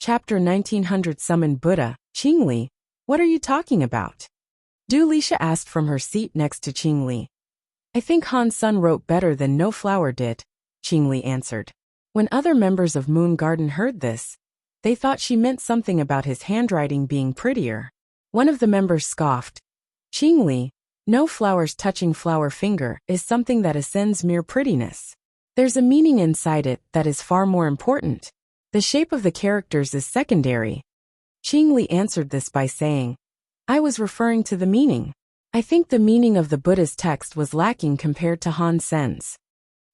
Chapter 1900 Summoned Buddha. Qingli, what are you talking about? Du Lisha asked from her seat next to Qingli. I think Han Sun wrote better than No Flower did, Qingli answered. When other members of Moon Garden heard this, they thought she meant something about his handwriting being prettier. One of the members scoffed. Qingli, no flowers touching flower finger is something that ascends mere prettiness. There's a meaning inside it that is far more important. The shape of the characters is secondary. Qingli answered this by saying, I was referring to the meaning. I think the meaning of the Buddha's text was lacking compared to Han Sen's.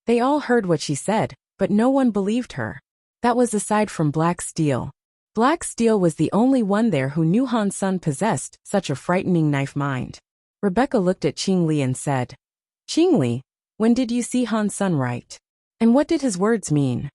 They all heard what she said, but no one believed her. That was aside from Black Steel. Black Steel was the only one there who knew Han Sun possessed such a frightening knife mind. Rebecca looked at Qingli and said, Qingli, when did you see Han Sun write? And what did his words mean?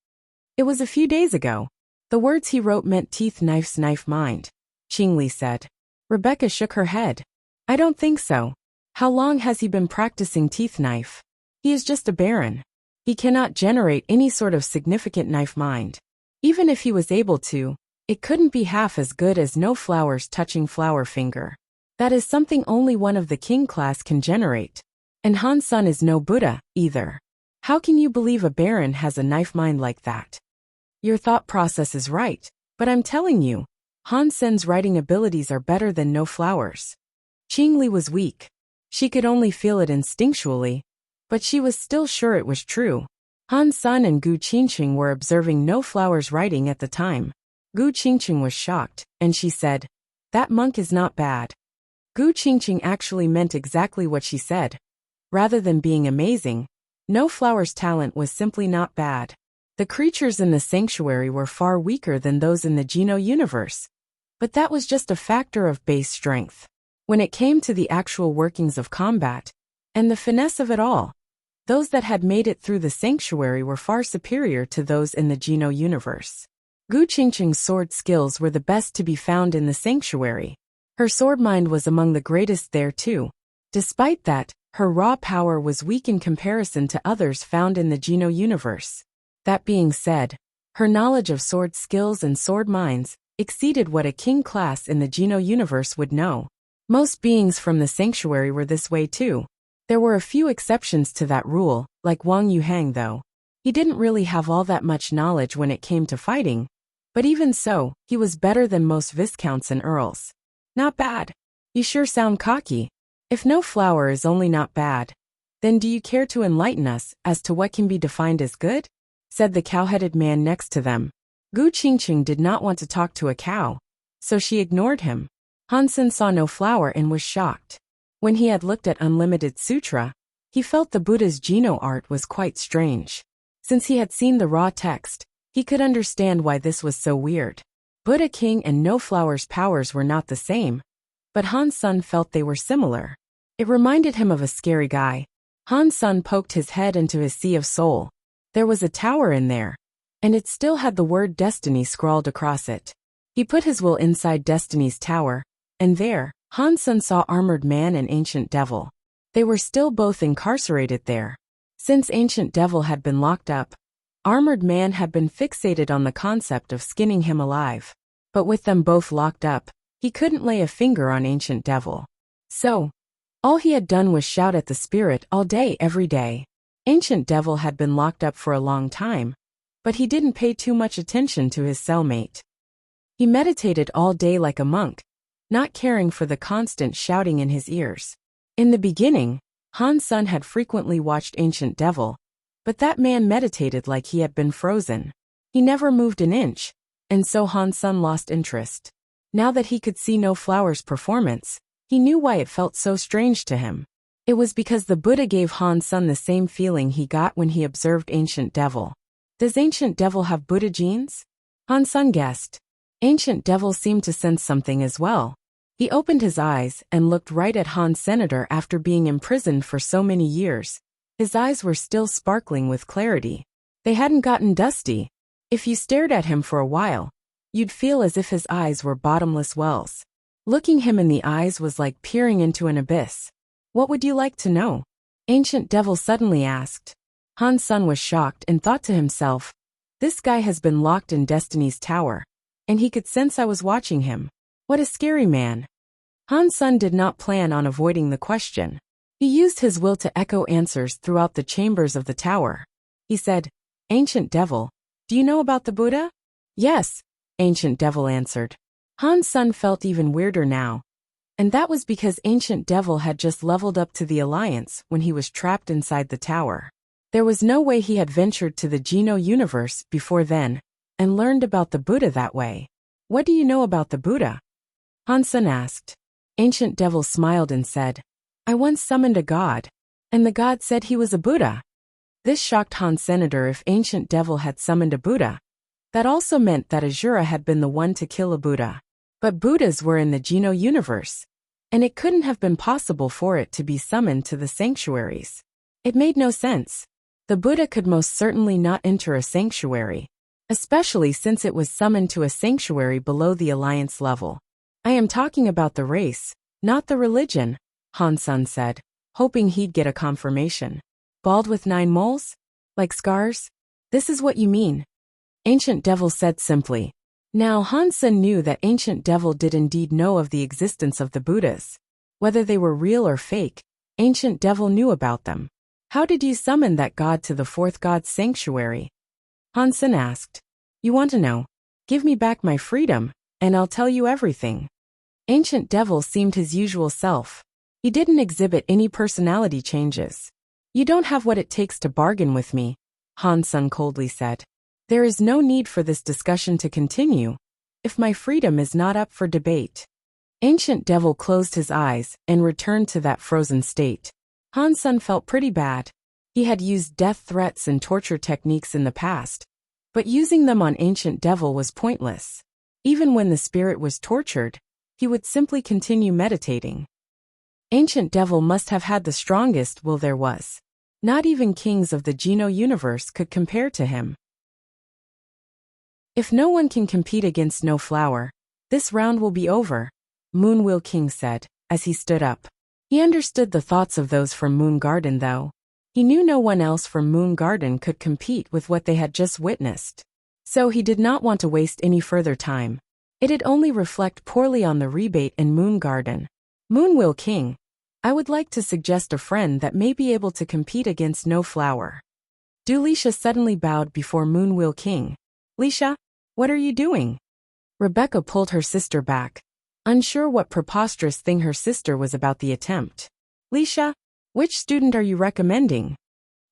It was a few days ago. The words he wrote meant teeth knife's knife mind, Qingli said. Rebecca shook her head. I don't think so. How long has he been practicing teeth knife? He is just a baron. He cannot generate any sort of significant knife mind. Even if he was able to, it couldn't be half as good as no flowers touching flower finger. That is something only one of the king class can generate. And Han Sun is no Buddha, either. How can you believe a baron has a knife mind like that? Your thought process is right, but I'm telling you, Han Sen's writing abilities are better than No Flowers. Qingli was weak. She could only feel it instinctually, but she was still sure it was true. Han Sun and Gu Qingqing were observing No Flowers writing at the time. Gu Qingqing was shocked, and she said, That monk is not bad. Gu Qingqing actually meant exactly what she said. Rather than being amazing, No Flowers' talent was simply not bad. The creatures in the sanctuary were far weaker than those in the Geno universe. But that was just a factor of base strength. When it came to the actual workings of combat, and the finesse of it all, those that had made it through the sanctuary were far superior to those in the Geno universe. Gu Qingqing's sword skills were the best to be found in the sanctuary. Her sword mind was among the greatest there too. Despite that, her raw power was weak in comparison to others found in the Geno universe. That being said, her knowledge of sword skills and sword minds exceeded what a king class in the Geno universe would know. Most beings from the sanctuary were this way too. There were a few exceptions to that rule, like Wang Yuhang though. He didn't really have all that much knowledge when it came to fighting, but even so, he was better than most viscounts and earls. Not bad. You sure sound cocky. If No Flower is only not bad, then do you care to enlighten us as to what can be defined as good? Said the cow-headed man next to them. Gu Qingqing did not want to talk to a cow, so she ignored him. Han Sun saw No Flower and was shocked. When he had looked at Unlimited Sutra, he felt the Buddha's Geno art was quite strange. Since he had seen the raw text, he could understand why this was so weird. Buddha King and No Flower's powers were not the same, but Han Sun felt they were similar. It reminded him of a scary guy. Han Sun poked his head into his sea of soul. There was a tower in there, and it still had the word Destiny scrawled across it. He put his will inside Destiny's tower, and there, Han Sun saw Armored Man and Ancient Devil. They were still both incarcerated there. Since Ancient Devil had been locked up, Armored Man had been fixated on the concept of skinning him alive. But with them both locked up, he couldn't lay a finger on Ancient Devil. So, all he had done was shout at the spirit all day every day. Ancient Devil had been locked up for a long time, but he didn't pay too much attention to his cellmate. He meditated all day like a monk, not caring for the constant shouting in his ears. In the beginning, Han Sun had frequently watched Ancient Devil, but that man meditated like he had been frozen. He never moved an inch, and so Han Sun lost interest. Now that he could see No Flower's performance, he knew why it felt so strange to him. It was because the Buddha gave Han Sun the same feeling he got when he observed Ancient Devil. Does Ancient Devil have Buddha genes? Han Sun guessed. Ancient Devil seemed to sense something as well. He opened his eyes and looked right at Han Senator after being imprisoned for so many years. His eyes were still sparkling with clarity. They hadn't gotten dusty. If you stared at him for a while, you'd feel as if his eyes were bottomless wells. Looking him in the eyes was like peering into an abyss. What would you like to know? Ancient Devil suddenly asked. Han Sun was shocked and thought to himself, this guy has been locked in Destiny's tower. and he could sense I was watching him. What a scary man. Han Sun did not plan on avoiding the question. He used his will to echo answers throughout the chambers of the tower. He said, Ancient Devil, do you know about the Buddha? Yes, Ancient Devil answered. Han Sun felt even weirder now. And that was because Ancient Devil had just leveled up to the Alliance when he was trapped inside the tower. There was no way he had ventured to the Geno universe before then, and learned about the Buddha that way. What do you know about the Buddha? Han Sun asked. Ancient Devil smiled and said, I once summoned a god, and the god said he was a Buddha. This shocked Han Senator. If Ancient Devil had summoned a Buddha, that also meant that Azura had been the one to kill a Buddha. But Buddhas were in the Geno universe, and it couldn't have been possible for it to be summoned to the sanctuaries. It made no sense. The Buddha could most certainly not enter a sanctuary, especially since it was summoned to a sanctuary below the Alliance level. I am talking about the race, not the religion, Han Sun said, hoping he'd get a confirmation. Bald with 9 moles? Like scars? This is what you mean? Ancient Devil said simply. Now Han Sun knew that Ancient Devil did indeed know of the existence of the Buddhas. Whether they were real or fake, Ancient Devil knew about them. How did you summon that god to the 4th god's sanctuary? Han Sun asked. You want to know? Give me back my freedom, and I'll tell you everything. Ancient Devil seemed his usual self. He didn't exhibit any personality changes. You don't have what it takes to bargain with me, Han Sun coldly said. There is no need for this discussion to continue, if my freedom is not up for debate. Ancient Devil closed his eyes and returned to that frozen state. Han Sun felt pretty bad. He had used death threats and torture techniques in the past, but using them on Ancient Devil was pointless. Even when the spirit was tortured, he would simply continue meditating. Ancient Devil must have had the strongest will there was. Not even kings of the Geno universe could compare to him. If no one can compete against No Flower, this round will be over, Moon Wheel King said, as he stood up. He understood the thoughts of those from Moon Garden though. He knew no one else from Moon Garden could compete with what they had just witnessed. So he did not want to waste any further time. It'd only reflect poorly on the rebate in Moon Garden. Moon Wheel King, I would like to suggest a friend that may be able to compete against No Flower. Dulisha suddenly bowed before Moon Wheel King. Lisha, what are you doing? Rebecca pulled her sister back, unsure what preposterous thing her sister was about the attempt. Lisha, which student are you recommending?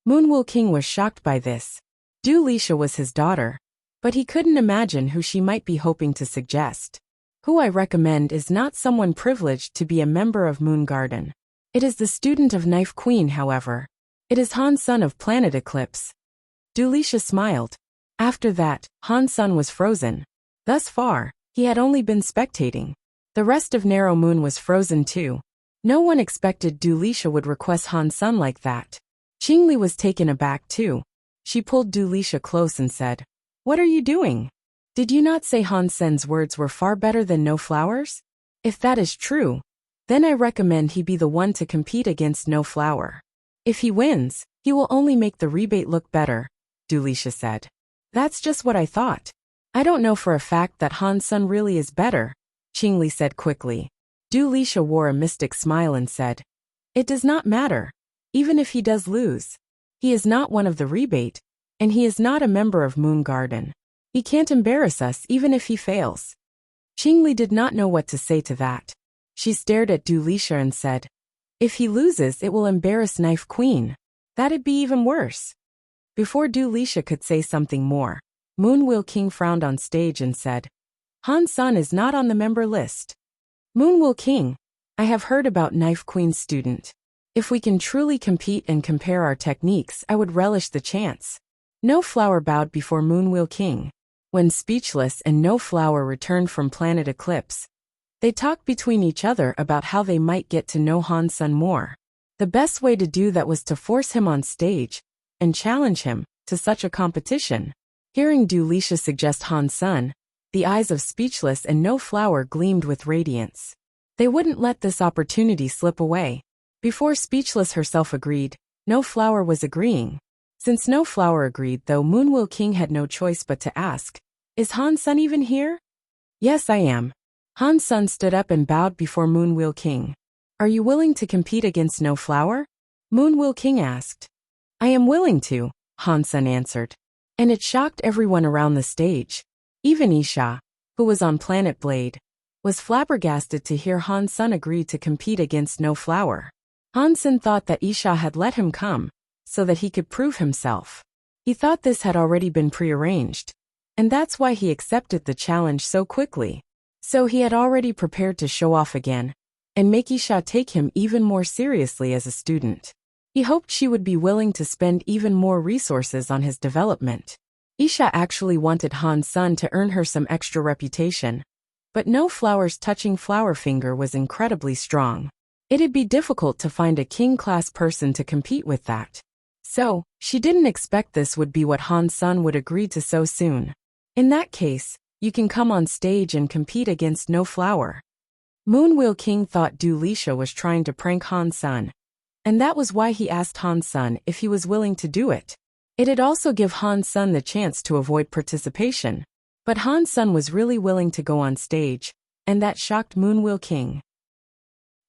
Moon Wheel King was shocked by this. Dulisha was his daughter, but he couldn't imagine who she might be hoping to suggest. Who I recommend is not someone privileged to be a member of Moon Garden. It is the student of Knife Queen, however. It is Han Sun of Planet Eclipse. Dulisha smiled. After that, Han Sun was frozen. Thus far, he had only been spectating. The rest of Narrow Moon was frozen too. No one expected Dulisha would request Han Sun like that. Qingli was taken aback too. She pulled Dulisha close and said, What are you doing? Did you not say Han Sun's words were far better than No Flowers? If that is true, then I recommend he be the one to compete against No Flower. If he wins, he will only make the rebate look better, Dulisha said. That's just what I thought. I don't know for a fact that Han Sun really is better, Qingli said quickly. Dulisha wore a mystic smile and said, It does not matter. Even if he does lose. He is not one of the rebate, and he is not a member of Moon Garden. He can't embarrass us even if he fails. Qingli did not know what to say to that. She stared at Dulisha and said, If he loses it will embarrass Knife Queen. That'd be even worse. Before Dulisha could say something more, Moon Wheel King frowned on stage and said, Han Sun is not on the member list. Moon Wheel King, I have heard about Knife Queen's student. If we can truly compete and compare our techniques, I would relish the chance. No Flower bowed before Moon Wheel King. When Speechless and No Flower returned from Planet Eclipse, they talked between each other about how they might get to know Han Sun more. The best way to do that was to force him on stage and challenge him to such a competition. Hearing Dulisha suggest Han Sun, the eyes of Speechless and No Flower gleamed with radiance. They wouldn't let this opportunity slip away. Before Speechless herself agreed, No Flower was agreeing. Since No Flower agreed though, Moon Wheel King had no choice but to ask, Is Han Sun even here? Yes, I am. Han Sun stood up and bowed before Moonwheel King. Are you willing to compete against No Flower? Moonwheel King asked. I am willing to, Han Sun answered. And it shocked everyone around the stage. Even Isha, who was on Planet Blade, was flabbergasted to hear Han Sun agree to compete against No Flower. Han Sun thought that Isha had let him come, so that he could prove himself. He thought this had already been prearranged, and that's why he accepted the challenge so quickly. So he had already prepared to show off again, and make Isha take him even more seriously as a student. He hoped she would be willing to spend even more resources on his development. Isha actually wanted Han Sun to earn her some extra reputation, but No Flower's touching flower finger was incredibly strong. It'd be difficult to find a king-class person to compete with that. So, she didn't expect this would be what Han Sun would agree to so soon. In that case, you can come on stage and compete against No Flower. Moonwheel King thought Dulisha was trying to prank Han Sun, and that was why he asked Han Sun if he was willing to do it. It'd also give Han Sun the chance to avoid participation. But Han Sun was really willing to go on stage, and that shocked Moonwheel King.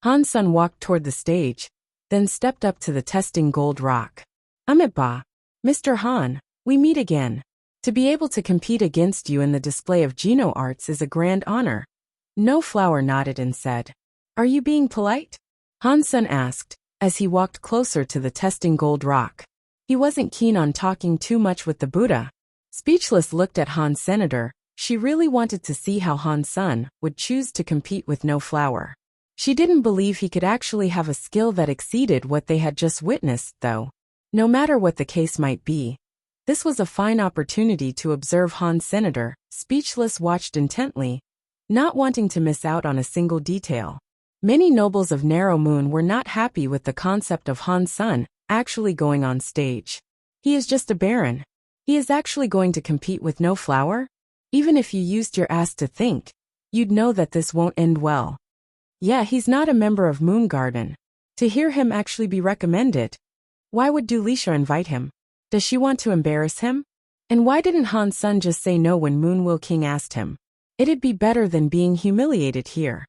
Han Sun walked toward the stage, then stepped up to the testing gold rock. Amitabha, Mr. Han, we meet again. To be able to compete against you in the display of Geno arts is a grand honor. No Flower nodded and said, Are you being polite? Han Sun asked, as he walked closer to the testing gold rock. He wasn't keen on talking too much with the Buddha. Speechless looked at Han Senator. She really wanted to see how Han Sun would choose to compete with No Flower. She didn't believe he could actually have a skill that exceeded what they had just witnessed, though. No matter what the case might be, this was a fine opportunity to observe Han Senator. Speechless watched intently, not wanting to miss out on a single detail. Many nobles of Narrow Moon were not happy with the concept of Han Sun actually going on stage. He is just a baron. He is actually going to compete with No Flower? Even if you used your ass to think, you'd know that this won't end well. Yeah, he's not a member of Moon Garden. To hear him actually be recommended. Why would Dulisha invite him? Does she want to embarrass him? And why didn't Han Sun just say no when Moonwheel King asked him? It'd be better than being humiliated here.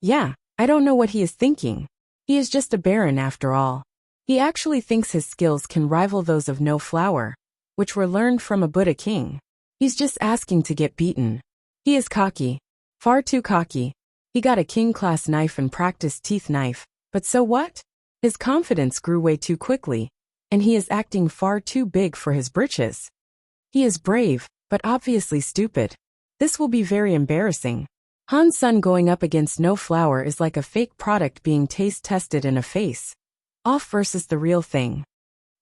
Yeah, I don't know what he is thinking. He is just a baron after all. He actually thinks his skills can rival those of No Flower, which were learned from a Buddha king. He's just asking to get beaten. He is cocky. Far too cocky. He got a king-class knife and practiced teeth knife, but so what? His confidence grew way too quickly, and he is acting far too big for his britches. He is brave, but obviously stupid. This will be very embarrassing. Han Sun going up against No Flower is like a fake product being taste-tested in a face-off versus the real thing.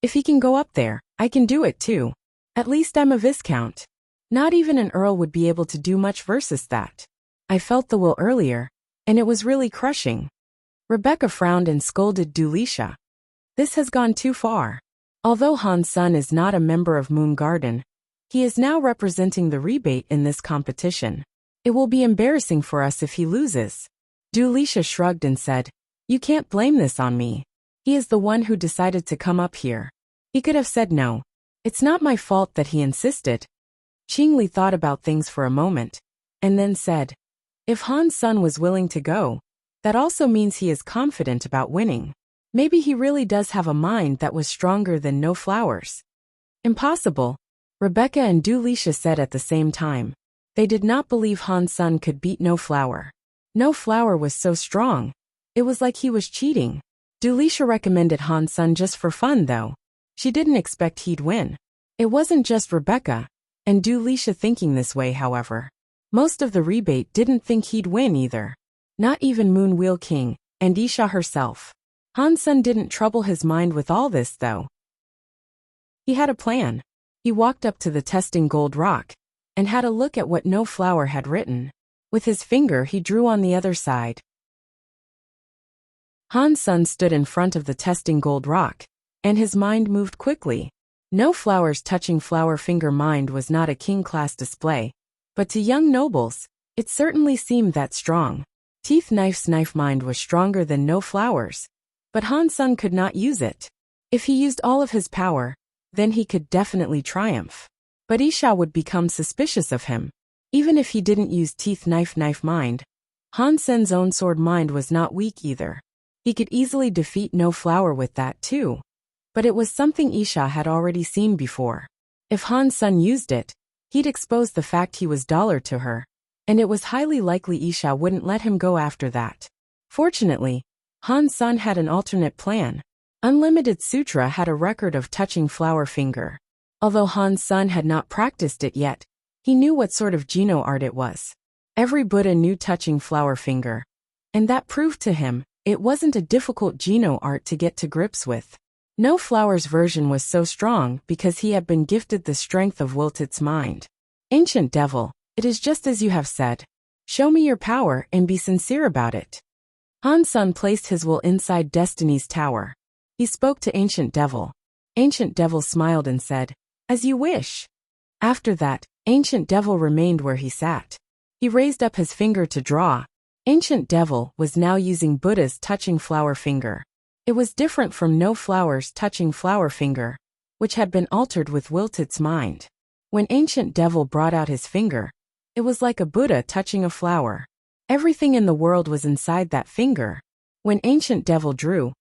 If he can go up there, I can do it too. At least I'm a Viscount. Not even an Earl would be able to do much versus that. I felt the will earlier, and it was really crushing. Rebecca frowned and scolded Dulisha. This has gone too far. Although Han Sun is not a member of Moon Garden, he is now representing the rebate in this competition. It will be embarrassing for us if he loses. Dulisha shrugged and said, You can't blame this on me. He is the one who decided to come up here. He could have said no. It's not my fault that he insisted. Qingli thought about things for a moment, and then said, If Han Sun was willing to go, that also means he is confident about winning. Maybe he really does have a mind that was stronger than No Flower's. Impossible, Rebecca and Dulisha said at the same time. They did not believe Han Sun could beat No Flower. No Flower was so strong. It was like he was cheating. Dulisha recommended Han Sun just for fun though. She didn't expect he'd win. It wasn't just Rebecca and Dulisha thinking this way, however. Most of the rebate didn't think he'd win either. Not even Moonwheel King and Isha herself. Han Sun didn't trouble his mind with all this though. He had a plan. He walked up to the testing gold rock and had a look at what No Flower had written. With his finger he drew on the other side. Han Sun stood in front of the testing gold rock, and his mind moved quickly. No Flower's touching flower finger mind was not a king-class display, but to young nobles, it certainly seemed that strong. Teeth Knife's knife mind was stronger than No Flower's, but Han Sun could not use it. If he used all of his power, then he could definitely triumph. But Isha would become suspicious of him. Even if he didn't use teeth knife mind, Han Sen's own sword mind was not weak either. He could easily defeat No Flower with that too. But it was something Isha had already seen before. If Han Sen used it, he'd expose the fact he was dollar to her, and it was highly likely Isha wouldn't let him go after that. Fortunately, Han Sen had an alternate plan. Unlimited Sutra had a record of touching flower finger. Although Han Sen had not practiced it yet, he knew what sort of Jino art it was. Every Buddha knew touching flower finger. And that proved to him, it wasn't a difficult Jino art to get to grips with. No Flower's version was so strong because he had been gifted the strength of Wiltit's mind. Ancient devil, it is just as you have said. Show me your power and be sincere about it. Han Sen placed his will inside Destiny's tower. He spoke to Ancient Devil. Ancient Devil smiled and said, "As you wish." After that, Ancient Devil remained where he sat. He raised up his finger to draw. Ancient Devil was now using Buddha's touching flower finger. It was different from No Flower's touching flower finger, which had been altered with Wiltit's mind. When Ancient Devil brought out his finger, it was like a Buddha touching a flower. Everything in the world was inside that finger. When Ancient Devil drew,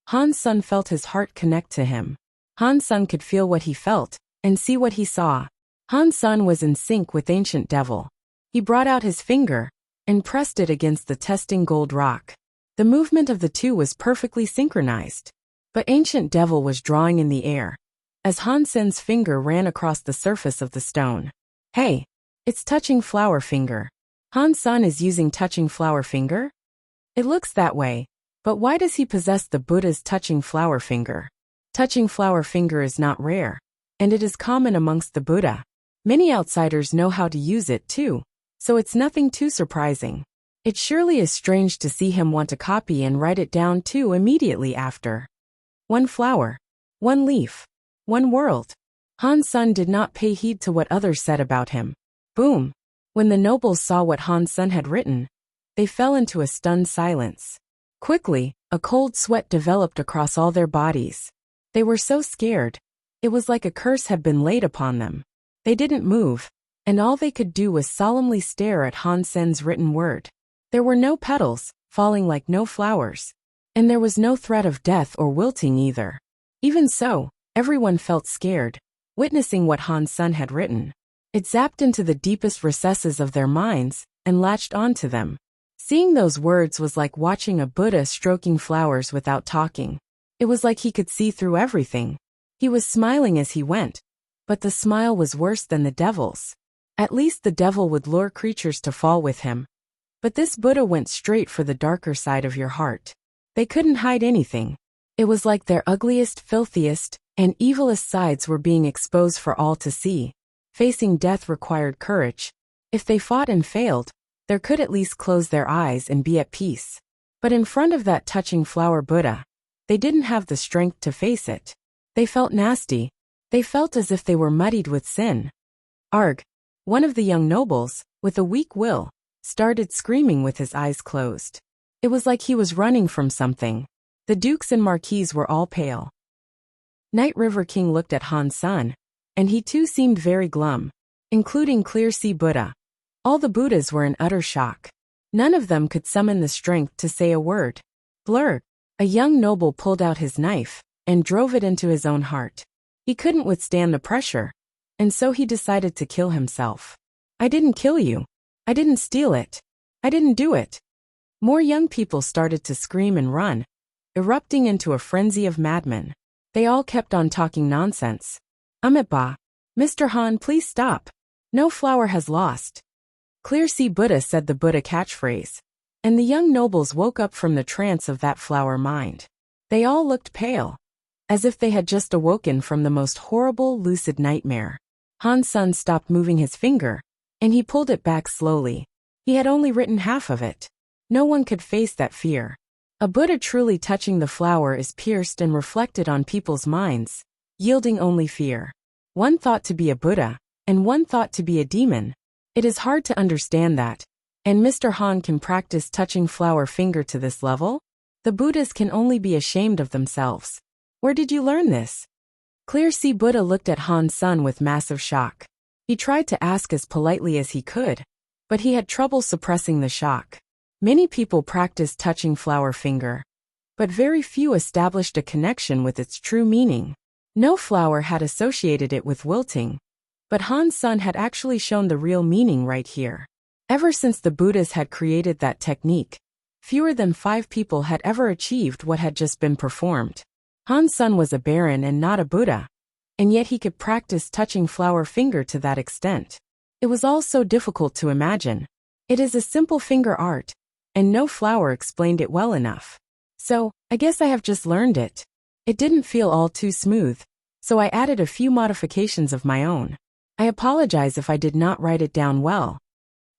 Han Sen felt his heart connect to him. Han Sen could feel what he felt and see what he saw. Han Sen was in sync with Ancient Devil. He brought out his finger and pressed it against the testing gold rock. The movement of the two was perfectly synchronized. But Ancient Devil was drawing in the air as Han Sen's finger ran across the surface of the stone. Hey, it's touching flower finger. Han Sen is using touching flower finger? It looks that way, but why does he possess the Buddha's touching flower finger? Touching flower finger is not rare, and it is common amongst the Buddha. Many outsiders know how to use it too, so it's nothing too surprising. It surely is strange to see him want to copy and write it down too immediately after. One flower, one leaf, one world. Han Sen did not pay heed to what others said about him. Boom! When the nobles saw what Han Sen had written, they fell into a stunned silence. Quickly, a cold sweat developed across all their bodies. They were so scared. It was like a curse had been laid upon them. They didn't move, and all they could do was solemnly stare at Han Sen's written word. There were no petals, falling like no flowers. And there was no threat of death or wilting either. Even so, everyone felt scared, witnessing what Han Sen had written. It zapped into the deepest recesses of their minds and latched onto them. Seeing those words was like watching a Buddha stroking flowers without talking. It was like he could see through everything. He was smiling as he went, but the smile was worse than the devil's. At least the devil would lure creatures to fall with him. But this Buddha went straight for the darker side of your heart. They couldn't hide anything. It was like their ugliest, filthiest, and evilest sides were being exposed for all to see. Facing death required courage. If they fought and failed, they could at least close their eyes and be at peace. But in front of that touching flower Buddha, they didn't have the strength to face it. They felt nasty. They felt as if they were muddied with sin. Arg, one of the young nobles, with a weak will, started screaming with his eyes closed. It was like he was running from something. The dukes and marquises were all pale. Night River King looked at Han Sen, and he too seemed very glum, including Clear Sea Buddha. All the Buddhas were in utter shock. None of them could summon the strength to say a word. Blur! A young noble pulled out his knife and drove it into his own heart. He couldn't withstand the pressure, and so he decided to kill himself. I didn't kill you. I didn't steal it. I didn't do it. More young people started to scream and run, erupting into a frenzy of madmen. They all kept on talking nonsense. Amitba, Mr. Han, please stop. No Flower has lost. Clear Sea Buddha said the Buddha catchphrase, and the young nobles woke up from the trance of that flower mind. They all looked pale, as if they had just awoken from the most horrible, lucid nightmare. Han Sen stopped moving his finger, and he pulled it back slowly. He had only written half of it. No one could face that fear. A Buddha truly touching the flower is pierced and reflected on people's minds, yielding only fear. One thought to be a Buddha, and one thought to be a demon. It is hard to understand that. And Mr. Han can practice touching flower finger to this level? The Buddhas can only be ashamed of themselves. Where did you learn this? Clear Sea Buddha looked at Han Sen with massive shock. He tried to ask as politely as he could, but he had trouble suppressing the shock. Many people practiced touching flower finger, but very few established a connection with its true meaning. No flower had associated it with wilting, but Han's son had actually shown the real meaning right here. Ever since the Buddhas had created that technique, fewer than 5 people had ever achieved what had just been performed. Han's son was a baron and not a Buddha, and yet he could practice touching flower finger to that extent. It was all so difficult to imagine. It is a simple finger art, and no flower explained it well enough. So, I guess I have just learned it. It didn't feel all too smooth, so I added a few modifications of my own. I apologize if I did not write it down well.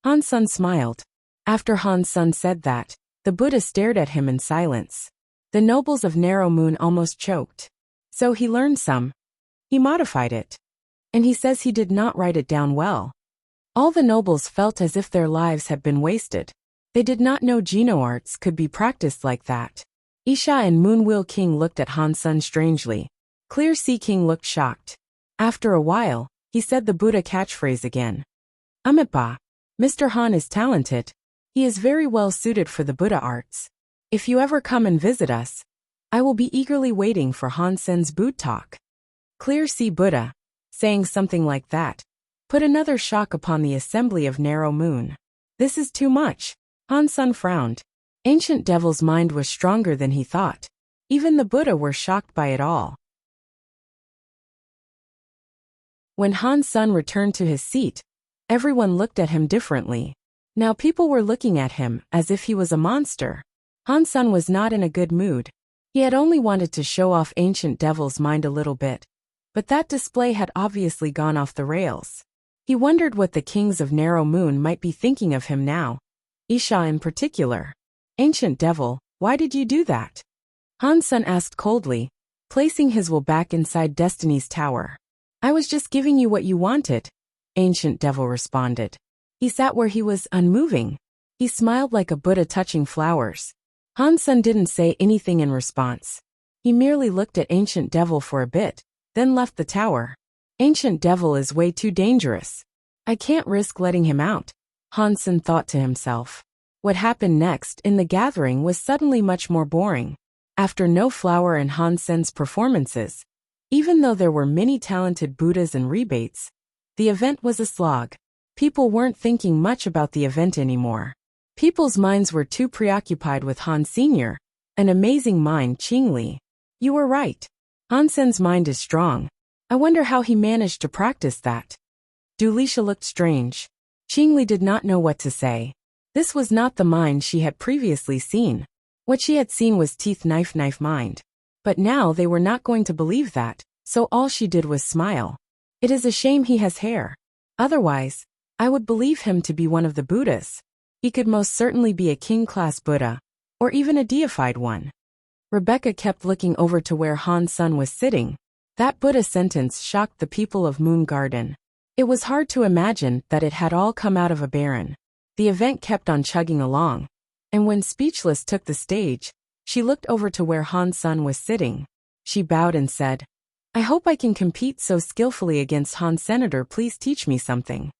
Han's son smiled. After Han's son said that, the Buddha stared at him in silence. The nobles of Narrow Moon almost choked. So he learned some. He modified it. And he says he did not write it down well. All the nobles felt as if their lives had been wasted. They did not know Geno-arts could be practiced like that. Isha and Moonwheel King looked at Han's son strangely. Clear Sea King looked shocked. After a while, he said the Buddha catchphrase again. Amipa. Mr. Han is talented. He is very well suited for the Buddha arts. If you ever come and visit us, I will be eagerly waiting for Han Sen's Buddha talk. Clear Sea Buddha, saying something like that, put another shock upon the assembly of Narrow Moon. This is too much. Han's son frowned. Ancient Devil's mind was stronger than he thought. Even the Buddha were shocked by it all. When Han's son returned to his seat, everyone looked at him differently. Now people were looking at him as if he was a monster. Han's son was not in a good mood. He had only wanted to show off Ancient Devil's mind a little bit, but that display had obviously gone off the rails. He wondered what the kings of Narrow Moon might be thinking of him now. Isha in particular. Ancient Devil, why did you do that? Han's son asked coldly, placing his will back inside Destiny's tower. I was just giving you what you wanted, Ancient Devil responded. He sat where he was, unmoving. He smiled like a Buddha touching flowers. Han's son didn't say anything in response. He merely looked at Ancient Devil for a bit, then left the tower. Ancient Devil is way too dangerous. I can't risk letting him out, Han's son thought to himself. What happened next in the gathering was suddenly much more boring. After no flower and Han's son's performances, even though there were many talented Buddhas and rebates, the event was a slog. People weren't thinking much about the event anymore. People's minds were too preoccupied with Han Sr., an amazing mind, Qingli. You were right. Han Sen's mind is strong. I wonder how he managed to practice that. Dulisha looked strange. Qingli did not know what to say. This was not the mind she had previously seen. What she had seen was teeth knife mind. But now they were not going to believe that, so all she did was smile. It is a shame he has hair. Otherwise, I would believe him to be one of the Buddhas. He could most certainly be a king-class Buddha, or even a deified one. Rebecca kept looking over to where Han's son was sitting. That Buddha sentence shocked the people of Moon Garden. It was hard to imagine that it had all come out of a baron. The event kept on chugging along, and when Speechless took the stage, she looked over to where Han's son was sitting. She bowed and said, I hope I can compete so skillfully against Han Senator. Please teach me something.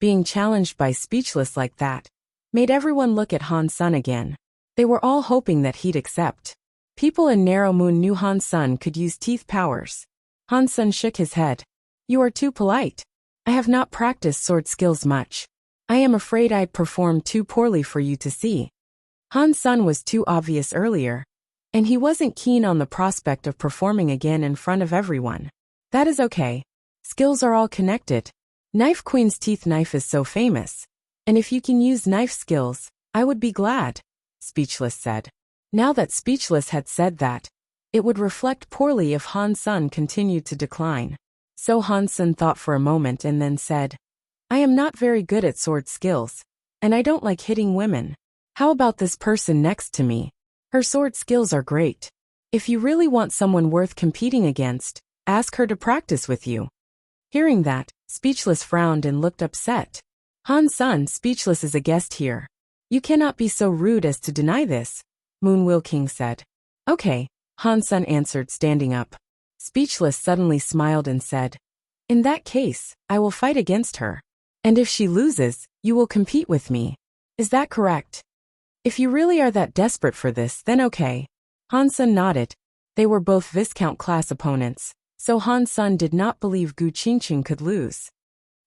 Being challenged by Speechless like that made everyone look at Han's son again. They were all hoping that he'd accept. People in Narrow Moon knew Han's son could use teeth powers. Han's son shook his head. You are too polite. I have not practiced sword skills much. I am afraid I performed too poorly for you to see. Han's son was too obvious earlier, and he wasn't keen on the prospect of performing again in front of everyone. That is okay. Skills are all connected. Knife Queen's teeth knife is so famous, and if you can use knife skills, I would be glad, Speechless said. Now that Speechless had said that, it would reflect poorly if Han's son continued to decline. So Han's son thought for a moment and then said, I am not very good at sword skills, and I don't like hitting women. How about this person next to me? Her sword skills are great. If you really want someone worth competing against, ask her to practice with you. Hearing that, Speechless frowned and looked upset. Han's son, Speechless is a guest here. You cannot be so rude as to deny this, Moonwheel King said. Okay, Han's son answered, standing up. Speechless suddenly smiled and said, In that case, I will fight against her. And if she loses, You will compete with me. Is that correct? If you really are that desperate for this, then okay. Han Sen nodded. They were both Viscount class opponents, so Han Sen did not believe Gu Qingqing could lose.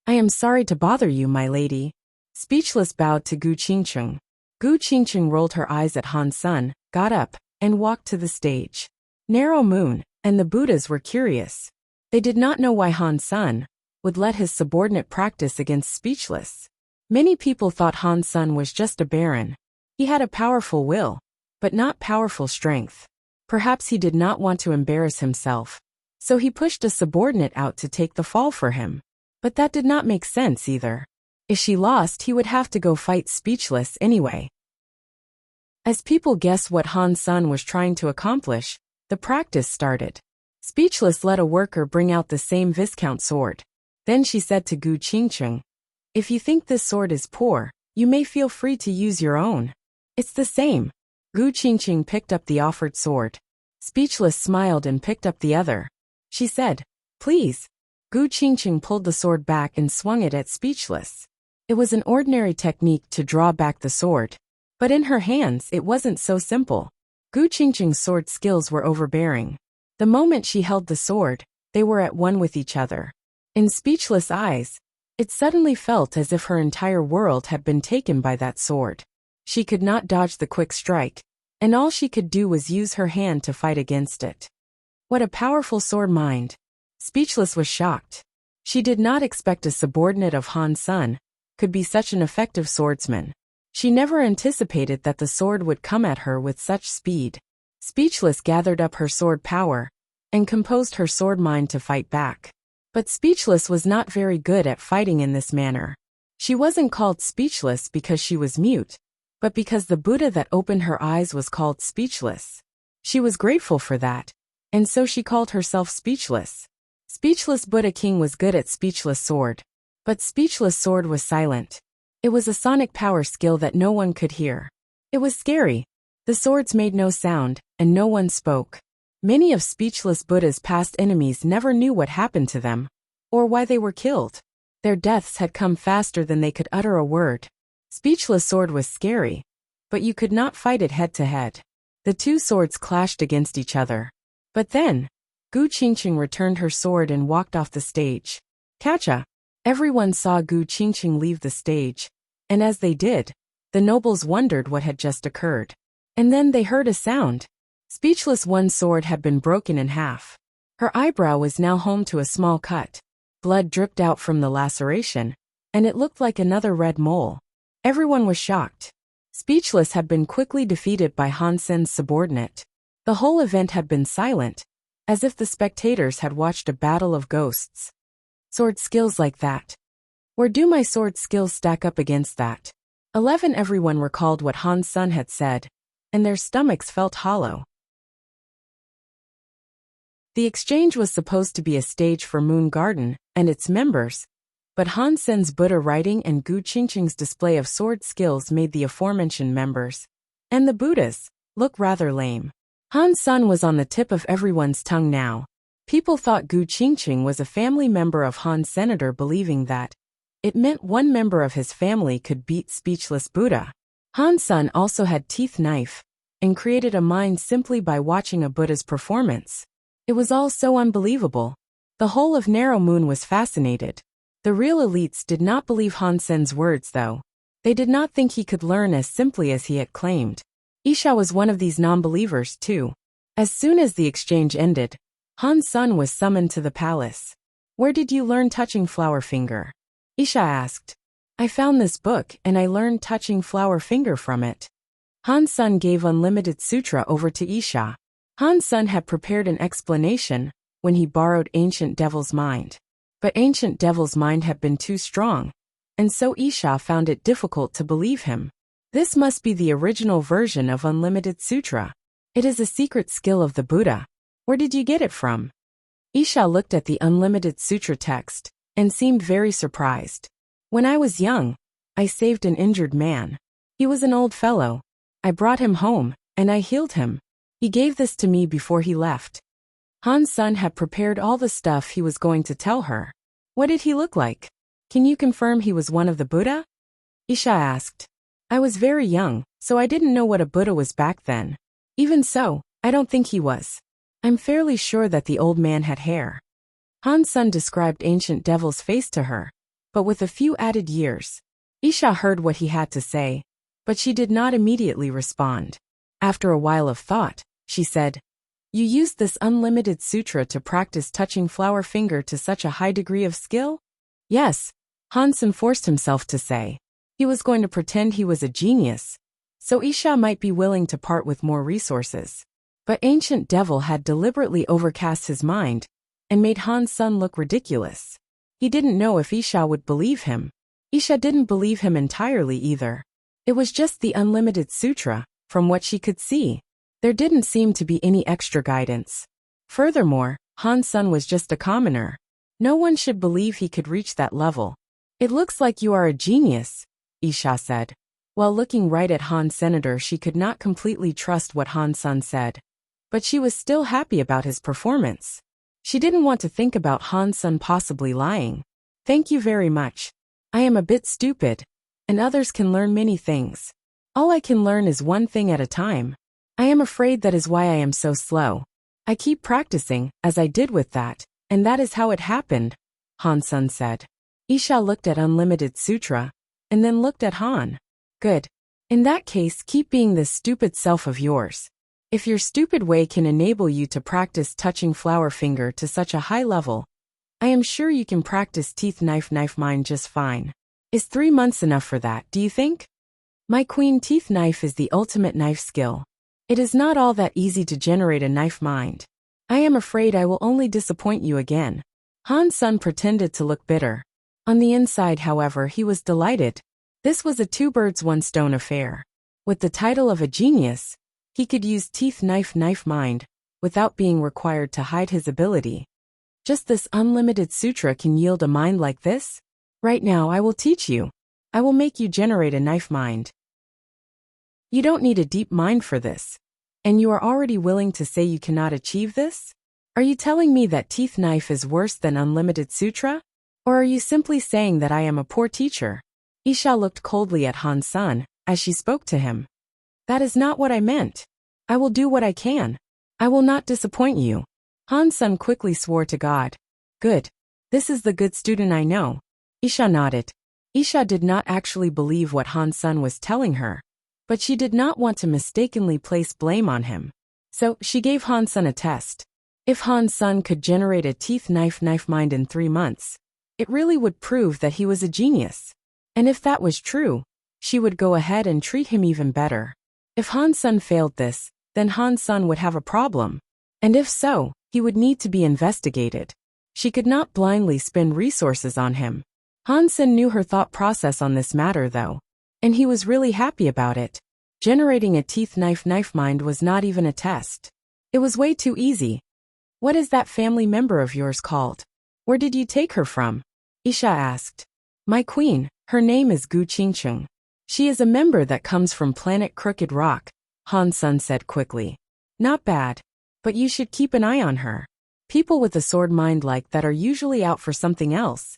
I am sorry to bother you, my lady. Speechless bowed to Gu Qingqing. Gu Qingqing rolled her eyes at Han Sen, got up, and walked to the stage. Narrow Moon and the Buddhas were curious. They did not know why Han Sen would let his subordinate practice against Speechless. Many people thought Han Sen was just a baron. He had a powerful will, but not powerful strength. Perhaps he did not want to embarrass himself, so he pushed a subordinate out to take the fall for him. But that did not make sense either. If she lost, he would have to go fight Speechless anyway. As people guessed what Han Sen was trying to accomplish, the practice started. Speechless let a worker bring out the same Viscount sword. Then she said to Gu Qingqing, if you think this sword is poor, you may feel free to use your own. It's the same. Gu Qingqing picked up the offered sword. Speechless smiled and picked up the other. She said, please. Gu Qingqing pulled the sword back and swung it at Speechless. It was an ordinary technique to draw back the sword. But in her hands it wasn't so simple. Gu Qingqing's sword skills were overbearing. The moment she held the sword, they were at one with each other. In Speechless' eyes, it suddenly felt as if her entire world had been taken by that sword. She could not dodge the quick strike, and all she could do was use her hand to fight against it. What a powerful sword mind! Speechless was shocked. She did not expect a subordinate of Han Sen could be such an effective swordsman. She never anticipated that the sword would come at her with such speed. Speechless gathered up her sword power and composed her sword mind to fight back. But Speechless was not very good at fighting in this manner. She wasn't called Speechless because she was mute, but because the Buddha that opened her eyes was called Speechless. She was grateful for that, and so she called herself Speechless. Speechless Buddha King was good at Speechless sword, but Speechless sword was silent. It was a sonic power skill that no one could hear. It was scary. The swords made no sound, and no one spoke. Many of Speechless Buddha's past enemies never knew what happened to them, or why they were killed. Their deaths had come faster than they could utter a word. Speechless sword was scary, but you could not fight it head to head. The two swords clashed against each other. But then, Gu Qingqing returned her sword and walked off the stage. Catcha! Everyone saw Gu Qingqing leave the stage, and as they did, the nobles wondered what had just occurred. And then they heard a sound. Speechless one's sword had been broken in half. Her eyebrow was now home to a small cut. Blood dripped out from the laceration, and it looked like another red mole. Everyone was shocked. Speechless had been quickly defeated by Han Sen's subordinate. The whole event had been silent, as if the spectators had watched a battle of ghosts. Sword skills like that. Where do my sword skills stack up against that? 11. Everyone recalled what Han Sen had said, and their stomachs felt hollow. The exchange was supposed to be a stage for Moon Garden and its members, but Han Sen's Buddha writing and Gu Qingqing's display of sword skills made the aforementioned members, and the Buddhas, look rather lame. Han Sen was on the tip of everyone's tongue now. People thought Gu Qingqing was a family member of Han Senator, believing that it meant one member of his family could beat Speechless Buddha. Han Sen also had teeth knife, and created a mind simply by watching a Buddha's performance. It was all so unbelievable. The whole of Narrow Moon was fascinated. The real elites did not believe Han Sen's words though. They did not think he could learn as simply as he had claimed. Isha was one of these non-believers too. As soon as the exchange ended, Han Sen was summoned to the palace. Where did you learn touching flower finger? Isha asked. I found this book and I learned touching flower finger from it. Han Sen gave Unlimited Sutra over to Isha. Han Sen had prepared an explanation when he borrowed Ancient Devil's mind. But Ancient Devil's mind had been too strong, and so Isha found it difficult to believe him. This must be the original version of Unlimited Sutra. It is a secret skill of the Buddha. Where did you get it from? Isha looked at the Unlimited Sutra text and seemed very surprised. When I was young, I saved an injured man. He was an old fellow. I brought him home, and I healed him. He gave this to me before he left. Han Sen had prepared all the stuff he was going to tell her. What did he look like? Can you confirm he was one of the Buddha? Isha asked. I was very young, so I didn't know what a Buddha was back then. Even so, I don't think he was. I'm fairly sure that the old man had hair. Han Sun described Ancient Devil's face to her, but with a few added years. Isha heard what he had to say, but she did not immediately respond. After a while of thought, she said, You used this unlimited sutra to practice touching flower finger to such a high degree of skill? Yes, Han Sun forced himself to say. He was going to pretend he was a genius, so Isha might be willing to part with more resources. But Ancient Devil had deliberately overcast his mind and made Han Sun look ridiculous. He didn't know if Isha would believe him. Isha didn't believe him entirely either. It was just the unlimited sutra, from what she could see. There didn't seem to be any extra guidance. Furthermore, Han Sun was just a commoner. No one should believe he could reach that level. It looks like you are a genius, Isha said. While looking right at Han Senator, she could not completely trust what Han Sun said. But she was still happy about his performance. She didn't want to think about Han Sun possibly lying. Thank you very much. I am a bit stupid, and others can learn many things. All I can learn is one thing at a time. I am afraid that is why I am so slow. I keep practicing, as I did with that, and that is how it happened, Han Sun said. Isha looked at Unlimited Sutra, and then looked at Han. Good. In that case, keep being this stupid self of yours. If your stupid way can enable you to practice touching flower finger to such a high level, I am sure you can practice teeth knife mind just fine. Is 3 months enough for that, do you think? My queen, teeth knife is the ultimate knife skill. It is not all that easy to generate a knife mind. I am afraid I will only disappoint you again. Han Sun pretended to look bitter. On the inside, however, he was delighted. This was a two-birds-one-stone affair. With the title of a genius, he could use teeth knife mind, without being required to hide his ability. Just this unlimited sutra can yield a mind like this? Right now I will teach you. I will make you generate a knife mind. You don't need a deep mind for this. And you are already willing to say you cannot achieve this? Are you telling me that teeth knife is worse than unlimited sutra? Or are you simply saying that I am a poor teacher? Isha looked coldly at Han Sun as she spoke to him. That is not what I meant. I will do what I can. I will not disappoint you. Han Sun quickly swore to God. Good. This is the good student I know. Isha nodded. Isha did not actually believe what Han Sun was telling her, but she did not want to mistakenly place blame on him. So she gave Han Sun a test. If Han Sun could generate a teeth knife mind in 3 months, it really would prove that he was a genius. And if that was true, she would go ahead and treat him even better. If Han Sun failed this, then Han Sun would have a problem. And if so, he would need to be investigated. She could not blindly spend resources on him. Han Sun knew her thought process on this matter though, and he was really happy about it. Generating a teeth knife mind was not even a test. It was way too easy. What is that family member of yours called? Where did you take her from? Isha asked. My queen, her name is Gu Qingcheng. She is a member that comes from planet Crooked Rock, Han Sun said quickly. Not bad, but you should keep an eye on her. People with a sword mind like that are usually out for something else.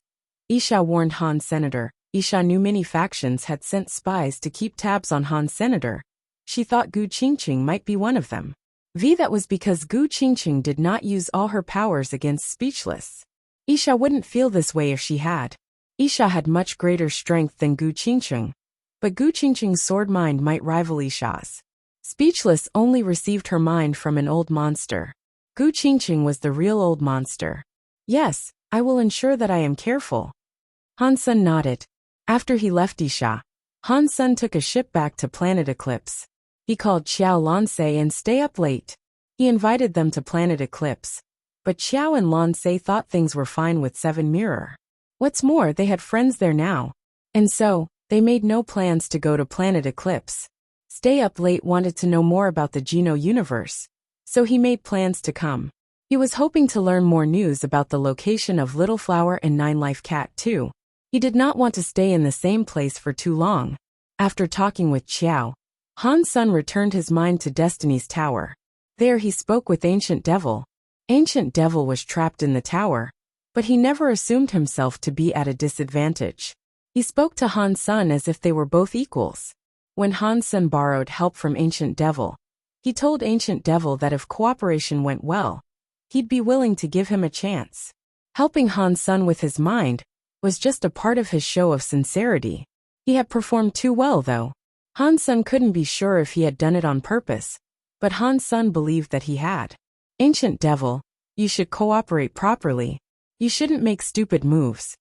Isha warned Han Senator. Isha knew many factions had sent spies to keep tabs on Han Senator. She thought Gu Qingcheng might be one of them. That was because Gu Qingcheng did not use all her powers against Speechless. Isha wouldn't feel this way if she had. Isha had much greater strength than Gu Qingcheng, but Gu Qingcheng's sword mind might rival Isha's. Speechless only received her mind from an old monster. Gu Qingcheng was the real old monster. Yes, I will ensure that I am careful. Han Sun nodded. After he left Isha, Han Sun took a ship back to Planet Eclipse. He called Qiao Lansei and stay up late. He invited them to Planet Eclipse, but Qiao and Lansei thought things were fine with Seven Mirror. What's more, they had friends there now. And so, they made no plans to go to Planet Eclipse. Stay Up Late wanted to know more about the Geno universe, so he made plans to come. He was hoping to learn more news about the location of Little Flower and Nine Life Cat too. He did not want to stay in the same place for too long. After talking with Qiao, Han Sun returned his mind to Destiny's Tower. There he spoke with Ancient Devil. Ancient Devil was trapped in the tower, but he never assumed himself to be at a disadvantage. He spoke to Han Sun as if they were both equals. When Han Sun borrowed help from Ancient Devil, he told Ancient Devil that if cooperation went well, he'd be willing to give him a chance. Helping Han Sun with his mind was just a part of his show of sincerity. He had performed too well, though. Han Sun couldn't be sure if he had done it on purpose, but Han Sun believed that he had. Ancient Devil, you should cooperate properly. You shouldn't make stupid moves.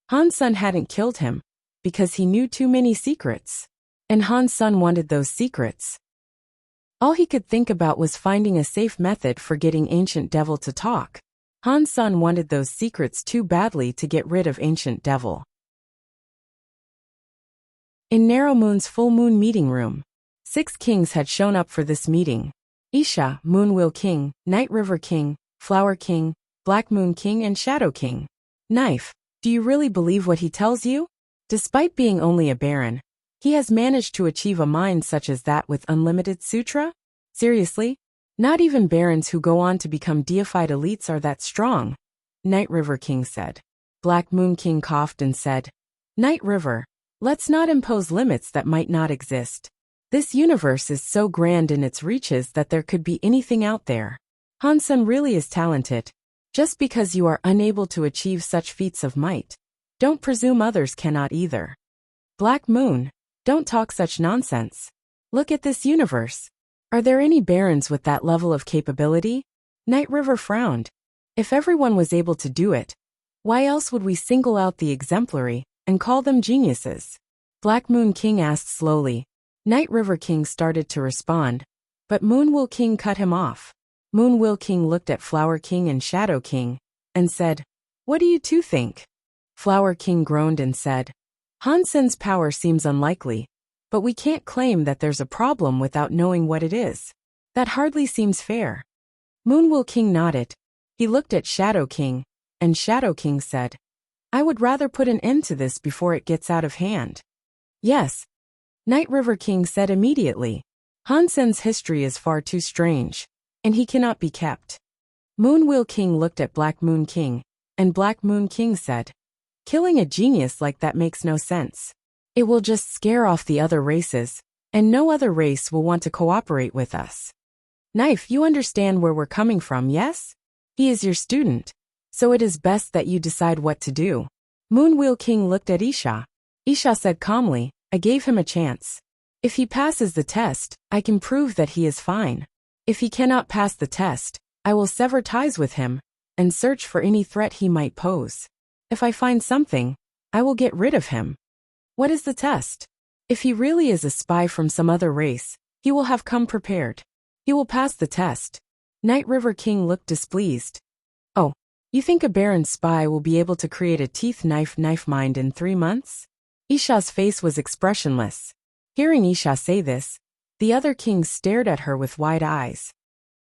Han Sun hadn't killed him because he knew too many secrets. And Han Sun wanted those secrets. All he could think about was finding a safe method for getting Ancient Devil to talk. Han Sun wanted those secrets too badly to get rid of Ancient Devil. In Narrow Moon's full moon meeting room, 6 kings had shown up for this meeting. Isha, Moonwheel King, Night River King, Flower King, Black Moon King and Shadow King. Knife, do you really believe what he tells you? Despite being only a baron, he has managed to achieve a mind such as that with unlimited sutra? Seriously? Not even barons who go on to become deified elites are that strong, Night River King said. Black Moon King coughed and said, Night River, let's not impose limits that might not exist. This universe is so grand in its reaches that there could be anything out there. Han Sun really is talented. Just because you are unable to achieve such feats of might, don't presume others cannot either. Black Moon, don't talk such nonsense. Look at this universe. Are there any barons with that level of capability? Night River frowned. If everyone was able to do it, why else would we single out the exemplary and call them geniuses? Black Moon King asked slowly. Night River King started to respond, but Moonwheel King cut him off. Moonwheel King looked at Flower King and Shadow King and said, What do you two think? Flower King groaned and said, Han Sun's power seems unlikely, but we can't claim that there's a problem without knowing what it is. That hardly seems fair. Moonwheel King nodded. He looked at Shadow King, and Shadow King said, I would rather put an end to this before it gets out of hand. Yes. Night River King said immediately. Han Sun's history is far too strange, and he cannot be kept. Moonwheel King looked at Black Moon King, and Black Moon King said, Killing a genius like that makes no sense. It will just scare off the other races, and no other race will want to cooperate with us. Knife, you understand where we're coming from, yes? He is your student, so it is best that you decide what to do. Moonwheel King looked at Isha. Isha said calmly, I gave him a chance. If he passes the test, I can prove that he is fine. If he cannot pass the test, I will sever ties with him and search for any threat he might pose. If I find something, I will get rid of him. What is the test? If he really is a spy from some other race, he will have come prepared. He will pass the test. Night River King looked displeased. Oh, you think a baron's spy will be able to create a teeth knife mind in 3 months? Isha's face was expressionless. Hearing Isha say this, the other kings stared at her with wide eyes.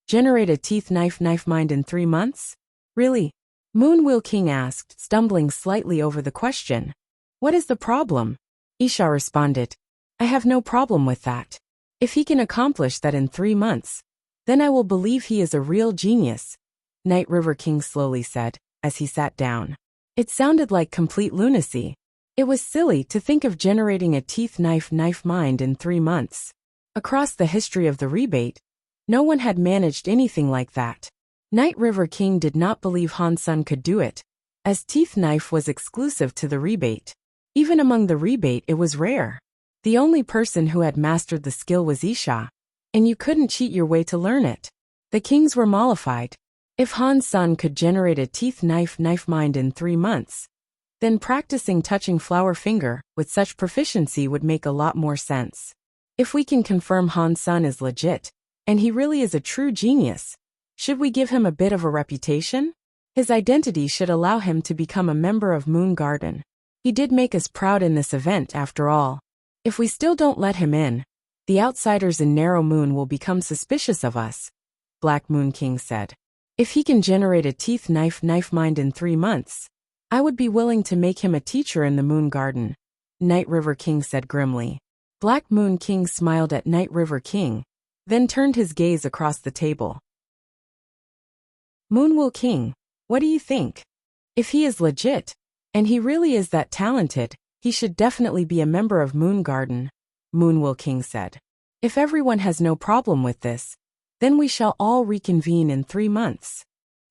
Generate a teeth knife mind in 3 months? Really? Moonwheel King asked, stumbling slightly over the question. What is the problem? Isha responded. I have no problem with that. If he can accomplish that in 3 months, then I will believe he is a real genius, Night River King slowly said, as he sat down. It sounded like complete lunacy. It was silly to think of generating a teeth knife mind in 3 months. Across the history of the rebate, no one had managed anything like that. Night River King did not believe Han Sun could do it, as teeth knife was exclusive to the rebate. Even among the rebate it was rare. The only person who had mastered the skill was Isha, and you couldn't cheat your way to learn it. The kings were mollified. If Han Sun could generate a teeth knife mind in 3 months, then practicing touching flower finger with such proficiency would make a lot more sense. If we can confirm Han Sun is legit, and he really is a true genius, should we give him a bit of a reputation? His identity should allow him to become a member of Moon Garden. He did make us proud in this event after all. If we still don't let him in, the outsiders in Narrow Moon will become suspicious of us, Black Moon King said. If he can generate a teeth knife mind in 3 months, I would be willing to make him a teacher in the Moon Garden, Night River King said grimly. Black Moon King smiled at Night River King, then turned his gaze across the table. Moonwheel King, what do you think? If he is legit, and he really is that talented, He should definitely be a member of Moon Garden, Moonwill King said. If everyone has no problem with this, then we shall all reconvene in 3 months.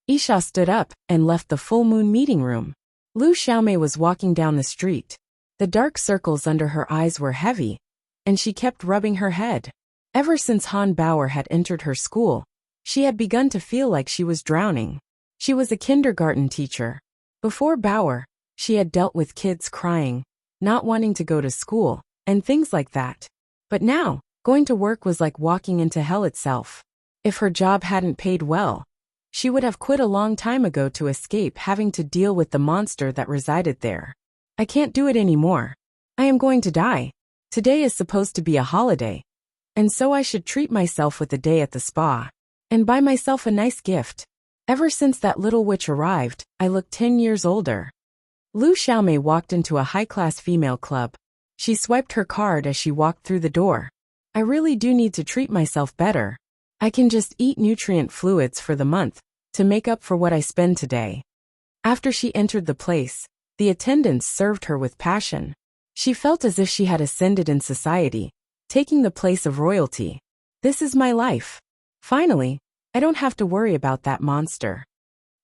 Isha stood up and left the full moon meeting room. Lu Xiaomei was walking down the street. The dark circles under her eyes were heavy, and she kept rubbing her head. Ever since Han Bauer had entered her school, she had begun to feel like she was drowning. She was a kindergarten teacher. Before Bauer, she had dealt with kids crying, not wanting to go to school, and things like that. But now, going to work was like walking into hell itself. If her job hadn't paid well, she would have quit a long time ago to escape having to deal with the monster that resided there. I can't do it anymore. I am going to die. Today is supposed to be a holiday, and so I should treat myself with a day at the spa, and buy myself a nice gift. Ever since that little witch arrived, I look 10 years older. Lu Xiaomei walked into a high-class female club. She swiped her card as she walked through the door. I really do need to treat myself better. I can just eat nutrient fluids for the month to make up for what I spend today. After she entered the place, the attendants served her with passion. She felt as if she had ascended in society, taking the place of royalty. This is my life. Finally, I don't have to worry about that monster.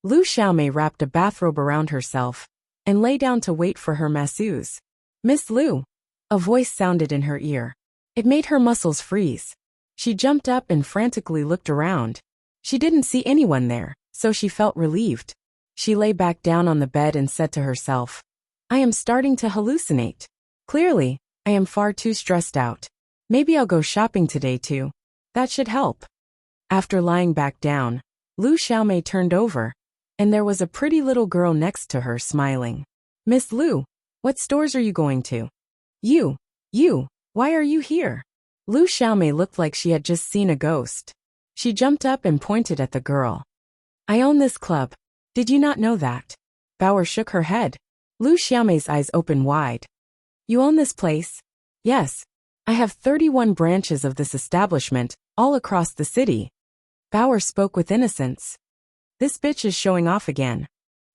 Lu Xiaomei wrapped a bathrobe around herself and lay down to wait for her masseuse. Miss Lu, a voice sounded in her ear. It made her muscles freeze. She jumped up and frantically looked around. She didn't see anyone there, so she felt relieved. She lay back down on the bed and said to herself, I am starting to hallucinate. Clearly, I am far too stressed out. Maybe I'll go shopping today too. That should help. After lying back down, Lu Xiaomei turned over, and there was a pretty little girl next to her smiling. Miss Lu, what stores are you going to? You, why are you here? Lu Xiaomei looked like she had just seen a ghost. She jumped up and pointed at the girl. I own this club. Did you not know that? Bauer shook her head. Lu Xiaomei's eyes opened wide. You own this place? Yes. I have 31 branches of this establishment, all across the city. Bauer spoke with innocence. This bitch is showing off again.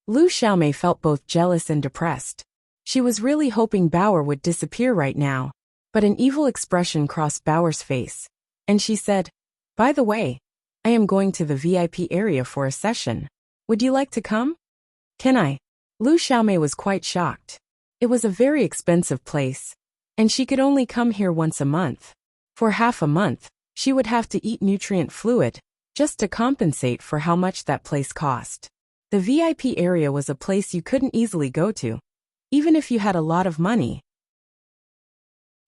Lu Xiaomei felt both jealous and depressed. She was really hoping Bauer would disappear right now. But an evil expression crossed Bauer's face, and she said, By the way, I am going to the VIP area for a session. Would you like to come? Can I? Lu Xiaomei was quite shocked. It was a very expensive place, and she could only come here once a month. For half a month, she would have to eat nutrient fluid, just to compensate for how much that place cost. The VIP area was a place you couldn't easily go to, even if you had a lot of money.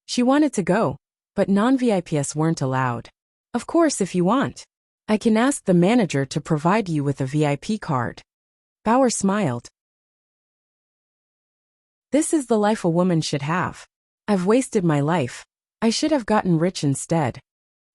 She wanted to go, but non-VIPs weren't allowed. Of course, if you want, I can ask the manager to provide you with a VIP card. Bauer smiled. This is the life a woman should have. I've wasted my life. I should have gotten rich instead.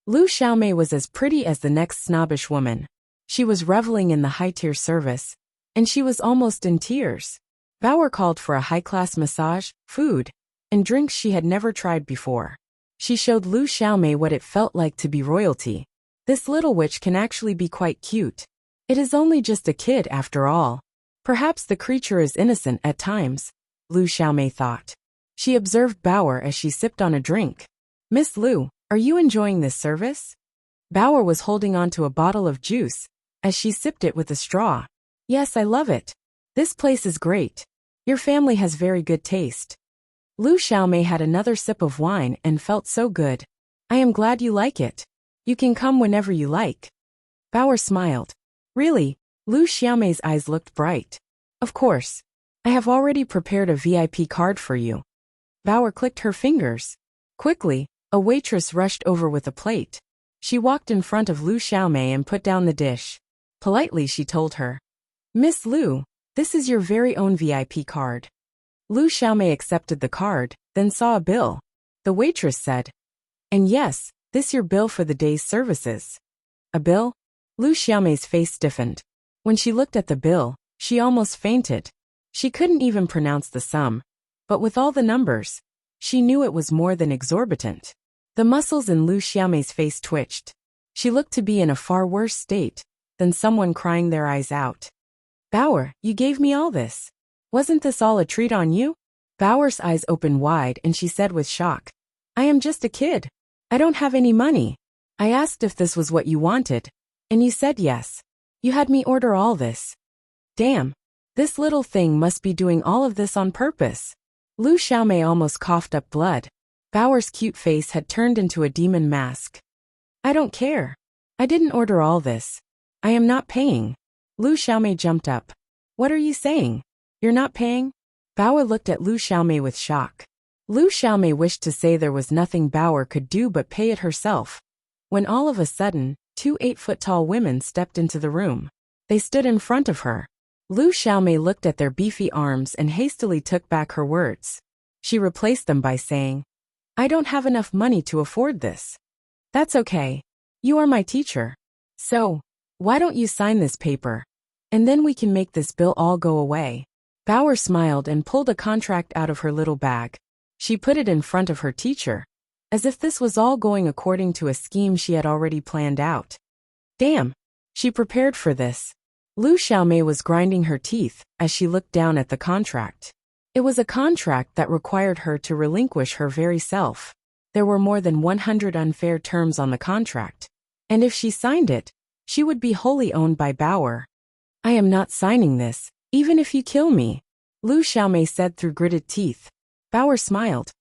Lu Xiaomei was as pretty as the next snobbish woman. She was reveling in the high-tier service, and she was almost in tears. Bauer called for a high-class massage, food, and drinks she had never tried before. She showed Lu Xiaomei what it felt like to be royalty. This little witch can actually be quite cute. It is only just a kid after all. Perhaps the creature is innocent at times, Lu Xiaomei thought. She observed Bauer as she sipped on a drink. Miss Lu, are you enjoying this service? Bauer was holding on to a bottle of juice as she sipped it with a straw. Yes, I love it. This place is great. Your family has very good taste. Lu Xiaomei had another sip of wine and felt so good. I am glad you like it. You can come whenever you like. Bauer smiled. Really? Lu Xiaomei's eyes looked bright. Of course. I have already prepared a VIP card for you. Bauer clicked her fingers. Quickly, a waitress rushed over with a plate. She walked in front of Lu Xiaomei and put down the dish. Politely she told her, Miss Lu, this is your very own VIP card. Lu Xiaomei accepted the card, then saw a bill. The waitress said, And yes, this your bill for the day's services. A bill? Lu Xiaomei's face stiffened. When she looked at the bill, she almost fainted. She couldn't even pronounce the sum, but with all the numbers, she knew it was more than exorbitant. The muscles in Lu Xiaomei's face twitched. She looked to be in a far worse state than someone crying their eyes out. Bauer, you gave me all this. Wasn't this all a treat on you? Baoer's eyes opened wide and she said with shock, I am just a kid. I don't have any money. I asked if this was what you wanted, and you said yes. You had me order all this. Damn. This little thing must be doing all of this on purpose. Lu Xiaomei almost coughed up blood. Baoer's cute face had turned into a demon mask. I don't care. I didn't order all this. I am not paying. Lu Xiaomei jumped up. What are you saying? You're not paying? Baoer looked at Lu Xiaomei with shock. Lu Xiaomei wished to say there was nothing Baoer could do but pay it herself. When all of a sudden, 2 8-foot-tall women stepped into the room. They stood in front of her. Lu Xiaomei looked at their beefy arms and hastily took back her words. She replaced them by saying, I don't have enough money to afford this. That's okay. You are my teacher. So, why don't you sign this paper? And then we can make this bill all go away. Baoer smiled and pulled a contract out of her little bag. She put it in front of her teacher, as if this was all going according to a scheme she had already planned out. Damn. She prepared for this. Lu Xiaomei was grinding her teeth as she looked down at the contract. It was a contract that required her to relinquish her very self. There were more than 100 unfair terms on the contract, and if she signed it, she would be wholly owned by Baoer. I am not signing this, even if you kill me, Lu Xiaomei said through gritted teeth. Baoer smiled.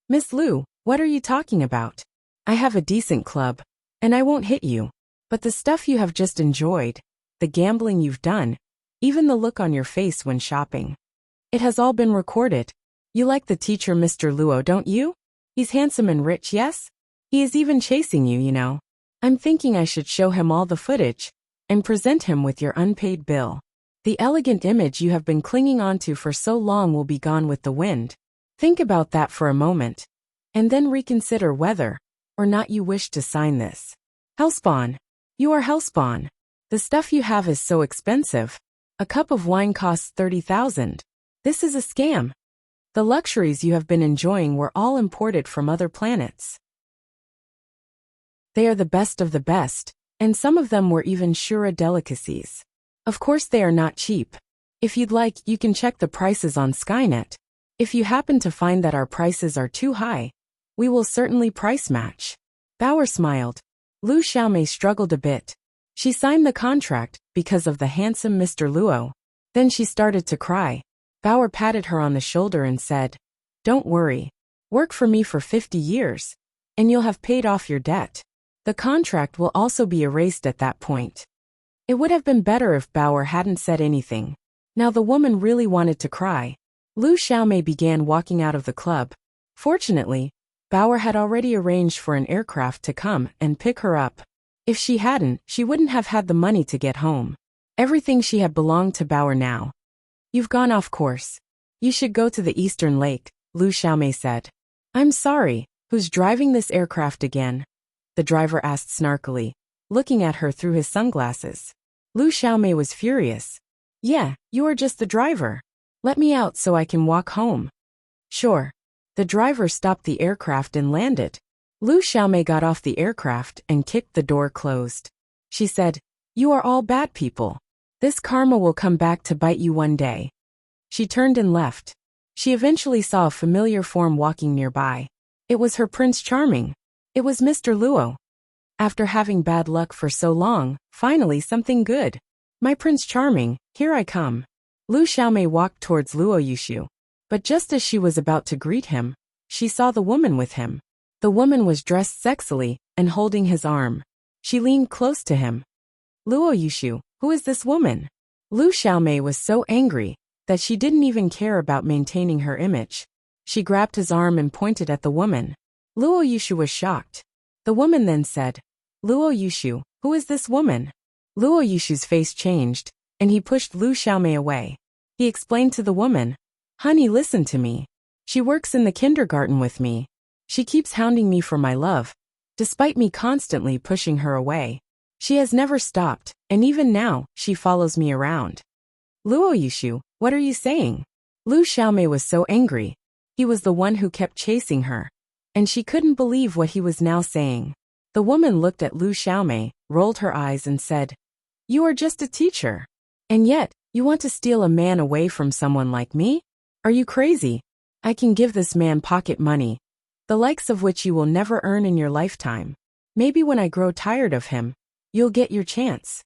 Miss Lu, what are you talking about? I have a decent club, and I won't hit you. But the stuff you have just enjoyed, the gambling you've done, even the look on your face when shopping. It has all been recorded. You like the teacher Mr. Luo, don't you? He's handsome and rich, yes? He is even chasing you, you know. I'm thinking I should show him all the footage and present him with your unpaid bill. The elegant image you have been clinging onto for so long will be gone with the wind. Think about that for a moment, and then reconsider whether or not you wish to sign this. Hellspawn. You are Hellspawn. The stuff you have is so expensive. A cup of wine costs 30,000. This is a scam. The luxuries you have been enjoying were all imported from other planets. They are the best of the best, and some of them were even Shura delicacies. Of course they are not cheap. If you'd like, you can check the prices on Skynet. If you happen to find that our prices are too high, we will certainly price match. Baoer smiled. Lu Xiaomei struggled a bit. She signed the contract because of the handsome Mr. Luo. Then she started to cry. Baoer patted her on the shoulder and said, Don't worry. Work for me for 50 years, and you'll have paid off your debt. The contract will also be erased at that point. It would have been better if Baoer hadn't said anything. Now the woman really wanted to cry. Lu Xiaomei began walking out of the club. Fortunately, Baoer had already arranged for an aircraft to come and pick her up. If she hadn't, she wouldn't have had the money to get home. Everything she had belonged to Baoer now. You've gone off course. You should go to the Eastern Lake, Lu Xiaomei said. I'm sorry, who's driving this aircraft again? The driver asked snarkily, looking at her through his sunglasses. Lu Xiaomei was furious. Yeah, you are just the driver. Let me out so I can walk home. Sure. The driver stopped the aircraft and landed. Lu Xiaomei got off the aircraft and kicked the door closed. She said, You are all bad people. This karma will come back to bite you one day. She turned and left. She eventually saw a familiar form walking nearby. It was her Prince Charming. It was Mr. Luo. After having bad luck for so long, finally something good. My Prince Charming, here I come. Lu Xiaomei walked towards Luo Yushu. But just as she was about to greet him, she saw the woman with him. The woman was dressed sexily and holding his arm. She leaned close to him. Luo Yushu, who is this woman? Lu Xiaomei was so angry that she didn't even care about maintaining her image. She grabbed his arm and pointed at the woman. Luo Yushu was shocked. The woman then said, Luo Yushu, who is this woman? Luo Yushu's face changed, and he pushed Lu Xiaomei away. He explained to the woman, Honey, listen to me. She works in the kindergarten with me. She keeps hounding me for my love, despite me constantly pushing her away. She has never stopped, and even now, she follows me around. Luo Yushu, what are you saying? Lu Xiaomei was so angry. He was the one who kept chasing her, and she couldn't believe what he was now saying. The woman looked at Lu Xiaomei, rolled her eyes and said, You are just a teacher. And yet, you want to steal a man away from someone like me? Are you crazy? I can give this man pocket money, the likes of which you will never earn in your lifetime. Maybe when I grow tired of him, you'll get your chance.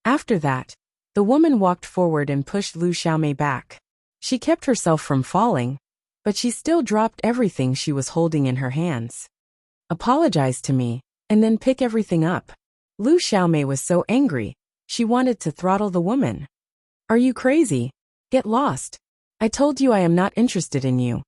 After that, the woman walked forward and pushed Lu Xiaomei back. She kept herself from falling, but she still dropped everything she was holding in her hands. Apologize to me, and then pick everything up. Lu Xiaomei was so angry, she wanted to throttle the woman. Are you crazy? Get lost. I told you I am not interested in you.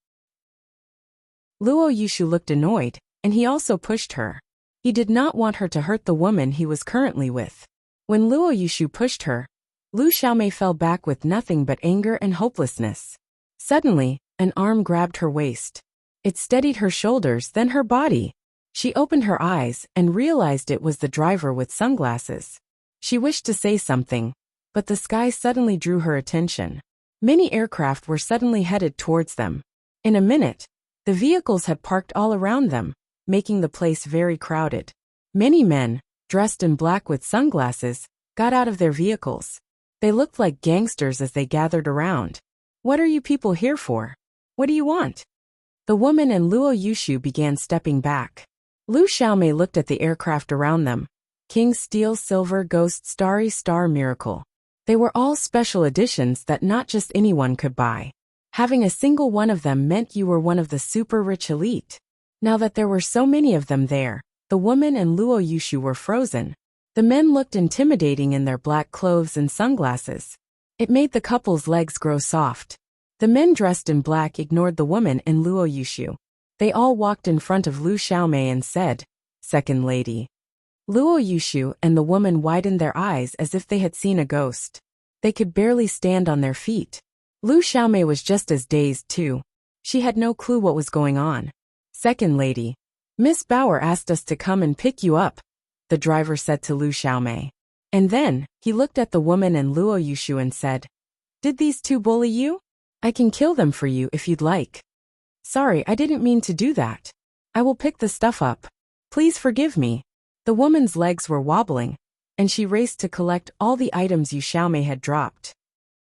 Luo Yushu looked annoyed, and he also pushed her. He did not want her to hurt the woman he was currently with. When Luo Yushu pushed her, Lu Xiaomei fell back with nothing but anger and hopelessness. Suddenly, an arm grabbed her waist. It steadied her shoulders, then her body. She opened her eyes and realized it was the driver with sunglasses. She wished to say something, but the sky suddenly drew her attention. Many aircraft were suddenly headed towards them. In a minute, the vehicles had parked all around them, making the place very crowded. Many men, dressed in black with sunglasses, got out of their vehicles. They looked like gangsters as they gathered around. What are you people here for? What do you want? The woman and Luo Yushu began stepping back. Lu Xiaomei looked at the aircraft around them. King Steel Silver Ghost Starry Star Miracle. They were all special editions that not just anyone could buy. Having a single one of them meant you were one of the super rich elite. Now that there were so many of them there, the woman and Luo Yushu were frozen. The men looked intimidating in their black clothes and sunglasses. It made the couple's legs grow soft. The men dressed in black ignored the woman and Luo Yushu. They all walked in front of Lu Xiaomei and said, "Second lady." Luo Yushu and the woman widened their eyes as if they had seen a ghost. They could barely stand on their feet. Lu Xiaomei was just as dazed too. She had no clue what was going on. "Second lady, Miss Bauer asked us to come and pick you up," the driver said to Lu Xiaomei. And then, he looked at the woman and Luo Yushu and said, "Did these two bully you? I can kill them for you if you'd like." "Sorry, I didn't mean to do that. I will pick the stuff up. Please forgive me." The woman's legs were wobbling, and she raced to collect all the items Yu Xiaomei had dropped.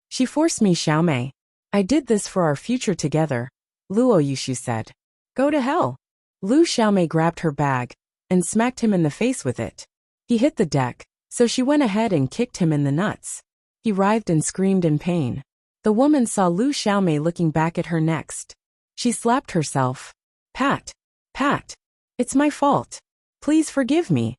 "She forced me, Xiaomei. I did this for our future together," Luo Yushu said. "Go to hell." Lu Xiaomei grabbed her bag and smacked him in the face with it. He hit the deck, so she went ahead and kicked him in the nuts. He writhed and screamed in pain. The woman saw Lu Xiaomei looking back at her next. She slapped herself. "Pat, Pat, it's my fault. Please forgive me.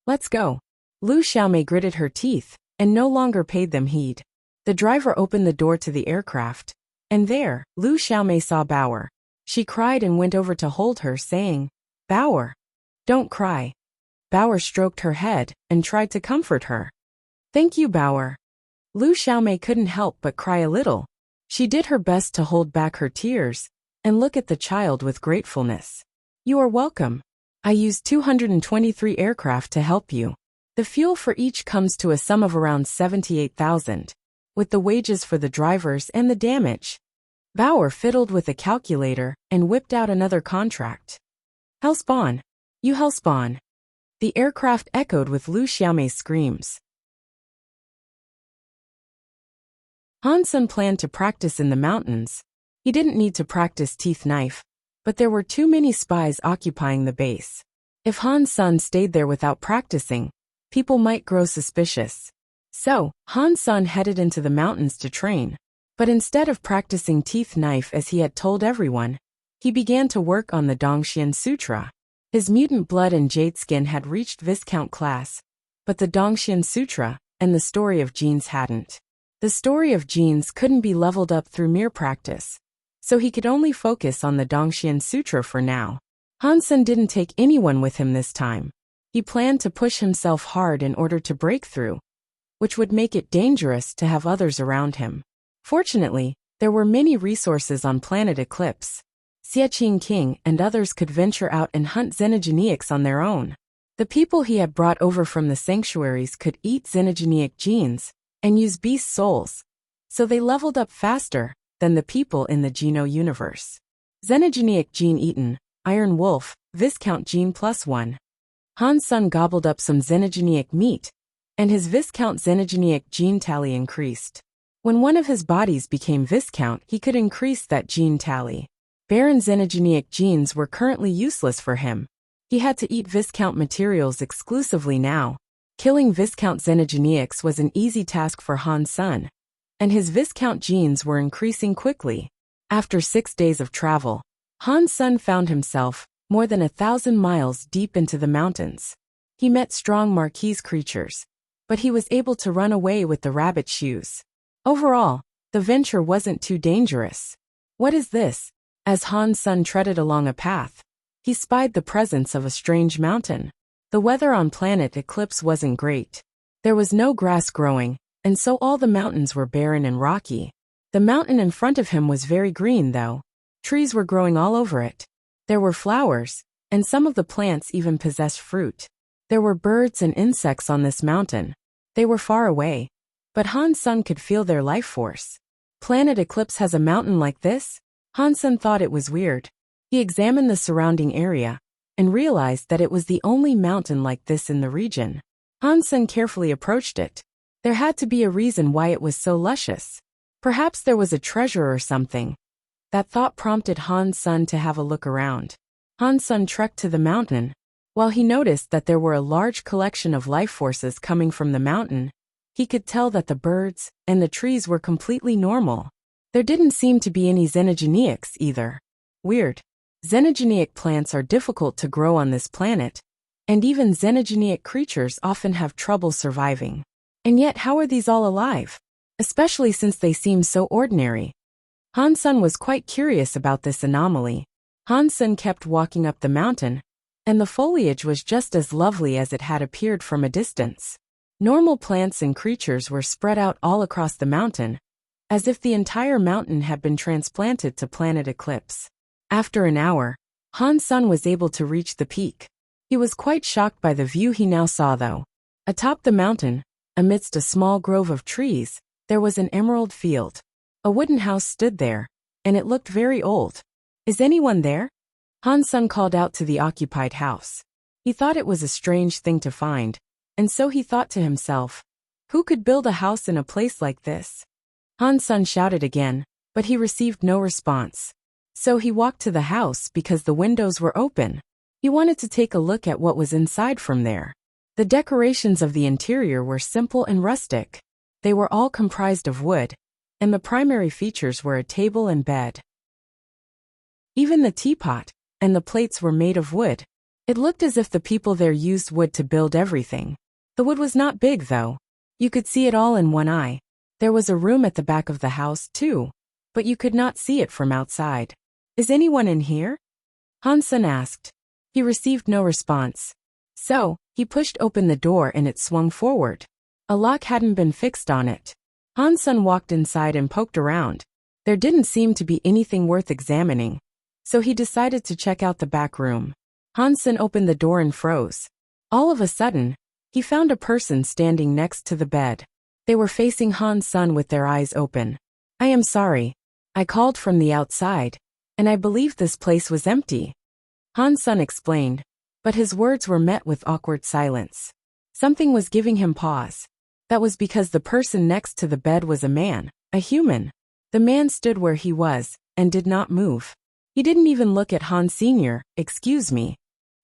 Let's go." Lu Xiaomei gritted her teeth and no longer paid them heed. The driver opened the door to the aircraft, and there, Lu Xiaomei saw Bauer. She cried and went over to hold her, saying, "Bauer, don't cry." Bauer stroked her head and tried to comfort her. "Thank you, Bauer." Lu Xiaomei couldn't help but cry a little. She did her best to hold back her tears and look at the child with gratefulness. "You are welcome. I used 223 aircraft to help you. The fuel for each comes to a sum of around 78,000, with the wages for the drivers and the damage." Bauer fiddled with a calculator and whipped out another contract. "Hellspawn! You Hellspawn!" The aircraft echoed with Lu Xiaomei's screams. Han Sun planned to practice in the mountains. He didn't need to practice teeth knife, but there were too many spies occupying the base. If Han Sun stayed there without practicing, people might grow suspicious. So, Han Sun headed into the mountains to train. But instead of practicing teeth knife as he had told everyone, he began to work on the Dongxian Sutra. His mutant blood and jade skin had reached Viscount class, but the Dongxian Sutra and the story of genes hadn't. The story of genes couldn't be leveled up through mere practice, so he could only focus on the Dongxian Sutra for now. Han Sun didn't take anyone with him this time. He planned to push himself hard in order to break through, which would make it dangerous to have others around him. Fortunately, there were many resources on planet Eclipse. Xieqing King and others could venture out and hunt xenogeneics on their own. The people he had brought over from the sanctuaries could eat xenogeneic genes and use beast souls, so they leveled up faster than the people in the Geno universe. Xenogeneic gene eaten, Iron Wolf, Viscount gene +1. Han Sun gobbled up some xenogeneic meat, and his Viscount xenogeneic gene tally increased. When one of his bodies became Viscount, he could increase that gene tally. Baron xenogenic genes were currently useless for him. He had to eat Viscount materials exclusively now. Killing Viscount xenogenics was an easy task for Han Sun, and his Viscount genes were increasing quickly. After 6 days of travel, Han Sun found himself more than 1,000 miles deep into the mountains. He met strong Marquise creatures, but he was able to run away with the rabbit shoes. Overall, the venture wasn't too dangerous. What is this? As Han Sun treaded along a path, he spied the presence of a strange mountain. The weather on planet Eclipse wasn't great. There was no grass growing, and so all the mountains were barren and rocky. The mountain in front of him was very green though. Trees were growing all over it. There were flowers, and some of the plants even possessed fruit. There were birds and insects on this mountain. They were far away, but Han Sun could feel their life force. Planet Eclipse has a mountain like this? Han Sun thought it was weird. He examined the surrounding area and realized that it was the only mountain like this in the region. Han Sun carefully approached it. There had to be a reason why it was so luscious. Perhaps there was a treasure or something. That thought prompted Han Sun to have a look around. Han Sun trekked to the mountain. While he noticed that there were a large collection of life forces coming from the mountain, he could tell that the birds and the trees were completely normal. There didn't seem to be any xenogenics either. Weird. Xenogenic plants are difficult to grow on this planet, and even xenogenic creatures often have trouble surviving. And yet how are these all alive? Especially since they seem so ordinary. Han Sun was quite curious about this anomaly. Han Sun kept walking up the mountain, and the foliage was just as lovely as it had appeared from a distance. Normal plants and creatures were spread out all across the mountain, as if the entire mountain had been transplanted to planet Eclipse. After an hour, Han Sun was able to reach the peak. He was quite shocked by the view he now saw though. Atop the mountain, amidst a small grove of trees, there was an emerald field. A wooden house stood there, and it looked very old. Is anyone there? Han Sun called out to the occupied house. He thought it was a strange thing to find, and so he thought to himself, who could build a house in a place like this? Han Sun shouted again, but he received no response. So he walked to the house because the windows were open. He wanted to take a look at what was inside from there. The decorations of the interior were simple and rustic. They were all comprised of wood, and the primary features were a table and bed. Even the teapot and the plates were made of wood. It looked as if the people there used wood to build everything. The wood was not big though. You could see it all in one eye. There was a room at the back of the house too, but you could not see it from outside. Is anyone in here? Han Sun asked. He received no response. So, he pushed open the door and it swung forward. A lock hadn't been fixed on it. Han Sun walked inside and poked around. There didn't seem to be anything worth examining, so he decided to check out the back room. Han Sun opened the door and froze. All of a sudden, he found a person standing next to the bed. They were facing Han Sun with their eyes open. I am sorry. I called from the outside, and I believe this place was empty. Han Sun explained, but his words were met with awkward silence. Something was giving him pause. That was because the person next to the bed was a man, a human. The man stood where he was, and did not move. He didn't even look at Han Sr., excuse me.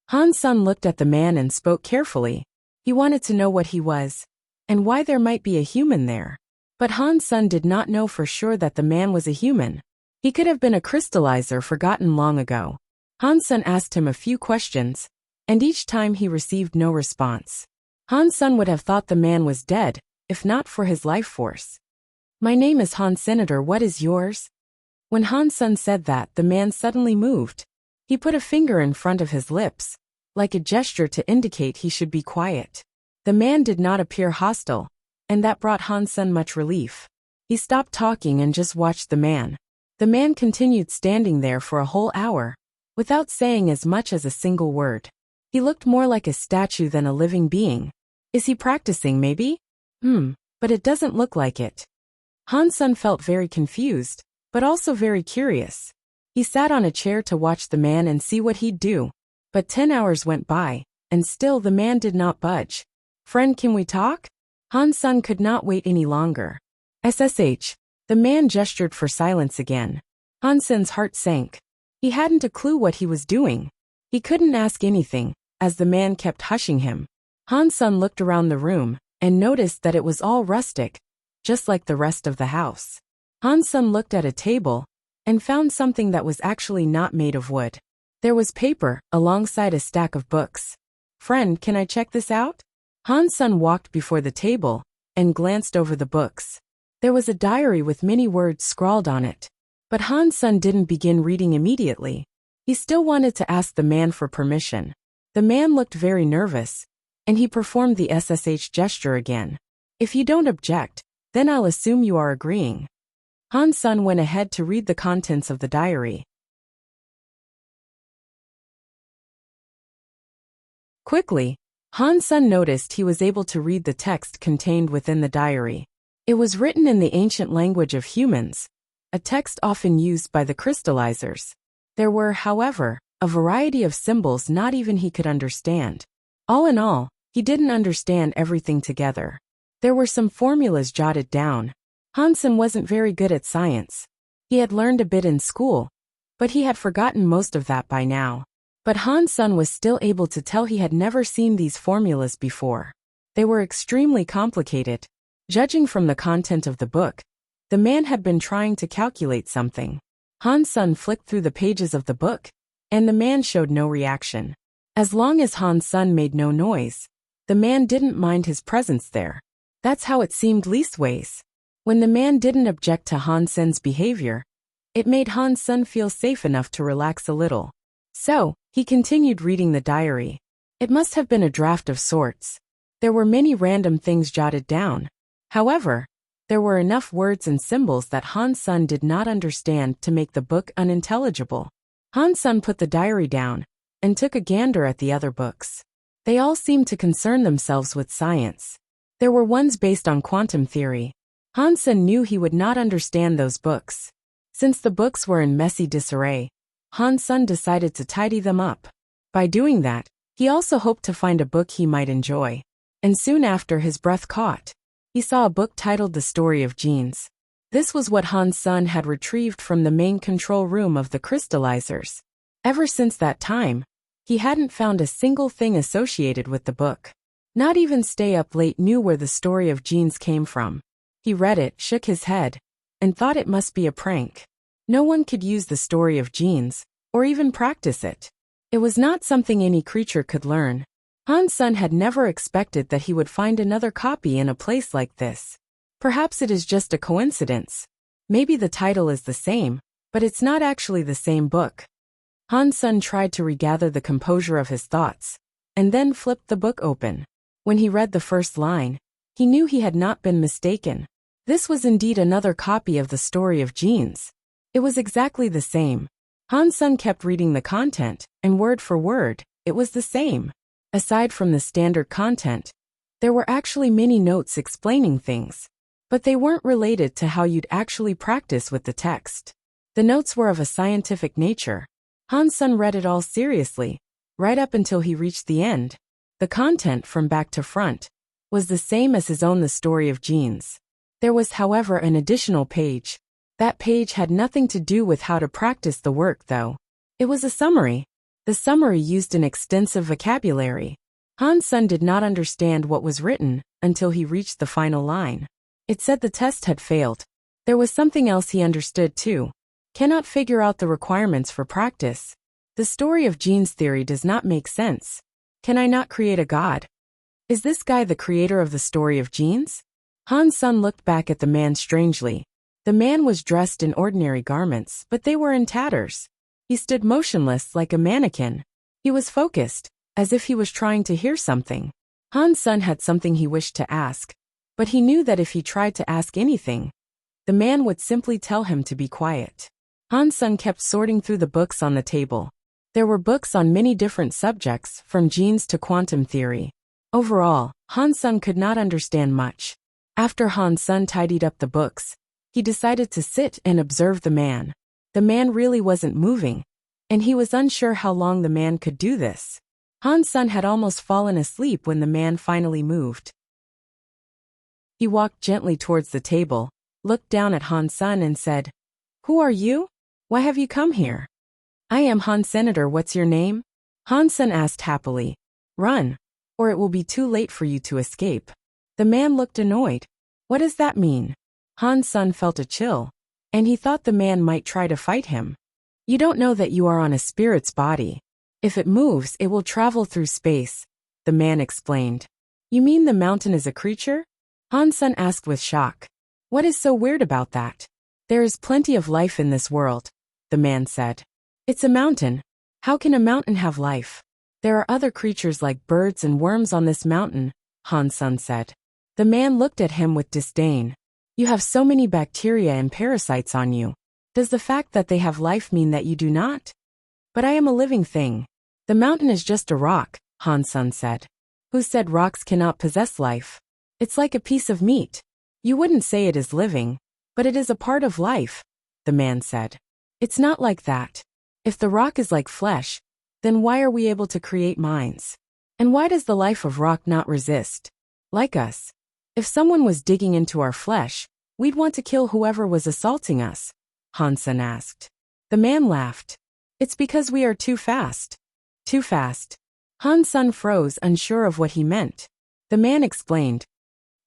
Han Sun looked at the man and spoke carefully. He wanted to know what he was, and why there might be a human there. But Han Sun did not know for sure that the man was a human. He could have been a crystallizer forgotten long ago. Han Sun asked him a few questions, and each time he received no response. Han Sun would have thought the man was dead, if not for his life force. My name is Han Senator, what is yours? When Han Sun said that, the man suddenly moved. He put a finger in front of his lips, like a gesture to indicate he should be quiet. The man did not appear hostile, and that brought Han Sun much relief. He stopped talking and just watched the man. The man continued standing there for a whole hour, without saying as much as a single word. He looked more like a statue than a living being. Is he practicing maybe? But it doesn't look like it. Han Sun felt very confused, but also very curious. He sat on a chair to watch the man and see what he'd do. But 10 hours went by, and still the man did not budge. Friend, can we talk? Han Sun could not wait any longer. SSH. The man gestured for silence again. Han Sun's heart sank. He hadn't a clue what he was doing. He couldn't ask anything, as the man kept hushing him. Han-sun looked around the room and noticed that it was all rustic, just like the rest of the house. Han-sun looked at a table and found something that was actually not made of wood. There was paper alongside a stack of books. "Friend, can I check this out?" Han-sun walked before the table and glanced over the books. There was a diary with many words scrawled on it. But Han-sun didn't begin reading immediately. He still wanted to ask the man for permission. The man looked very nervous, and he performed the SSH gesture again. "If you don't object, then I'll assume you are agreeing." Han-sun went ahead to read the contents of the diary. Quickly, Han-sun noticed he was able to read the text contained within the diary. It was written in the ancient language of humans, a text often used by the crystallizers. There were, however, a variety of symbols not even he could understand. All in all, he didn't understand everything together. There were some formulas jotted down. Han-sun wasn't very good at science. He had learned a bit in school, but he had forgotten most of that by now. But Han-sun was still able to tell he had never seen these formulas before. They were extremely complicated. Judging from the content of the book, the man had been trying to calculate something. Han-sun flicked through the pages of the book, and the man showed no reaction. As long as Han-sun made no noise, the man didn't mind his presence there. That's how it seemed leastways. When the man didn't object to Han-sun's behavior, it made Han-sun feel safe enough to relax a little. So, he continued reading the diary. It must have been a draft of sorts. There were many random things jotted down. However, there were enough words and symbols that Han-sun did not understand to make the book unintelligible. Han-sun put the diary down and took a gander at the other books. They all seemed to concern themselves with science. There were ones based on quantum theory. Han-sun knew he would not understand those books. Since the books were in messy disarray, Han-sun decided to tidy them up. By doing that, he also hoped to find a book he might enjoy. And soon after, his breath caught. He saw a book titled The Story of Genes. This was what Han-sun had retrieved from the main control room of the crystallizers. Ever since that time, he hadn't found a single thing associated with the book. Not even Stay Up Late knew where the story of genes came from. He read it, shook his head, and thought it must be a prank. No one could use the story of genes, or even practice it. It was not something any creature could learn. Han-sun had never expected that he would find another copy in a place like this. Perhaps it is just a coincidence. Maybe the title is the same, but it's not actually the same book. Han-sun tried to regather the composure of his thoughts, and then flipped the book open. When he read the first line, he knew he had not been mistaken. This was indeed another copy of the story of genes. It was exactly the same. Han-sun kept reading the content, and word for word, it was the same. Aside from the standard content, there were actually many notes explaining things. But they weren't related to how you'd actually practice with the text. The notes were of a scientific nature. Han-sun read it all seriously, right up until he reached the end. The content from back to front was the same as his own The Story of Genes. There was, however, an additional page. That page had nothing to do with how to practice the work, though. It was a summary. The summary used an extensive vocabulary. Han-sun did not understand what was written until he reached the final line. It said the test had failed. There was something else he understood too. Cannot figure out the requirements for practice. The story of genes theory does not make sense. Can I not create a god? Is this guy the creator of the story of genes? Han-sun looked back at the man strangely. The man was dressed in ordinary garments, but they were in tatters. He stood motionless like a mannequin. He was focused, as if he was trying to hear something. Han-sun had something he wished to ask, but he knew that if he tried to ask anything, the man would simply tell him to be quiet. Han-sun kept sorting through the books on the table. There were books on many different subjects, from genes to quantum theory. Overall, Han-sun could not understand much. After Han-sun tidied up the books, he decided to sit and observe the man. The man really wasn't moving, and he was unsure how long the man could do this. Han-sun had almost fallen asleep when the man finally moved. He walked gently towards the table, looked down at Han-sun and said, "Who are you? Why have you come here?" I am Han Senator, what's your name? Han-sun asked happily. Run, or it will be too late for you to escape. The man looked annoyed. What does that mean? Han-sun felt a chill, and he thought the man might try to fight him. You don't know that you are on a spirit's body. If it moves, it will travel through space, the man explained. You mean the mountain is a creature? Han-sun asked with shock. What is so weird about that? There is plenty of life in this world, the man said. It's a mountain. How can a mountain have life? There are other creatures like birds and worms on this mountain, Han-sun said. The man looked at him with disdain. You have so many bacteria and parasites on you. Does the fact that they have life mean that you do not? But I am a living thing. The mountain is just a rock, Han-sun said. Who said rocks cannot possess life? It's like a piece of meat. You wouldn't say it is living, but it is a part of life, the man said. It's not like that. If the rock is like flesh, then why are we able to create minds? And why does the life of rock not resist? Like us. If someone was digging into our flesh, we'd want to kill whoever was assaulting us, Han-sun asked. The man laughed. It's because we are too fast. Too fast. Han-sun froze, unsure of what he meant. The man explained.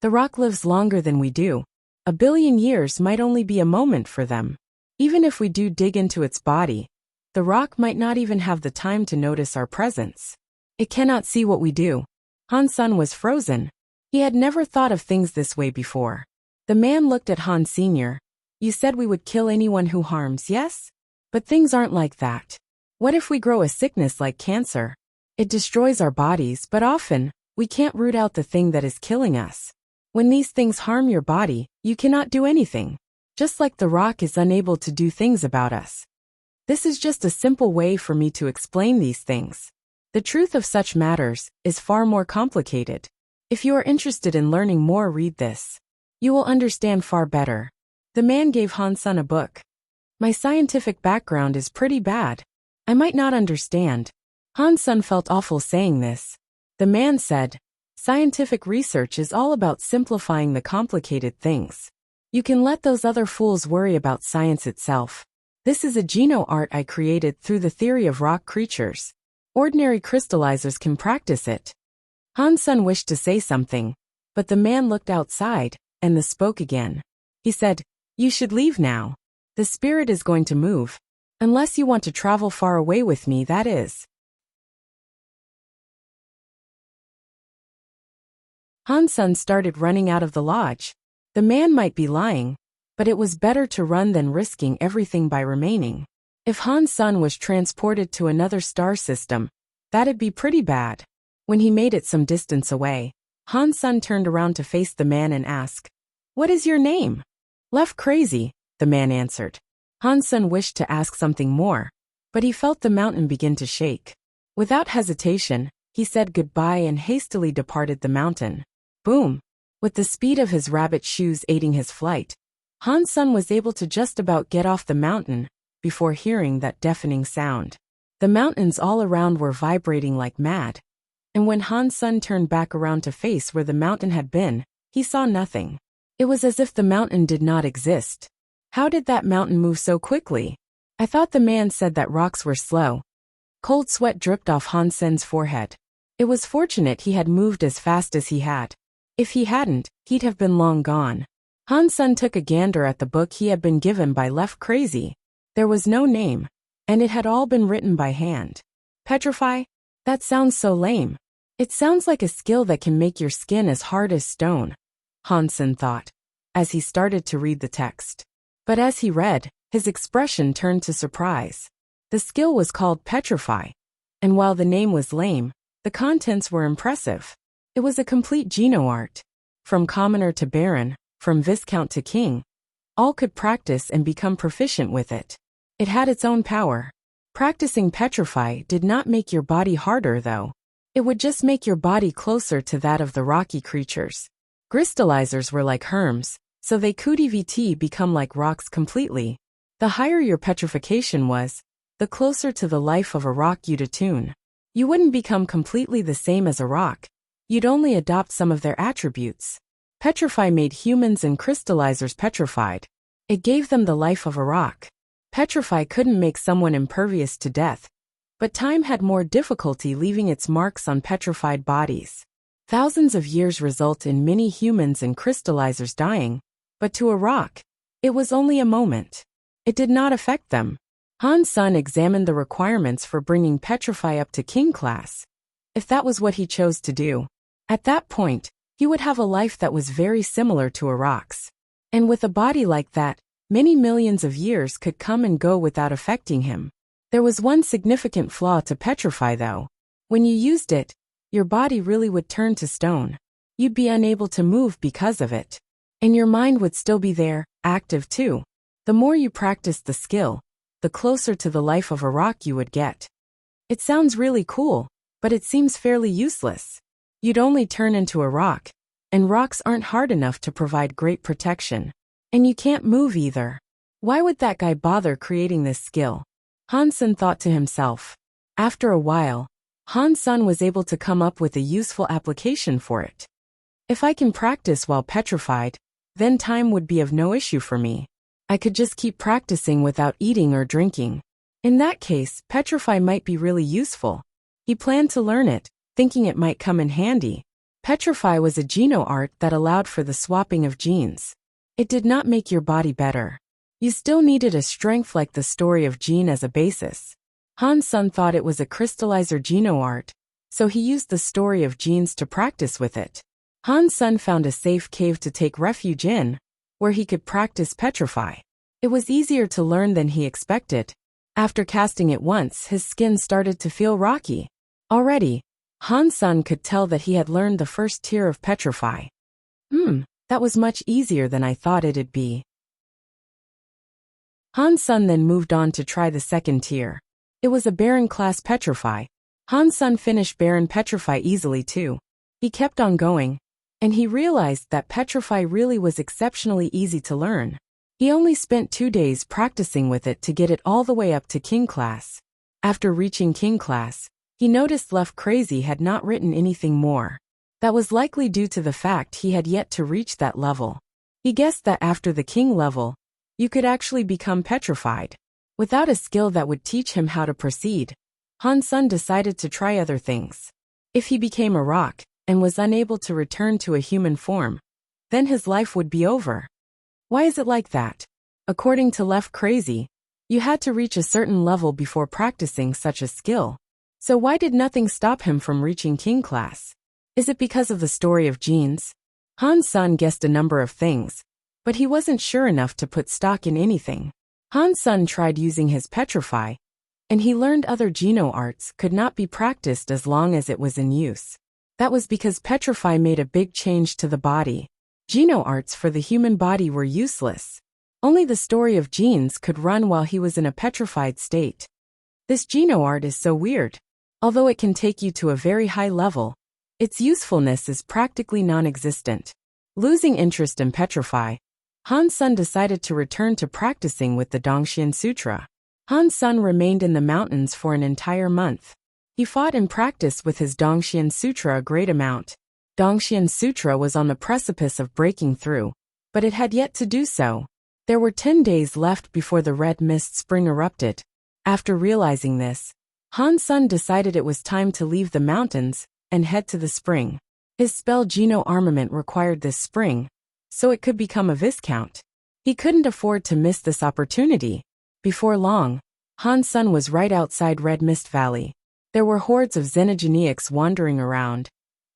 The rock lives longer than we do. 1 billion years might only be a moment for them. Even if we do dig into its body, the rock might not even have the time to notice our presence. It cannot see what we do. Han-sun was frozen. He had never thought of things this way before. The man looked at Han Sr. You said we would kill anyone who harms, yes? But things aren't like that. What if we grow a sickness like cancer? It destroys our bodies, but often, we can't root out the thing that is killing us. When these things harm your body, you cannot do anything. Just like the rock is unable to do things about us. This is just a simple way for me to explain these things. The truth of such matters is far more complicated. If you are interested in learning more, read this. You will understand far better. The man gave Han-sun a book. My scientific background is pretty bad. I might not understand. Han-sun felt awful saying this. The man said, scientific research is all about simplifying the complicated things. You can let those other fools worry about science itself. This is a geno art I created through the theory of rock creatures. Ordinary crystallizers can practice it. Han-sun wished to say something, but the man looked outside, and spoke again. He said, you should leave now. The spirit is going to move. Unless you want to travel far away with me, that is. Han-sun started running out of the lodge. The man might be lying, but it was better to run than risking everything by remaining. If Han-sun was transported to another star system, that'd be pretty bad. When he made it some distance away, Han-sun turned around to face the man and asked, what is your name? Left Crazy, the man answered. Han-sun wished to ask something more, but he felt the mountain begin to shake. Without hesitation, he said goodbye and hastily departed the mountain. Boom! With the speed of his rabbit shoes aiding his flight, Han-sun was able to just about get off the mountain before hearing that deafening sound. The mountains all around were vibrating like mad, and when Han-sun turned back around to face where the mountain had been, he saw nothing. It was as if the mountain did not exist. How did that mountain move so quickly? I thought the man said that rocks were slow. Cold sweat dripped off Han-sun's forehead. It was fortunate he had moved as fast as he had. If he hadn't, he'd have been long gone. Han-sun took a gander at the book he had been given by Left Crazy. There was no name, and it had all been written by hand. Petrify? That sounds so lame. It sounds like a skill that can make your skin as hard as stone, Han-sun thought, as he started to read the text. But as he read, his expression turned to surprise. The skill was called Petrify, and while the name was lame, the contents were impressive. It was a complete geno art. From commoner to baron, from viscount to king, all could practice and become proficient with it. It had its own power. Practicing Petrify did not make your body harder though. It would just make your body closer to that of the rocky creatures. Crystallizers were like herms, so they could become like rocks completely. The higher your petrification was, the closer to the life of a rock you'd attune. You wouldn't become completely the same as a rock. You'd only adopt some of their attributes. Petrify made humans and crystallizers petrified. It gave them the life of a rock. Petrify couldn't make someone impervious to death, but time had more difficulty leaving its marks on petrified bodies. Thousands of years result in many humans and crystallizers dying, but to a rock, it was only a moment. It did not affect them. Han Sun examined the requirements for bringing Petrify up to king class, if that was what he chose to do. At that point, he would have a life that was very similar to a rock's. And with a body like that, many millions of years could come and go without affecting him. There was one significant flaw to Petrify though. When you used it, your body really would turn to stone. You'd be unable to move because of it. And your mind would still be there, active too. The more you practiced the skill, the closer to the life of a rock you would get. It sounds really cool, but it seems fairly useless. You'd only turn into a rock, and rocks aren't hard enough to provide great protection. And you can't move either. Why would that guy bother creating this skill? Han Sun thought to himself. After a while, Han Sun was able to come up with a useful application for it. If I can practice while petrified, then time would be of no issue for me. I could just keep practicing without eating or drinking. In that case, Petrify might be really useful. He planned to learn it, thinking it might come in handy. Petrify was a geno art that allowed for the swapping of genes. It did not make your body better. You still needed a strength like the story of gene as a basis. Han Sun thought it was a crystallizer geno art, so he used the story of genes to practice with it. Han Sun found a safe cave to take refuge in, where he could practice Petrify. It was easier to learn than he expected. After casting it once, his skin started to feel rocky. Already, Han Sun could tell that he had learned the first tier of Petrify. That was much easier than I thought it'd be. Han Sun then moved on to try the second tier. It was a Baron class Petrify. Han Sun finished Baron Petrify easily too. He kept on going, and he realized that Petrify really was exceptionally easy to learn. He only spent 2 days practicing with it to get it all the way up to King class. After reaching King class, he noticed Left Crazy had not written anything more. That was likely due to the fact he had yet to reach that level. He guessed that after the King level, you could actually become petrified. Without a skill that would teach him how to proceed, Han Sun decided to try other things. If he became a rock, and was unable to return to a human form, then his life would be over. Why is it like that? According to Left Crazy, you had to reach a certain level before practicing such a skill. So why did nothing stop him from reaching King class? Is it because of the story of genes? Han Sun guessed a number of things, but he wasn't sure enough to put stock in anything. Han Sun tried using his Petrify, and he learned other geno arts could not be practiced as long as it was in use. That was because Petrify made a big change to the body. Geno arts for the human body were useless. Only the story of genes could run while he was in a petrified state. This geno art is so weird. Although it can take you to a very high level, its usefulness is practically non-existent. Losing interest in Petrify, Han Sun decided to return to practicing with the Dongxian Sutra. Han Sun remained in the mountains for an entire month. He fought and practiced with his Dongxian Sutra a great amount. Dongxian Sutra was on the precipice of breaking through, but it had yet to do so. There were 10 days left before the red mist spring erupted. After realizing this, Han Sun decided it was time to leave the mountains and head to the spring. His spell Geno Armament required this spring, so it could become a Viscount. He couldn't afford to miss this opportunity. Before long, Han Sun was right outside Red Mist Valley. There were hordes of Xenogeneics wandering around,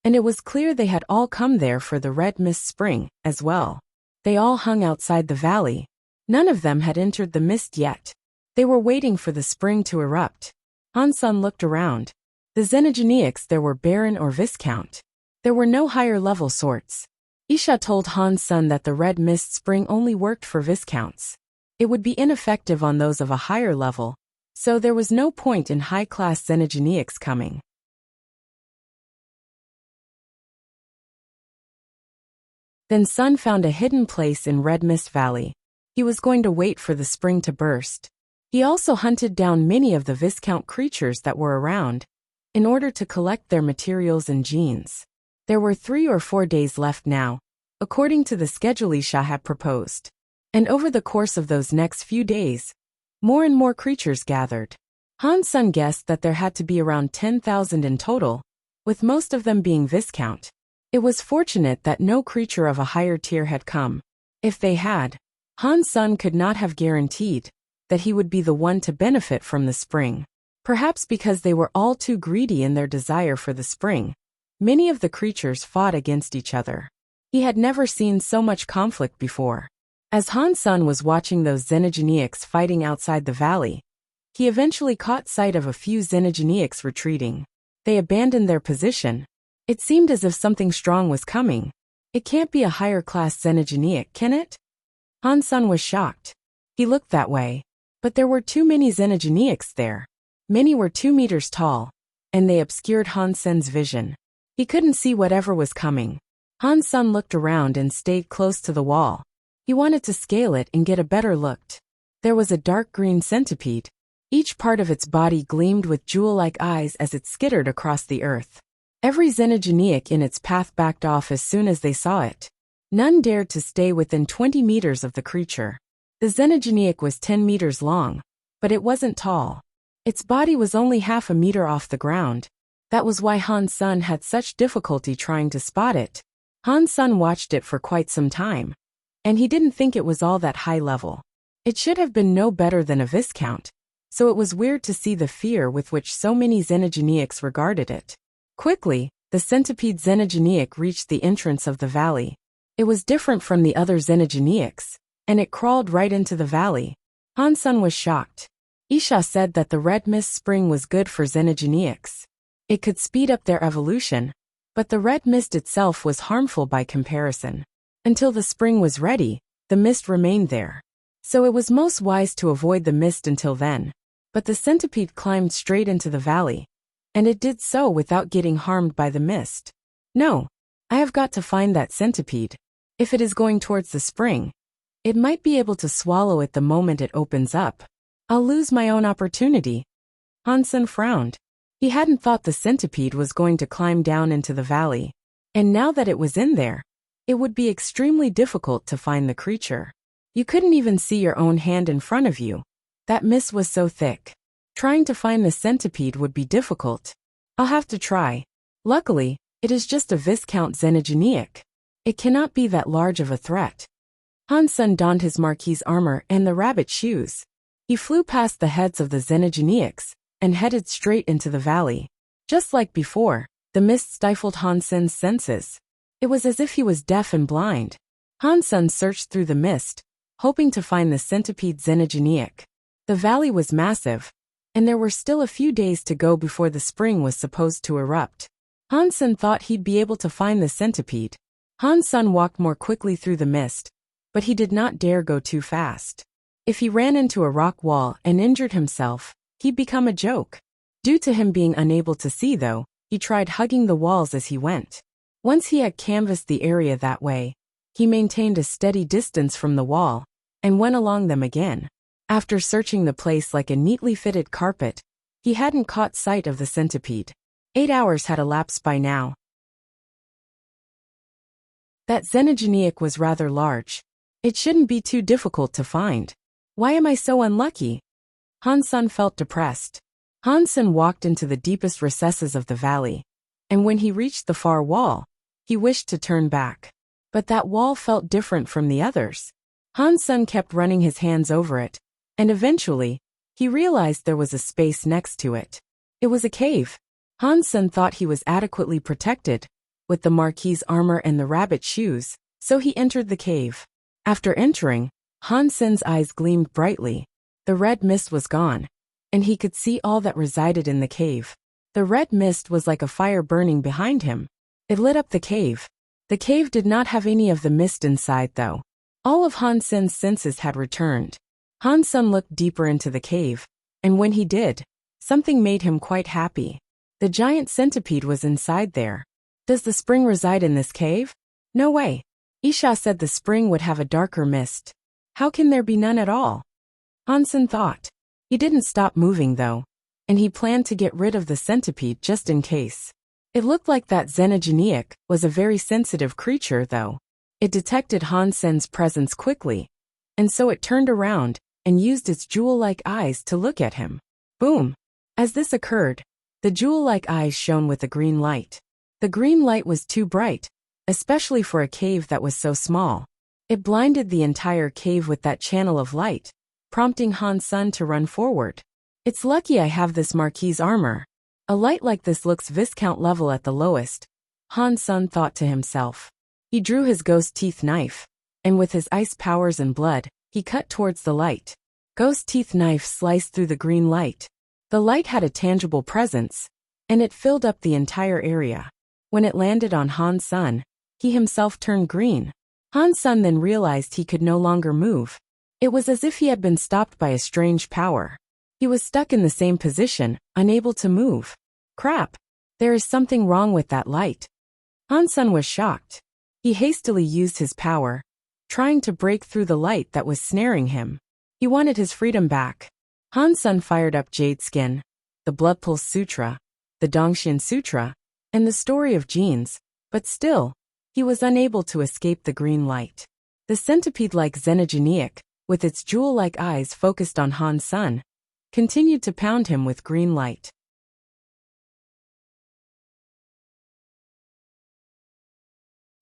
and it was clear they had all come there for the Red Mist Spring, as well. They all hung outside the valley. None of them had entered the mist yet. They were waiting for the spring to erupt. Han Sun looked around. The Xenogeneics there were Baron or Viscount. There were no higher level sorts. Isha told Han Sun that the Red Mist Spring only worked for Viscounts. It would be ineffective on those of a higher level, so there was no point in high-class Xenogeneics coming. Then Sun found a hidden place in Red Mist Valley. He was going to wait for the spring to burst. He also hunted down many of the Viscount creatures that were around, in order to collect their materials and genes. There were 3 or 4 days left now, according to the schedule Isha had proposed. And over the course of those next few days, More and more creatures gathered. Han Sen guessed that there had to be around 10,000 in total, with most of them being Viscount. It was fortunate that no creature of a higher tier had come. If they had, Han Sen could not have guaranteed that he would be the one to benefit from the spring. Perhaps because they were all too greedy in their desire for the spring, many of the creatures fought against each other. He had never seen so much conflict before. As Han Sen was watching those Xenogeneics fighting outside the valley, he eventually caught sight of a few Xenogeneics retreating. They abandoned their position. It seemed as if something strong was coming. It can't be a higher-class Xenogeneic, can it? Han Sen was shocked. He looked that way. But there were too many Xenogeneics there. Many were 2 meters tall, and they obscured Han Sen's vision. He couldn't see whatever was coming. Han Sen looked around and stayed close to the wall. He wanted to scale it and get a better look. There was a dark green centipede. Each part of its body gleamed with jewel-like eyes as it skittered across the earth. Every Xenogeneic in its path backed off as soon as they saw it. None dared to stay within 20 meters of the creature. The Xenogeneic was 10 meters long, but it wasn't tall. Its body was only half a meter off the ground. That was why Han Sen had such difficulty trying to spot it. Han Sen watched it for quite some time, and he didn't think it was all that high level. It should have been no better than a Viscount, so it was weird to see the fear with which so many Xenogeneics regarded it. Quickly, the centipede Xenogeneic reached the entrance of the valley. It was different from the other Xenogeneics, and it crawled right into the valley. Han Sen was shocked. Isha said that the red mist spring was good for Xenogeneics. It could speed up their evolution, but the red mist itself was harmful by comparison. Until the spring was ready, the mist remained there. So it was most wise to avoid the mist until then. But the centipede climbed straight into the valley, and it did so without getting harmed by the mist. No, I have got to find that centipede. If it is going towards the spring, it might be able to swallow it the moment it opens up. I'll lose my own opportunity. Han Sen frowned. He hadn't thought the centipede was going to climb down into the valley. And now that it was in there, it would be extremely difficult to find the creature. You couldn't even see your own hand in front of you. That mist was so thick. Trying to find the centipede would be difficult. I'll have to try. Luckily, it is just a Viscount Xenogeneic. It cannot be that large of a threat. Han Sen donned his Marquis armor and the rabbit shoes. He flew past the heads of the Xenogeneics and headed straight into the valley. Just like before, the mist stifled Han Sen's senses. It was as if he was deaf and blind. Han Sen searched through the mist, hoping to find the centipede Xenogeneic. The valley was massive, and there were still a few days to go before the spring was supposed to erupt. Han Sen thought he'd be able to find the centipede. Han Sen walked more quickly through the mist, but he did not dare go too fast. If he ran into a rock wall and injured himself, he'd become a joke. Due to him being unable to see though, he tried hugging the walls as he went. Once he had canvassed the area that way, he maintained a steady distance from the wall, and went along them again. After searching the place like a neatly fitted carpet, he hadn't caught sight of the centipede. 8 hours had elapsed by now. That Xenogeneic was rather large. It shouldn't be too difficult to find. Why am I so unlucky? Han Sen felt depressed. Han Sen walked into the deepest recesses of the valley, and when he reached the far wall, he wished to turn back. But that wall felt different from the others. Han Sen kept running his hands over it, and eventually, he realized there was a space next to it. It was a cave. Han Sen thought he was adequately protected, with the Marquis armor and the rabbit shoes, so he entered the cave. After entering, Han Sen's eyes gleamed brightly. The red mist was gone, and he could see all that resided in the cave. The red mist was like a fire burning behind him. It lit up the cave. The cave did not have any of the mist inside though. All of Han Sen's senses had returned. Han Sen looked deeper into the cave, and when he did, something made him quite happy. The giant centipede was inside there. Does the spring reside in this cave? No way. Isha said the spring would have a darker mist. How can there be none at all? Han Sen thought. He didn't stop moving though, and he planned to get rid of the centipede just in case. It looked like that Xenogeneic was a very sensitive creature though. It detected Han Sen's presence quickly, and so it turned around and used its jewel-like eyes to look at him. Boom! As this occurred, the jewel-like eyes shone with a green light. The green light was too bright, especially for a cave that was so small. It blinded the entire cave with that channel of light, prompting Han Sen to run forward. It's lucky I have this Marquis armor. A light like this looks Viscount level at the lowest, Han Sen thought to himself. He drew his ghost teeth knife, and with his ice powers and blood, he cut towards the light. Ghost teeth knife sliced through the green light. The light had a tangible presence, and it filled up the entire area. When it landed on Han Sen, he himself turned green. Han Sen then realized he could no longer move. It was as if he had been stopped by a strange power. He was stuck in the same position, unable to move. Crap! There is something wrong with that light. Han Sen was shocked. He hastily used his power, trying to break through the light that was snaring him. He wanted his freedom back. Han Sen fired up Jade Skin, the Blood Pulse Sutra, the Dongxian Sutra, and the story of genes, but still, he was unable to escape the green light. The centipede-like Xenogeniac, with its jewel-like eyes focused on Han Sen, continued to pound him with green light.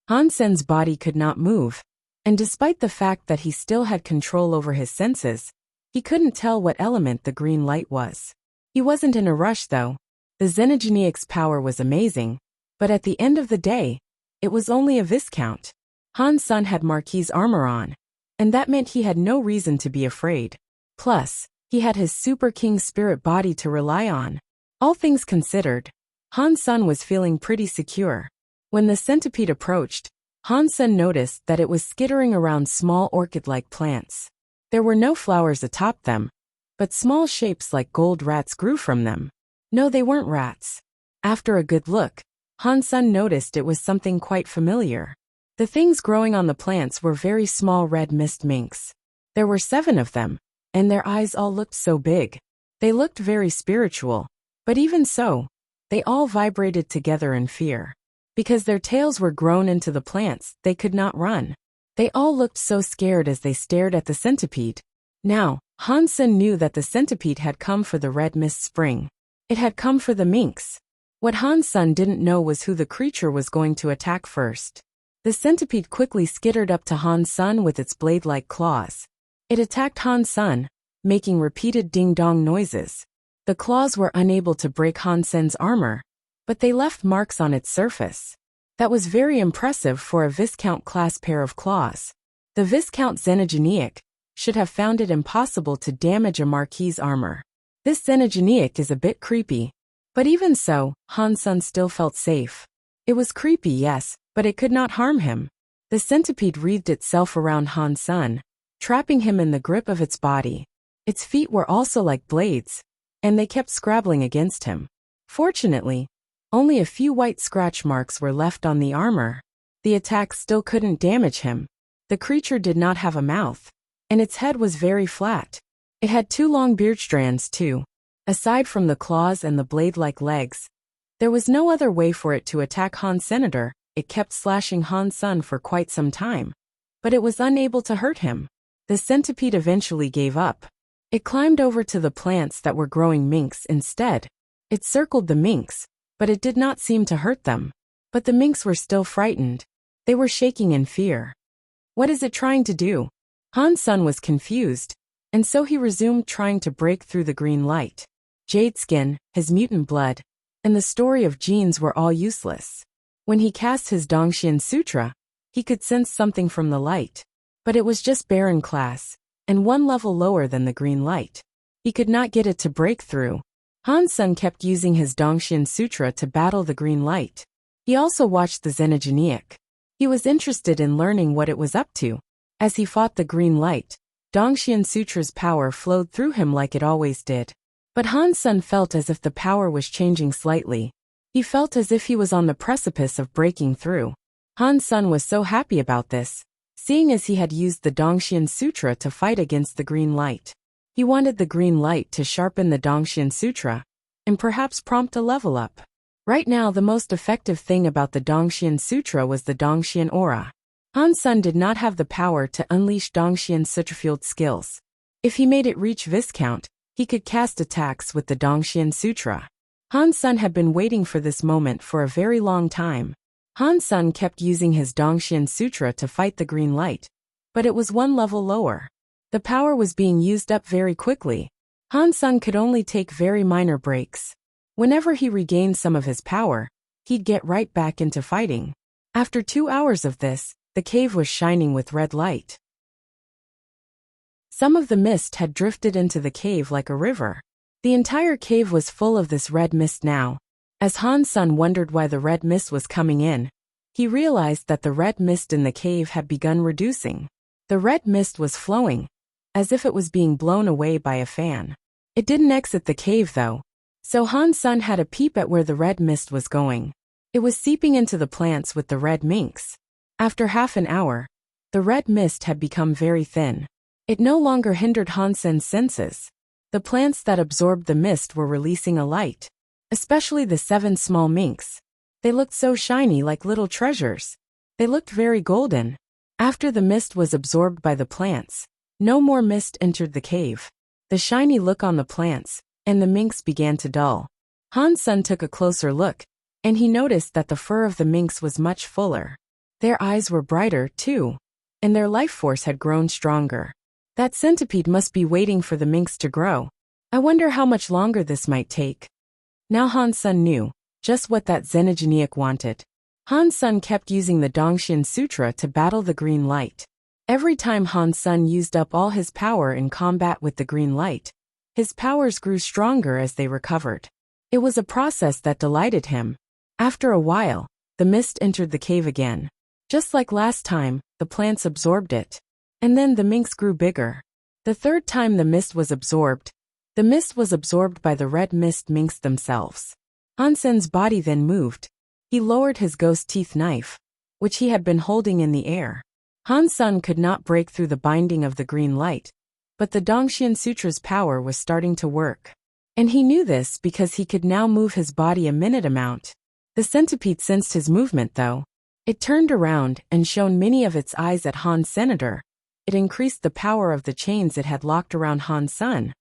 Han Sen's body could not move, and despite the fact that he still had control over his senses, he couldn't tell what element the green light was. He wasn't in a rush though. The Xenogeniac's power was amazing, but at the end of the day, it was only a Viscount. Han Sen had Marquis armor on, and that meant he had no reason to be afraid. Plus, he had his Super King spirit body to rely on. All things considered, Han Sen was feeling pretty secure. When the centipede approached, Han Sen noticed that it was skittering around small orchid-like plants. There were no flowers atop them, but small shapes like gold rats grew from them. No, they weren't rats. After a good look, Han Sen noticed it was something quite familiar. The things growing on the plants were very small red mist minks. There were 7 of them, and their eyes all looked so big. They looked very spiritual, but even so, they all vibrated together in fear. Because their tails were grown into the plants, they could not run. They all looked so scared as they stared at the centipede. Now, Han Sen knew that the centipede had come for the red mist spring. It had come for the minks. What Han Sen didn't know was who the creature was going to attack first. The centipede quickly skittered up to Han Sen with its blade-like claws. It attacked Han Sen, making repeated ding-dong noises. The claws were unable to break Han Sen's armor, but they left marks on its surface. That was very impressive for a Viscount-class pair of claws. The Viscount Xenogeniac should have found it impossible to damage a Marquis armor. This Xenogeniac is a bit creepy, but even so, Han Sen still felt safe. It was creepy, yes, but it could not harm him. The centipede wreathed itself around Han Sen, trapping him in the grip of its body. Its feet were also like blades, and they kept scrabbling against him. Fortunately, only a few white scratch marks were left on the armor. The attack still couldn't damage him. The creature did not have a mouth, and its head was very flat. It had 2 long beard strands too. Aside from the claws and the blade-like legs, there was no other way for it to attack Han Senator. It kept slashing Han Sen for quite some time, but it was unable to hurt him. The centipede eventually gave up. It climbed over to the plants that were growing minks instead. It circled the minks, but it did not seem to hurt them. But the minks were still frightened. They were shaking in fear. What is it trying to do? Han Sen was confused, and so he resumed trying to break through the green light. Jade Skin, his mutant blood, and the story of genes were all useless. When he cast his Dongxian Sutra, he could sense something from the light, but it was just Baron class, and 1 level lower than the green light. He could not get it to break through. Han Sen kept using his Dongxian Sutra to battle the green light. He also watched the Xenogeniac. He was interested in learning what it was up to. As he fought the green light, Dongxian Sutra's power flowed through him like it always did. But Han Sen felt as if the power was changing slightly. He felt as if he was on the precipice of breaking through. Han Sen was so happy about this, seeing as he had used the Dongxian Sutra to fight against the green light. He wanted the green light to sharpen the Dongxian Sutra, and perhaps prompt a level up. Right now the most effective thing about the Dongxian Sutra was the Dongxian Aura. Han Sen did not have the power to unleash Dongxian Sutra-fueled skills. If he made it reach Viscount, he could cast attacks with the Dongxian Sutra. Han Sun had been waiting for this moment for a very long time. Han Sun kept using his Dongxian Sutra to fight the green light, but it was one level lower. The power was being used up very quickly. Han Sun could only take very minor breaks. Whenever he regained some of his power, he'd get right back into fighting. After 2 hours of this, the cave was shining with red light. Some of the mist had drifted into the cave like a river. The entire cave was full of this red mist now. As Han Sun wondered why the red mist was coming in, he realized that the red mist in the cave had begun reducing. The red mist was flowing, as if it was being blown away by a fan. It didn't exit the cave though, so Han Sun had a peep at where the red mist was going. It was seeping into the plants with the red minks. After half an hour, the red mist had become very thin. It no longer hindered Han Sun's senses. The plants that absorbed the mist were releasing a light, especially the 7 small minks. They looked so shiny like little treasures. They looked very golden. After the mist was absorbed by the plants, no more mist entered the cave. The shiny look on the plants, and the minks began to dull. Han Sun took a closer look, and he noticed that the fur of the minks was much fuller. Their eyes were brighter, too, and their life force had grown stronger. That centipede must be waiting for the minks to grow. I wonder how much longer this might take. Now Han Sun knew just what that xenogeniac wanted. Han Sun kept using the Dongxian Sutra to battle the green light. Every time Han Sun used up all his power in combat with the green light, his powers grew stronger as they recovered. It was a process that delighted him. After a while, the mist entered the cave again. Just like last time, the plants absorbed it. And then the minks grew bigger. The third time the mist was absorbed by the red mist minks themselves. Han Sun's body then moved. He lowered his ghost teeth knife, which he had been holding in the air. Han Sun could not break through the binding of the green light, but the Dongxian Sutra's power was starting to work. And he knew this because he could now move his body a minute amount. The centipede sensed his movement though. It turned around and shone many of its eyes at Han's senator. It increased the power of the chains it had locked around Han Sun,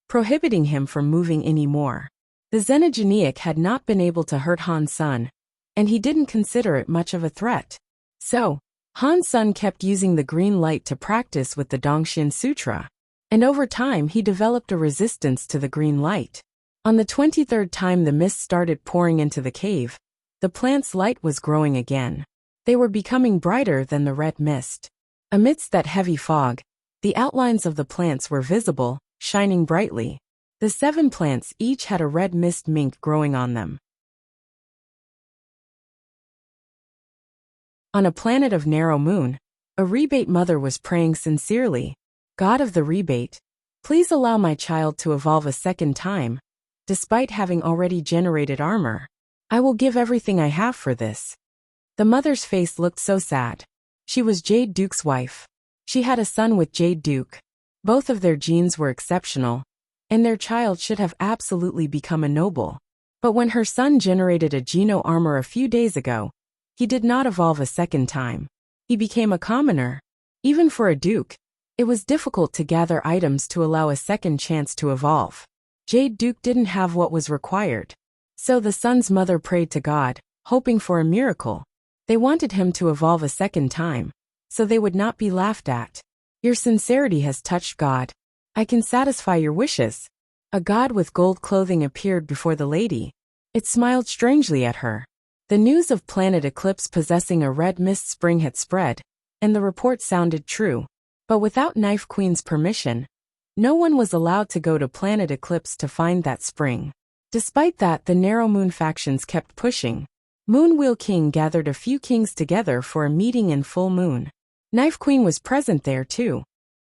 prohibiting him from moving any more. The xenogeniac had not been able to hurt Han Sun, and he didn't consider it much of a threat. So, Han Sun kept using the green light to practice with the Dongxian Sutra, and over time he developed a resistance to the green light. On the 23rd time the mist started pouring into the cave, the plant's light was growing again. They were becoming brighter than the red mist. Amidst that heavy fog, the outlines of the plants were visible, shining brightly. The 7 plants each had a red mist mink growing on them. On a planet of narrow moon, a rebate mother was praying sincerely. God of the rebate, please allow my child to evolve a second time. Despite having already generated armor, I will give everything I have for this. The mother's face looked so sad. She was Jade Duke's wife. She had a son with Jade Duke. Both of their genes were exceptional, and their child should have absolutely become a noble. But when her son generated a Geno armor a few days ago, he did not evolve a second time. He became a commoner. Even for a duke, it was difficult to gather items to allow a second chance to evolve. Jade Duke didn't have what was required. So the son's mother prayed to God, hoping for a miracle. They wanted him to evolve a second time, so they would not be laughed at. Your sincerity has touched God. I can satisfy your wishes. A god with gold clothing appeared before the lady. It smiled strangely at her. The news of planet eclipse possessing a red mist spring had spread, and the report sounded true. But without Knife Queen's permission, no one was allowed to go to planet eclipse to find that spring. Despite that, the narrow moon factions kept pushing. Moonwheel King gathered a few kings together for a meeting in full moon. Knife Queen was present there too.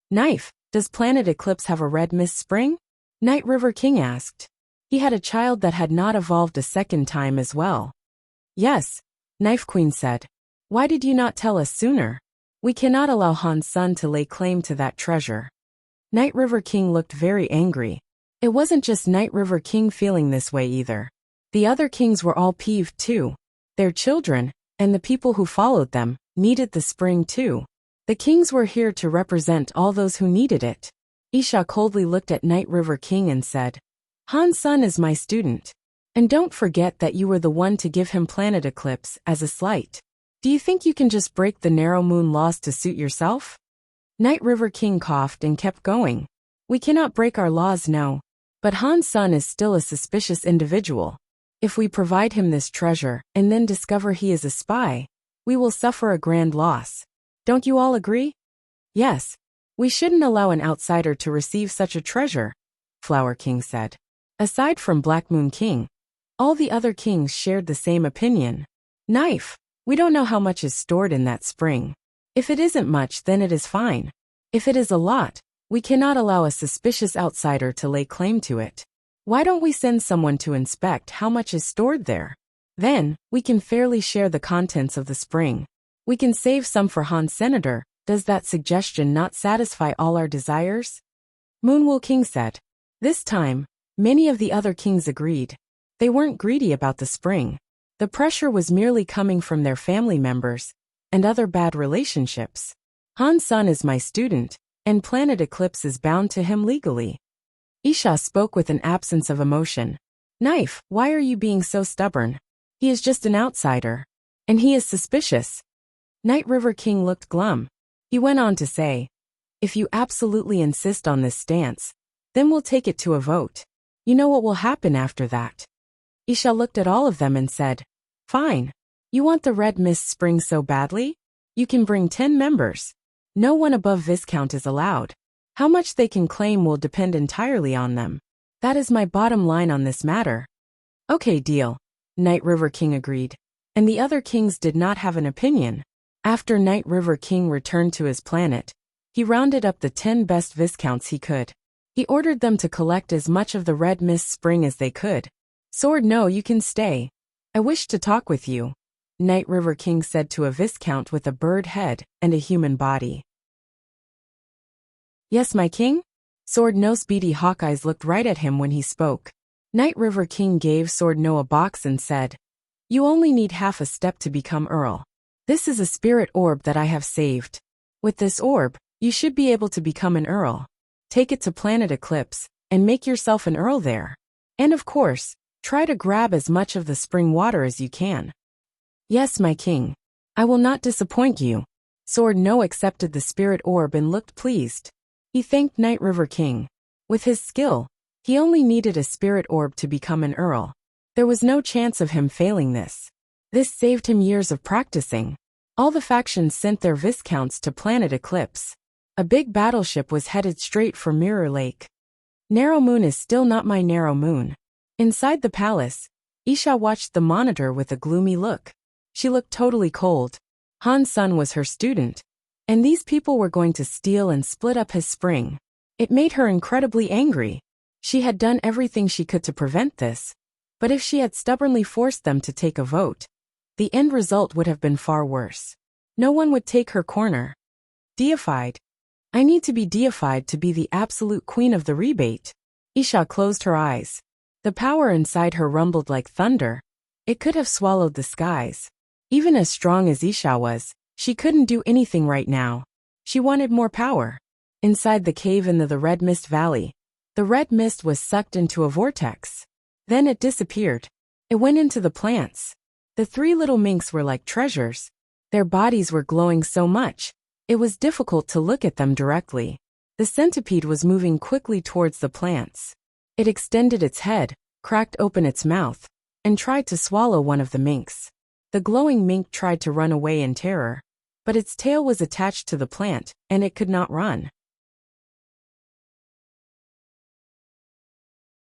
Knife, does planet eclipse have a red mist spring? Night River King asked. He had a child that had not evolved a second time as well. Yes, Knife Queen said. Why did you not tell us sooner? We cannot allow Han Sun to lay claim to that treasure. Night River King looked very angry. It wasn't just Night River King feeling this way either. The other kings were all peeved too. Their children, and the people who followed them, needed the spring too. The kings were here to represent all those who needed it. Isha coldly looked at Night River King and said, Han Sun is my student. And don't forget that you were the one to give him planet eclipse as a slight. Do you think you can just break the narrow moon laws to suit yourself? Night River King coughed and kept going. We cannot break our laws, no. But Han Sun is still a suspicious individual. If we provide him this treasure and then discover he is a spy, we will suffer a grand loss. Don't you all agree? Yes. We shouldn't allow an outsider to receive such a treasure, Flower King said. Aside from Black Moon King, all the other kings shared the same opinion. Knife. We don't know how much is stored in that spring. If it isn't much, then it is fine. If it is a lot, we cannot allow a suspicious outsider to lay claim to it. Why don't we send someone to inspect how much is stored there? Then, we can fairly share the contents of the spring. We can save some for Han's senator. Does that suggestion not satisfy all our desires? Moonwool King said. This time, many of the other kings agreed. They weren't greedy about the spring. The pressure was merely coming from their family members and other bad relationships. Han Sun is my student, and planet eclipse is bound to him legally. Isha spoke with an absence of emotion. Knife, why are you being so stubborn? He is just an outsider. And he is suspicious. Night River King looked glum. He went on to say, if you absolutely insist on this stance, then we'll take it to a vote. You know what will happen after that. Isha looked at all of them and said, fine. You want the Red Mist Spring so badly? You can bring 10 members. No one above Viscount is allowed. How much they can claim will depend entirely on them. That is my bottom line on this matter. Okay, deal. Night River King agreed. And the other kings did not have an opinion. After Night River King returned to his planet, he rounded up the 10 best Viscounts he could. He ordered them to collect as much of the Red Mist Spring as they could. Sword, no, you can stay. I wish to talk with you, Night River King said to a Viscount with a bird head and a human body. Yes, my king? Sword No's beady hawk eyes looked right at him when he spoke. Night River King gave Sword No a box and said, you only need half a step to become Earl. This is a spirit orb that I have saved. With this orb, you should be able to become an Earl. Take it to Planet Eclipse, and make yourself an Earl there. And of course, try to grab as much of the spring water as you can. Yes, my king. I will not disappoint you. Sword No accepted the spirit orb and looked pleased. He thanked Night River King. With his skill, he only needed a spirit orb to become an Earl. There was no chance of him failing this. This saved him years of practicing. All the factions sent their Viscounts to Planet Eclipse. A big battleship was headed straight for Mirror Lake. Narrow Moon is still not my narrow moon. Inside the palace, Isha watched the monitor with a gloomy look. She looked totally cold. Han Sun was her student, and these people were going to steal and split up his spring. It made her incredibly angry. She had done everything she could to prevent this, but if she had stubbornly forced them to take a vote, the end result would have been far worse. No one would take her corner. Deified. I need to be deified to be the absolute queen of the rebate. Isha closed her eyes. The power inside her rumbled like thunder. It could have swallowed the skies. Even as strong as Isha was, she couldn't do anything right now. She wanted more power. Inside the cave in the Red Mist Valley, the red mist was sucked into a vortex. Then it disappeared. It went into the plants. The three little minks were like treasures. Their bodies were glowing so much, it was difficult to look at them directly. The centipede was moving quickly towards the plants. It extended its head, cracked open its mouth, and tried to swallow one of the minks. The glowing mink tried to run away in terror, but its tail was attached to the plant, and it could not run.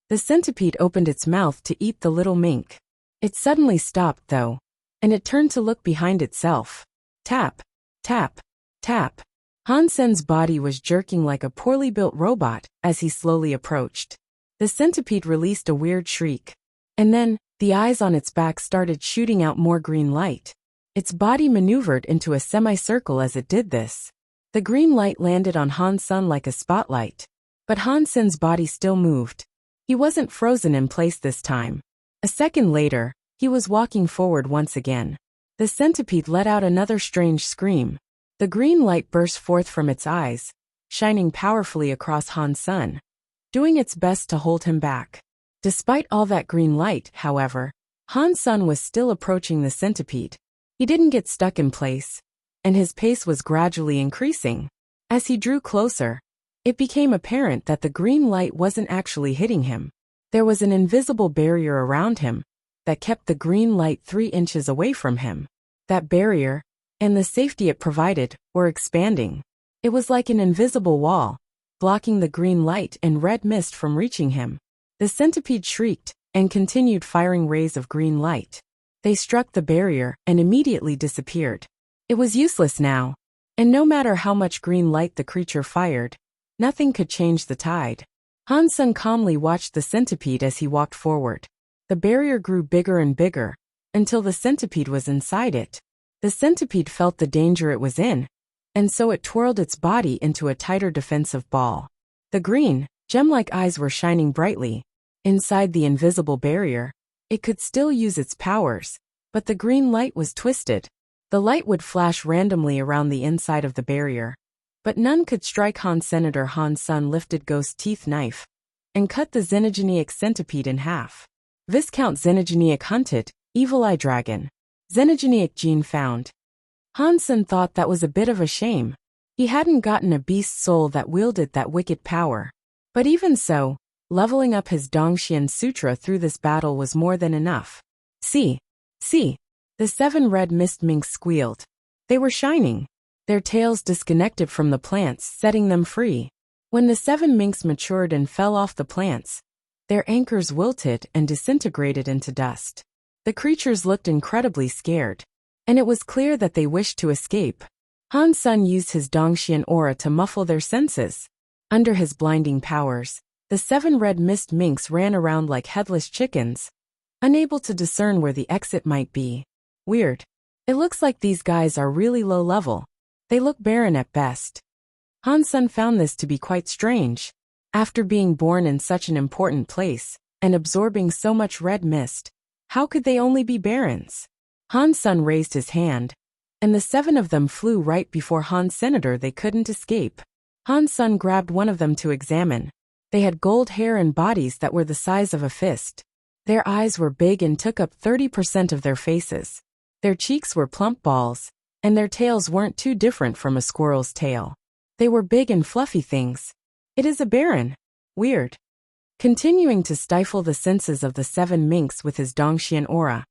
The centipede opened its mouth to eat the little mink. It suddenly stopped, though, and it turned to look behind itself. Tap, tap, tap. Han Sen's body was jerking like a poorly built robot as he slowly approached. The centipede released a weird shriek. And then, the eyes on its back started shooting out more green light. Its body maneuvered into a semicircle as it did this. The green light landed on Han Sen like a spotlight. But Han Sen's body still moved. He wasn't frozen in place this time. A second later, he was walking forward once again. The centipede let out another strange scream. The green light burst forth from its eyes, shining powerfully across Han Sun, doing its best to hold him back. Despite all that green light, however, Han Sun was still approaching the centipede. He didn't get stuck in place, and his pace was gradually increasing. As he drew closer, it became apparent that the green light wasn't actually hitting him. There was an invisible barrier around him that kept the green light 3 inches away from him. That barrier, and the safety it provided, were expanding. It was like an invisible wall, blocking the green light and red mist from reaching him. The centipede shrieked and continued firing rays of green light. They struck the barrier and immediately disappeared. It was useless now, and no matter how much green light the creature fired, nothing could change the tide. Han Sun calmly watched the centipede as he walked forward. The barrier grew bigger and bigger, until the centipede was inside it. The centipede felt the danger it was in, and so it twirled its body into a tighter defensive ball. The green, gem-like eyes were shining brightly. Inside the invisible barrier, it could still use its powers, but the green light was twisted. The light would flash randomly around the inside of the barrier, but none could strike Han. Senator Han Sun lifted Ghost Teeth Knife and cut the xenogenic centipede in half. Viscount Xenogenic hunted, Evil Eye Dragon. Xenogenic gene found. Han Sun thought that was a bit of a shame. He hadn't gotten a beast soul that wielded that wicked power. But even so, leveling up his Dongxian Sutra through this battle was more than enough. See! The 7 red mist minks squealed. They were shining. Their tails disconnected from the plants, setting them free. When the 7 minks matured and fell off the plants, their anchors wilted and disintegrated into dust. The creatures looked incredibly scared, and it was clear that they wished to escape. Han Sun used his Dongxian aura to muffle their senses. Under his blinding powers, the 7 red mist minks ran around like headless chickens, unable to discern where the exit might be. Weird. It looks like these guys are really low level. They look barren at best. Han Sun found this to be quite strange. After being born in such an important place, and absorbing so much red mist, how could they only be barrens? Han Sun raised his hand, and the 7 of them flew right before Han Senator. They couldn't escape. Han Sun grabbed one of them to examine. They had gold hair and bodies that were the size of a fist. Their eyes were big and took up 30% of their faces. Their cheeks were plump balls, and their tails weren't too different from a squirrel's tail. They were big and fluffy things. It is a baron. Weird. Continuing to stifle the senses of the 7 minks with his Dongxian aura,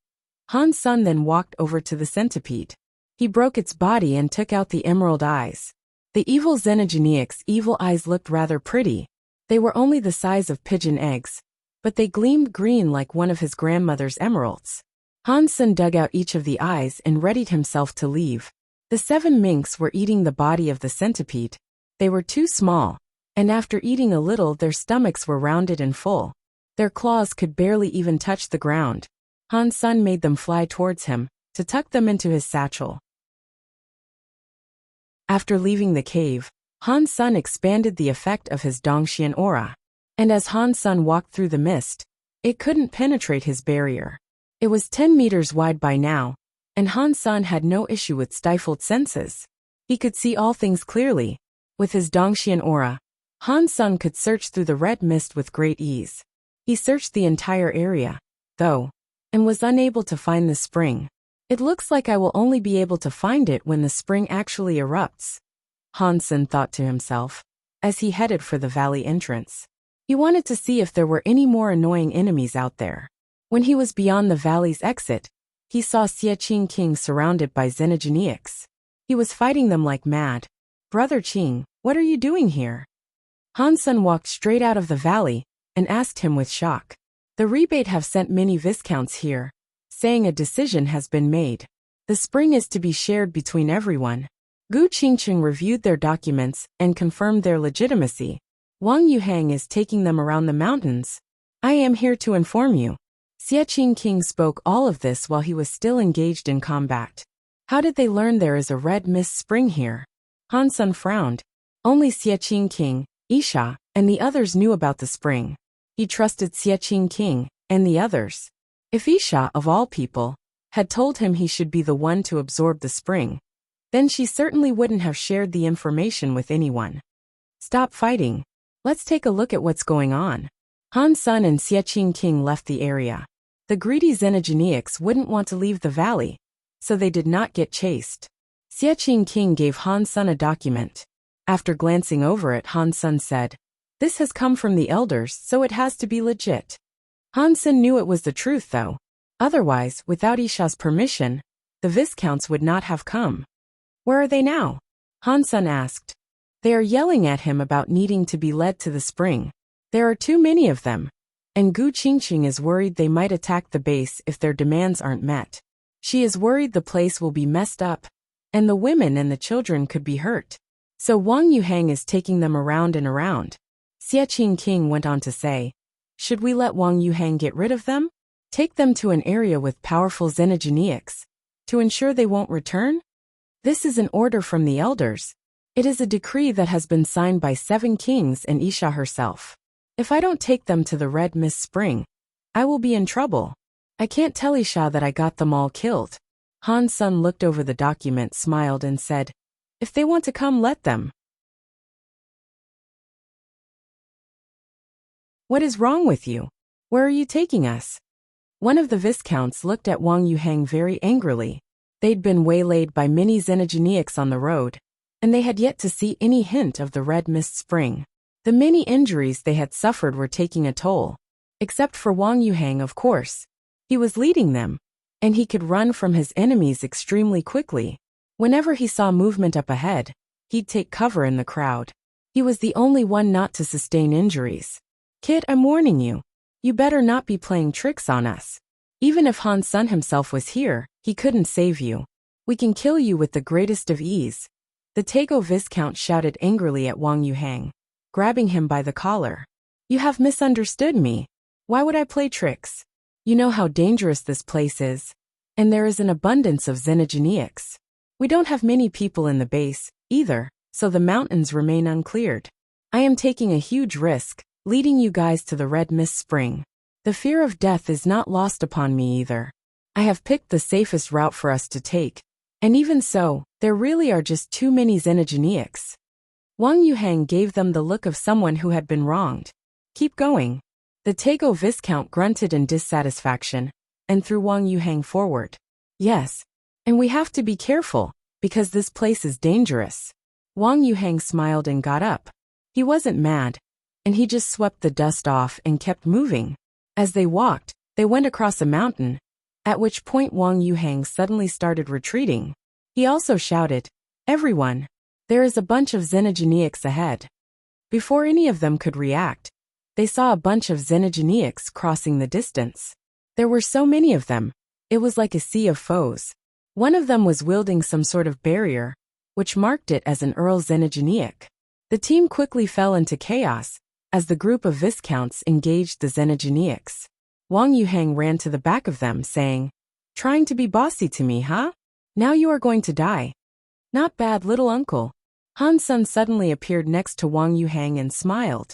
Han Sun then walked over to the centipede. He broke its body and took out the emerald eyes. The evil xenogeniac's evil eyes looked rather pretty. They were only the size of pigeon eggs, but they gleamed green like one of his grandmother's emeralds. Han Sun dug out each of the eyes and readied himself to leave. The 7 minks were eating the body of the centipede. They were too small, and after eating a little their stomachs were rounded and full. Their claws could barely even touch the ground. Han Sun made them fly towards him, to tuck them into his satchel. After leaving the cave, Han Sun expanded the effect of his Dongxian aura. And as Han Sun walked through the mist, it couldn't penetrate his barrier. It was 10 meters wide by now, and Han Sun had no issue with stifled senses. He could see all things clearly. With his Dongxian aura, Han Sun could search through the red mist with great ease. He searched the entire area, though, and was unable to find the spring. It looks like I will only be able to find it when the spring actually erupts, Han Sun thought to himself, as he headed for the valley entrance. He wanted to see if there were any more annoying enemies out there. When he was beyond the valley's exit, he saw Xie Qing King surrounded by xenogeniacs. He was fighting them like mad. Brother Qing, what are you doing here? Han Sun walked straight out of the valley, and asked him with shock. The rebate have sent many viscounts here, saying a decision has been made. The spring is to be shared between everyone. Gu Qingqing reviewed their documents and confirmed their legitimacy. Wang Yuhang is taking them around the mountains. I am here to inform you. Xie Qing King spoke all of this while he was still engaged in combat. How did they learn there is a red mist spring here? Han Sun frowned. Only Xie Qing King, Isha, and the others knew about the spring. He trusted Xie Qing King, and the others. If Isha, of all people, had told him he should be the one to absorb the spring, then she certainly wouldn't have shared the information with anyone. Stop fighting. Let's take a look at what's going on. Han Sun and Xie King left the area. The greedy Xenogeneics wouldn't want to leave the valley, so they did not get chased. Xie King gave Han Sun a document. After glancing over it, Han Sun said, "This has come from the elders, so it has to be legit." Han Sun knew it was the truth though. Otherwise, without Isha's permission, the Viscounts would not have come. "Where are they now?" Han Sun asked. "They are yelling at him about needing to be led to the spring. There are too many of them, and Gu Qingqing is worried they might attack the base if their demands aren't met. She is worried the place will be messed up, and the women and the children could be hurt. So Wang Yuhang is taking them around and around." Xie King went on to say, "Should we let Wang Yuhang get rid of them? Take them to an area with powerful Xenogeneics, to ensure they won't return? This is an order from the elders. It is a decree that has been signed by 7 kings and Isha herself. If I don't take them to the Red Mist Spring, I will be in trouble. I can't tell Isha that I got them all killed." Han Sun looked over the document, smiled and said, "If they want to come, let them." "What is wrong with you? Where are you taking us?" One of the Viscounts looked at Wang Yuhang very angrily. They'd been waylaid by many Xenogeneics on the road, and they had yet to see any hint of the Red Mist Spring. The many injuries they had suffered were taking a toll. Except for Wang Yuhang, of course. He was leading them, and he could run from his enemies extremely quickly. Whenever he saw movement up ahead, he'd take cover in the crowd. He was the only one not to sustain injuries. "Kid, I'm warning you. You better not be playing tricks on us. Even if Han Sun himself was here, he couldn't save you. We can kill you with the greatest of ease." The Tego Viscount shouted angrily at Wang Yuhang, grabbing him by the collar. "You have misunderstood me. Why would I play tricks? You know how dangerous this place is, and there is an abundance of Xenogeneics. We don't have many people in the base, either, so the mountains remain uncleared. I am taking a huge risk, leading you guys to the Red Mist Spring. The fear of death is not lost upon me either. I have picked the safest route for us to take, and even so, there really are just too many Xenogeneics." Wang Yuhang gave them the look of someone who had been wronged. "Keep going." The Tego Viscount grunted in dissatisfaction, and threw Wang Yuhang forward. "Yes, and we have to be careful, because this place is dangerous." Wang Yuhang smiled and got up. He wasn't mad, and he just swept the dust off and kept moving. As they walked, they went across a mountain, at which point Wang Yuhang suddenly started retreating. He also shouted, "Everyone! There is a bunch of Xenogeneics ahead." Before any of them could react, they saw a bunch of Xenogeneics crossing the distance. There were so many of them, it was like a sea of foes. One of them was wielding some sort of barrier, which marked it as an Earl Xenogeneic. The team quickly fell into chaos, as the group of Viscounts engaged the Xenogeneics. Wang Yuhang ran to the back of them, saying, "Trying to be bossy to me, huh? Now you are going to die." "Not bad, little uncle." Han Sun suddenly appeared next to Wang Yuhang and smiled.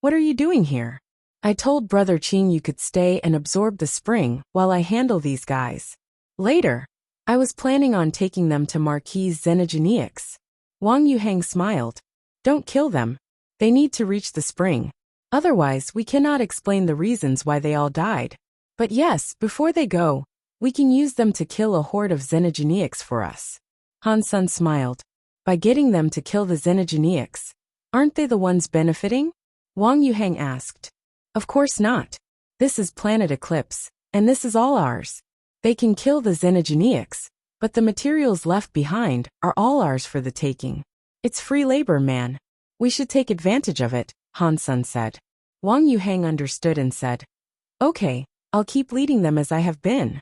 "What are you doing here?" "I told Brother Qing you could stay and absorb the spring while I handle these guys. Later, I was planning on taking them to Marquis Xenogeneics." Wang Yuhang smiled. "Don't kill them. They need to reach the spring. Otherwise, we cannot explain the reasons why they all died. But yes, before they go, we can use them to kill a horde of Xenogeneics for us." Han Sun smiled. "By getting them to kill the Xenogeneics, aren't they the ones benefiting?" Wang Yuhang asked. "Of course not. This is Planet Eclipse, and this is all ours. They can kill the Xenogeneics, but the materials left behind are all ours for the taking. It's free labor, man. We should take advantage of it," Han Sun said. Wang Yuhang understood and said, "Okay, I'll keep leading them as I have been."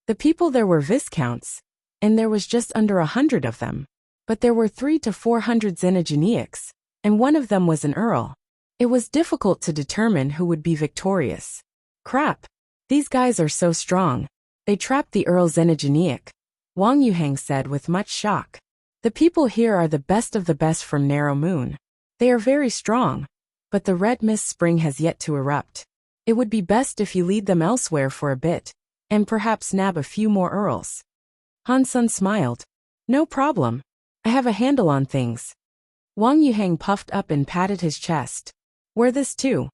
The people there were Viscounts, and there was just under 100 of them. But there were 300 to 400 Xenogeneics, and one of them was an Earl. It was difficult to determine who would be victorious. "Crap. These guys are so strong. They trapped the Earl Xenogeneic," Wang Yuhang said with much shock. "The people here are the best of the best from Narrow Moon. They are very strong, but the Red Mist Spring has yet to erupt. It would be best if you lead them elsewhere for a bit, and perhaps nab a few more Earls." Han Sun smiled. "No problem. I have a handle on things." Wang Yuhang puffed up and patted his chest. Wear this too.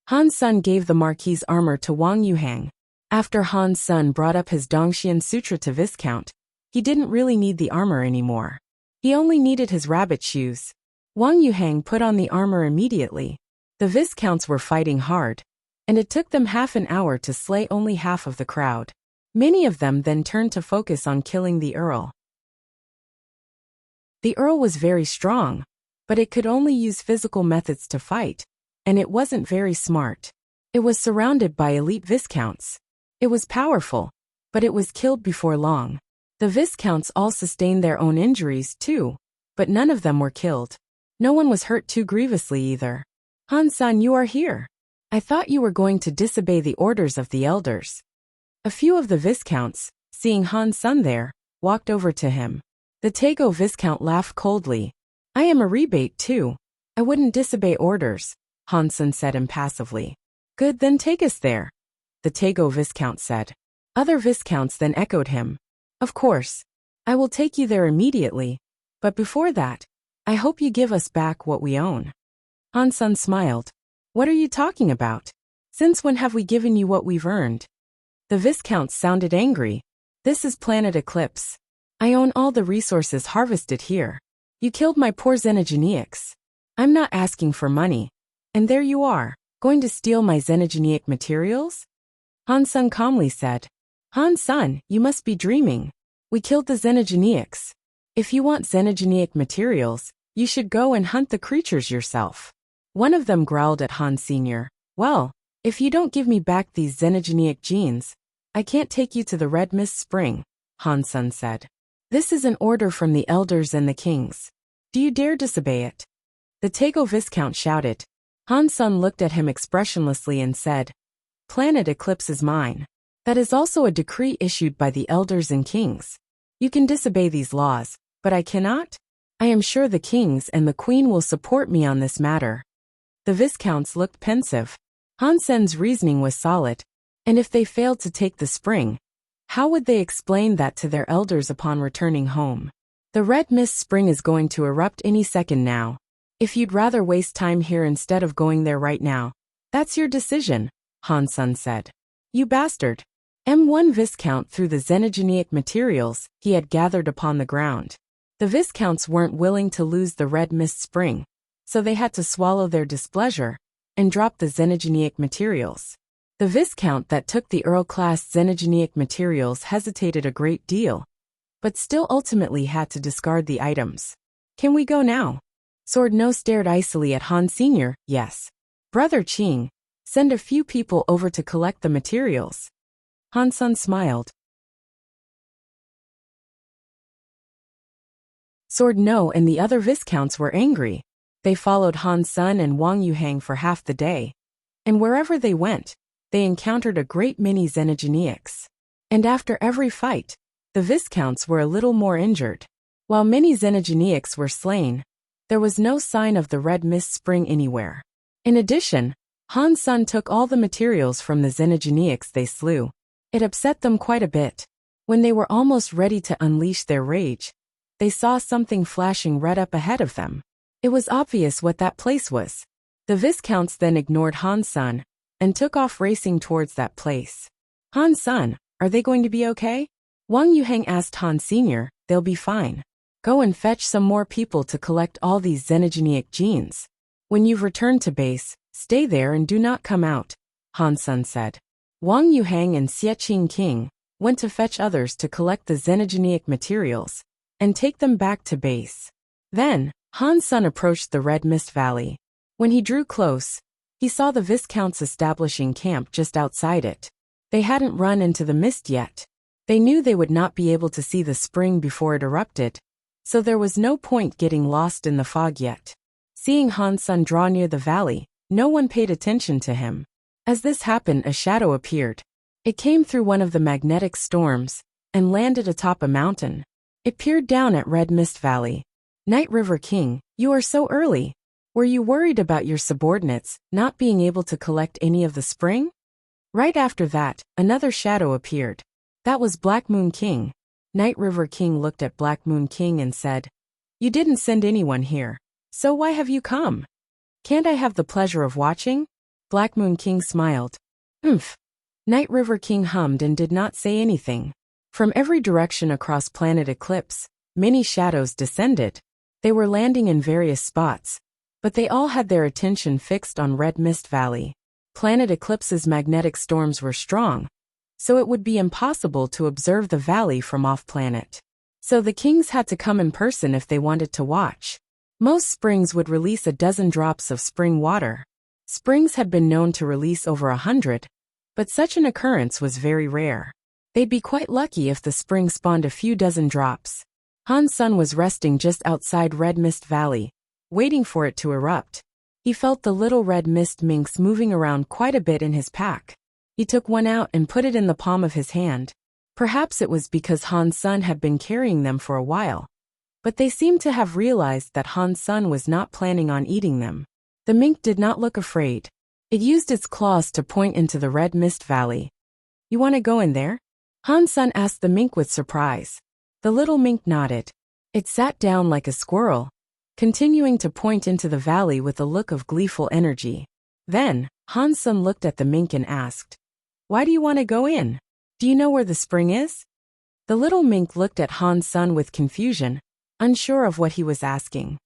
Han Sun gave the Marquis's armor to Wang Yuhang. After Han Sun brought up his Dongxian Sutra to Viscount, he didn't really need the armor anymore. He only needed his rabbit shoes. Wang Yuhang put on the armor immediately. The Viscounts were fighting hard, and it took them half an hour to slay only half of the crowd. Many of them then turned to focus on killing the Earl. The Earl was very strong, but it could only use physical methods to fight, and it wasn't very smart. It was surrounded by elite Viscounts. It was powerful, but it was killed before long. The Viscounts all sustained their own injuries too, but none of them were killed. No one was hurt too grievously either. Han Sun, you are here. I thought you were going to disobey the orders of the elders. A few of the Viscounts, seeing Han Sun there, walked over to him. The Tego Viscount laughed coldly. I am a rebate too. I wouldn't disobey orders, Han Sun said impassively. Good, then take us there, the Tego Viscount said. Other Viscounts then echoed him. Of course. I will take you there immediately, but before that, I hope you give us back what we own. Han Sun smiled. What are you talking about? Since when have we given you what we've earned? The Viscounts sounded angry. This is Planet Eclipse. I own all the resources harvested here. You killed my poor Xenogeneics. I'm not asking for money. And there you are, going to steal my Xenogeneic materials? Han Sun calmly said. Han Sun, you must be dreaming. We killed the Xenogeneics. If you want Xenogeneic materials, you should go and hunt the creatures yourself. One of them growled at Han Sr. Well, if you don't give me back these Xenogeneic genes, I can't take you to the Red Mist Spring, Han Sun said. This is an order from the elders and the kings. Do you dare disobey it? The Tego Viscount shouted. Han Sun looked at him expressionlessly and said, Planet Eclipse is mine. That is also a decree issued by the elders and kings. You can disobey these laws, but I cannot? I am sure the kings and the queen will support me on this matter. The Viscounts looked pensive. Han Sen's reasoning was solid, and if they failed to take the spring, how would they explain that to their elders upon returning home? The Red Mist Spring is going to erupt any second now. If you'd rather waste time here instead of going there right now, that's your decision, Han Sun said. You bastard. M1 Viscount threw the Xenogeneic materials he had gathered upon the ground. The Viscounts weren't willing to lose the Red Mist Spring, so they had to swallow their displeasure and drop the Xenogeneic materials. The Viscount that took the Earl-class Xenogeneic materials hesitated a great deal, but still ultimately had to discard the items. Can we go now? Sword No stared icily at Han Sr. Yes. Brother Qing, send a few people over to collect the materials. Han Sun smiled. Sword No and the other Viscounts were angry. They followed Han Sun and Wang Yuhang for half the day, and wherever they went, they encountered a great many Xenogeneics. And after every fight, the Viscounts were a little more injured. While many Xenogeneics were slain, there was no sign of the Red Mist Spring anywhere. In addition, Han Sun took all the materials from the Xenogeneics they slew. It upset them quite a bit. When they were almost ready to unleash their rage, they saw something flashing red up ahead of them. It was obvious what that place was. The Viscounts then ignored Han Sun and took off racing towards that place. Han Sun, are they going to be okay? Wang Yuhang asked Han Sr. They'll be fine. Go and fetch some more people to collect all these Xenogeneic genes. When you've returned to base, stay there and do not come out, Han Sun said. Wang Yuhang and Xie King went to fetch others to collect the Xenogeneic materials and take them back to base. Then, Han Sun approached the Red Mist Valley. When he drew close, he saw the Viscounts establishing camp just outside it. They hadn't run into the mist yet. They knew they would not be able to see the spring before it erupted, so there was no point getting lost in the fog yet. Seeing Han Sun draw near the valley, no one paid attention to him. As this happened, a shadow appeared. It came through one of the magnetic storms and landed atop a mountain. It peered down at Red Mist Valley. Night River King, you are so early. Were you worried about your subordinates not being able to collect any of the spring? Right after that, another shadow appeared. That was Black Moon King. Night River King looked at Black Moon King and said, You didn't send anyone here. So why have you come? Can't I have the pleasure of watching? Black Moon King smiled. Umph. Night River King hummed and did not say anything. From every direction across Planet Eclipse, many shadows descended. They were landing in various spots, but they all had their attention fixed on Red Mist Valley. Planet Eclipse's magnetic storms were strong, so it would be impossible to observe the valley from off-planet. So the kings had to come in person if they wanted to watch. Most springs would release a dozen drops of spring water. Springs had been known to release over 100, but such an occurrence was very rare. They'd be quite lucky if the spring spawned a few dozen drops. Han's son was resting just outside Red Mist Valley, waiting for it to erupt. He felt the little red mist minks moving around quite a bit in his pack. He took one out and put it in the palm of his hand. Perhaps it was because Han's son had been carrying them for a while, but they seemed to have realized that Han's son was not planning on eating them. The mink did not look afraid. It used its claws to point into the Red Mist Valley. You want to go in there? Han's son asked the mink with surprise. The little mink nodded. It sat down like a squirrel, continuing to point into the valley with a look of gleeful energy. Then, Han's son looked at the mink and asked, Why do you want to go in? Do you know where the spring is? The little mink looked at Han's son with confusion, unsure of what he was asking.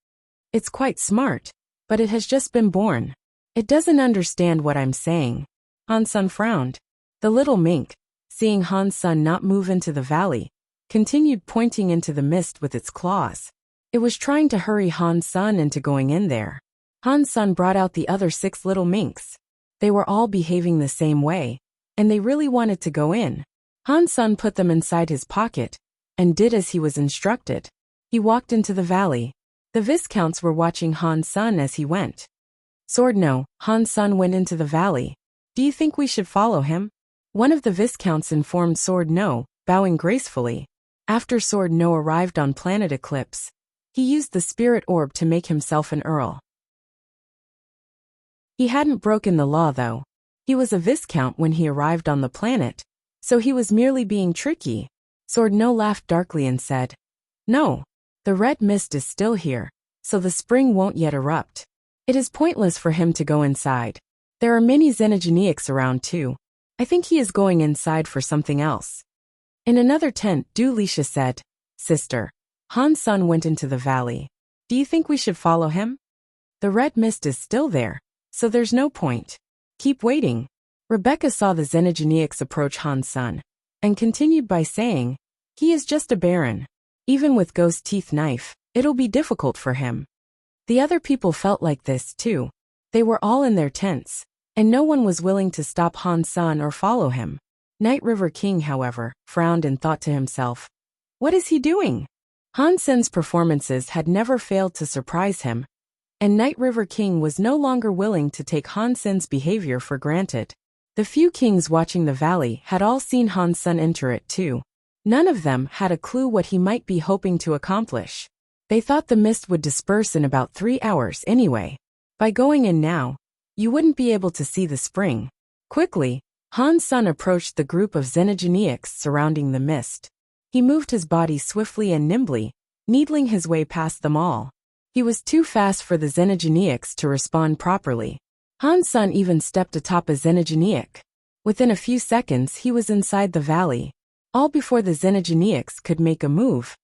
It's quite smart, but it has just been born. It doesn't understand what I'm saying. Han's son frowned. The little mink, seeing Han's son not move into the valley, continued pointing into the mist with its claws. It was trying to hurry Han's son into going in there. Han's son brought out the other 6 little minks. They were all behaving the same way, and they really wanted to go in. Han's son put them inside his pocket, and did as he was instructed. He walked into the valley. The Viscounts were watching Han's son as he went. Sword no, Han's son went into the valley. Do you think we should follow him? One of the Viscounts informed Sword no, bowing gracefully. After Sword no arrived on Planet Eclipse, he used the spirit orb to make himself an earl. He hadn't broken the law though. He was a Viscount when he arrived on the planet, so he was merely being tricky. Sword no laughed darkly and said, No, the red mist is still here, so the spring won't yet erupt. It is pointless for him to go inside. There are many Xenogeneics around too. I think he is going inside for something else. In another tent, Dulisha said, Sister, Han's son went into the valley. Do you think we should follow him? The red mist is still there, so there's no point. Keep waiting. Rebecca saw the Xenogeneics approach Han's son, and continued by saying, He is just a baron. Even with ghost teeth knife, it'll be difficult for him. The other people felt like this too. They were all in their tents, and no one was willing to stop Han's son or follow him. Night River King, however, frowned and thought to himself, What is he doing? Han's son's performances had never failed to surprise him, and Night River King was no longer willing to take Han's son's behavior for granted. The few kings watching the valley had all seen Han's son enter it too. None of them had a clue what he might be hoping to accomplish. They thought the mist would disperse in about 3 hours anyway. By going in now, you wouldn't be able to see the spring. Quickly, Han's son approached the group of Xenogeneics surrounding the mist. He moved his body swiftly and nimbly, needling his way past them all. He was too fast for the Xenogeneics to respond properly. Han's son even stepped atop a Xenogeneic. Within a few seconds he was inside the valley, all before the Xenogeneics could make a move.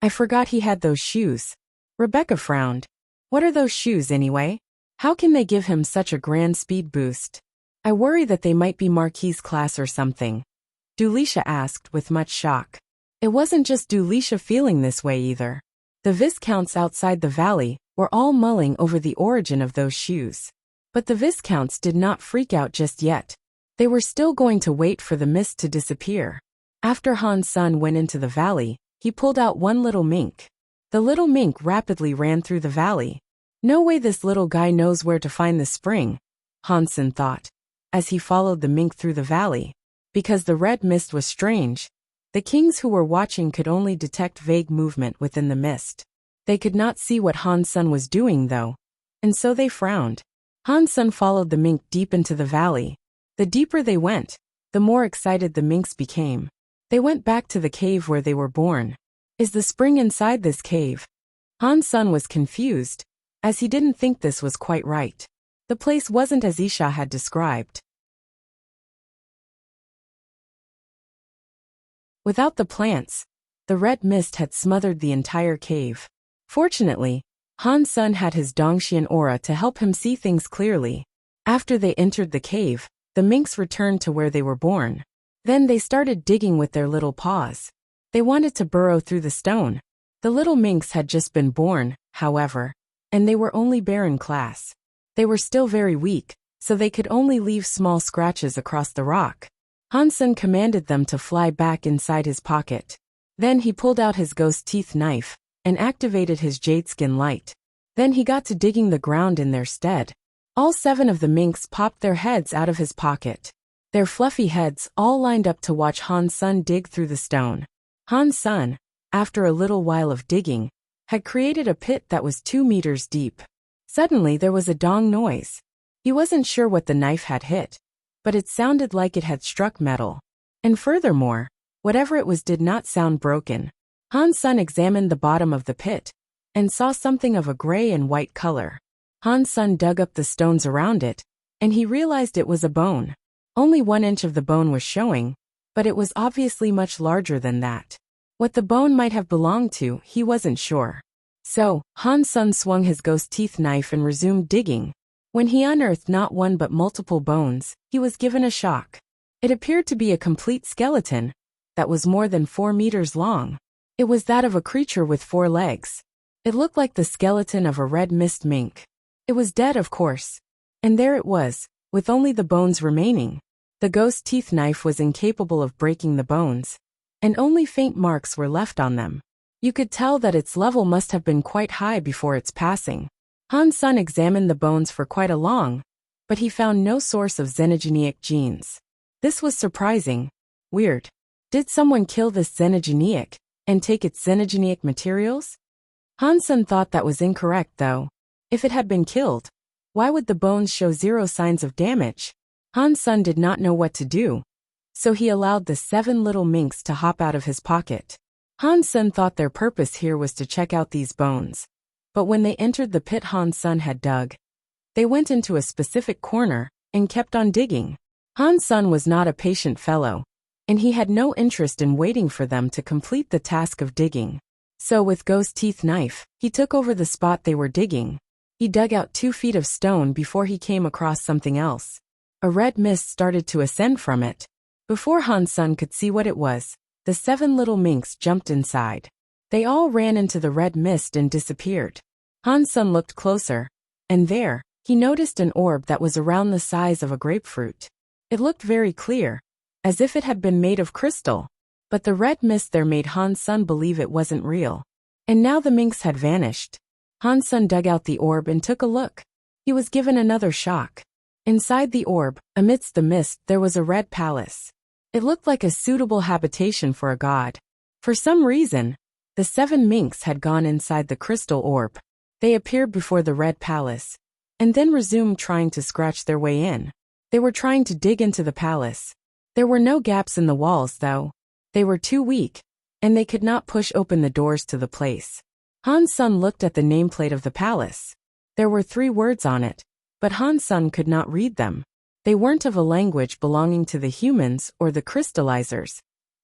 I forgot he had those shoes. Rebecca frowned. What are those shoes anyway? How can they give him such a grand speed boost? I worry that they might be Marquis class or something. Dulisha asked with much shock. It wasn't just Dulisha feeling this way either. The Viscounts outside the valley were all mulling over the origin of those shoes. But the Viscounts did not freak out just yet. They were still going to wait for the mist to disappear. After Han's son went into the valley, he pulled out one little mink. The little mink rapidly ran through the valley. No way this little guy knows where to find the spring, Han's son thought, as he followed the mink through the valley. Because the red mist was strange, the kings who were watching could only detect vague movement within the mist. They could not see what Han's son was doing though, and so they frowned. Han's son followed the mink deep into the valley. The deeper they went, the more excited the minks became. They went back to the cave where they were born. Is the spring inside this cave? Han's son was confused. as he didn't think this was quite right. The place wasn't as Isha had described. Without the plants, the red mist had smothered the entire cave. Fortunately, Han Sun had his Dongxian aura to help him see things clearly. After they entered the cave, the minks returned to where they were born. Then they started digging with their little paws. They wanted to burrow through the stone. The little minks had just been born, however, and they were only barren class. They were still very weak, so they could only leave small scratches across the rock. Han Sun commanded them to fly back inside his pocket. Then he pulled out his ghost teeth knife and activated his jade skin light. Then he got to digging the ground in their stead. All 7 of the minks popped their heads out of his pocket. Their fluffy heads all lined up to watch Han Sun dig through the stone. Han Sun, after a little while of digging, had created a pit that was 2 meters deep. Suddenly there was a dong noise. He wasn't sure what the knife had hit, but it sounded like it had struck metal. And furthermore, whatever it was did not sound broken. Han Sun examined the bottom of the pit and saw something of a gray and white color. Han Sun dug up the stones around it, and he realized it was a bone. Only 1 inch of the bone was showing, but it was obviously much larger than that. What the bone might have belonged to, he wasn't sure. So, Han Sun swung his ghost teeth knife and resumed digging. When he unearthed not one but multiple bones, he was given a shock. It appeared to be a complete skeleton that was more than 4 meters long. It was that of a creature with 4 legs. It looked like the skeleton of a red mist mink. It was dead, of course. And there it was, with only the bones remaining. The ghost teeth knife was incapable of breaking the bones, and only faint marks were left on them. You could tell that its level must have been quite high before its passing. Han Sun examined the bones for quite a long, but he found no source of xenogeneic genes. This was surprising. Weird. Did someone kill this xenogeneic and take its xenogeneic materials? Han Sun thought that was incorrect though. If it had been killed, why would the bones show 0 signs of damage? Han Sun did not know what to do, so he allowed the 7 little minks to hop out of his pocket. Han Sun thought their purpose here was to check out these bones. But when they entered the pit Han Sun had dug, they went into a specific corner and kept on digging. Han Sun was not a patient fellow, and he had no interest in waiting for them to complete the task of digging. So with ghost teeth knife, he took over the spot they were digging. He dug out 2 feet of stone before he came across something else. A red mist started to ascend from it. Before Han Sun could see what it was, the 7 little minks jumped inside. They all ran into the red mist and disappeared. Han Sun looked closer, and there, he noticed an orb that was around the size of a grapefruit. It looked very clear, as if it had been made of crystal, but the red mist there made Han Sun believe it wasn't real. And now the minks had vanished. Han Sun dug out the orb and took a look. He was given another shock. Inside the orb, amidst the mist, there was a red palace. It looked like a suitable habitation for a god. For some reason, the 7 minks had gone inside the crystal orb. They appeared before the red palace, and then resumed trying to scratch their way in. They were trying to dig into the palace. There were no gaps in the walls, though. They were too weak, and they could not push open the doors to the place. Han Sun looked at the nameplate of the palace. There were 3 words on it, but Han Sun could not read them. They weren't of a language belonging to the humans or the crystallizers,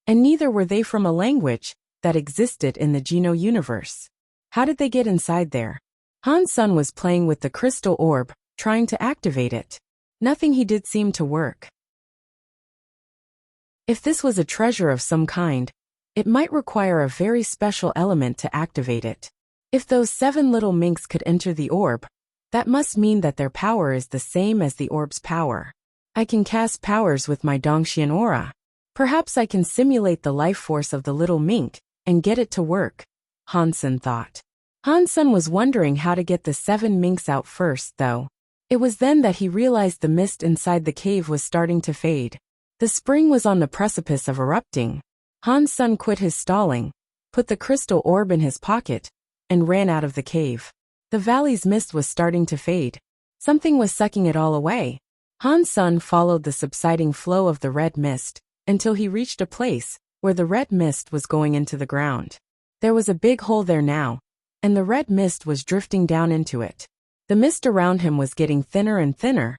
and neither were they from a language that existed in the Geno universe. How did they get inside there? Han Sun was playing with the crystal orb, trying to activate it. Nothing he did seemed to work. If this was a treasure of some kind, it might require a very special element to activate it. If those 7 little minks could enter the orb, that must mean that their power is the same as the orb's power. I can cast powers with my Dongxian aura. Perhaps I can simulate the life force of the little mink and get it to work, Han Sun thought. Han Sun was wondering how to get the 7 minks out first, though. It was then that he realized the mist inside the cave was starting to fade. The spring was on the precipice of erupting. Han Sun quit his stalling, put the crystal orb in his pocket, and ran out of the cave. The valley's mist was starting to fade. Something was sucking it all away. Han Sun followed the subsiding flow of the red mist until he reached a place where the red mist was going into the ground. There was a big hole there now, and the red mist was drifting down into it. The mist around him was getting thinner and thinner,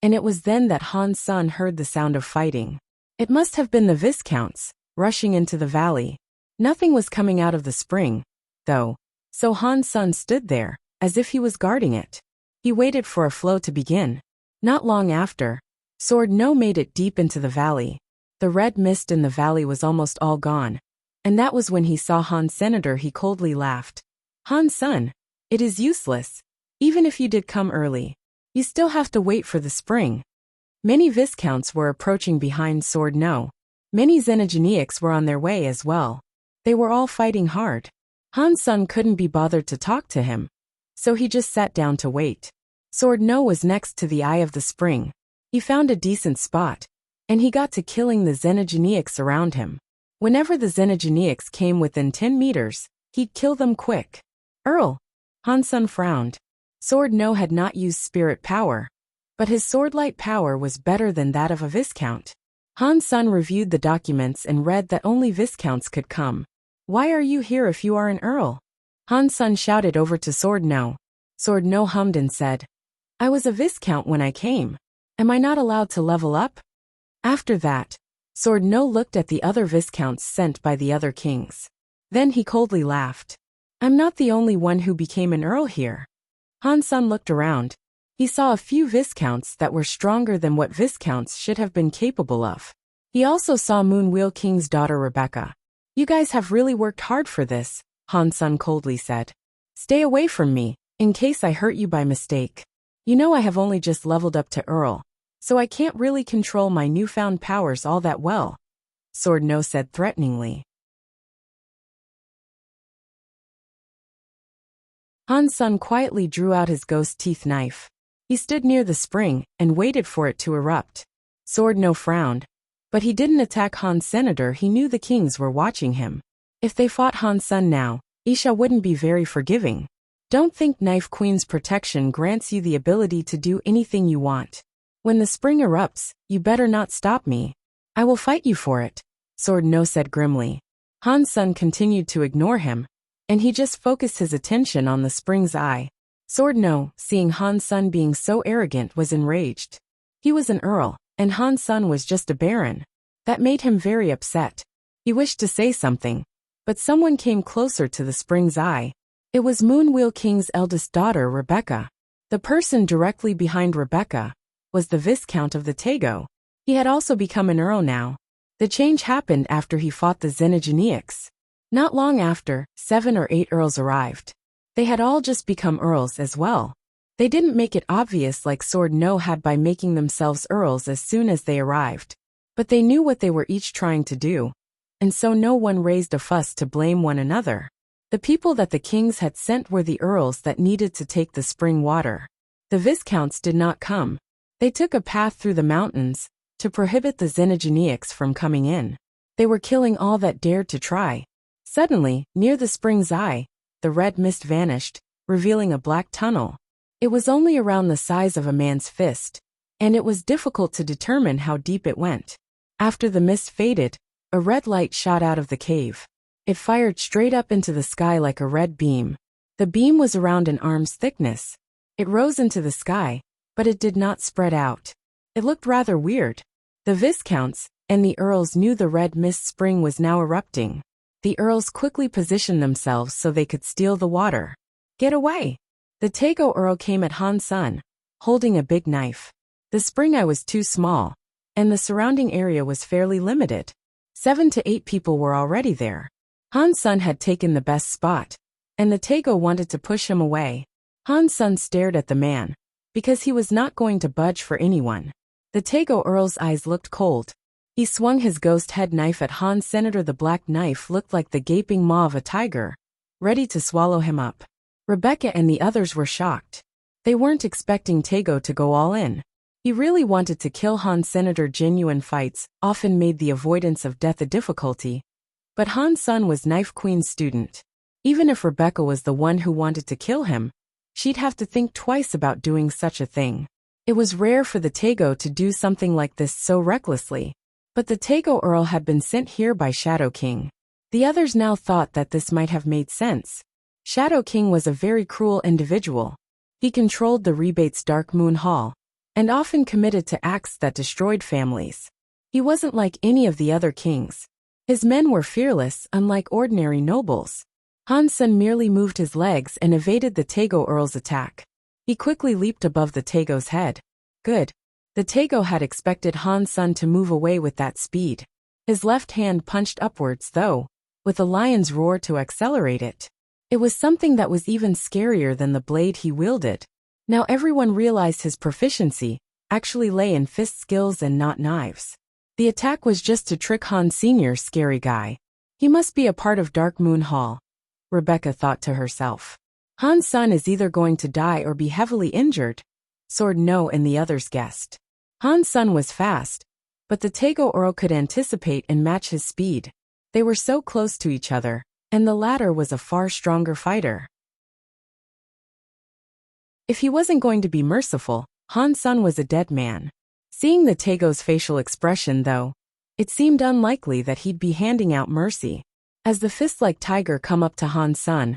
and it was then that Han's son heard the sound of fighting. It must have been the Viscounts, rushing into the valley. Nothing was coming out of the spring, though, so Han's son stood there, as if he was guarding it. He waited for a flow to begin. Not long after, Sword No made it deep into the valley. The red mist in the valley was almost all gone, and that was when he saw Han's senator. He coldly laughed. Han's son, it is useless. Even if you did come early, you still have to wait for the spring. Many Viscounts were approaching behind Sword No. Many Xenogeneics were on their way as well. They were all fighting hard. Han's son couldn't be bothered to talk to him, so he just sat down to wait. Sword No was next to the eye of the spring. He found a decent spot, and he got to killing the Xenogeneics around him. Whenever the Xenogeneics came within 10 meters, he'd kill them quick. Earl. Han's son frowned. Sword No had not used spirit power, but his swordlight power was better than that of a Viscount. Han's son reviewed the documents and read that only Viscounts could come. Why are you here if you are an Earl? Han's son shouted over to Sword No. Sword No hummed and said, I was a Viscount when I came. Am I not allowed to level up? After that, Sword No looked at the other Viscounts sent by the other kings. Then he coldly laughed. I'm not the only one who became an Earl here. Han's son looked around. He saw a few Viscounts that were stronger than what Viscounts should have been capable of. He also saw Moonwheel King's daughter Rebecca. You guys have really worked hard for this, Han's son coldly said. Stay away from me, in case I hurt you by mistake. You know I have only just leveled up to Earl, so I can't really control my newfound powers all that well, Sword No said threateningly. Han's son quietly drew out his ghost teeth knife. He stood near the spring and waited for it to erupt. Sword No frowned, but he didn't attack Han's senator. He knew the kings were watching him. If they fought Han's son now, Isha wouldn't be very forgiving. Don't think Knife Queen's protection grants you the ability to do anything you want. When the spring erupts, you better not stop me. I will fight you for it, Sword No said grimly. Han's son continued to ignore him, and he just focused his attention on the spring's eye. Sword No, seeing Han's son being so arrogant, was enraged. He was an Earl, and Han's son was just a baron. That made him very upset. He wished to say something, but someone came closer to the spring's eye. It was Moonwheel King's eldest daughter, Rebecca. The person directly behind Rebecca was the Viscount of the Tego. He had also become an Earl now. The change happened after he fought the Xenogeneics. Not long after, 7 or 8 Earls arrived. They had all just become Earls as well. They didn't make it obvious like Sword No had by making themselves Earls as soon as they arrived. But they knew what they were each trying to do, and so no one raised a fuss to blame one another. The people that the kings had sent were the Earls that needed to take the spring water. The Viscounts did not come. They took a path through the mountains to prohibit the Xenogeneics from coming in. They were killing all that dared to try. Suddenly, near the spring's eye, the red mist vanished, revealing a black tunnel. It was only around the size of a man's fist, and it was difficult to determine how deep it went. After the mist faded, a red light shot out of the cave. It fired straight up into the sky like a red beam. The beam was around an arm's thickness. It rose into the sky, but it did not spread out. It looked rather weird. The Viscounts and the Earls knew the red mist spring was now erupting. The Earls quickly positioned themselves so they could steal the water. Get away! The Tego Earl came at Han's son, holding a big knife. The spring eye was too small, and the surrounding area was fairly limited. 7 to 8 people were already there. Han's son had taken the best spot, and the Tego wanted to push him away. Han's son stared at the man, because he was not going to budge for anyone. The Tego Earl's eyes looked cold. He swung his ghost head knife at Han's senator. The black knife looked like the gaping maw of a tiger, ready to swallow him up. Rebecca and the others were shocked. They weren't expecting Tego to go all in. He really wanted to kill Han's senator. Genuine fights often made the avoidance of death a difficulty, but Han's son was Knife Queen's student. Even if Rebecca was the one who wanted to kill him, she'd have to think twice about doing such a thing. It was rare for the Tego to do something like this so recklessly, but the Tego Earl had been sent here by Shadow King. The others now thought that this might have made sense. Shadow King was a very cruel individual. He controlled the Rebate's Dark Moon Hall, and often committed to acts that destroyed families. He wasn't like any of the other kings. His men were fearless, unlike ordinary nobles. Han Sen merely moved his legs and evaded the Taego Earl's attack. He quickly leaped above the Taego's head. Good. The Taego had expected Han Sen to move away with that speed. His left hand punched upwards though, with a lion's roar to accelerate it. It was something that was even scarier than the blade he wielded. Now everyone realized his proficiency actually lay in fist skills and not knives. The attack was just to trick Han Sr.'s scary guy. He must be a part of Dark Moon Hall, Rebecca thought to herself. Han Sen is either going to die or be heavily injured. Sword no, and the others guessed. Han Sen was fast, but the Taego Earl could anticipate and match his speed. They were so close to each other, and the latter was a far stronger fighter. If he wasn't going to be merciful, Han Sen was a dead man. Seeing the Taego's facial expression though, it seemed unlikely that he'd be handing out mercy. As the fist-like tiger come up to Han Sen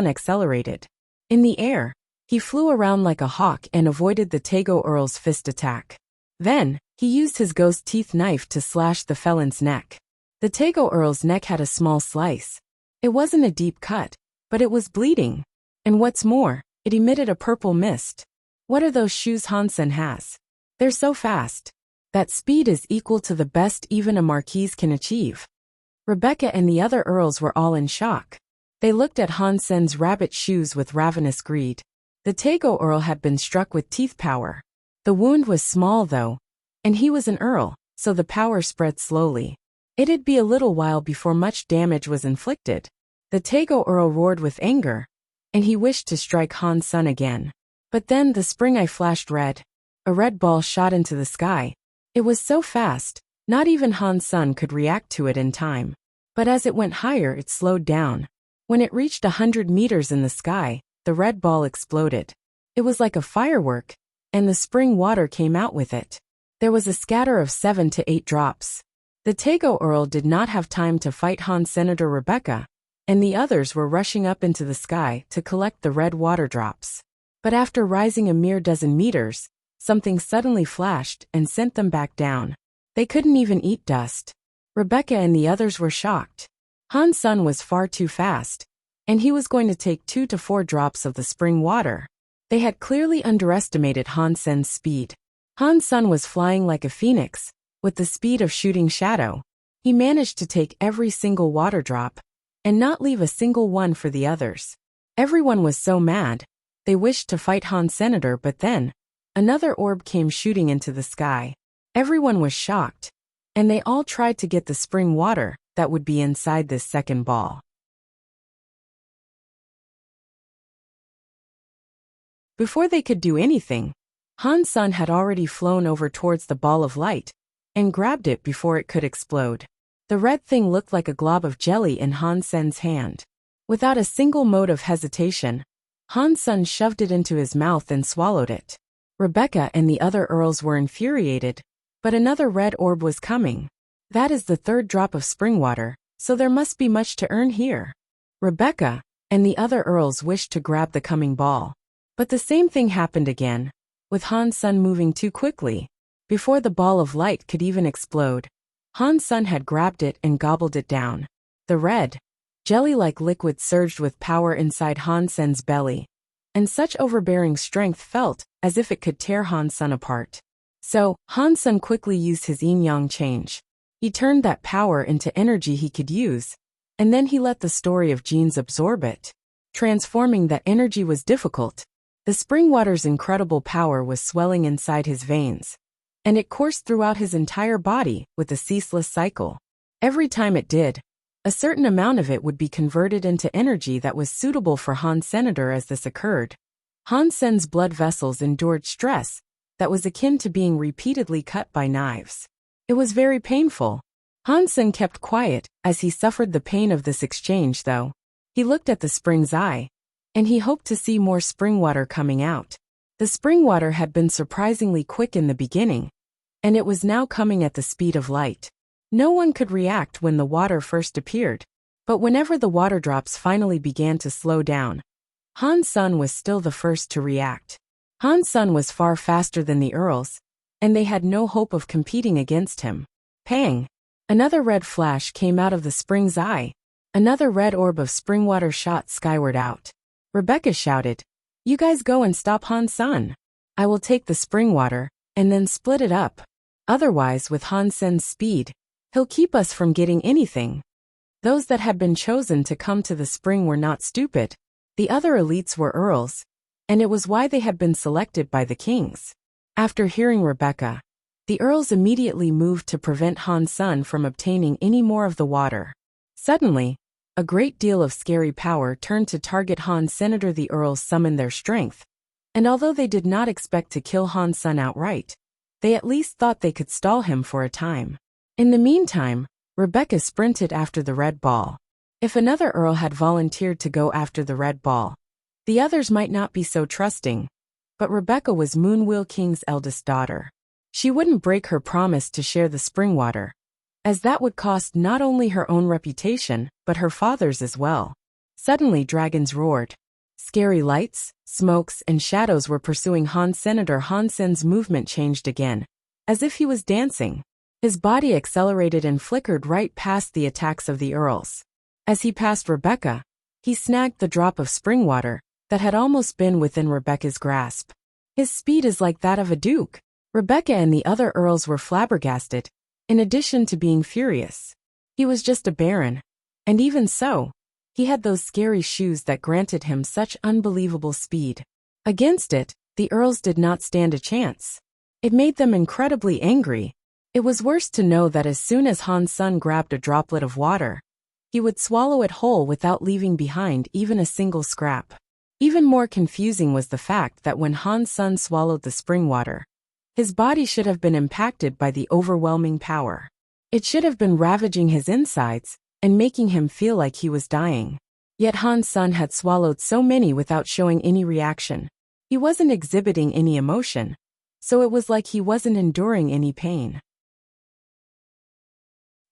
accelerated. In the air, he flew around like a hawk and avoided the Taego Earl's fist attack. Then, he used his ghost teeth knife to slash the felon's neck. The Taego Earl's neck had a small slice. It wasn't a deep cut, but it was bleeding. And what's more, it emitted a purple mist. What are those shoes Han Sen has? They're so fast. That speed is equal to the best even a marquise can achieve. Rebecca and the other earls were all in shock. They looked at Han Sen's rabbit shoes with ravenous greed. The Taego Earl had been struck with teeth power. The wound was small though, and he was an earl, so the power spread slowly. It'd be a little while before much damage was inflicted. The Taego Earl roared with anger, and he wished to strike Han Sen again. But then the spring eye flashed red. A red ball shot into the sky. It was so fast, not even Han Sen could react to it in time. But as it went higher it slowed down. When it reached 100 meters in the sky, the red ball exploded. It was like a firework, and the spring water came out with it. There was a scatter of 7 to 8 drops. The Taego Earl did not have time to fight Han Senator Rebecca, and the others were rushing up into the sky to collect the red water drops. But after rising a mere dozen meters, something suddenly flashed and sent them back down. They couldn't even eat dust. Rebecca and the others were shocked. Han Sen was far too fast, and he was going to take 2 to 4 drops of the spring water. They had clearly underestimated Han Sen's speed. Han Sen was flying like a phoenix, with the speed of shooting shadow. He managed to take every single water drop, and not leave a single one for the others. Everyone was so mad. They wished to fight Han Senator, but then another orb came shooting into the sky. Everyone was shocked, and they all tried to get the spring water that would be inside this second ball. Before they could do anything, Han Sen had already flown over towards the ball of light and grabbed it before it could explode. The red thing looked like a glob of jelly in Han Sen's hand. Without a single mote of hesitation, Han Sen shoved it into his mouth and swallowed it. Rebecca and the other earls were infuriated, but another red orb was coming. That is the 3rd drop of spring water, so there must be much to earn here. Rebecca and the other earls wished to grab the coming ball. But the same thing happened again, with Han Sen moving too quickly. Before the ball of light could even explode, Han Sen had grabbed it and gobbled it down. The red, jelly-like liquid surged with power inside Han Sen's belly, and such overbearing strength felt as if it could tear Han Sen apart. So, Han Sen quickly used his yin-yang change. He turned that power into energy he could use, and then he let the story of genes absorb it. Transforming that energy was difficult. The spring water's incredible power was swelling inside his veins, and it coursed throughout his entire body with a ceaseless cycle. Every time it did, a certain amount of it would be converted into energy that was suitable for Han Senator. As this occurred, Han Sen's blood vessels endured stress that was akin to being repeatedly cut by knives. It was very painful. Han Sen kept quiet as he suffered the pain of this exchange though. He looked at the spring's eye, and he hoped to see more spring water coming out. The spring water had been surprisingly quick in the beginning, and it was now coming at the speed of light. No one could react when the water first appeared. But whenever the water drops finally began to slow down, Han's son was still the first to react. Han's son was far faster than the Earls, and they had no hope of competing against him. Pang! Another red flash came out of the spring's eye. Another red orb of spring water shot skyward out. Rebecca shouted, "You guys go and stop Han's son. I will take the spring water, and then split it up. Otherwise, with Han's son's speed, he'll keep us from getting anything." Those that had been chosen to come to the spring were not stupid. The other elites were Earls, and it was why they had been selected by the kings. After hearing Rebecca, the Earls immediately moved to prevent Han's son from obtaining any more of the water. Suddenly, a great deal of scary power turned to target Han's senator. The Earls summoned their strength, and although they did not expect to kill Han's son outright, they at least thought they could stall him for a time. In the meantime, Rebecca sprinted after the red ball. If another Earl had volunteered to go after the red ball, the others might not be so trusting, but Rebecca was Moonwheel King's eldest daughter. She wouldn't break her promise to share the spring water, as that would cost not only her own reputation, but her father's as well. Suddenly dragons roared. Scary lights, smokes, and shadows were pursuing Han's senator. Han's son's movement changed again, as if he was dancing. His body accelerated and flickered right past the attacks of the Earls. As he passed Rebecca, he snagged the drop of spring water that had almost been within Rebecca's grasp. His speed is like that of a duke. Rebecca and the other Earls were flabbergasted, in addition to being furious. He was just a baron, and even so, he had those scary shoes that granted him such unbelievable speed. Against it, the Earls did not stand a chance. It made them incredibly angry. It was worse to know that as soon as Han's son grabbed a droplet of water, he would swallow it whole without leaving behind even a single scrap. Even more confusing was the fact that when Han's son swallowed the spring water, his body should have been impacted by the overwhelming power. It should have been ravaging his insides and making him feel like he was dying. Yet Han's son had swallowed so many without showing any reaction. He wasn't exhibiting any emotion, so it was like he wasn't enduring any pain.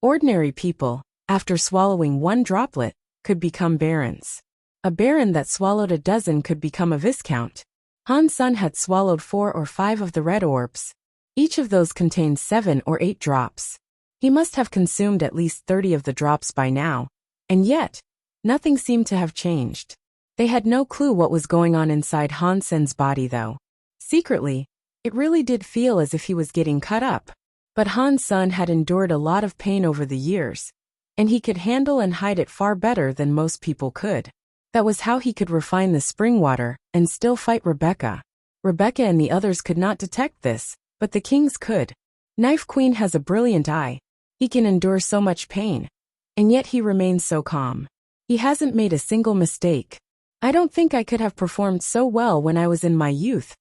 Ordinary people, after swallowing one droplet, could become barons. A baron that swallowed a dozen could become a viscount. Han's son had swallowed 4 or 5 of the red orbs. Each of those contained 7 or 8 drops. He must have consumed at least 30 of the drops by now, and yet, nothing seemed to have changed. They had no clue what was going on inside Han's son's body though. Secretly, it really did feel as if he was getting cut up. But Han's son had endured a lot of pain over the years, and he could handle and hide it far better than most people could. That was how he could refine the spring water and still fight Rebecca. Rebecca and the others could not detect this, but the kings could. Knife Queen has a brilliant eye. He can endure so much pain, and yet he remains so calm. He hasn't made a single mistake. I don't think I could have performed so well when I was in my youth,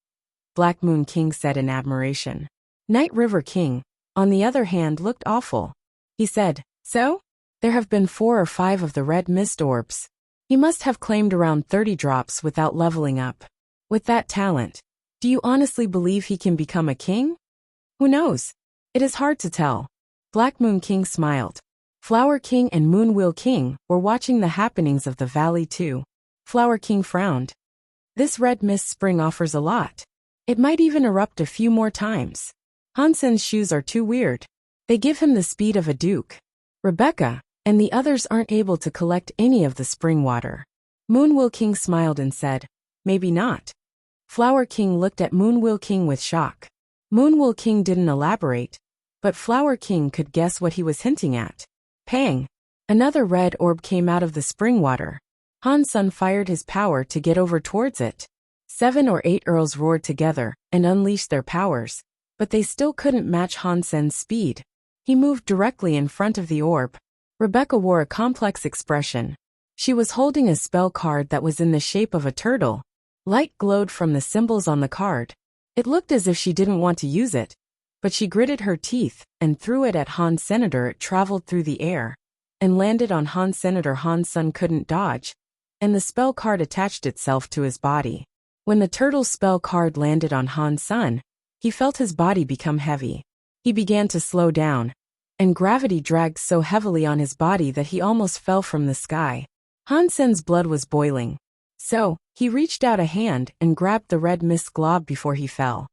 Black Moon King said in admiration. Night River King, on the other hand, looked awful. He said, "So? There have been 4 or 5 of the red mist orbs. He must have claimed around 30 drops without leveling up. With that talent, do you honestly believe he can become a king? Who knows? It is hard to tell." Black Moon King smiled. Flower King and Moonwheel King were watching the happenings of the valley too. Flower King frowned. This red mist spring offers a lot. It might even erupt a few more times. Han's son's shoes are too weird. They give him the speed of a duke. Rebecca and the others aren't able to collect any of the spring water. Moonwheel King smiled and said, "Maybe not." Flower King looked at Moonwheel King with shock. Moonwheel King didn't elaborate, but Flower King could guess what he was hinting at. Pang! Another red orb came out of the spring water. Han's son fired his power to get over towards it. 7 or 8 Earls roared together and unleashed their powers, but they still couldn't match Han's son's speed. He moved directly in front of the orb. Rebecca wore a complex expression. She was holding a spell card that was in the shape of a turtle. Light glowed from the symbols on the card. It looked as if she didn't want to use it, but she gritted her teeth and threw it at Han's senator. It traveled through the air and landed on Han's senator. Han's son couldn't dodge, and the spell card attached itself to his body. When the turtle spell card landed on Han's son, he felt his body become heavy. He began to slow down, and gravity dragged so heavily on his body that he almost fell from the sky. Han Sen's blood was boiling. So, he reached out a hand and grabbed the red mist glob before he fell.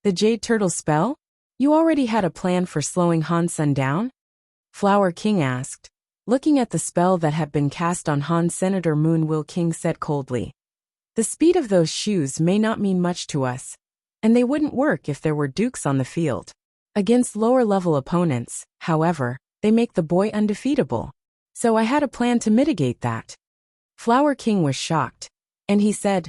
The Jade Turtle spell? You already had a plan for slowing Han Sen down? Flower King asked. Looking at the spell that had been cast on Han, Senator Moon Will King said coldly. The speed of those shoes may not mean much to us, and they wouldn't work if there were dukes on the field. Against lower-level opponents, however, they make the boy undefeatable. So I had a plan to mitigate that. Flower King was shocked, and he said,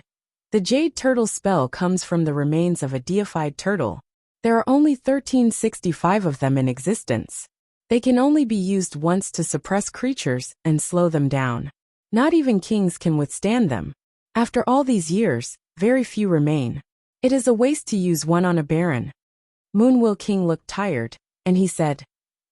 the Jade Turtle spell comes from the remains of a deified turtle. There are only 1365 of them in existence. They can only be used once to suppress creatures and slow them down. Not even kings can withstand them. After all these years, very few remain. It is a waste to use one on a baron. Moon Will King looked tired, and he said,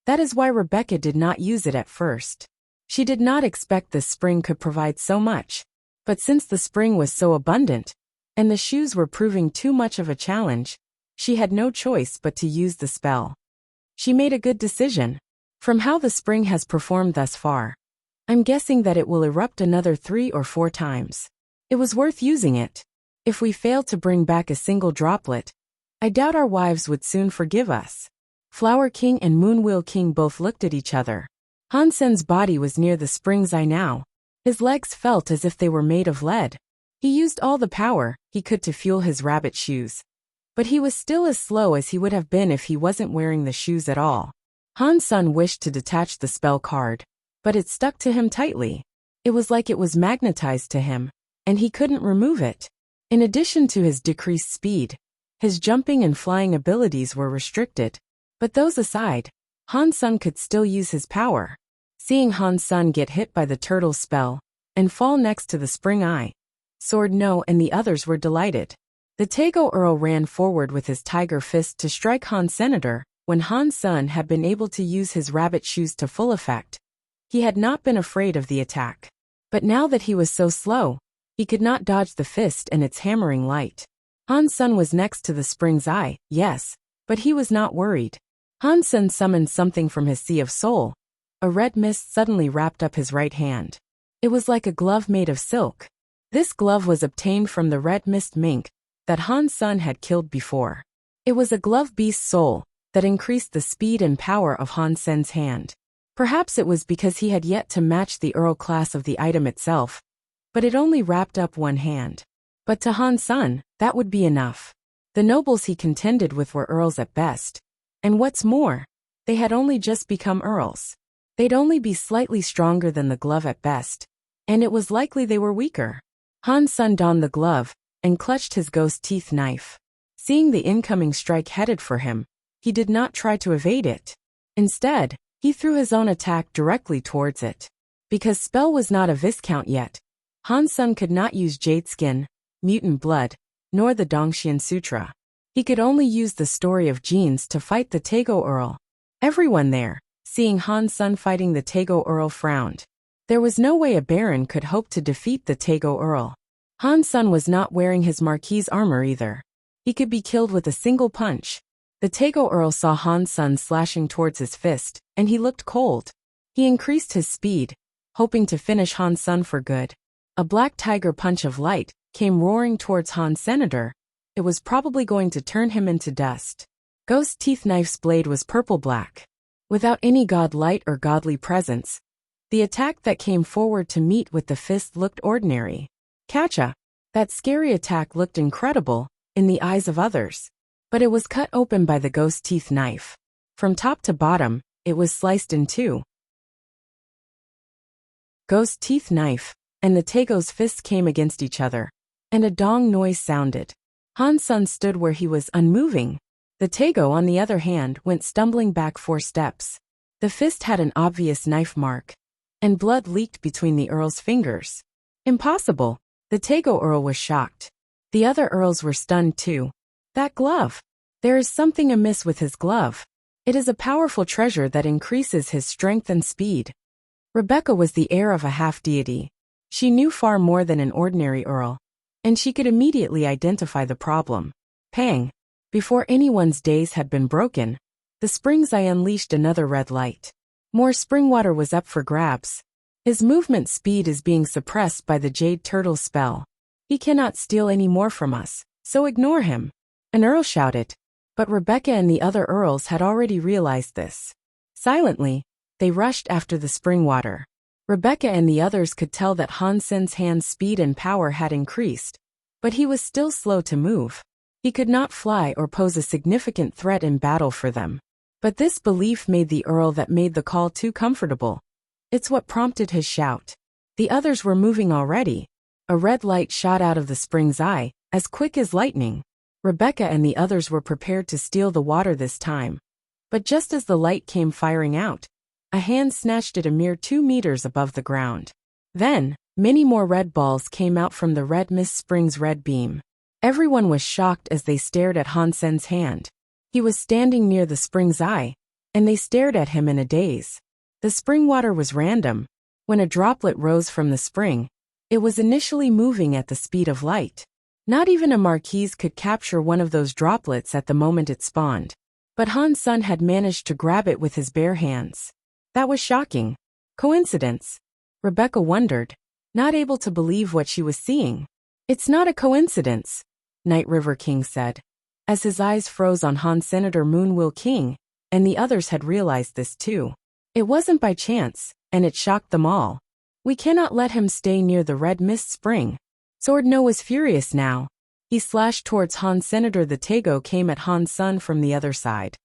that is why Rebecca did not use it at first. She did not expect the spring could provide so much. But since the spring was so abundant, and the shoes were proving too much of a challenge, she had no choice but to use the spell. She made a good decision. From how the spring has performed thus far, I'm guessing that it will erupt another 3 or 4 times. It was worth using it. If we failed to bring back a single droplet, I doubt our wives would soon forgive us. Flower King and Moon Will King both looked at each other. Han Sen's body was near the spring's eye now. His legs felt as if they were made of lead. He used all the power he could to fuel his rabbit shoes. But he was still as slow as he would have been if he wasn't wearing the shoes at all. Han Sen wished to detach the spell card, but it stuck to him tightly. It was like it was magnetized to him, and he couldn't remove it. In addition to his decreased speed, his jumping and flying abilities were restricted. But those aside, Han Sen could still use his power. Seeing Han Sen get hit by the turtle spell and fall next to the spring eye, Sword No and the others were delighted. The Tego Earl ran forward with his tiger fist to strike Han Senator. When Han Sen had been able to use his rabbit shoes to full effect, he had not been afraid of the attack. But now that he was so slow, he could not dodge the fist and its hammering light. Han Sen was next to the spring's eye, yes, but he was not worried. Han Sen summoned something from his sea of soul. A red mist suddenly wrapped up his right hand. It was like a glove made of silk. This glove was obtained from the red mist mink that Han Sen had killed before. It was a glove beast soul that increased the speed and power of Han Sen's hand. Perhaps it was because he had yet to match the Earl class of the item itself, but it only wrapped up one hand. But to Han Sen, that would be enough. The nobles he contended with were Earls at best. And what's more, they had only just become Earls. They'd only be slightly stronger than the glove at best, and it was likely they were weaker. Han Sen donned the glove and clutched his ghost teeth knife. Seeing the incoming strike headed for him, he did not try to evade it. Instead, he threw his own attack directly towards it. Because spell was not a viscount yet, Han Sen could not use Jade Skin, Mutant Blood, nor the Dongxian Sutra. He could only use the story of genes to fight the Tego Earl. Everyone there, seeing Han Sen fighting the Tego Earl, frowned. There was no way a baron could hope to defeat the Tego Earl. Han Sen was not wearing his Marquis armor either. He could be killed with a single punch. The Tego Earl saw Han Sen slashing towards his fist, and he looked cold. He increased his speed, hoping to finish Han Sen for good. A black tiger punch of light came roaring towards Han Senator. It was probably going to turn him into dust. Ghost Teeth Knife's blade was purple-black. Without any godlight or godly presence, the attack that came forward to meet with the fist looked ordinary. Catcha! That scary attack looked incredible in the eyes of others. But it was cut open by the ghost teeth knife. From top to bottom, it was sliced in two. Ghost teeth knife and the Tego's fists came against each other, and a dong noise sounded. Han Sen stood where he was, unmoving. The Tego, on the other hand, went stumbling back 4 steps. The fist had an obvious knife mark, and blood leaked between the Earl's fingers. Impossible! The Tego Earl was shocked. The other Earls were stunned too. That glove! There is something amiss with his glove. It is a powerful treasure that increases his strength and speed. Rebecca was the heir of a half-deity. She knew far more than an ordinary Earl, and she could immediately identify the problem. Pang! Before anyone's days had been broken, the spring's eye unleashed another red light. More spring water was up for grabs. His movement speed is being suppressed by the jade turtle spell. He cannot steal any more from us, so ignore him. An earl shouted. But Rebecca and the other earls had already realized this. Silently, they rushed after the spring water. Rebecca and the others could tell that Han Sen's hand speed and power had increased, but he was still slow to move. He could not fly or pose a significant threat in battle for them. But this belief made the earl that made the call too comfortable. It's what prompted his shout. The others were moving already. A red light shot out of the spring's eye, as quick as lightning. Rebecca and the others were prepared to steal the water this time. But just as the light came firing out, a hand snatched it a mere 2 meters above the ground. Then, many more red balls came out from the red mist spring's red beam. Everyone was shocked as they stared at Han Sen's hand. He was standing near the spring's eye, and they stared at him in a daze. The spring water was random. When a droplet rose from the spring, it was initially moving at the speed of light. Not even a marquise could capture one of those droplets at the moment it spawned. But Han Sen had managed to grab it with his bare hands. That was shocking. Coincidence? Rebecca wondered, not able to believe what she was seeing. It's not a coincidence, Night River King said, as his eyes froze on Han Senator Moonwill King, and the others had realized this too. It wasn't by chance, and it shocked them all. We cannot let him stay near the red mist spring. Sword No was furious now. He slashed towards Han Senator. The Tego came at Han Sen from the other side.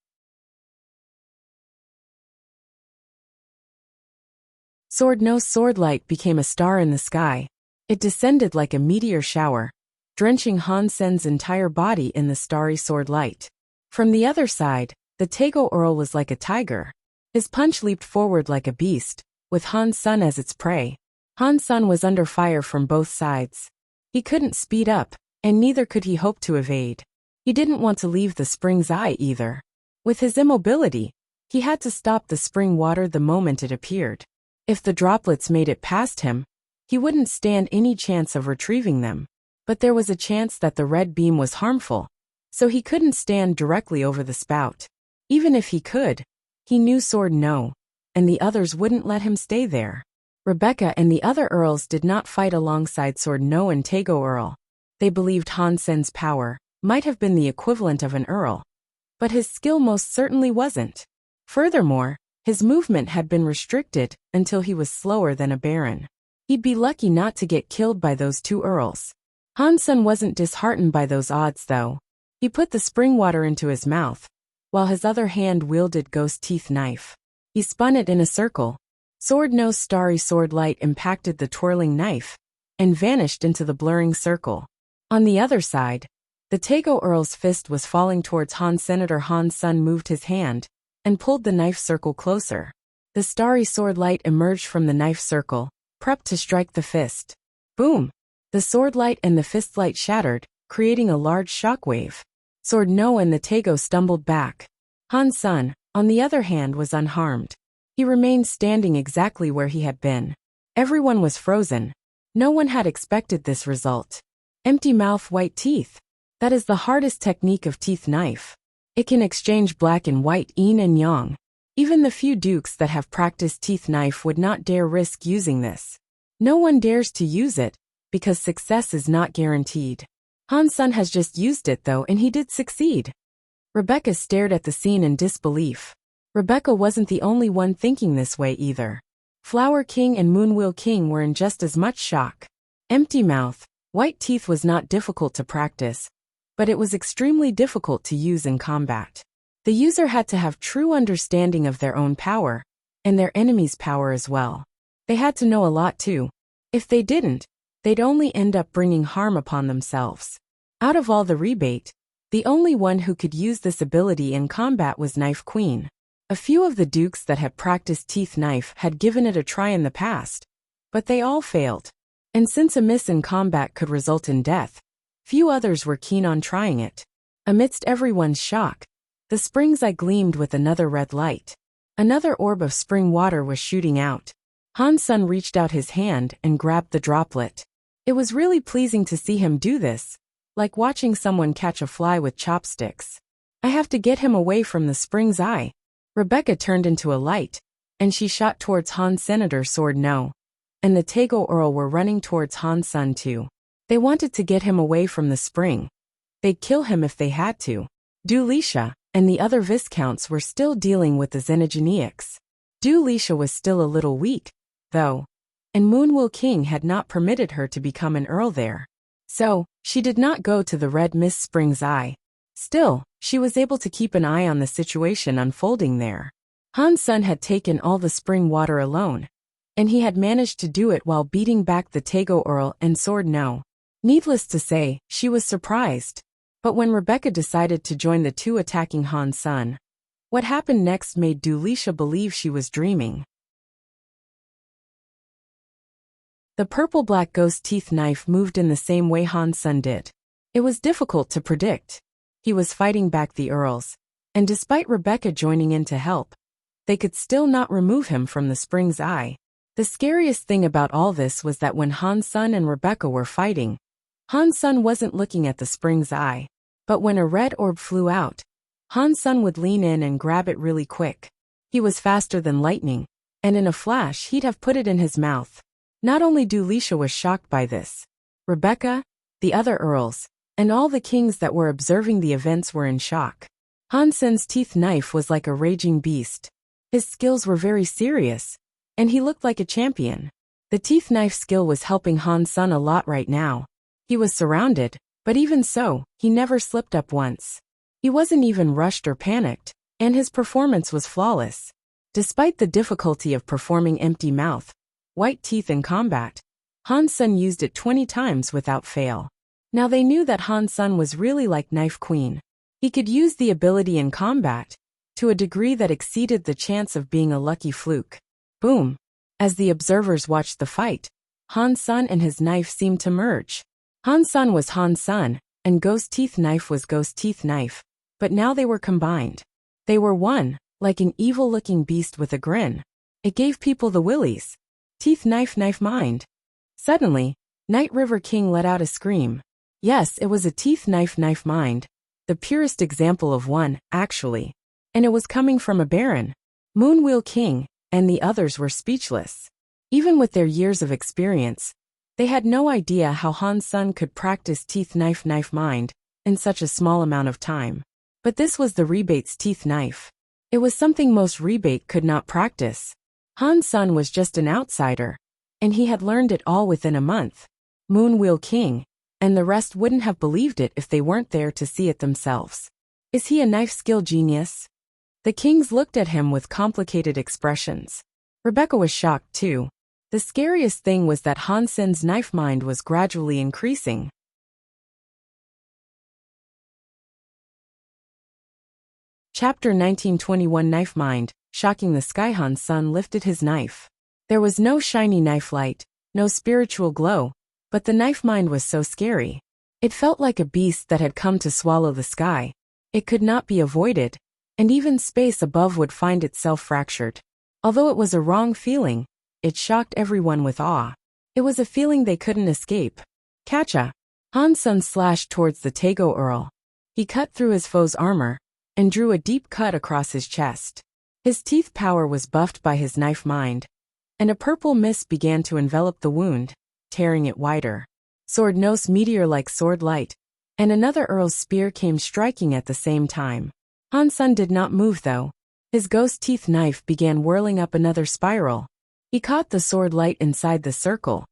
Sword No's sword light became a star in the sky. It descended like a meteor shower, drenching Han Sen's entire body in the starry sword light. From the other side, the Tego Earl was like a tiger. His punch leaped forward like a beast, with Han Sen as its prey. Han Sen was under fire from both sides. He couldn't speed up, and neither could he hope to evade. He didn't want to leave the spring's eye either. With his immobility, he had to stop the spring water the moment it appeared. If the droplets made it past him, he wouldn't stand any chance of retrieving them. But there was a chance that the red beam was harmful, so he couldn't stand directly over the spout. Even if he could, he knew Sword No, and the others wouldn't let him stay there. Rebecca and the other earls did not fight alongside Sword No and Tego Earl. They believed Han Sen's power might have been the equivalent of an earl, but his skill most certainly wasn't. Furthermore, his movement had been restricted until he was slower than a baron. He'd be lucky not to get killed by those two earls. Han Sen wasn't disheartened by those odds though. He put the spring water into his mouth, while his other hand wielded Ghost Teeth knife. He spun it in a circle. Sword No's starry sword light impacted the twirling knife, and vanished into the blurring circle. On the other side, the Tego Earl's fist was falling towards Han Senator. Han Sen moved his hand, and pulled the knife circle closer. The starry sword light emerged from the knife circle, prepped to strike the fist. Boom! The sword light and the fist light shattered, creating a large shockwave. Sword No and the Tego stumbled back. Han Sen, on the other hand, was unharmed. He remained standing exactly where he had been. Everyone was frozen. No one had expected this result. Empty mouth, white teeth. That is the hardest technique of teeth knife. It can exchange black and white, yin and yang. Even the few dukes that have practiced teeth knife would not dare risk using this. No one dares to use it, because success is not guaranteed. Han Sen has just used it though, and he did succeed. Rebecca stared at the scene in disbelief. Rebecca wasn't the only one thinking this way either. Flower King and Moonwill King were in just as much shock. Empty mouth, white teeth was not difficult to practice, but it was extremely difficult to use in combat. The user had to have true understanding of their own power, and their enemy's power as well. They had to know a lot too. If they didn't, they'd only end up bringing harm upon themselves. Out of all the rebate, the only one who could use this ability in combat was Knife Queen. A few of the dukes that had practiced teeth knife had given it a try in the past, but they all failed. And since a miss in combat could result in death, few others were keen on trying it. Amidst everyone's shock, the spring's eye gleamed with another red light. Another orb of spring water was shooting out. Han Sen reached out his hand and grabbed the droplet. It was really pleasing to see him do this, like watching someone catch a fly with chopsticks. I have to get him away from the spring's eye. Rebecca turned into a light, and she shot towards Han's senator sword no. And the Tego Earl were running towards Han's son too. They wanted to get him away from the spring. They'd kill him if they had to. Dulicia and the other viscounts were still dealing with the Xenogeneics. Dulicia was still a little weak, though, and Moonwheel King had not permitted her to become an earl there. So, she did not go to the Red Mist Spring's eye. Still, she was able to keep an eye on the situation unfolding there. Han's son had taken all the spring water alone, and he had managed to do it while beating back the Tego Earl and Sword No. Needless to say, she was surprised. But when Rebecca decided to join the two attacking Han's son, what happened next made Dulicia believe she was dreaming. The purple-black ghost teeth knife moved in the same way Han's son did. It was difficult to predict. He was fighting back the earls, and despite Rebecca joining in to help, they could still not remove him from the spring's eye. The scariest thing about all this was that when Han's son and Rebecca were fighting, Han's son wasn't looking at the spring's eye. But when a red orb flew out, Han's son would lean in and grab it really quick. He was faster than lightning, and in a flash he'd have put it in his mouth. Not only Dulicia was shocked by this, Rebecca, the other earls, and all the kings that were observing the events were in shock. Han's son's teeth knife was like a raging beast. His skills were very serious, and he looked like a champion. The teeth knife skill was helping Han's son a lot right now. He was surrounded, but even so, he never slipped up once. He wasn't even rushed or panicked, and his performance was flawless. Despite the difficulty of performing empty mouth, white teeth in combat, Han's son used it 20 times without fail. Now they knew that Han's son was really like Knife Queen. He could use the ability in combat, to a degree that exceeded the chance of being a lucky fluke. Boom! As the observers watched the fight, Han's son and his knife seemed to merge. Han's son was Han's son, and Ghost Teeth Knife was Ghost Teeth Knife, but now they were combined. They were one, like an evil-looking beast with a grin. It gave people the willies. Teeth Knife Knife Mind. Suddenly, Night River King let out a scream. Yes, it was a Teeth Knife Knife Mind, the purest example of one, actually. And it was coming from a baron. Moonwheel King, and the others were speechless. Even with their years of experience, they had no idea how Han's son could practice Teeth Knife Knife Mind in such a small amount of time. But this was the Rebate's teeth knife. It was something most Rebate could not practice. Han's son was just an outsider, and he had learned it all within a month. Moonwheel King, and the rest wouldn't have believed it if they weren't there to see it themselves. Is he a knife skill genius? The kings looked at him with complicated expressions. Rebecca was shocked too. The scariest thing was that Han's son's knife mind was gradually increasing. Chapter 1921 Knife Mind. Shocking the sky. Han's son lifted his knife. There was no shiny knife light, no spiritual glow, but the knife mind was so scary. It felt like a beast that had come to swallow the sky. It could not be avoided, and even space above would find itself fractured. Although it was a wrong feeling, it shocked everyone with awe. It was a feeling they couldn't escape. Catcha! Han's son slashed towards the Tego Earl. He cut through his foe's armor, and drew a deep cut across his chest. His teeth power was buffed by his knife mind, and a purple mist began to envelop the wound, tearing it wider. Sword No's meteor-like sword light, and another Earl's spear came striking at the same time. Han's son did not move though. His ghost teeth knife began whirling up another spiral. He caught the sword light inside the circle,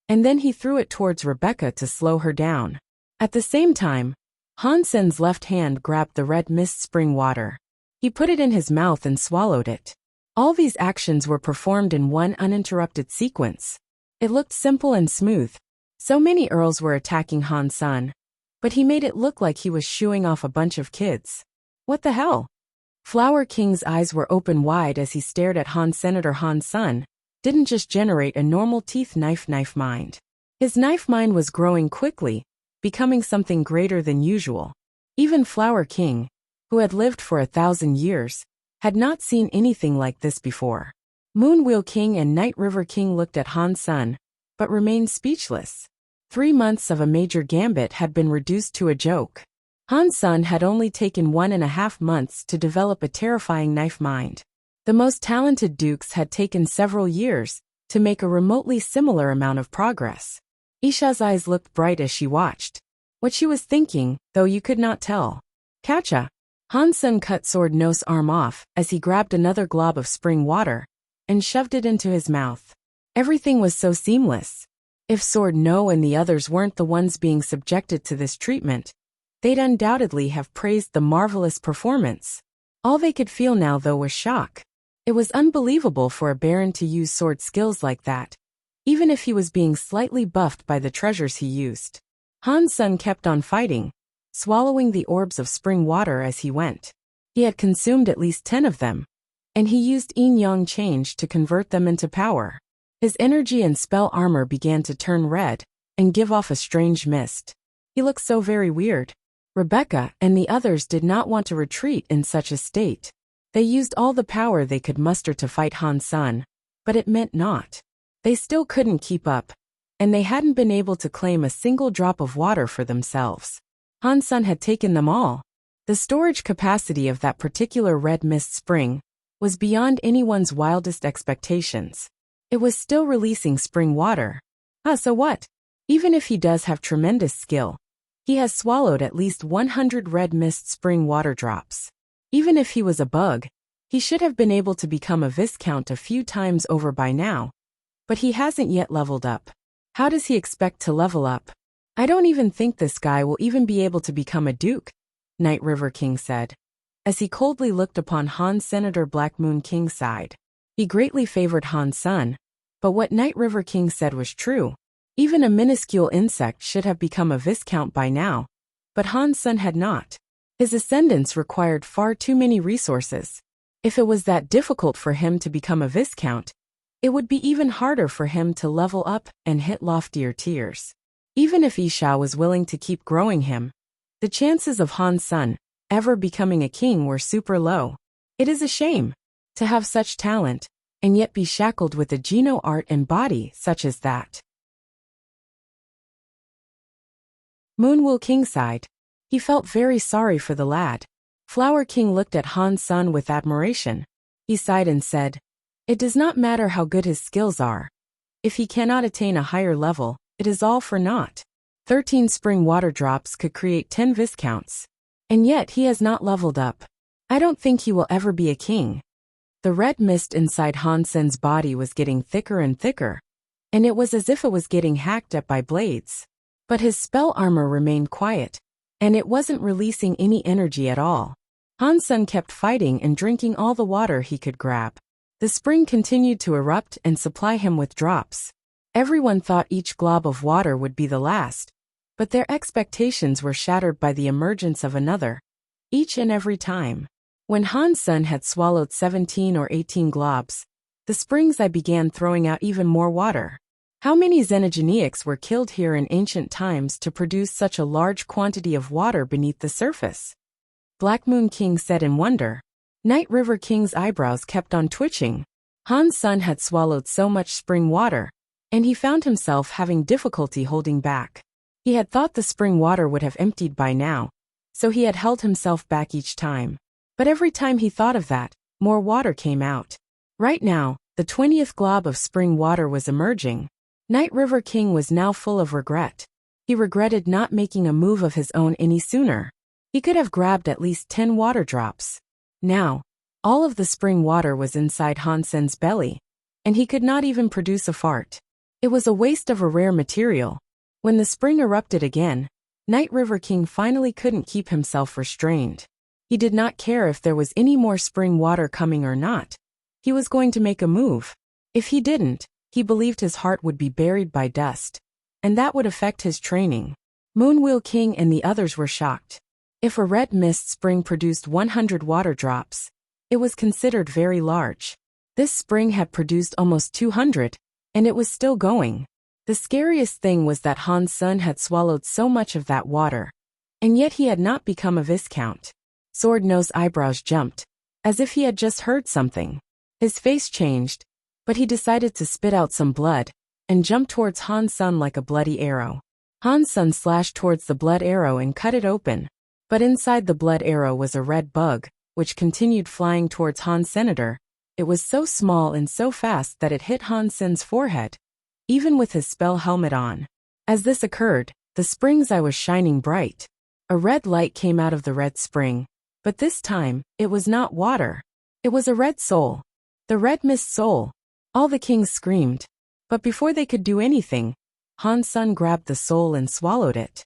and then he threw it towards Rebecca to slow her down. At the same time, Han's son's left hand grabbed the red mist spring water. He put it in his mouth and swallowed it. All these actions were performed in one uninterrupted sequence. It looked simple and smooth. So many earls were attacking Han's son, but he made it look like he was shooing off a bunch of kids. What the hell? Flower King's eyes were open wide as he stared at Senator Han's son. Didn't just generate a normal teeth knife mind. His knife mind was growing quickly, becoming something greater than usual. Even Flower King, who had lived for 1,000 years, had not seen anything like this before. Moonwheel King and Night River King looked at Han's son, but remained speechless. 3 months of a major gambit had been reduced to a joke. Han Sun had only taken 1.5 months to develop a terrifying knife mind. The most talented dukes had taken several years to make a remotely similar amount of progress. Isha's eyes looked bright as she watched. What she was thinking, though, you could not tell. Catcha! Han Sun cut Sword No's arm off as he grabbed another glob of spring water and shoved it into his mouth. Everything was so seamless. If Sword No and the others weren't the ones being subjected to this treatment, they'd undoubtedly have praised the marvelous performance. All they could feel now, though, was shock. It was unbelievable for a baron to use sword skills like that, even if he was being slightly buffed by the treasures he used. Han Sun kept on fighting, swallowing the orbs of spring water as he went. He had consumed at least 10 of them, and he used yin-yang change to convert them into power. His energy and spell armor began to turn red and give off a strange mist. He looked so very weird. Rebecca and the others did not want to retreat in such a state. They used all the power they could muster to fight Han Sun, but it meant naught. They still couldn't keep up, and they hadn't been able to claim a single drop of water for themselves. Han Sun had taken them all. The storage capacity of that particular red mist spring was beyond anyone's wildest expectations. It was still releasing spring water. So what? Even if he does have tremendous skill, he has swallowed at least 100 red mist spring water drops. Even if he was a bug, he should have been able to become a Viscount a few times over by now. But he hasn't yet leveled up. How does he expect to level up? I don't even think this guy will even be able to become a duke, Night River King said, as he coldly looked upon Han Senator Black Moon King's side. He greatly favored Han Sun, but what Night River King said was true. Even a minuscule insect should have become a Viscount by now, but Han Sun had not. His ascendance required far too many resources. If it was that difficult for him to become a Viscount, it would be even harder for him to level up and hit loftier tiers. Even if Isha was willing to keep growing him, the chances of Han Sun ever becoming a king were super low. It is a shame to have such talent and yet be shackled with a geno art and body such as that. Moonwool King sighed. He felt very sorry for the lad. Flower King looked at Han Sun with admiration. He sighed and said, "It does not matter how good his skills are. If he cannot attain a higher level, it is all for naught. 13 spring water drops could create 10 Viscounts. And yet he has not leveled up. I don't think he will ever be a king." The red mist inside Han Sun's body was getting thicker and thicker, and it was as if it was getting hacked at by blades. But his spell armor remained quiet, and it wasn't releasing any energy at all. Han Sun kept fighting and drinking all the water he could grab. The spring continued to erupt and supply him with drops. Everyone thought each glob of water would be the last, but their expectations were shattered by the emergence of another, each and every time. When Han Sun had swallowed 17 or 18 globs, the spring's eye began throwing out even more water. How many Xenogeneics were killed here in ancient times to produce such a large quantity of water beneath the surface? Black Moon King said in wonder. Night River King's eyebrows kept on twitching. Han Sun had swallowed so much spring water, and he found himself having difficulty holding back. He had thought the spring water would have emptied by now, so he had held himself back each time. But every time he thought of that, more water came out. Right now, the 20th glob of spring water was emerging. Night River King was now full of regret. He regretted not making a move of his own any sooner. He could have grabbed at least 10 water drops. Now, all of the spring water was inside Han Sun's belly, and he could not even produce a fart. It was a waste of a rare material. When the spring erupted again, Night River King finally couldn't keep himself restrained. He did not care if there was any more spring water coming or not. He was going to make a move. If he didn't, he believed his heart would be buried by dust, and that would affect his training. Moonwheel King and the others were shocked. If a red mist spring produced 100 water drops, it was considered very large. This spring had produced almost 200, and it was still going. The scariest thing was that Han Sun had swallowed so much of that water, and yet he had not become a Viscount. Sword No's eyebrows jumped, as if he had just heard something. His face changed, but he decided to spit out some blood and jump towards Han Sun like a bloody arrow. Han's son slashed towards the blood arrow and cut it open. But inside the blood arrow was a red bug, which continued flying towards Han's senator. It was so small and so fast that it hit Han Sen's forehead, even with his spell helmet on. As this occurred, the spring's eye was shining bright. A red light came out of the red spring, but this time, it was not water. It was a red soul. The red mist soul. All the kings screamed. But before they could do anything, Han's son grabbed the soul and swallowed it.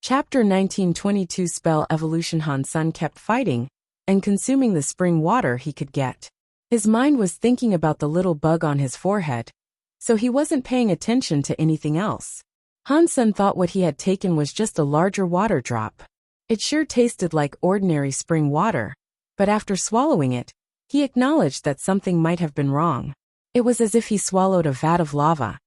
Chapter 1922 Spell Evolution. Han's son kept fighting and consuming the spring water he could get. His mind was thinking about the little bug on his forehead, so he wasn't paying attention to anything else. Han's son thought what he had taken was just a larger water drop. It sure tasted like ordinary spring water, but after swallowing it, he acknowledged that something might have been wrong. It was as if he swallowed a vat of lava,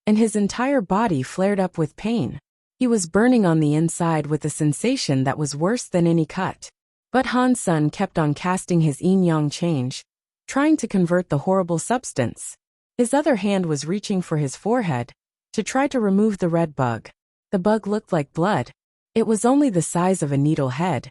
and his entire body flared up with pain. He was burning on the inside with a sensation that was worse than any cut. But Han's son kept on casting his yin-yang change, trying to convert the horrible substance. His other hand was reaching for his forehead to try to remove the red bug. The bug looked like blood. It was only the size of a needle head,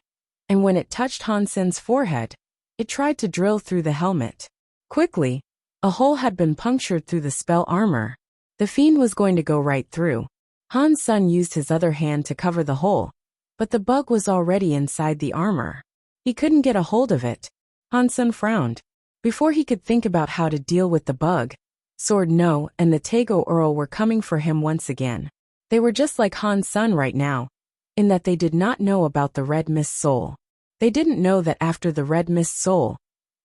and when it touched Han's son's forehead, it tried to drill through the helmet. Quickly, a hole had been punctured through the spell armor. The fiend was going to go right through. Han's son used his other hand to cover the hole, but the bug was already inside the armor. He couldn't get a hold of it. Han's son frowned. Before he could think about how to deal with the bug, Sword No and the Tego Earl were coming for him once again. They were just like Han's son right now, in that they did not know about the Red Mist Soul. They didn't know that after the Red Mist Soul,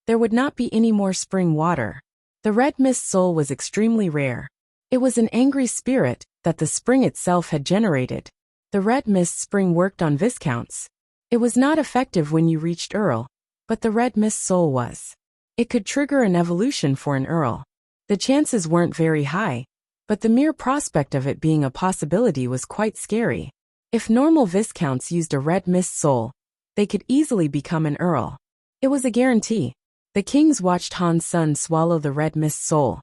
there would not be any more spring water. The Red Mist Soul was extremely rare. It was an angry spirit that the spring itself had generated. The Red Mist Spring worked on Viscounts. It was not effective when you reached Earl, but the Red Mist Soul was. It could trigger an evolution for an Earl. The chances weren't very high, but the mere prospect of it being a possibility was quite scary. If normal Viscounts used a Red Mist Soul, they could easily become an Earl. It was a guarantee. The kings watched Han's son swallow the Red Mist Soul,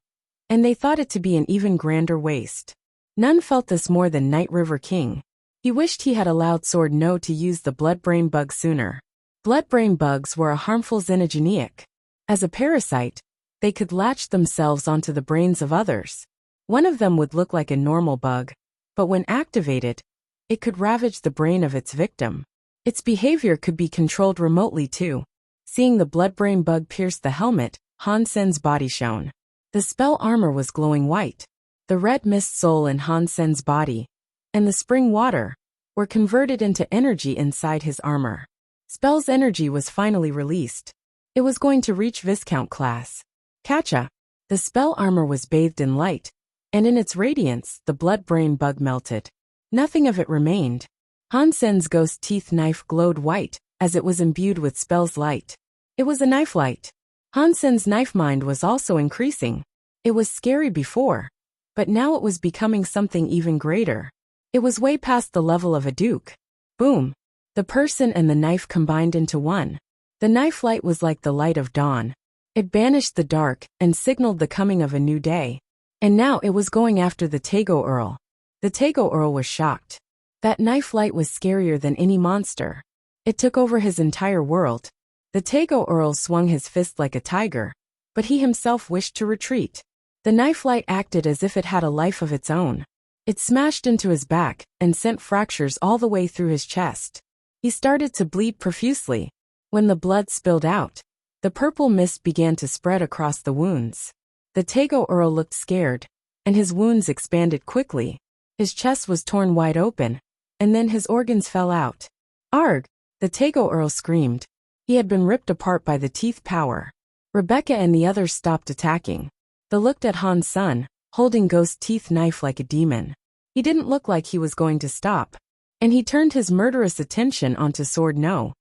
and they thought it to be an even grander waste. None felt this more than Night River King. He wished he had allowed Sword No to use the bloodbrain bug sooner. Bloodbrain bugs were a harmful xenogenic. As a parasite, they could latch themselves onto the brains of others. One of them would look like a normal bug, but when activated, it could ravage the brain of its victim. Its behavior could be controlled remotely too. Seeing the bloodbrain bug pierce the helmet, Han Sen's body shone. The spell armor was glowing white. The Red Mist Soul in Han Sen's body, and the spring water, were converted into energy inside his armor. Spell's energy was finally released. It was going to reach Viscount class. Catcha! The spell armor was bathed in light, and in its radiance, the blood-brain bug melted. Nothing of it remained. Han Sen's ghost teeth knife glowed white, as it was imbued with spell's light. It was a knife light. Han Sen's knife mind was also increasing. It was scary before, but now it was becoming something even greater. It was way past the level of a duke. Boom! The person and the knife combined into one. The knife light was like the light of dawn. It banished the dark and signaled the coming of a new day. And now it was going after the Tego Earl. The Tego Earl was shocked. That knife light was scarier than any monster. It took over his entire world. The Tego Earl swung his fist like a tiger, but he himself wished to retreat. The knife light acted as if it had a life of its own. It smashed into his back and sent fractures all the way through his chest. He started to bleed profusely. When the blood spilled out, the purple mist began to spread across the wounds. The Tego Earl looked scared, and his wounds expanded quickly. His chest was torn wide open, and then his organs fell out. Arg! The Tego Earl screamed. He had been ripped apart by the teeth power. Rebecca and the others stopped attacking. They looked at Han's son, holding ghost teeth knife like a demon. He didn't look like he was going to stop, and he turned his murderous attention onto Sword No.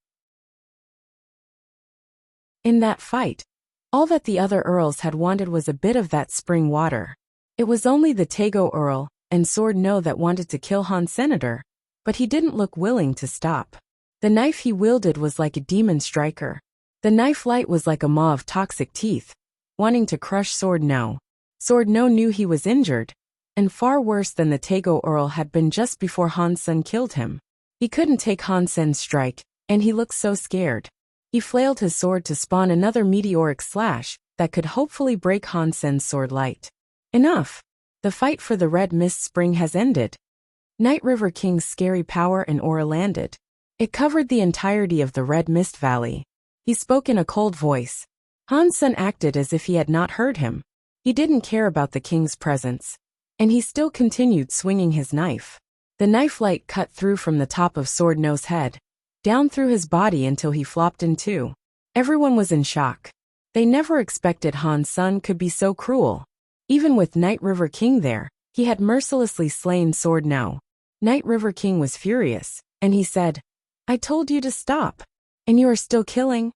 In that fight, all that the other earls had wanted was a bit of that spring water. It was only the Tego Earl and Sword No that wanted to kill Han's senator, but he didn't look willing to stop. The knife he wielded was like a demon striker. The knife light was like a maw of toxic teeth, wanting to crush Sword No. Sword No knew he was injured, and far worse than the Tego Earl had been just before Han Sen killed him. He couldn't take Han Sen's strike, and he looked so scared. He flailed his sword to spawn another meteoric slash that could hopefully break Han Sen's sword light. Enough! The fight for the Red Mist Spring has ended. Night River King's scary power and aura landed. It covered the entirety of the Red Mist Valley. He spoke in a cold voice. Han Sen acted as if he had not heard him. He didn't care about the king's presence, and he still continued swinging his knife. The knife light cut through from the top of Sword No's head, down through his body until he flopped in two. Everyone was in shock. They never expected Han Sen could be so cruel. Even with Night River King there, he had mercilessly slain Sword No. Night River King was furious, and he said, "I told you to stop, and you are still killing?"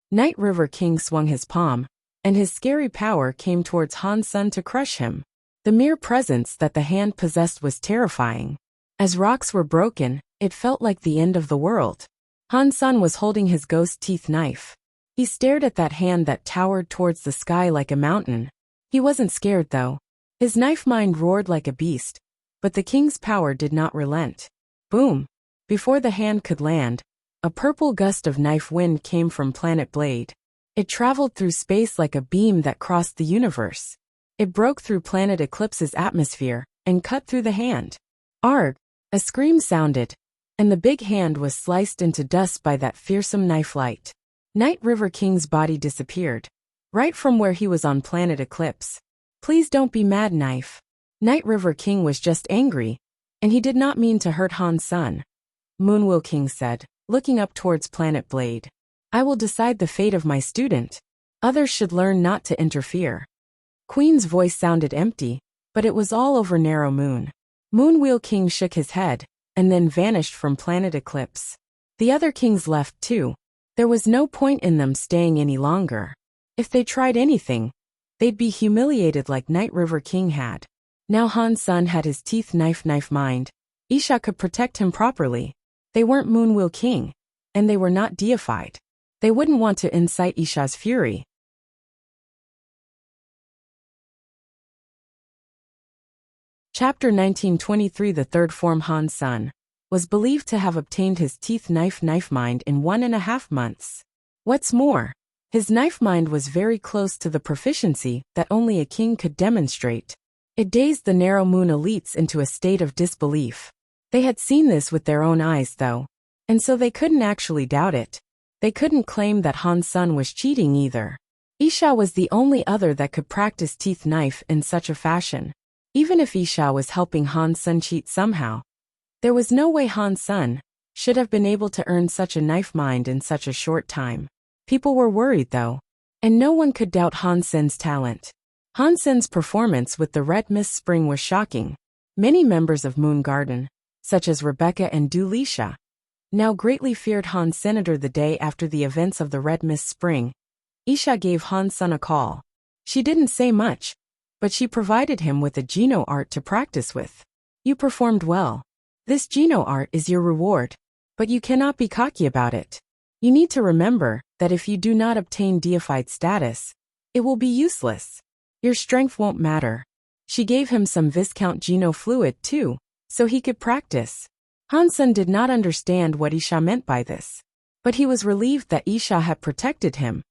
Night River King swung his palm, and his scary power came towards Han Sen to crush him. The mere presence that the hand possessed was terrifying. As rocks were broken, it felt like the end of the world. Han Sen was holding his ghost teeth knife. He stared at that hand that towered towards the sky like a mountain. He wasn't scared though. His knife mind roared like a beast, but the king's power did not relent. Boom! Before the hand could land, a purple gust of knife wind came from Planet Blade. It traveled through space like a beam that crossed the universe. It broke through Planet Eclipse's atmosphere and cut through the hand. Arg! A scream sounded, and the big hand was sliced into dust by that fearsome knife light. Night River King's body disappeared, right from where he was on Planet Eclipse. "Please don't be mad, Knife." Night River King was just angry, and he did not mean to hurt Han Sen. Moonwheel King said, looking up towards Planet Blade. "I will decide the fate of my student. Others should learn not to interfere." Queen's voice sounded empty, but it was all over Narrow Moon. Moonwheel King shook his head, and then vanished from Planet Eclipse. The other kings left too. There was no point in them staying any longer. If they tried anything, they'd be humiliated like Night River King had. Now Han Sen had his teeth knife mind. Isha could protect him properly. They weren't Moonwheel King, and they were not deified. They wouldn't want to incite Isha's fury. Chapter 1923. The third form. Han Sen was believed to have obtained his teeth knife mind in 1.5 months. What's more, his knife mind was very close to the proficiency that only a king could demonstrate. It dazed the Narrow Moon elites into a state of disbelief. They had seen this with their own eyes though, and so they couldn't actually doubt it. They couldn't claim that Han Sen was cheating either. Isha was the only other that could practice teeth knife in such a fashion. Even if Isha was helping Han Sen cheat somehow, there was no way Han Sen should have been able to earn such a knife mind in such a short time. People were worried though, and no one could doubt Han Sen's talent. Han Sen's performance with the Red Mist Spring was shocking. Many members of Moon Garden, such as Rebecca and Dulisha, now greatly feared Han Senator. The day after the events of the Red Mist Spring, Isha gave Han Sen a call. She didn't say much, but she provided him with a Geno art to practice with. "You performed well. This Geno art is your reward, but you cannot be cocky about it. You need to remember that if you do not obtain deified status, it will be useless. Your strength won't matter." She gave him some Viscount Geno fluid too, so he could practice. Han Sen did not understand what Isha meant by this, but he was relieved that Isha had protected him,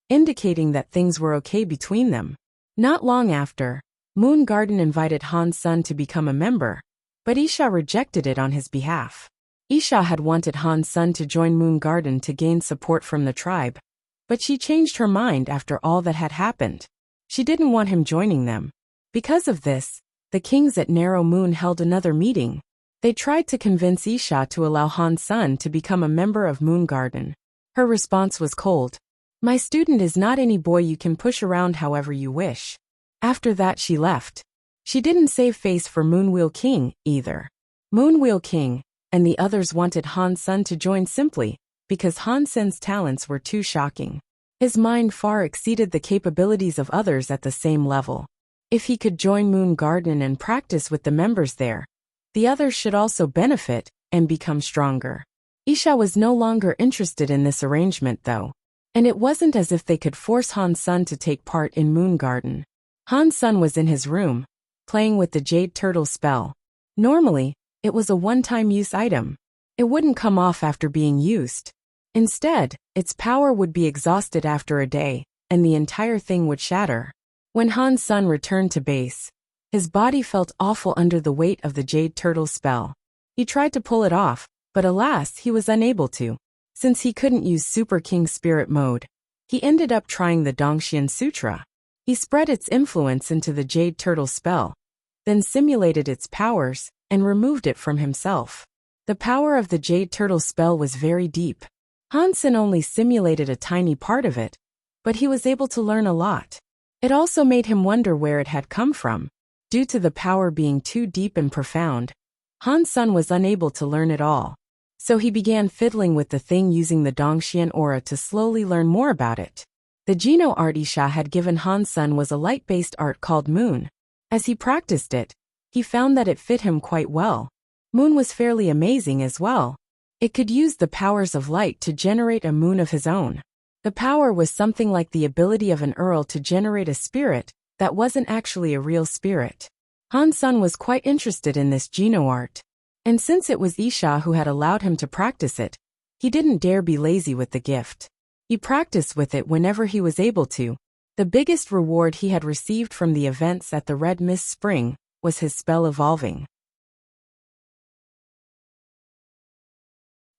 indicating that things were okay between them. Not long after, Moon Garden invited Han Sen to become a member, but Isha rejected it on his behalf. Isha had wanted Han Sen to join Moon Garden to gain support from the tribe, but she changed her mind after all that had happened. She didn't want him joining them. Because of this, the kings at Narrow Moon held another meeting. They tried to convince Isha to allow Han Sen to become a member of Moon Garden. Her response was cold. "My student is not any boy you can push around however you wish." After that she left. She didn't save face for Moonwheel King either. Moonwheel King and the others wanted Han Sen to join simply because Han Sen's talents were too shocking. His mind far exceeded the capabilities of others at the same level. If he could join Moon Garden and practice with the members there, the others should also benefit and become stronger. Isha was no longer interested in this arrangement though, and it wasn't as if they could force Han Sen to take part in Moon Garden. Han Sun was in his room, playing with the jade turtle spell. Normally, it was a one-time use item. It wouldn't come off after being used. Instead, its power would be exhausted after a day, and the entire thing would shatter. When Han Sun returned to base, his body felt awful under the weight of the jade turtle spell. He tried to pull it off, but alas, he was unable to. Since he couldn't use Super King Spirit mode, he ended up trying the Dongxian Sutra. He spread its influence into the jade turtle spell, then simulated its powers, and removed it from himself. The power of the jade turtle spell was very deep. Han Sun only simulated a tiny part of it, but he was able to learn a lot. It also made him wonder where it had come from. Due to the power being too deep and profound, Han Sun was unable to learn it all. So he began fiddling with the thing using the Dongxian aura to slowly learn more about it. The Geno art Isha had given Han Sun was a light-based art called Moon. As he practiced it, he found that it fit him quite well. Moon was fairly amazing as well. It could use the powers of light to generate a moon of his own. The power was something like the ability of an earl to generate a spirit that wasn't actually a real spirit. Han Sun was quite interested in this Geno art. And since it was Isha who had allowed him to practice it, he didn't dare be lazy with the gift. He practiced with it whenever he was able to. The biggest reward he had received from the events at the Red Mist Spring was his spell evolving.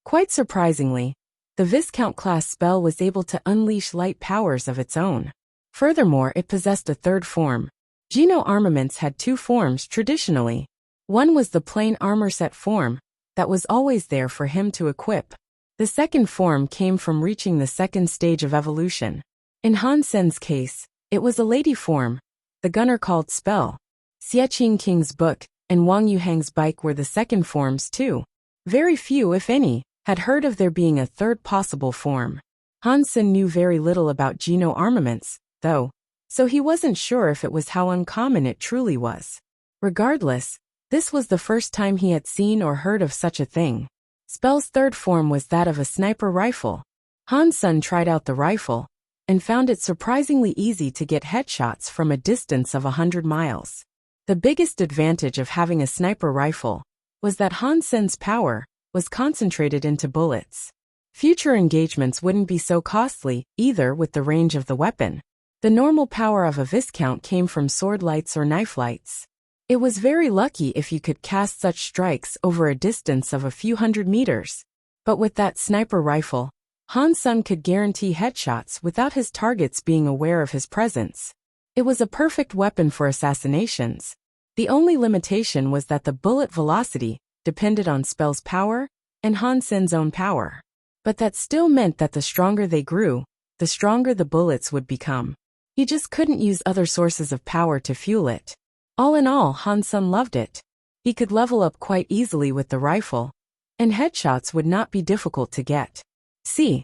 Quite surprisingly, the Viscount class spell was able to unleash light powers of its own. Furthermore, it possessed a third form. Geno armaments had two forms traditionally. One was the plain armor set form, that was always there for him to equip. The second form came from reaching the second stage of evolution. In Han Sen's case, it was a lady form. The gunner called spell. Xie Qing King's book and Wang Yuhang's bike were the second forms too. Very few, if any, had heard of there being a third possible form. Han Sen knew very little about Geno armaments, though, so he wasn't sure if it was how uncommon it truly was. Regardless, this was the first time he had seen or heard of such a thing. Spell's third form was that of a sniper rifle. Han Sun tried out the rifle, and found it surprisingly easy to get headshots from a distance of 100 miles. The biggest advantage of having a sniper rifle was that Han Sen's power was concentrated into bullets. Future engagements wouldn't be so costly, either, with the range of the weapon. The normal power of a Viscount came from sword lights or knife lights. It was very lucky if you could cast such strikes over a distance of a few hundred meters. But with that sniper rifle, Han Sun could guarantee headshots without his targets being aware of his presence. It was a perfect weapon for assassinations. The only limitation was that the bullet velocity depended on spell's power and Han Sen's own power. But that still meant that the stronger they grew, the stronger the bullets would become. He just couldn't use other sources of power to fuel it. All in all, Han Sun loved it. He could level up quite easily with the rifle, and headshots would not be difficult to get. See.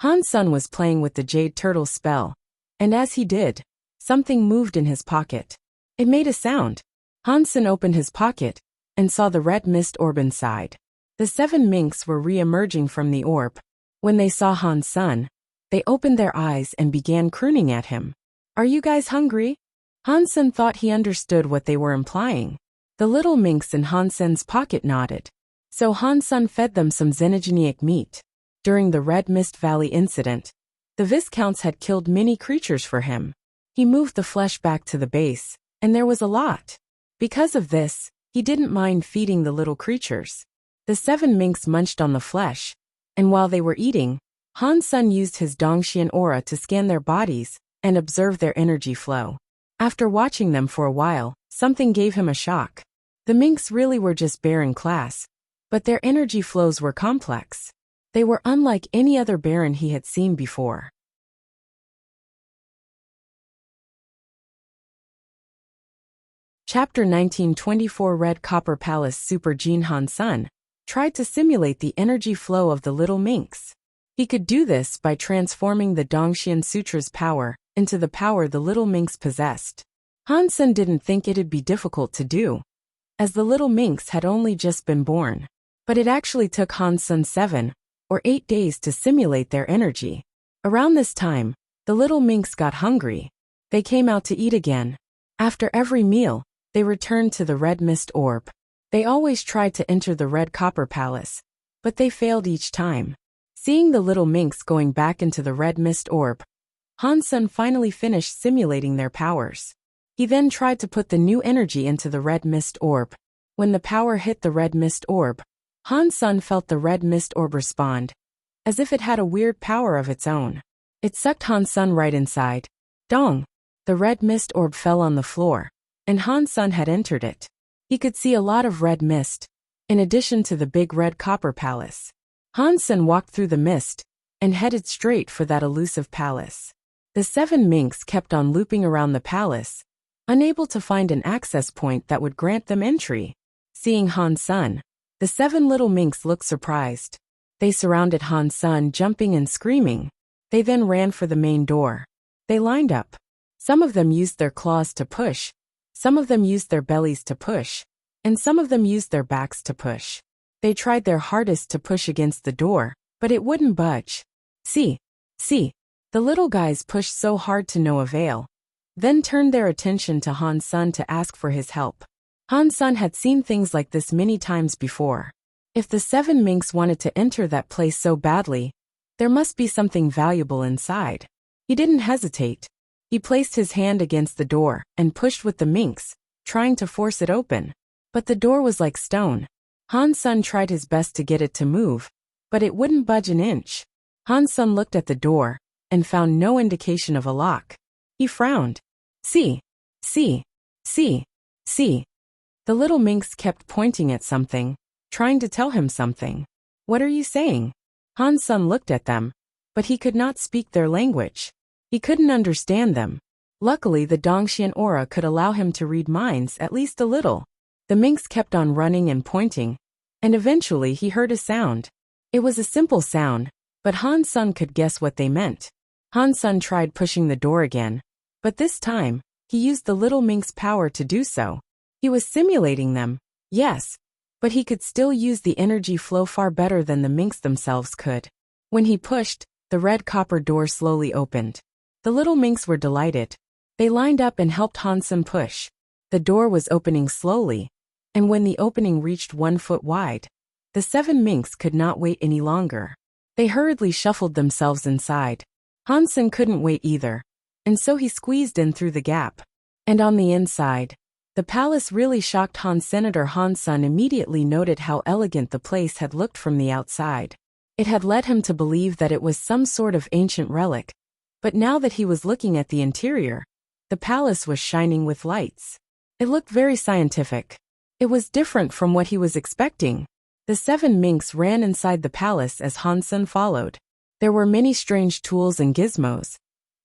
Han Sun was playing with the jade turtle spell, and as he did, something moved in his pocket. It made a sound. Han Sun opened his pocket and saw the red mist orb inside. The 7 minks were re-emerging from the orb. When they saw Han Sun, they opened their eyes and began crooning at him. "Are you guys hungry?" Han Sun thought he understood what they were implying. The little minks in Han Sun's pocket nodded. So Han Sun fed them some xenogenic meat. During the Red Mist Valley incident, the Viscounts had killed many creatures for him. He moved the flesh back to the base, and there was a lot. Because of this, he didn't mind feeding the little creatures. The 7 minks munched on the flesh, and while they were eating, Han Sun used his Dongxian aura to scan their bodies and observe their energy flow. After watching them for a while, something gave him a shock. The minks really were just barren class, but their energy flows were complex. They were unlike any other baron he had seen before. Chapter 1924 Red Copper Palace Super Gene Han Sun tried to simulate the energy flow of the little minks. He could do this by transforming the Dongxian Sutra's power into the power the little minks possessed. Han Sun didn't think it'd be difficult to do, as the little minks had only just been born. But it actually took Han Sun 7 or 8 days to simulate their energy. Around this time, the little minks got hungry. They came out to eat again. After every meal, they returned to the red mist orb. They always tried to enter the red copper palace, but they failed each time. Seeing the little minx going back into the red mist orb, Han Sen finally finished simulating their powers. He then tried to put the new energy into the red mist orb. When the power hit the red mist orb, Han Sen felt the red mist orb respond, as if it had a weird power of its own. It sucked Han Sen right inside. Dong! The red mist orb fell on the floor, and Han Sen had entered it. He could see a lot of red mist, in addition to the big red copper palace. Han Sen walked through the mist, and headed straight for that elusive palace. The 7 minks kept on looping around the palace, unable to find an access point that would grant them entry. Seeing Han Sen, the 7 little minks looked surprised. They surrounded Han Sen, jumping and screaming. They then ran for the main door. They lined up. Some of them used their claws to push, some of them used their bellies to push, and some of them used their backs to push. They tried their hardest to push against the door, but it wouldn't budge. See. The little guys pushed so hard to no avail, then turned their attention to Han Sen to ask for his help. Han Sen had seen things like this many times before. If the 7 minks wanted to enter that place so badly, there must be something valuable inside. He didn't hesitate. He placed his hand against the door and pushed with the minks, trying to force it open. But the door was like stone. Han Sen tried his best to get it to move, but it wouldn't budge an inch. Han Sen looked at the door and found no indication of a lock. He frowned. See. The little minks kept pointing at something, trying to tell him something. What are you saying? Han Sen looked at them, but he could not speak their language. He couldn't understand them. Luckily, the Dongxian aura could allow him to read minds at least a little. The minks kept on running and pointing, and eventually he heard a sound. It was a simple sound, but Han Sen could guess what they meant. Han Sen tried pushing the door again, but this time, he used the little mink's power to do so. He was simulating them, yes, but he could still use the energy flow far better than the minks themselves could. When he pushed, the red copper door slowly opened. The little minks were delighted. They lined up and helped Han Sen push. The door was opening slowly, and when the opening reached 1 foot wide, the 7 minks could not wait any longer. They hurriedly shuffled themselves inside. Han Sen couldn't wait either, and so he squeezed in through the gap. And on the inside, the palace really shocked Han. Senator Han Sen immediately noted how elegant the place had looked from the outside. It had led him to believe that it was some sort of ancient relic, but now that he was looking at the interior, the palace was shining with lights. It looked very scientific. It was different from what he was expecting. The 7 minks ran inside the palace as Han Sen followed. There were many strange tools and gizmos,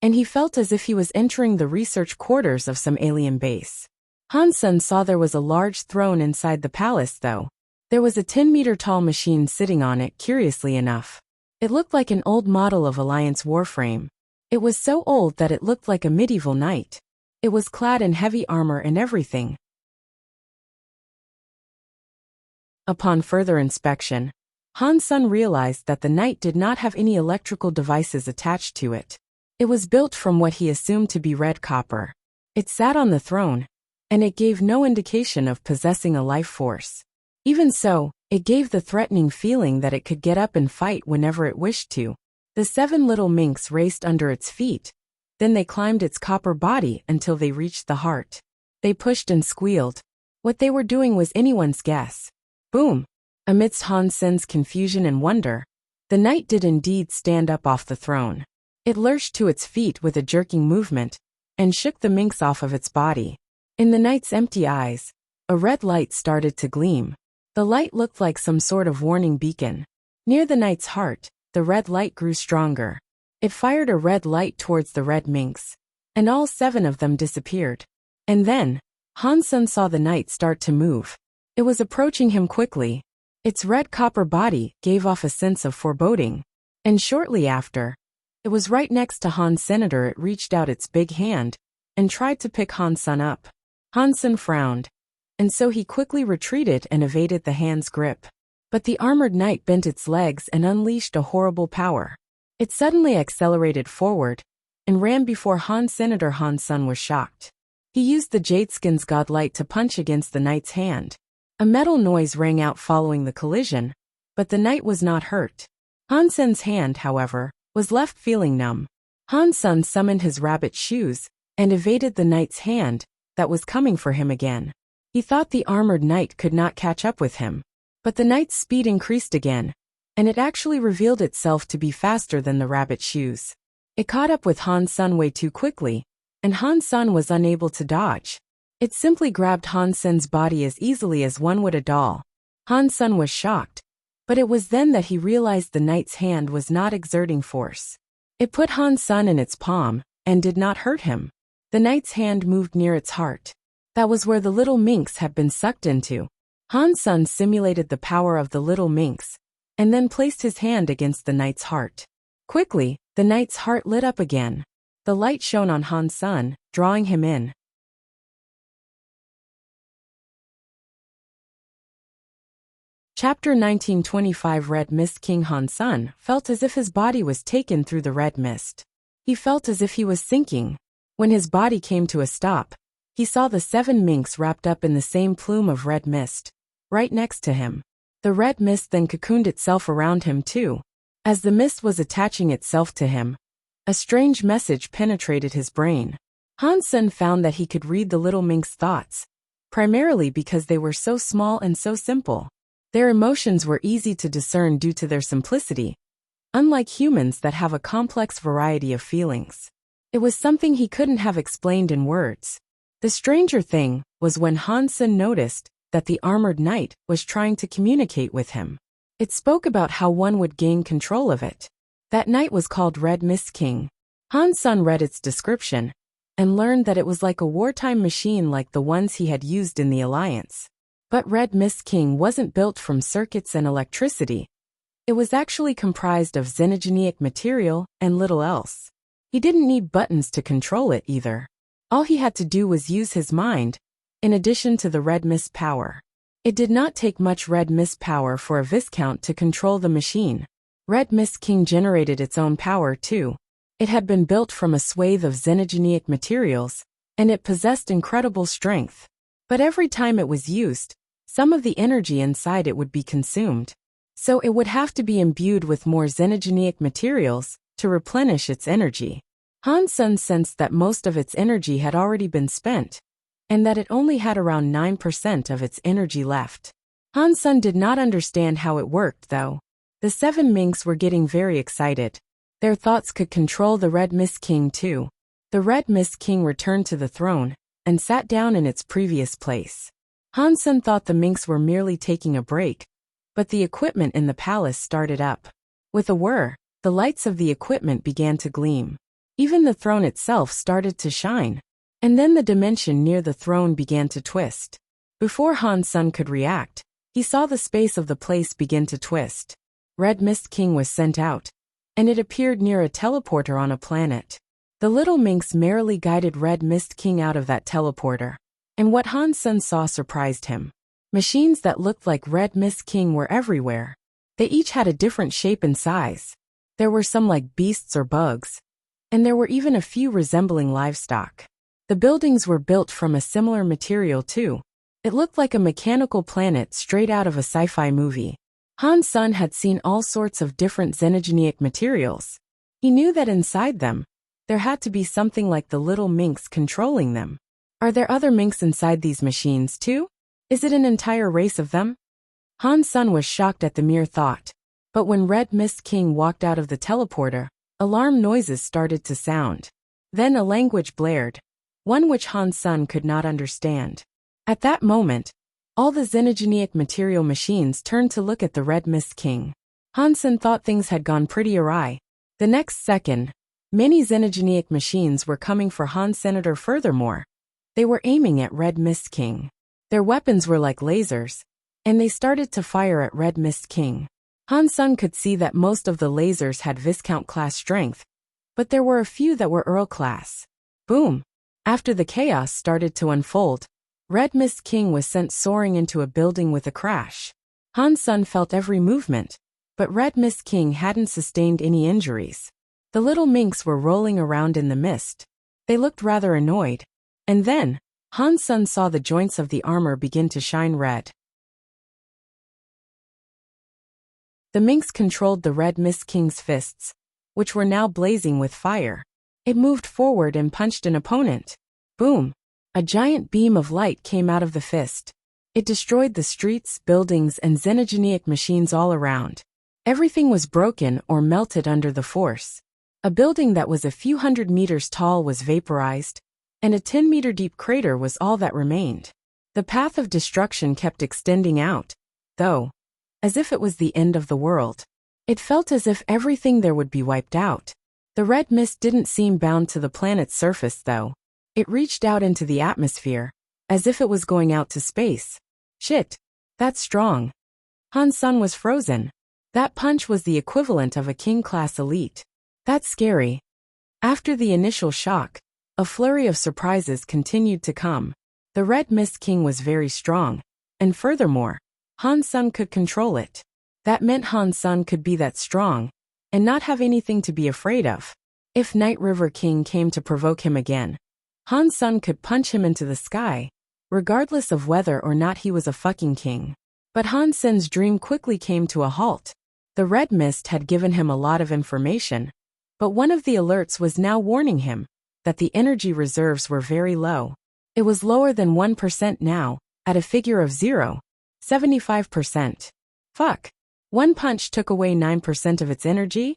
and he felt as if he was entering the research quarters of some alien base. Han Sen saw there was a large throne inside the palace though. There was a 10-meter-tall machine sitting on it, curiously enough. It looked like an old model of Alliance Warframe. It was so old that it looked like a medieval knight. It was clad in heavy armor and everything. Upon further inspection, Han Sen realized that the knight did not have any electrical devices attached to it. It was built from what he assumed to be red copper. It sat on the throne, and it gave no indication of possessing a life force. Even so, it gave the threatening feeling that it could get up and fight whenever it wished to. The 7 little minks raced under its feet. Then they climbed its copper body until they reached the heart. They pushed and squealed. What they were doing was anyone's guess. Boom! Amidst Han Sen's confusion and wonder, the knight did indeed stand up off the throne. It lurched to its feet with a jerking movement, and shook the minks off of its body. In the knight's empty eyes, a red light started to gleam. The light looked like some sort of warning beacon. Near the knight's heart, the red light grew stronger. It fired a red light towards the red minks, and all 7 of them disappeared. And then, Han Sen saw the knight start to move. It was approaching him quickly. Its red copper body gave off a sense of foreboding. And shortly after, it was right next to Han Senator. It reached out its big hand and tried to pick Han Sen up. Han Sen frowned, and so he quickly retreated and evaded the hand's grip. But the armored knight bent its legs and unleashed a horrible power. It suddenly accelerated forward, and ran before Han Senator. Han Sun was shocked. He used the Jadeskin's godlight to punch against the knight's hand. A metal noise rang out following the collision, but the knight was not hurt. Han Sen's hand, however, was left feeling numb. Han Sun summoned his rabbit shoes and evaded the knight's hand that was coming for him again. He thought the armored knight could not catch up with him, but the knight's speed increased again, and it actually revealed itself to be faster than the rabbit shoes. It caught up with Han Sun way too quickly, and Han Sun was unable to dodge. It simply grabbed Han Sen's body as easily as one would a doll. Han Sun was shocked, but it was then that he realized the knight's hand was not exerting force. It put Han Sun in its palm and did not hurt him. The knight's hand moved near its heart. That was where the little minx had been sucked into. Han Sun simulated the power of the little minx and then placed his hand against the knight's heart. Quickly, the knight's heart lit up again. The light shone on Han Sun, drawing him in. Chapter 1925 Red Mist. King Han Sun felt as if his body was taken through the red mist. He felt as if he was sinking. When his body came to a stop, he saw the 7 minks wrapped up in the same plume of red mist, right next to him. The red mist then cocooned itself around him too. As the mist was attaching itself to him, a strange message penetrated his brain. Han Sun found that he could read the little mink's thoughts, primarily because they were so small and so simple. Their emotions were easy to discern due to their simplicity, unlike humans that have a complex variety of feelings. It was something he couldn't have explained in words. The stranger thing was when Han Sun noticed that the armored knight was trying to communicate with him. It spoke about how one would gain control of it. That knight was called Red Mist King. Han Sun read its description and learned that it was like a wartime machine like the ones he had used in the Alliance. But Red Mist King wasn't built from circuits and electricity. It was actually comprised of xenogenic material and little else. He didn't need buttons to control it either. All he had to do was use his mind, in addition to the red mist power. It did not take much red mist power for a Viscount to control the machine. Red Mist King generated its own power too. It had been built from a swathe of xenogenic materials, and it possessed incredible strength. But every time it was used, some of the energy inside it would be consumed. So it would have to be imbued with more xenogenic materials to replenish its energy. Han Sun sensed that most of its energy had already been spent, and that it only had around 9% of its energy left. Han Sun did not understand how it worked though. The 7 minks were getting very excited. Their thoughts could control the Red Mist King too. The Red Mist King returned to the throne and sat down in its previous place. Han Sun thought the minks were merely taking a break, but the equipment in the palace started up. With a whir, the lights of the equipment began to gleam. Even the throne itself started to shine. And then the dimension near the throne began to twist. Before Han Sun could react, he saw the space of the place begin to twist. Red Mist King was sent out, and it appeared near a teleporter on a planet. The little minks merrily guided Red Mist King out of that teleporter. And what Han Sun saw surprised him. Machines that looked like Red Mist King were everywhere. They each had a different shape and size. There were some like beasts or bugs, and there were even a few resembling livestock. The buildings were built from a similar material too. It looked like a mechanical planet straight out of a sci-fi movie. Han Sun had seen all sorts of different xenogenic materials. He knew that inside them, there had to be something like the little minks controlling them. Are there other minks inside these machines too? Is it an entire race of them? Han Sun was shocked at the mere thought. But when Red Mist King walked out of the teleporter, alarm noises started to sound. Then a language blared, one which Han Sun could not understand. At that moment, all the xenogenic material machines turned to look at the Red Mist King. Han Sun thought things had gone pretty awry. The next second, many xenogenic machines were coming for Han Senator. Furthermore, they were aiming at Red Mist King. Their weapons were like lasers, and they started to fire at Red Mist King. Han Sun could see that most of the lasers had Viscount-class strength, but there were a few that were Earl-class. Boom! After the chaos started to unfold, Red Mist King was sent soaring into a building with a crash. Han Sun felt every movement, but Red Mist King hadn't sustained any injuries. The little minks were rolling around in the mist. They looked rather annoyed. And then, Han Sun saw the joints of the armor begin to shine red. The minks controlled the Red Mist King's fists, which were now blazing with fire. It moved forward and punched an opponent. Boom! A giant beam of light came out of the fist. It destroyed the streets, buildings, and xenogenic machines all around. Everything was broken or melted under the force. A building that was a few hundred meters tall was vaporized, and a 10-meter-deep crater was all that remained. The path of destruction kept extending out, though, as if it was the end of the world. It felt as if everything there would be wiped out. The red mist didn't seem bound to the planet's surface, though. It reached out into the atmosphere, as if it was going out to space. Shit, that's strong. Han Sun was frozen. That punch was the equivalent of a king-class elite. That's scary. After the initial shock, a flurry of surprises continued to come. The Red Mist King was very strong, and furthermore, Han Sun could control it. That meant Han Sun could be that strong, and not have anything to be afraid of. If Night River King came to provoke him again, Han Sun could punch him into the sky, regardless of whether or not he was a fucking king. But Han Sun's dream quickly came to a halt. The Red Mist had given him a lot of information, but one of the alerts was now warning him that the energy reserves were very low. It was lower than 1% now, at a figure of 0.75%. Fuck. One punch took away 9% of its energy?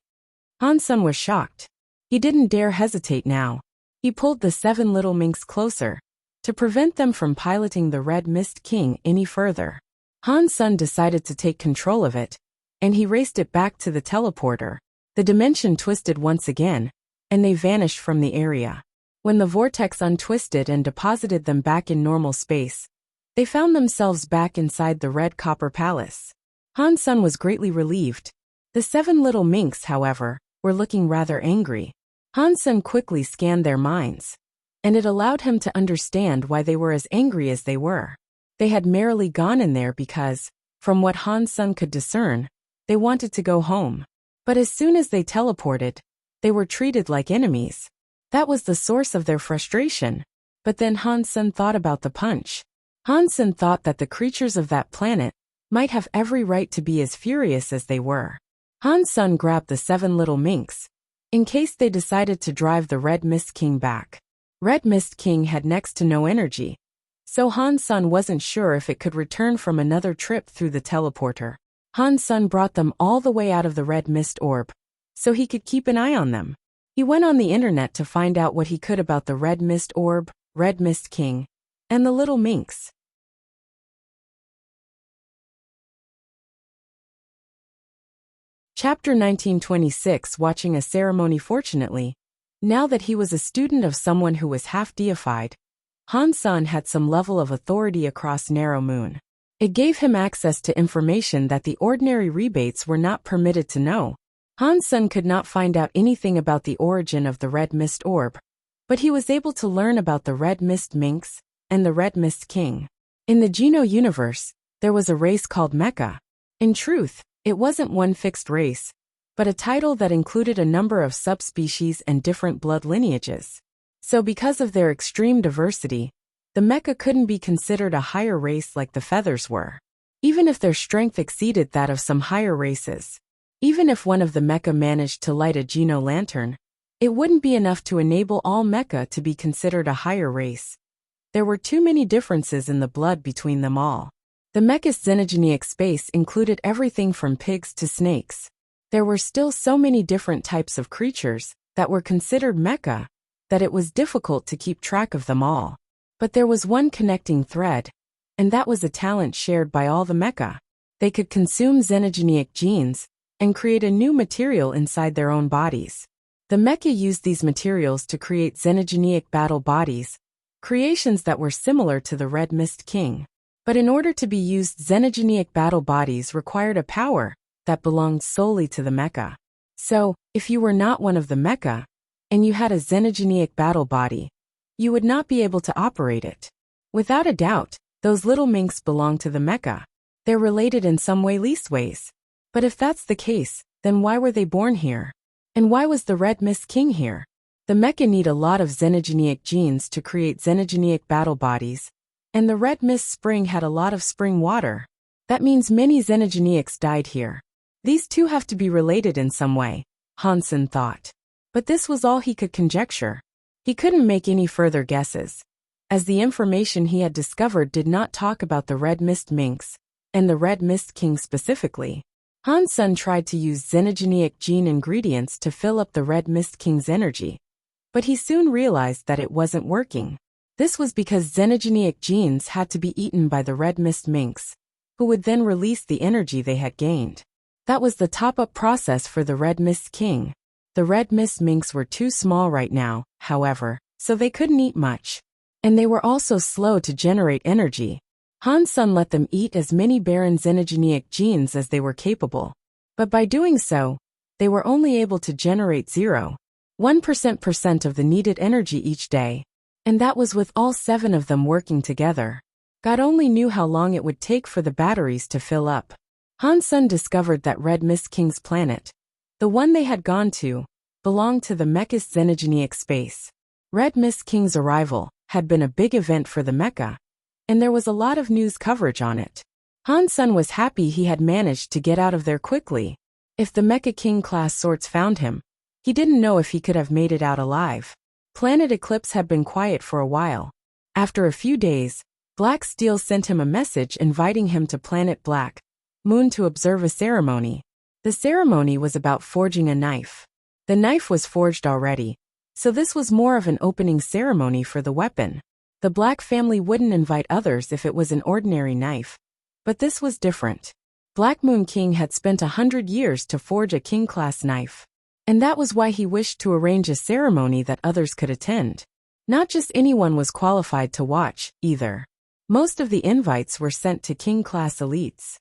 Han Sun was shocked. He didn't dare hesitate now. He pulled the 7 little minks closer, to prevent them from piloting the Red Mist King any further. Han Sun decided to take control of it, and he raced it back to the teleporter. The dimension twisted once again, and they vanished from the area. When the vortex untwisted and deposited them back in normal space, they found themselves back inside the Red Copper Palace. Han Sun was greatly relieved. The 7 little minks, however, were looking rather angry. Han Sun quickly scanned their minds, and it allowed him to understand why they were as angry as they were. They had merely gone in there because, from what Han Sun could discern, they wanted to go home. But as soon as they teleported, they were treated like enemies. That was the source of their frustration. But then Han Sun thought about the punch. Han Sun thought that the creatures of that planet might have every right to be as furious as they were. Han Sun grabbed the 7 little minks, in case they decided to drive the Red Mist King back. Red Mist King had next to no energy, so Han Sun wasn't sure if it could return from another trip through the teleporter. Han Sun brought them all the way out of the Red Mist Orb, so he could keep an eye on them. He went on the internet to find out what he could about the Red Mist Orb, Red Mist King, and the little minks. Chapter 1926. Watching a ceremony. Fortunately, now that he was a student of someone who was half deified, Han Sun had some level of authority across Narrow Moon. It gave him access to information that the ordinary rebates were not permitted to know. Han Sun could not find out anything about the origin of the Red Mist Orb, but he was able to learn about the Red Mist Minks and the Red Mist King. In the Geno universe, there was a race called Mecha. In truth, it wasn't one fixed race, but a title that included a number of subspecies and different blood lineages. So because of their extreme diversity, the Mecha couldn't be considered a higher race like the Feathers were, even if their strength exceeded that of some higher races. Even if one of the Mecha managed to light a Geno lantern, it wouldn't be enough to enable all Mecha to be considered a higher race. There were too many differences in the blood between them all. The Mecha's xenogenic space included everything from pigs to snakes. There were still so many different types of creatures that were considered Mecha that it was difficult to keep track of them all. But there was one connecting thread, and that was a talent shared by all the Mecha. They could consume xenogenic genes and create a new material inside their own bodies. The Mecha used these materials to create xenogenic battle bodies, creations that were similar to the Red Mist King. But in order to be used, xenogenic battle bodies required a power that belonged solely to the Mecha. So, if you were not one of the Mecha, and you had a xenogenic battle body, you would not be able to operate it. Without a doubt, those little minks belong to the Mecha. They're related in some way, leastways. But if that's the case, then why were they born here? And why was the Red Mist King here? The mecha need a lot of xenogeneic genes to create xenogeneic battle bodies, and the Red Mist Spring had a lot of spring water. That means many xenogeneics died here. These two have to be related in some way, Hansen thought. But this was all he could conjecture. He couldn't make any further guesses, as the information he had discovered did not talk about the Red Mist Minx, and the Red Mist King specifically. Hansen tried to use xenogeneic gene ingredients to fill up the Red Mist King's energy, but he soon realized that it wasn't working. This was because xenogeneic genes had to be eaten by the Red Mist Minx, who would then release the energy they had gained. That was the top-up process for the Red Mist King. The Red Mist Minx were too small right now, however, so they couldn't eat much. And they were also slow to generate energy. Hansen let them eat as many barren xenogeneic genes as they were capable. But by doing so, they were only able to generate 0.1% of the needed energy each day. And that was with all 7 of them working together. God only knew how long it would take for the batteries to fill up. Hansen discovered that Red Mist King's planet, the one they had gone to, belonged to the mecha's xenogeneic space. Red Mist King's arrival had been a big event for the mecha, and there was a lot of news coverage on it. Hansen was happy he had managed to get out of there quickly. If the Mecha King class sorts found him, he didn't know if he could have made it out alive. Planet Eclipse had been quiet for a while. After a few days, Black Steel sent him a message inviting him to Planet Black Moon to observe a ceremony. The ceremony was about forging a knife. The knife was forged already, so this was more of an opening ceremony for the weapon. The Black family wouldn't invite others if it was an ordinary knife, but this was different. Black Moon King had spent 100 years to forge a king-class knife, and that was why he wished to arrange a ceremony that others could attend. Not just anyone was qualified to watch, either. Most of the invites were sent to king-class elites.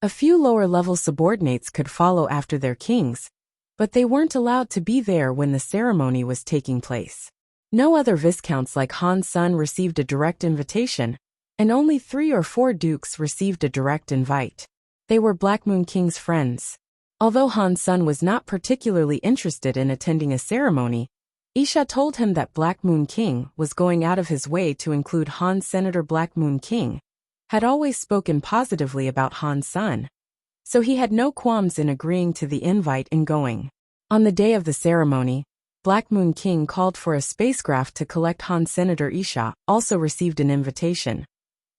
A few lower-level subordinates could follow after their kings, but they weren't allowed to be there when the ceremony was taking place. No other viscounts like Hansen received a direct invitation, and only 3 or 4 dukes received a direct invite. They were Black Moon King's friends. Although Hansen was not particularly interested in attending a ceremony, Isha told him that Black Moon King was going out of his way to include Han. Senator Black Moon King had always spoken positively about Hansen, so he had no qualms in agreeing to the invite and going. On the day of the ceremony, Black Moon King called for a spacecraft to collect Han. Senator Isha also received an invitation,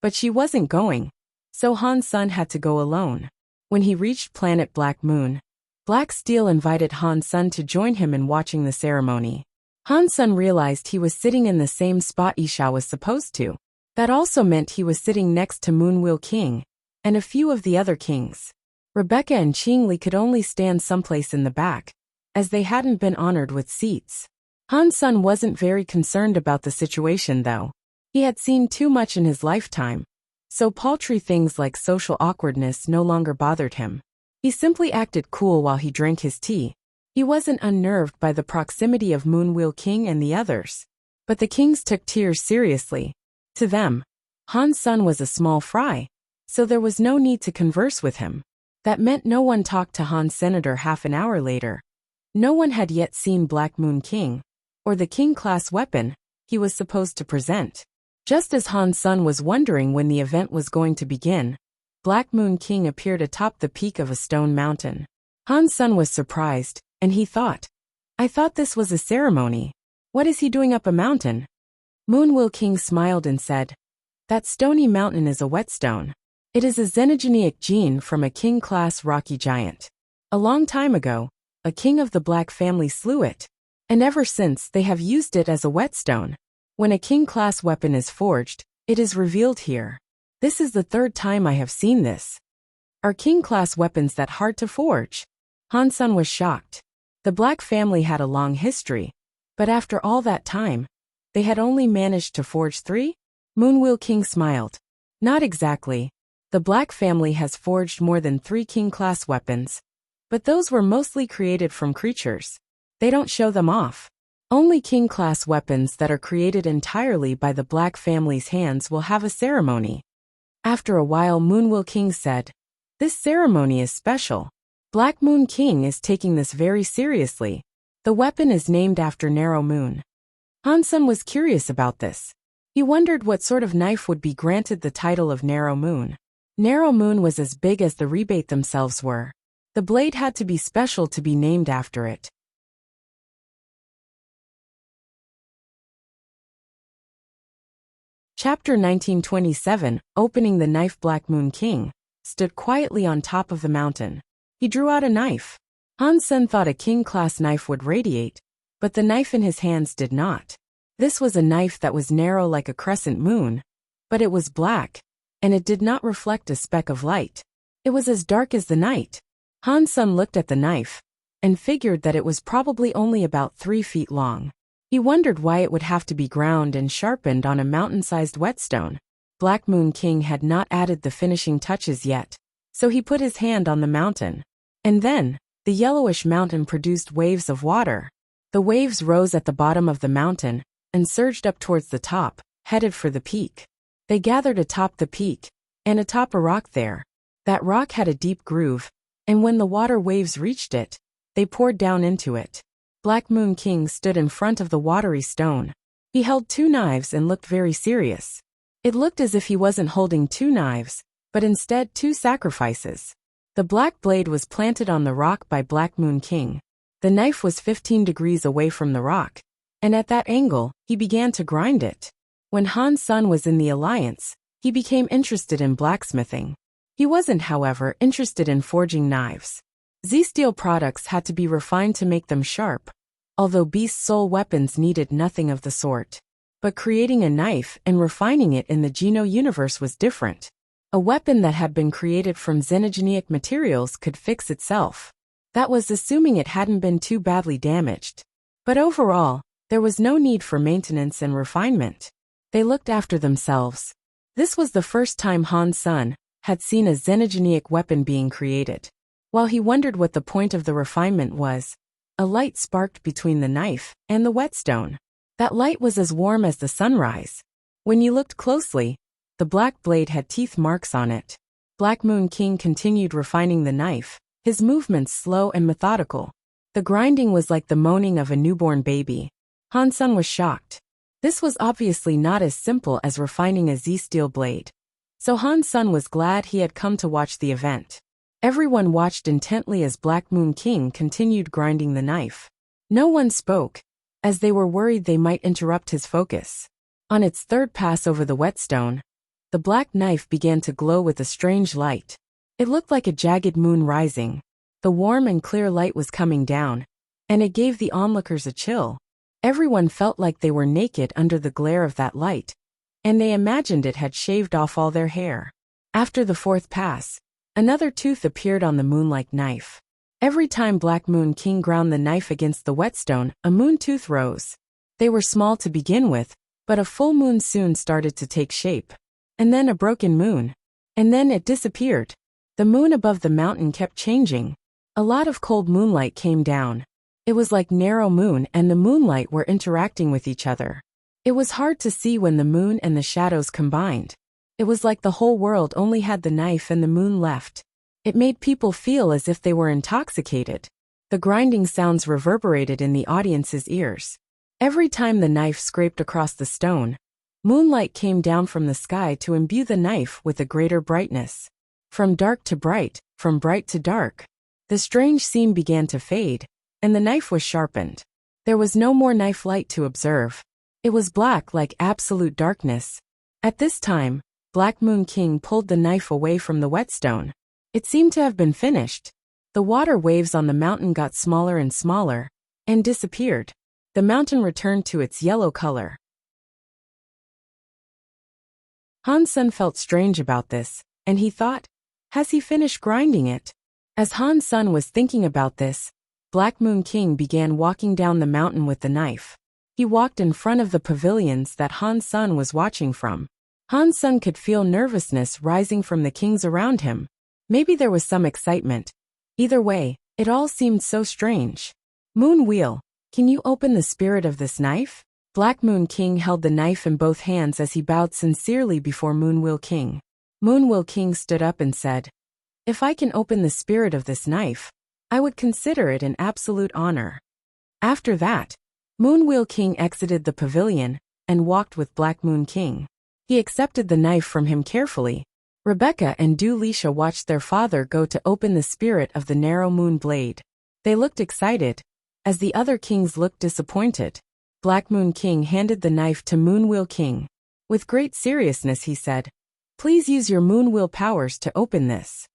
but she wasn't going, so Hansen had to go alone. When he reached planet Black Moon, Black Steel invited Hansen to join him in watching the ceremony. Hansen realized he was sitting in the same spot Isha was supposed to. That also meant he was sitting next to Moonwheel King and a few of the other kings. Rebecca and Qingli could only stand someplace in the back, as they hadn't been honored with seats. Hansen wasn't very concerned about the situation though. He had seen too much in his lifetime, so paltry things like social awkwardness no longer bothered him. He simply acted cool while he drank his tea. He wasn't unnerved by the proximity of Moonwheel King and the others. But the kings took tears seriously. To them, Hansen was a small fry, so there was no need to converse with him. That meant no one talked to Han Senator half an hour later. No one had yet seen Black Moon King, or the king-class weapon he was supposed to present. Just as Hansen was wondering when the event was going to begin, Black Moon King appeared atop the peak of a stone mountain. Hansen was surprised, and he thought, "I thought this was a ceremony. What is he doing up a mountain?" Moonwheel King smiled and said, "That stony mountain is a whetstone. It is a xenogeneic gene from a king-class rocky giant. A long time ago, a king of the Black family slew it, and ever since they have used it as a whetstone. When a king-class weapon is forged, it is revealed here. This is the 3rd time I have seen this. Are king-class weapons that hard to forge?" Hansen was shocked. The Black family had a long history, but after all that time, they had only managed to forge 3? Moonwheel King smiled. Not exactly. The Black family has forged more than 3 king-class weapons, but those were mostly created from creatures. They don't show them off. Only king-class weapons that are created entirely by the Black family's hands will have a ceremony. After a while, Moonwheel King said, "This ceremony is special. Black Moon King is taking this very seriously. The weapon is named after Narrow Moon. Han Sen was curious about this. He wondered what sort of knife would be granted the title of Narrow Moon. Narrow Moon was as big as the rebate themselves were. The blade had to be special to be named after it. Chapter 1927, Opening the Knife. Black Moon King stood quietly on top of the mountain. He drew out a knife. Han Sen thought a king-class knife would radiate, but the knife in his hands did not. This was a knife that was narrow like a crescent moon, but it was black, and it did not reflect a speck of light. It was as dark as the night. Han Sen looked at the knife, and figured that it was probably only about 3 feet long. He wondered why it would have to be ground and sharpened on a mountain-sized whetstone. Black Moon King had not added the finishing touches yet, so he put his hand on the mountain. And then, the yellowish mountain produced waves of water. The waves rose at the bottom of the mountain, and surged up towards the top, headed for the peak. They gathered atop the peak, and atop a rock there. That rock had a deep groove, and when the water waves reached it, they poured down into it. Black Moon King stood in front of the watery stone. He held 2 knives and looked very serious. It looked as if he wasn't holding 2 knives, but instead 2 sacrifices. The black blade was planted on the rock by Black Moon King. The knife was 15 degrees away from the rock, and at that angle, he began to grind it. When Han Sen was in the alliance, he became interested in blacksmithing. He wasn't, however, interested in forging knives. Z-Steel products had to be refined to make them sharp, although Beast Soul weapons needed nothing of the sort. But creating a knife and refining it in the Geno universe was different. A weapon that had been created from xenogenic materials could fix itself. That was assuming it hadn't been too badly damaged. But overall, there was no need for maintenance and refinement. They looked after themselves. This was the first time Han Sen had seen a xenogenic weapon being created. While he wondered what the point of the refinement was, a light sparked between the knife and the whetstone. That light was as warm as the sunrise. When you looked closely, the black blade had teeth marks on it. Black Moon King continued refining the knife, his movements slow and methodical. The grinding was like the moaning of a newborn baby. Han Sen was shocked. This was obviously not as simple as refining a Z-Steel blade. So Han Sen was glad he had come to watch the event. Everyone watched intently as Black Moon King continued grinding the knife. No one spoke, as they were worried they might interrupt his focus. On its 3rd pass over the whetstone, the black knife began to glow with a strange light. It looked like a jagged moon rising. The warm and clear light was coming down, and it gave the onlookers a chill. Everyone felt like they were naked under the glare of that light, and they imagined it had shaved off all their hair. After the 4th pass, another tooth appeared on the moon-like knife. Every time Black Moon King ground the knife against the whetstone, a moon tooth rose. They were small to begin with, but a full moon soon started to take shape. And then a broken moon. And then it disappeared. The moon above the mountain kept changing. A lot of cold moonlight came down. It was like Narrow Moon and the moonlight were interacting with each other. It was hard to see when the moon and the shadows combined. It was like the whole world only had the knife and the moon left. It made people feel as if they were intoxicated. The grinding sounds reverberated in the audience's ears. Every time the knife scraped across the stone, moonlight came down from the sky to imbue the knife with a greater brightness. From dark to bright, from bright to dark. The strange scene began to fade, and the knife was sharpened. There was no more knife light to observe. It was black like absolute darkness. At this time, Black Moon King pulled the knife away from the whetstone. It seemed to have been finished. The water waves on the mountain got smaller and smaller, and disappeared. The mountain returned to its yellow color. Han Sen felt strange about this, and he thought, has he finished grinding it? As Han Sen was thinking about this, Black Moon King began walking down the mountain with the knife. He walked in front of the pavilions that Han Sen was watching from. Han Sen could feel nervousness rising from the kings around him. Maybe there was some excitement. Either way, it all seemed so strange. Moon Wheel, can you open the spirit of this knife? Black Moon King held the knife in both hands as he bowed sincerely before Moon Wheel King. Moon Wheel King stood up and said, if I can open the spirit of this knife, I would consider it an absolute honor. After that, Moonwheel King exited the pavilion and walked with Black Moon King. He accepted the knife from him carefully. Rebecca and Dulisha watched their father go to open the spirit of the narrow moon blade. They looked excited, as the other kings looked disappointed. Black Moon King handed the knife to Moonwheel King. With great seriousness he said, "Please use your moonwheel powers to open this."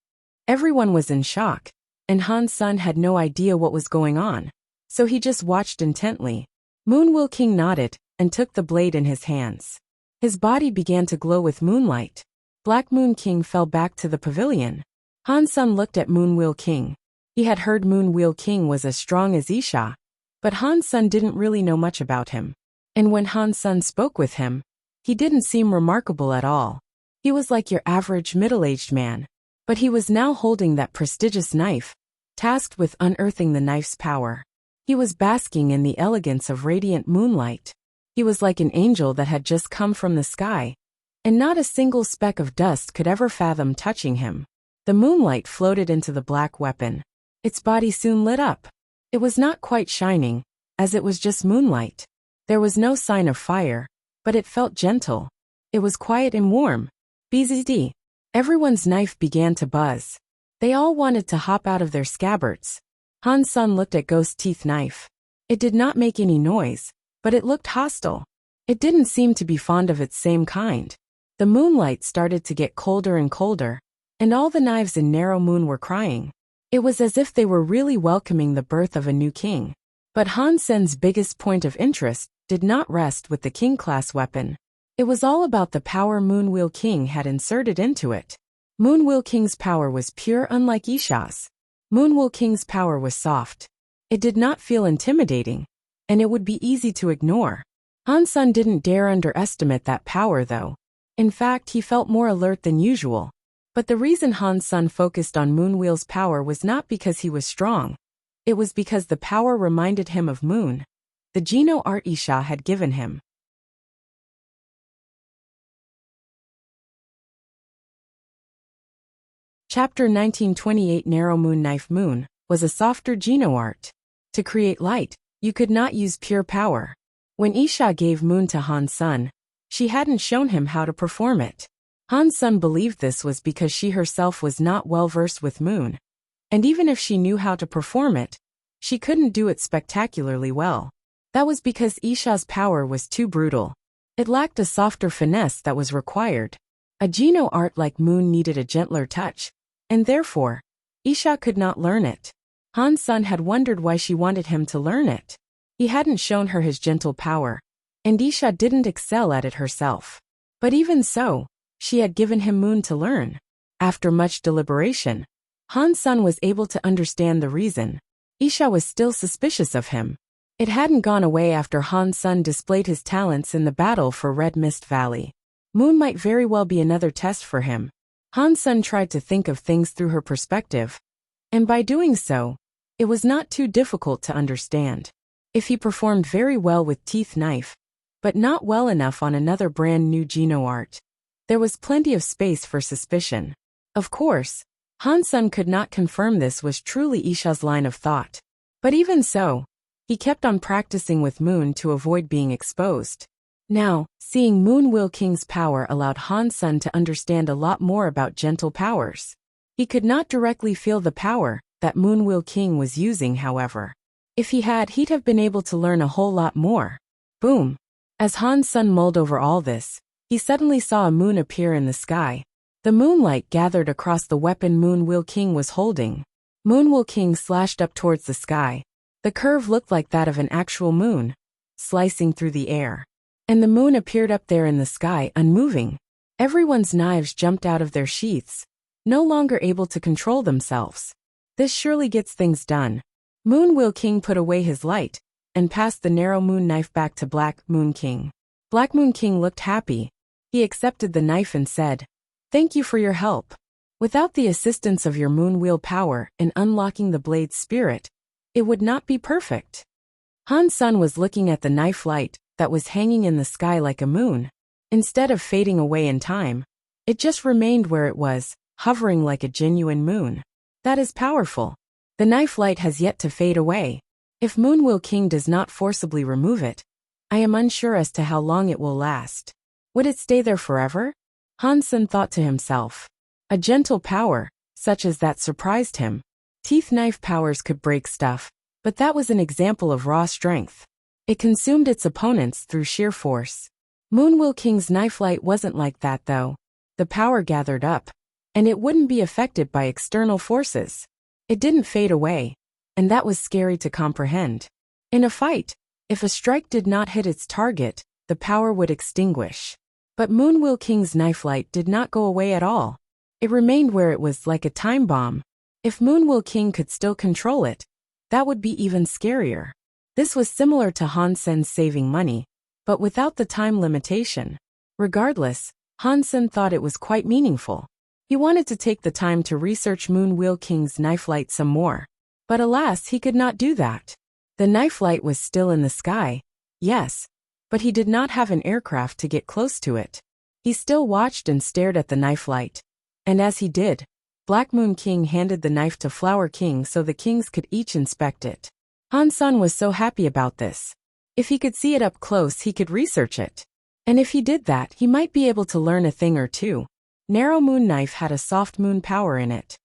Everyone was in shock, and Han's son had no idea what was going on, so he just watched intently. Moonwheel King nodded and took the blade in his hands. His body began to glow with moonlight. Black Moon King fell back to the pavilion. Han's son looked at Moonwheel King. He had heard Moonwheel King was as strong as Isha, but Han's son didn't really know much about him. And when Han's son spoke with him, he didn't seem remarkable at all. He was like your average middle-aged man. But he was now holding that prestigious knife, tasked with unearthing the knife's power. He was basking in the elegance of radiant moonlight. He was like an angel that had just come from the sky, and not a single speck of dust could ever fathom touching him. The moonlight floated into the black weapon. Its body soon lit up. It was not quite shining, as it was just moonlight. There was no sign of fire, but it felt gentle. It was quiet and warm. BZD. Everyone's knife began to buzz. They all wanted to hop out of their scabbards. Han's son looked at Ghost Teeth Knife. It did not make any noise, but it looked hostile. It didn't seem to be fond of its same kind. The moonlight started to get colder and colder, and all the knives in Narrow Moon were crying. It was as if they were really welcoming the birth of a new king. But Han Sen's biggest point of interest did not rest with the king-class weapon. It was all about the power Moonwheel King had inserted into it. Moonwheel King's power was pure, unlike Isha's. Moonwheel King's power was soft. It did not feel intimidating, and it would be easy to ignore. Han's son didn't dare underestimate that power though. In fact, he felt more alert than usual. But the reason Han's son focused on Moonwheel's power was not because he was strong. It was because the power reminded him of Moon, the Geno art Isha had given him. Chapter 1928 Narrow Moon Knife Moon was a softer Geno art. To create light, you could not use pure power. When Isha gave Moon to Han's son, she hadn't shown him how to perform it. Han's son believed this was because she herself was not well versed with Moon. And even if she knew how to perform it, she couldn't do it spectacularly well. That was because Isha's power was too brutal. It lacked a softer finesse that was required. A Geno art like Moon needed a gentler touch, and therefore, Isha could not learn it. Han's son had wondered why she wanted him to learn it. He hadn't shown her his gentle power, and Isha didn't excel at it herself. But even so, she had given him Moon to learn. After much deliberation, Han's son was able to understand the reason. Isha was still suspicious of him. It hadn't gone away after Han's son displayed his talents in the battle for Red Mist Valley. Moon might very well be another test for him. Han's son tried to think of things through her perspective, and by doing so, it was not too difficult to understand. If he performed very well with Teeth Knife, but not well enough on another brand new Geno art, there was plenty of space for suspicion. Of course, Han's son could not confirm this was truly Isha's line of thought. But even so, he kept on practicing with Moon to avoid being exposed. Now, seeing Moonwheel King's power allowed Han's son to understand a lot more about gentle powers. He could not directly feel the power that Moonwheel King was using, however. If he had, he'd have been able to learn a whole lot more. Boom! As Han's son mulled over all this, he suddenly saw a moon appear in the sky. The moonlight gathered across the weapon Moonwheel King was holding. Moonwheel King slashed up towards the sky. The curve looked like that of an actual moon, slicing through the air. And the moon appeared up there in the sky, unmoving. Everyone's knives jumped out of their sheaths, no longer able to control themselves. This surely gets things done. Moonwheel King put away his light, and passed the narrow moon knife back to Black Moon King. Black Moon King looked happy. He accepted the knife and said, "Thank you for your help. Without the assistance of your moonwheel power in unlocking the blade's spirit, it would not be perfect." Han's son was looking at the knife light that was hanging in the sky like a moon. Instead of fading away in time, it just remained where it was, hovering like a genuine moon. That is powerful. The knife light has yet to fade away. If Moonwheel King does not forcibly remove it, I am unsure as to how long it will last. Would it stay there forever? Han Sen thought to himself. A gentle power, such as that, surprised him. Teeth knife powers could break stuff, but that was an example of raw strength. It consumed its opponents through sheer force. Moonwheel King's knife light wasn't like that though. The power gathered up, and it wouldn't be affected by external forces. It didn't fade away, and that was scary to comprehend. In a fight, if a strike did not hit its target, the power would extinguish. But Moonwheel King's knife light did not go away at all. It remained where it was, like a time bomb. If Moonwheel King could still control it, that would be even scarier. This was similar to Han Sen's saving money, but without the time limitation. Regardless, Han Sen thought it was quite meaningful. He wanted to take the time to research Moonwheel King's knife light some more. But alas, he could not do that. The knife light was still in the sky, yes, but he did not have an aircraft to get close to it. He still watched and stared at the knife light. And as he did, Black Moon King handed the knife to Flower King so the kings could each inspect it. Han Sen was so happy about this. If he could see it up close, he could research it. And if he did that, he might be able to learn a thing or two. Narrow Moon Knife had a soft moon power in it.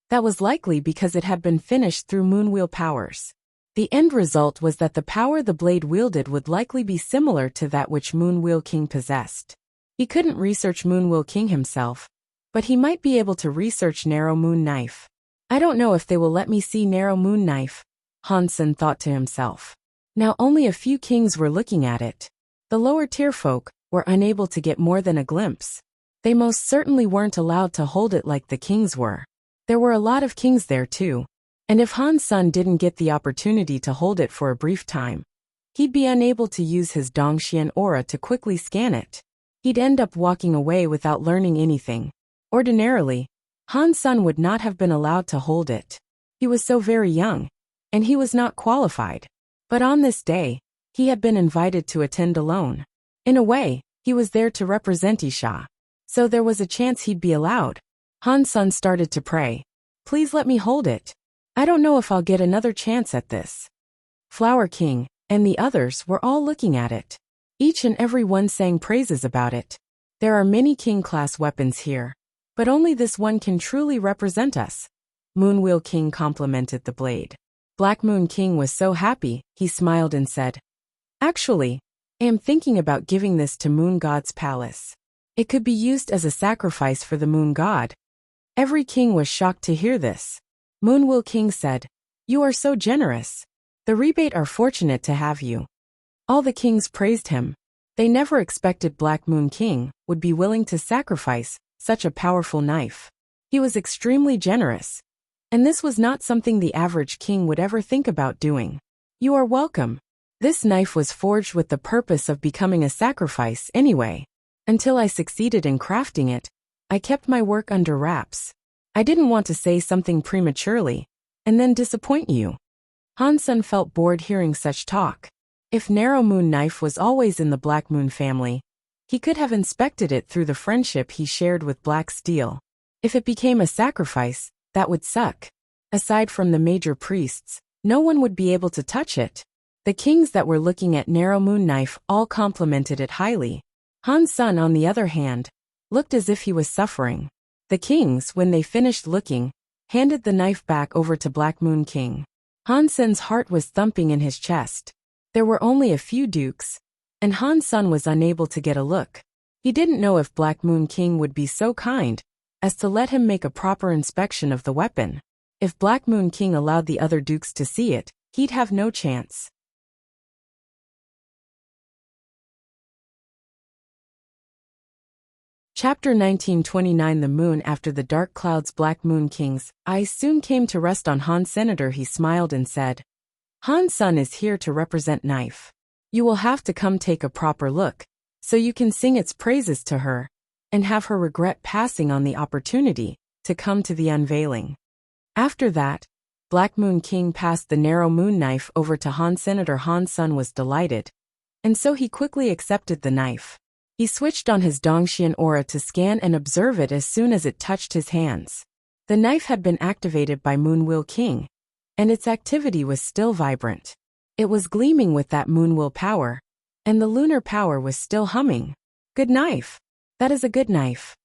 That was likely because it had been finished through Moonwheel powers. The end result was that the power the blade wielded would likely be similar to that which Moonwheel King possessed. He couldn't research Moonwheel King himself, but he might be able to research Narrow Moon Knife. I don't know if they will let me see Narrow Moon Knife, Han Sen thought to himself. Now only a few kings were looking at it. The lower tier folk were unable to get more than a glimpse. They most certainly weren't allowed to hold it like the kings were. There were a lot of kings there too. And if Han Sen didn't get the opportunity to hold it for a brief time, he'd be unable to use his Dongxian aura to quickly scan it. He'd end up walking away without learning anything. Ordinarily, Han Sen would not have been allowed to hold it. He was so very young, and he was not qualified. But on this day, he had been invited to attend alone. In a way, he was there to represent Isha. So there was a chance he'd be allowed. Han Sen started to pray. Please let me hold it. I don't know if I'll get another chance at this. Flower King and the others were all looking at it. Each and every one sang praises about it. There are many king-class weapons here, but only this one can truly represent us. Moonwheel King complimented the blade. Black Moon King was so happy, he smiled and said, Actually, I am thinking about giving this to Moon God's palace. It could be used as a sacrifice for the Moon God. Every king was shocked to hear this. Moonwheel King said, You are so generous. The rebate are fortunate to have you. All the kings praised him. They never expected Black Moon King would be willing to sacrifice such a powerful knife. He was extremely generous. And this was not something the average king would ever think about doing. You are welcome. This knife was forged with the purpose of becoming a sacrifice anyway. Until I succeeded in crafting it, I kept my work under wraps. I didn't want to say something prematurely, and then disappoint you. Han Sen felt bored hearing such talk. If Narrow Moon Knife was always in the Black Moon family, he could have inspected it through the friendship he shared with Black Steel. If it became a sacrifice, that would suck. Aside from the major priests, no one would be able to touch it. The kings that were looking at Narrow Moon Knife all complimented it highly. Han Sen, on the other hand, looked as if he was suffering. The kings, when they finished looking, handed the knife back over to Black Moon King. Han Sen's heart was thumping in his chest. There were only a few dukes, and Han Sen was unable to get a look. He didn't know if Black Moon King would be so kind as to let him make a proper inspection of the weapon. If Black Moon King allowed the other dukes to see it, he'd have no chance. Chapter 1929. The moon. After the dark clouds, Black Moon King's eyes soon came to rest on Han Senator. He smiled and said, Han Sen is here to represent knife. You will have to come take a proper look, so you can sing its praises to her, and have her regret passing on the opportunity to come to the unveiling. After that, Black Moon King passed the Narrow Moon Knife over to Han Senator. Han Sen was delighted, and so he quickly accepted the knife. He switched on his Dongxian aura to scan and observe it as soon as it touched his hands. The knife had been activated by Moonwheel King, and its activity was still vibrant. It was gleaming with that Moonwheel power, and the lunar power was still humming. Good knife. That is a good knife.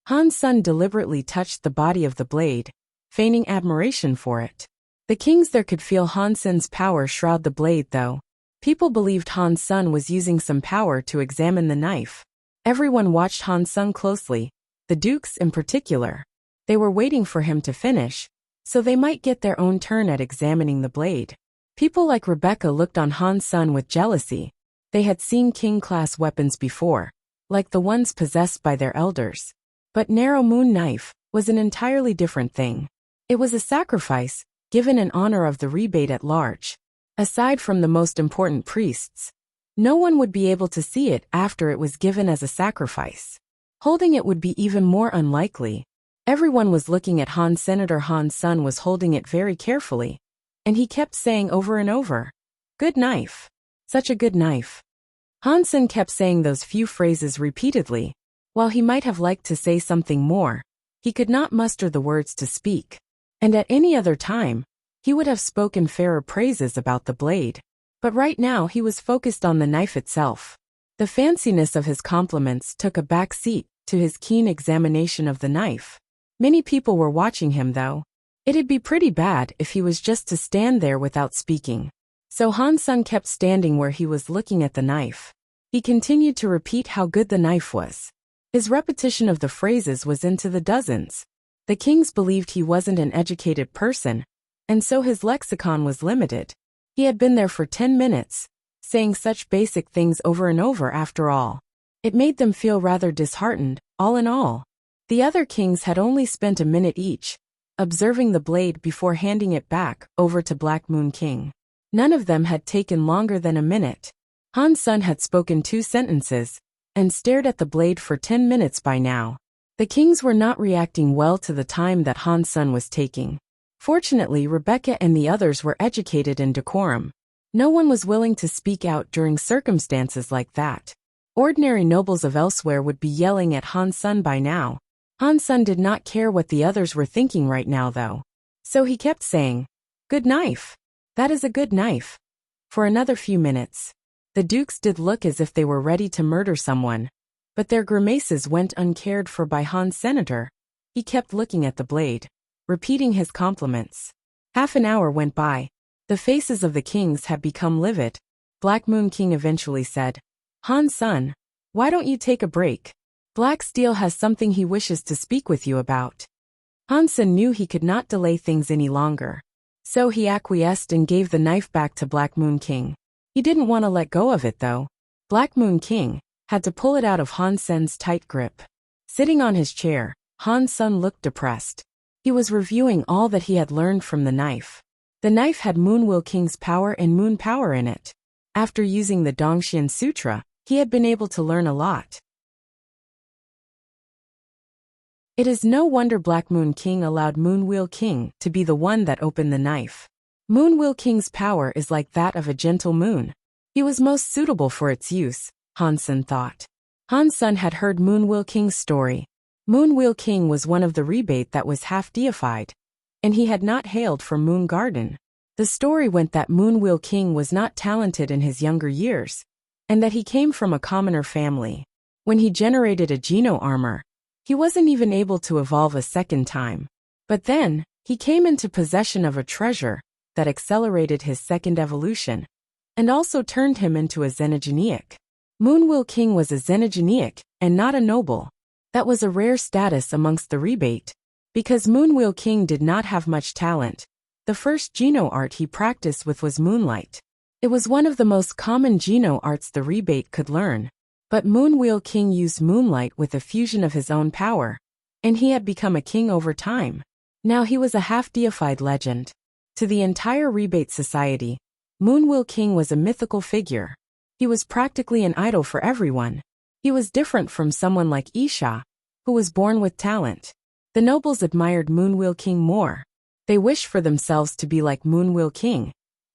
Han Sun deliberately touched the body of the blade, feigning admiration for it. The kings there could feel Han Sun's power shroud the blade though. People believed Han Sun was using some power to examine the knife. Everyone watched Han Sun closely, the dukes in particular. They were waiting for him to finish, so they might get their own turn at examining the blade. People like Rebecca looked on Han Sun with jealousy. They had seen king-class weapons before, like the ones possessed by their elders. But Narrow Moon Knife was an entirely different thing. It was a sacrifice, given in honor of the rebate at large. Aside from the most important priests, no one would be able to see it after it was given as a sacrifice. Holding it would be even more unlikely. Everyone was looking at Han. Senator Han Sun was holding it very carefully, and he kept saying over and over, "Good knife. Such a good knife." Han Sun kept saying those few phrases repeatedly. While he might have liked to say something more, he could not muster the words to speak. And at any other time, he would have spoken fairer praises about the blade. But right now he was focused on the knife itself. The fanciness of his compliments took a back seat to his keen examination of the knife. Many people were watching him though. It'd be pretty bad if he was just to stand there without speaking. So Han Sun kept standing where he was looking at the knife. He continued to repeat how good the knife was. His repetition of the phrases was into the dozens. The kings believed he wasn't an educated person, and so his lexicon was limited. He had been there for 10 minutes, saying such basic things over and over after all. It made them feel rather disheartened, all in all. The other kings had only spent a minute each, observing the blade before handing it back over to Black Moon King. None of them had taken longer than a minute. Han Sun had spoken 2 sentences, and stared at the blade for 10 minutes by now. The kings were not reacting well to the time that Han Sun was taking. Fortunately, Rebecca and the others were educated in decorum. No one was willing to speak out during circumstances like that. Ordinary nobles of elsewhere would be yelling at Han Sun by now. Han Sun did not care what the others were thinking right now though. So he kept saying, "Good knife. That is a good knife." For another few minutes. The dukes did look as if they were ready to murder someone, but their grimaces went uncared for by Han's senator. He kept looking at the blade, repeating his compliments. Half an hour went by. The faces of the kings had become livid. Black Moon King eventually said, "Han Sun, why don't you take a break? Black Steel has something he wishes to speak with you about." Han Sun knew he could not delay things any longer. So he acquiesced and gave the knife back to Black Moon King. He didn't want to let go of it though. Black Moon King had to pull it out of Han Sun's tight grip. Sitting on his chair, Han Sun looked depressed. He was reviewing all that he had learned from the knife. The knife had Moonwheel King's power and moon power in it. After using the Dongxian Sutra, he had been able to learn a lot. It is no wonder Black Moon King allowed Moonwheel King to be the one that opened the knife. Moonwheel King's power is like that of a gentle moon. He was most suitable for its use, Han Sun thought. Han Sun had heard Moonwheel King's story. Moonwheel King was one of the rebate that was half deified, and he had not hailed from Moon Garden. The story went that Moonwheel King was not talented in his younger years, and that he came from a commoner family. When he generated a Geno armor, he wasn't even able to evolve a second time. But then, he came into possession of a treasure that accelerated his second evolution, and also turned him into a Xenogeneic. Moonwheel King was a Xenogeneic, and not a noble. That was a rare status amongst the rebate. Because Moonwheel King did not have much talent, the first Geno art he practiced with was Moonlight. It was one of the most common Geno arts the rebate could learn. But Moonwheel King used Moonlight with a fusion of his own power, and he had become a king over time. Now he was a half-deified legend. To the entire rebate society, Moonwheel King was a mythical figure. He was practically an idol for everyone. He was different from someone like Isha, who was born with talent. The nobles admired Moonwheel King more. They wished for themselves to be like Moonwheel King,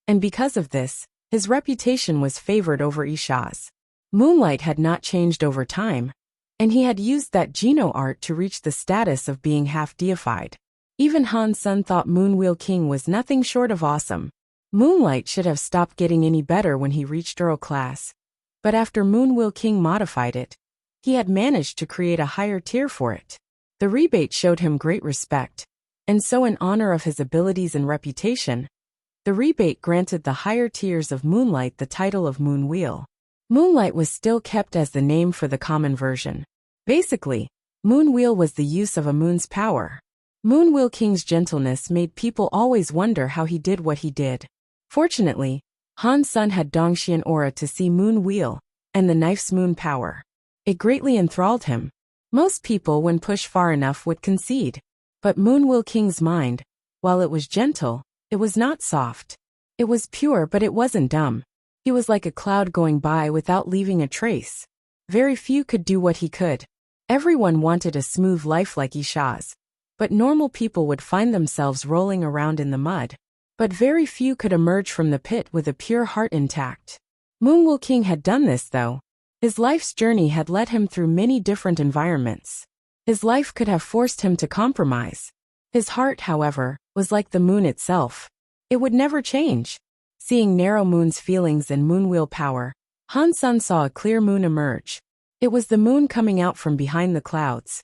and because of this, his reputation was favored over Isha's. Moonlight had not changed over time, and he had used that Geno art to reach the status of being half-deified. Even Han Sun thought Moonwheel King was nothing short of awesome. Moonlight should have stopped getting any better when he reached Earl class, but after Moonwheel King modified it, he had managed to create a higher tier for it. The rebate showed him great respect, and so in honor of his abilities and reputation, the rebate granted the higher tiers of Moonlight the title of Moonwheel. Moonlight was still kept as the name for the common version. Basically, Moonwheel was the use of a moon's power. Moonwheel King's gentleness made people always wonder how he did what he did. Fortunately, Han Sun had Dongxian aura to see Moonwheel and the knife's moon power. It greatly enthralled him. Most people, when pushed far enough, would concede. But Moonwheel King's mind, while it was gentle, it was not soft. It was pure, but it wasn't dumb. He was like a cloud going by without leaving a trace. Very few could do what he could. Everyone wanted a smooth life like Isha's, but normal people would find themselves rolling around in the mud. But very few could emerge from the pit with a pure heart intact. Moonwheel King had done this, though. His life's journey had led him through many different environments. His life could have forced him to compromise. His heart, however, was like the moon itself. It would never change. Seeing Narrow Moon's feelings and Moonwheel power, Han Sun saw a clear moon emerge. It was the moon coming out from behind the clouds.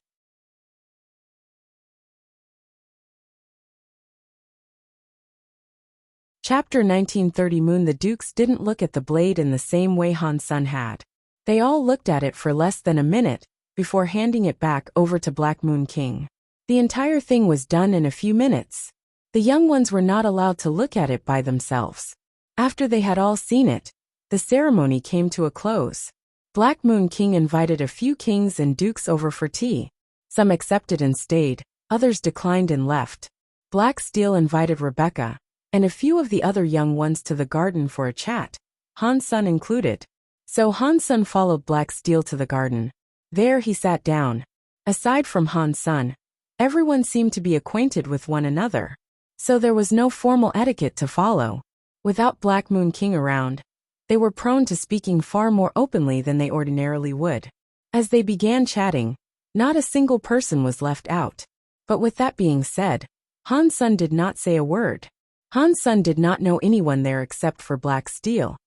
Chapter 1930. Moon. The Dukes didn't look at the blade in the same way Han Sun had. They all looked at it for less than a minute before handing it back over to Black Moon King. The entire thing was done in a few minutes. The young ones were not allowed to look at it by themselves. After they had all seen it, the ceremony came to a close. Black Moon King invited a few kings and dukes over for tea. Some accepted and stayed, others declined and left. Black Steel invited Rebecca and a few of the other young ones to the garden for a chat, Han Sun included. So Han Sun followed Black Steel to the garden. There he sat down. Aside from Han Sun, everyone seemed to be acquainted with one another, so there was no formal etiquette to follow. Without Black Moon King around, they were prone to speaking far more openly than they ordinarily would. As they began chatting, not a single person was left out. But with that being said, Han Sun did not say a word. Han Sun did not know anyone there except for Black Steel,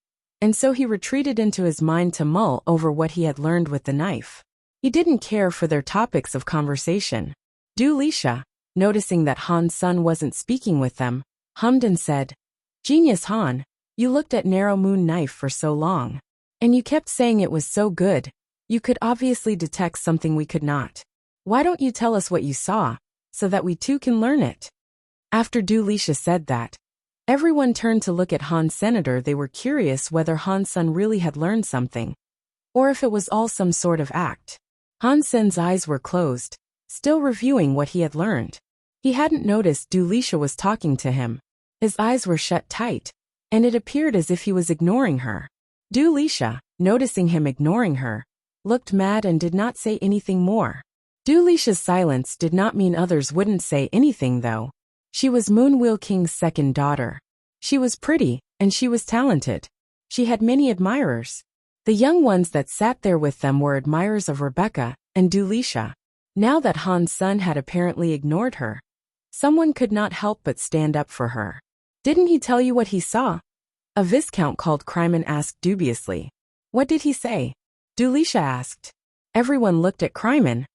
and so he retreated into his mind to mull over what he had learned with the knife. He didn't care for their topics of conversation. Du Lisha, noticing that Han Sun wasn't speaking with them, hummed and said, "Genius Han, you looked at Narrow Moon Knife for so long. And you kept saying it was so good. You could obviously detect something we could not. Why don't you tell us what you saw, so that we too can learn it?" After Du Lisha said that, everyone turned to look at Han Senator. They were curious whether Han Sun really had learned something, or if it was all some sort of act. Han Sen's eyes were closed, still reviewing what he had learned. He hadn't noticed Du Lisha was talking to him. His eyes were shut tight, and it appeared as if he was ignoring her. Du Lisha, noticing him ignoring her, looked mad and did not say anything more. Du Lisha's silence did not mean others wouldn't say anything, though. She was Moonwheel King's second daughter. She was pretty, and she was talented. She had many admirers. The young ones that sat there with them were admirers of Rebecca and Du Lisha. Now that Han Sun had apparently ignored her, someone could not help but stand up for her. "Didn't he tell you what he saw?" A Viscount called Kryman asked dubiously. "What did he say?" Du Lisha asked. Everyone looked at Kryman,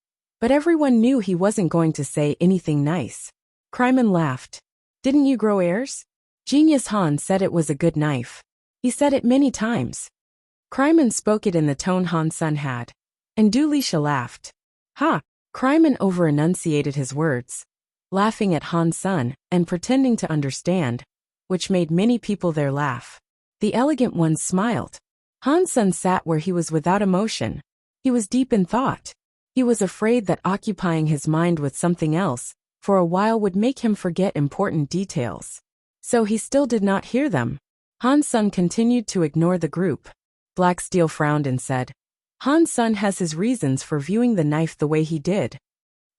but everyone knew he wasn't going to say anything nice. Kryman laughed. "Didn't you grow heirs? Genius Han said it was a good knife. He said it many times." Kryman spoke it in the tone Han Sun had, and Du Lisha laughed. "Ha!" Kryman over-enunciated his words, laughing at Han Sun and pretending to understand, which made many people there laugh. The elegant ones smiled. Han Sun sat where he was without emotion. He was deep in thought. He was afraid that occupying his mind with something else for a while would make him forget important details. So he still did not hear them. Han Sun continued to ignore the group. Black Steel frowned and said, "Han Sun has his reasons for viewing the knife the way he did."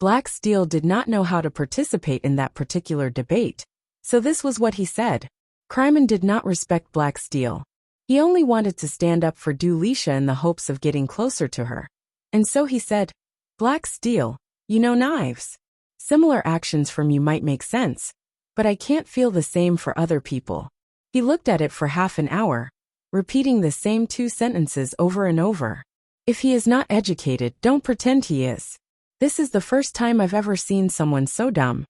Black Steel did not know how to participate in that particular debate, so this was what he said. Kryman did not respect Black Steel. He only wanted to stand up for Dulisha in the hopes of getting closer to her. And so he said, "Black steel, you know knives. Similar actions from you might make sense, but I can't feel the same for other people." He looked at it for half an hour, repeating the same 2 sentences over and over. If he is not educated, don't pretend he is. This is the first time I've ever seen someone so dumb.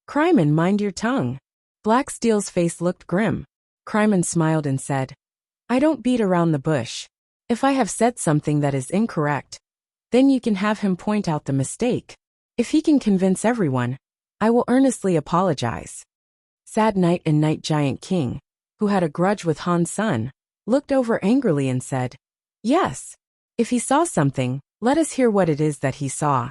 Kryman, mind your tongue. Black Steel's face looked grim. Kryman smiled and said, I don't beat around the bush. If I have said something that is incorrect, then you can have him point out the mistake. If he can convince everyone, I will earnestly apologize. Sad Knight and Night Giant King, who had a grudge with Han Sun, looked over angrily and said, Yes. If he saw something, let us hear what it is that he saw.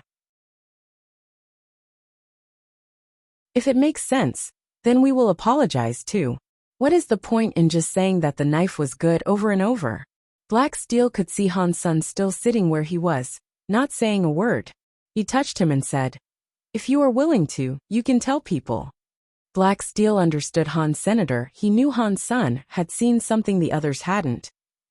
If it makes sense, then we will apologize too. What is the point in just saying that the knife was good over and over? Black Steel could see Han Sun still sitting where he was, not saying a word. He touched him and said, If you are willing to, you can tell people. Black Steel understood Han's senator. He knew Han Sun had seen something the others hadn't,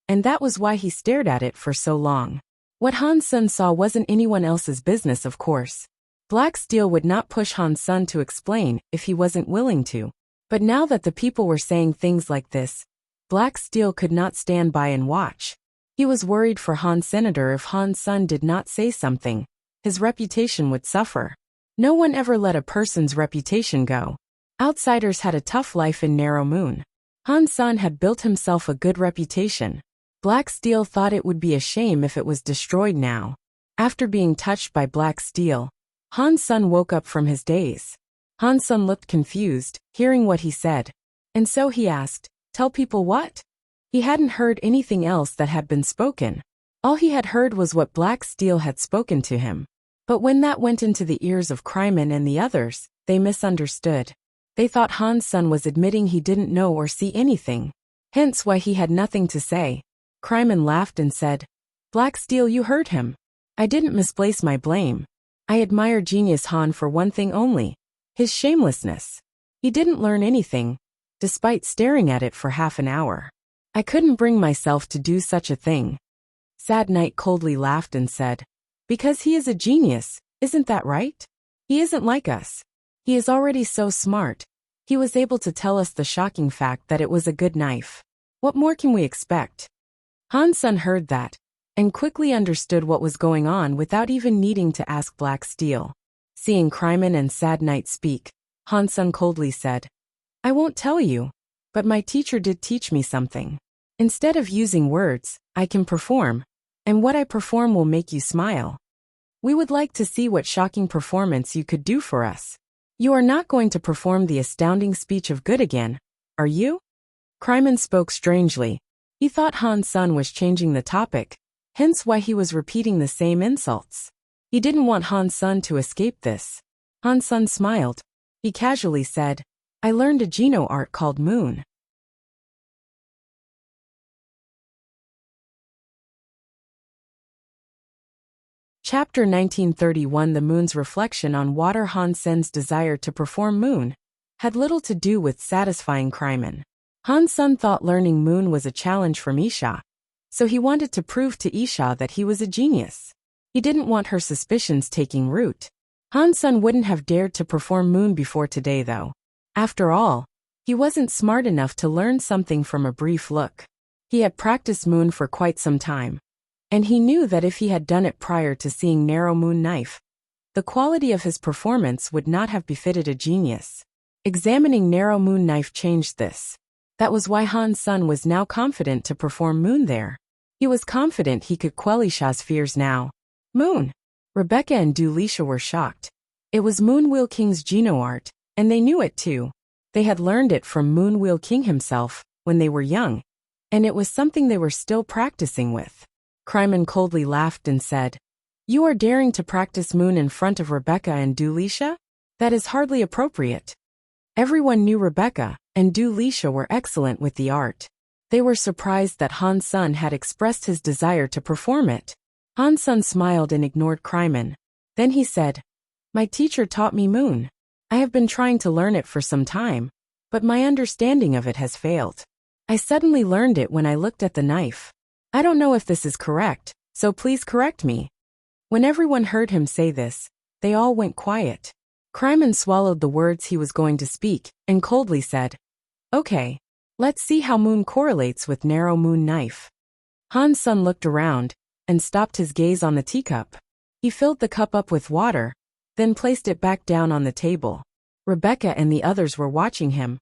and that was why he stared at it for so long. What Han Sun saw wasn't anyone else's business, of course. Black Steel would not push Han Sun to explain if he wasn't willing to. But now that the people were saying things like this, Black Steel could not stand by and watch. He was worried for Han's senator. If Han Sun did not say something, his reputation would suffer. No one ever let a person's reputation go. Outsiders had a tough life in Narrow Moon. Han Sun had built himself a good reputation. Black Steel thought it would be a shame if it was destroyed now. After being touched by Black Steel, Han Sun woke up from his daze. Han Sun looked confused, hearing what he said. And so he asked, Tell people what? He hadn't heard anything else that had been spoken. All he had heard was what Black Steel had spoken to him. But when that went into the ears of Kryman and the others, they misunderstood. They thought Han Sun was admitting he didn't know or see anything, hence why he had nothing to say. Kryman laughed and said, Black Steel, you heard him. I didn't misplace my blame. I admire Genius Han for one thing only. His shamelessness. He didn't learn anything, despite staring at it for half an hour. I couldn't bring myself to do such a thing. Sad Knight coldly laughed and said, Because he is a genius, isn't that right? He isn't like us. He is already so smart. He was able to tell us the shocking fact that it was a good knife. What more can we expect? Han Sun heard that, and quickly understood what was going on without even needing to ask Black Steel. Seeing Kryman and Sad Knight speak, Han Sun coldly said, I won't tell you, but my teacher did teach me something. Instead of using words, I can perform, and what I perform will make you smile. We would like to see what shocking performance you could do for us. You are not going to perform the astounding speech of good again, are you? Kryman spoke strangely. He thought Han Sun was changing the topic, hence why he was repeating the same insults. He didn't want Han Sun to escape this. Han Sun smiled. He casually said, I learned a Geno art called Moon. Chapter 1931. The moon's reflection on water. Han Sun's desire to perform Moon had little to do with satisfying Kryman. Han Sun thought learning Moon was a challenge from Isha, so he wanted to prove to Isha that he was a genius. He didn't want her suspicions taking root. Han Sun wouldn't have dared to perform Moon before today though. After all, he wasn't smart enough to learn something from a brief look. He had practiced Moon for quite some time, and he knew that if he had done it prior to seeing Narrow Moon Knife, the quality of his performance would not have befitted a genius. Examining Narrow Moon Knife changed this. That was why Han Sun was now confident to perform Moon there. He was confident he could quell Isha's fears now. Moon! Rebecca and Dulisha were shocked. It was Moonwheel King's Geno art, and they knew it too. They had learned it from Moonwheel King himself when they were young, and it was something they were still practicing with. Kryman coldly laughed and said, You are daring to practice Moon in front of Rebecca and Dulisha? That is hardly appropriate. Everyone knew Rebecca and Dulisha were excellent with the art. They were surprised that Han Sun had expressed his desire to perform it. Han Sun smiled and ignored Kryman. Then he said, My teacher taught me Moon. I have been trying to learn it for some time, but my understanding of it has failed. I suddenly learned it when I looked at the knife. I don't know if this is correct, so please correct me. When everyone heard him say this, they all went quiet. Kryman swallowed the words he was going to speak and coldly said, "Okay. Let's see how moon correlates with narrow moon knife." Han's son looked around and stopped his gaze on the teacup. He filled the cup up with water, then placed it back down on the table. Rebecca and the others were watching him,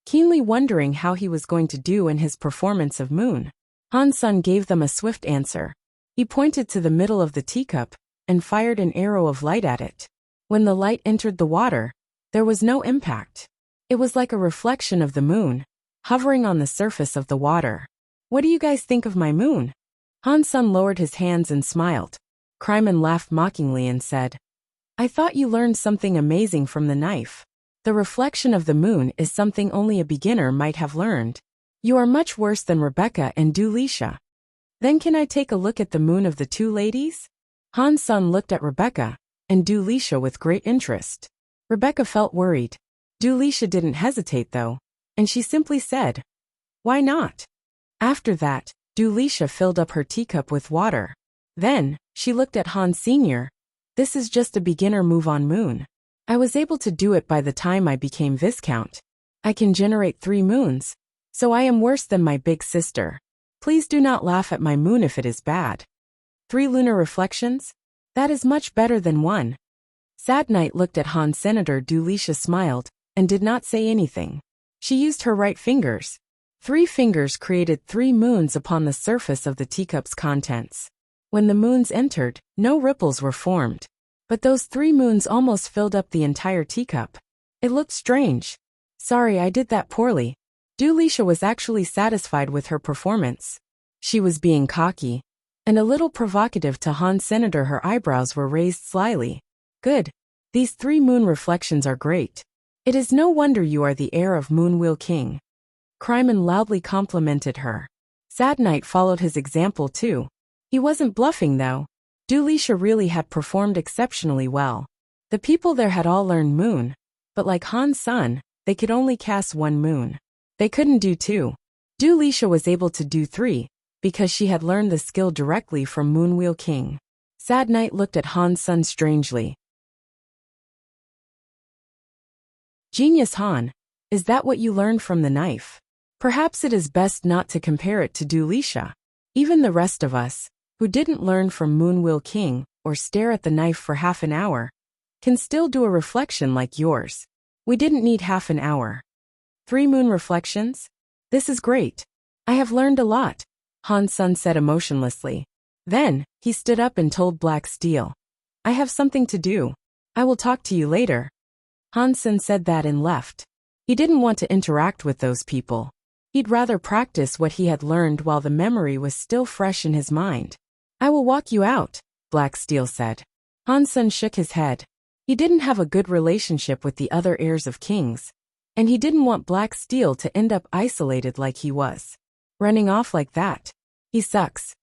keenly wondering how he was going to do in his performance of moon. Han's son gave them a swift answer. He pointed to the middle of the teacup and fired an arrow of light at it. When the light entered the water, there was no impact. It was like a reflection of the moon, hovering on the surface of the water. "What do you guys think of my moon?" Han's son lowered his hands and smiled. Kryman laughed mockingly and said, "I thought you learned something amazing from the knife. The reflection of the moon is something only a beginner might have learned. You are much worse than Rebecca and Dulisha." "Then can I take a look at the moon of the two ladies?" Han's son looked at Rebecca and Dulisha with great interest. Rebecca felt worried. Dulisha didn't hesitate though, and she simply said, "Why not?" After that, Dulisha filled up her teacup with water. Then, she looked at Han Sr. "This is just a beginner move on moon. I was able to do it by the time I became Viscount. I can generate 3 moons, so I am worse than my big sister. Please do not laugh at my moon if it is bad. 3 lunar reflections? That is much better than 1. Sad Night looked at Han. Senator Dulisha smiled and did not say anything. She used her right fingers. 3 fingers created 3 moons upon the surface of the teacup's contents. When the moons entered, no ripples were formed. But those 3 moons almost filled up the entire teacup. It looked strange. "Sorry, I did that poorly." Dulisha was actually satisfied with her performance. She was being cocky and a little provocative to Han. Senator. Her eyebrows were raised slyly. "Good. These 3 moon reflections are great. It is no wonder you are the heir of Moonwheel King." Kryman loudly complimented her. Sad Night followed his example too. He wasn't bluffing though. Dulisha really had performed exceptionally well. The people there had all learned moon, but like Han's son, they could only cast 1 moon. They couldn't do 2. Dulisha was able to do 3, because she had learned the skill directly from Moonwheel King. Sad Night looked at Han's son strangely. "Genius Han, is that what you learned from the knife? Perhaps it is best not to compare it to Dulisha. Even the rest of us, who didn't learn from Moonwheel King or stare at the knife for half an hour, can still do a reflection like yours. We didn't need half an hour. 3 moon reflections? This is great. I have learned a lot," Han's son said emotionlessly. Then, he stood up and told Black Steel, "I have something to do. I will talk to you later." Han's son said that and left. He didn't want to interact with those people. He'd rather practice what he had learned while the memory was still fresh in his mind. "I will walk you out," Black Steel said. Han's son shook his head. He didn't have a good relationship with the other heirs of kings, and he didn't want Black Steel to end up isolated like he was. Running off like that. He sucks.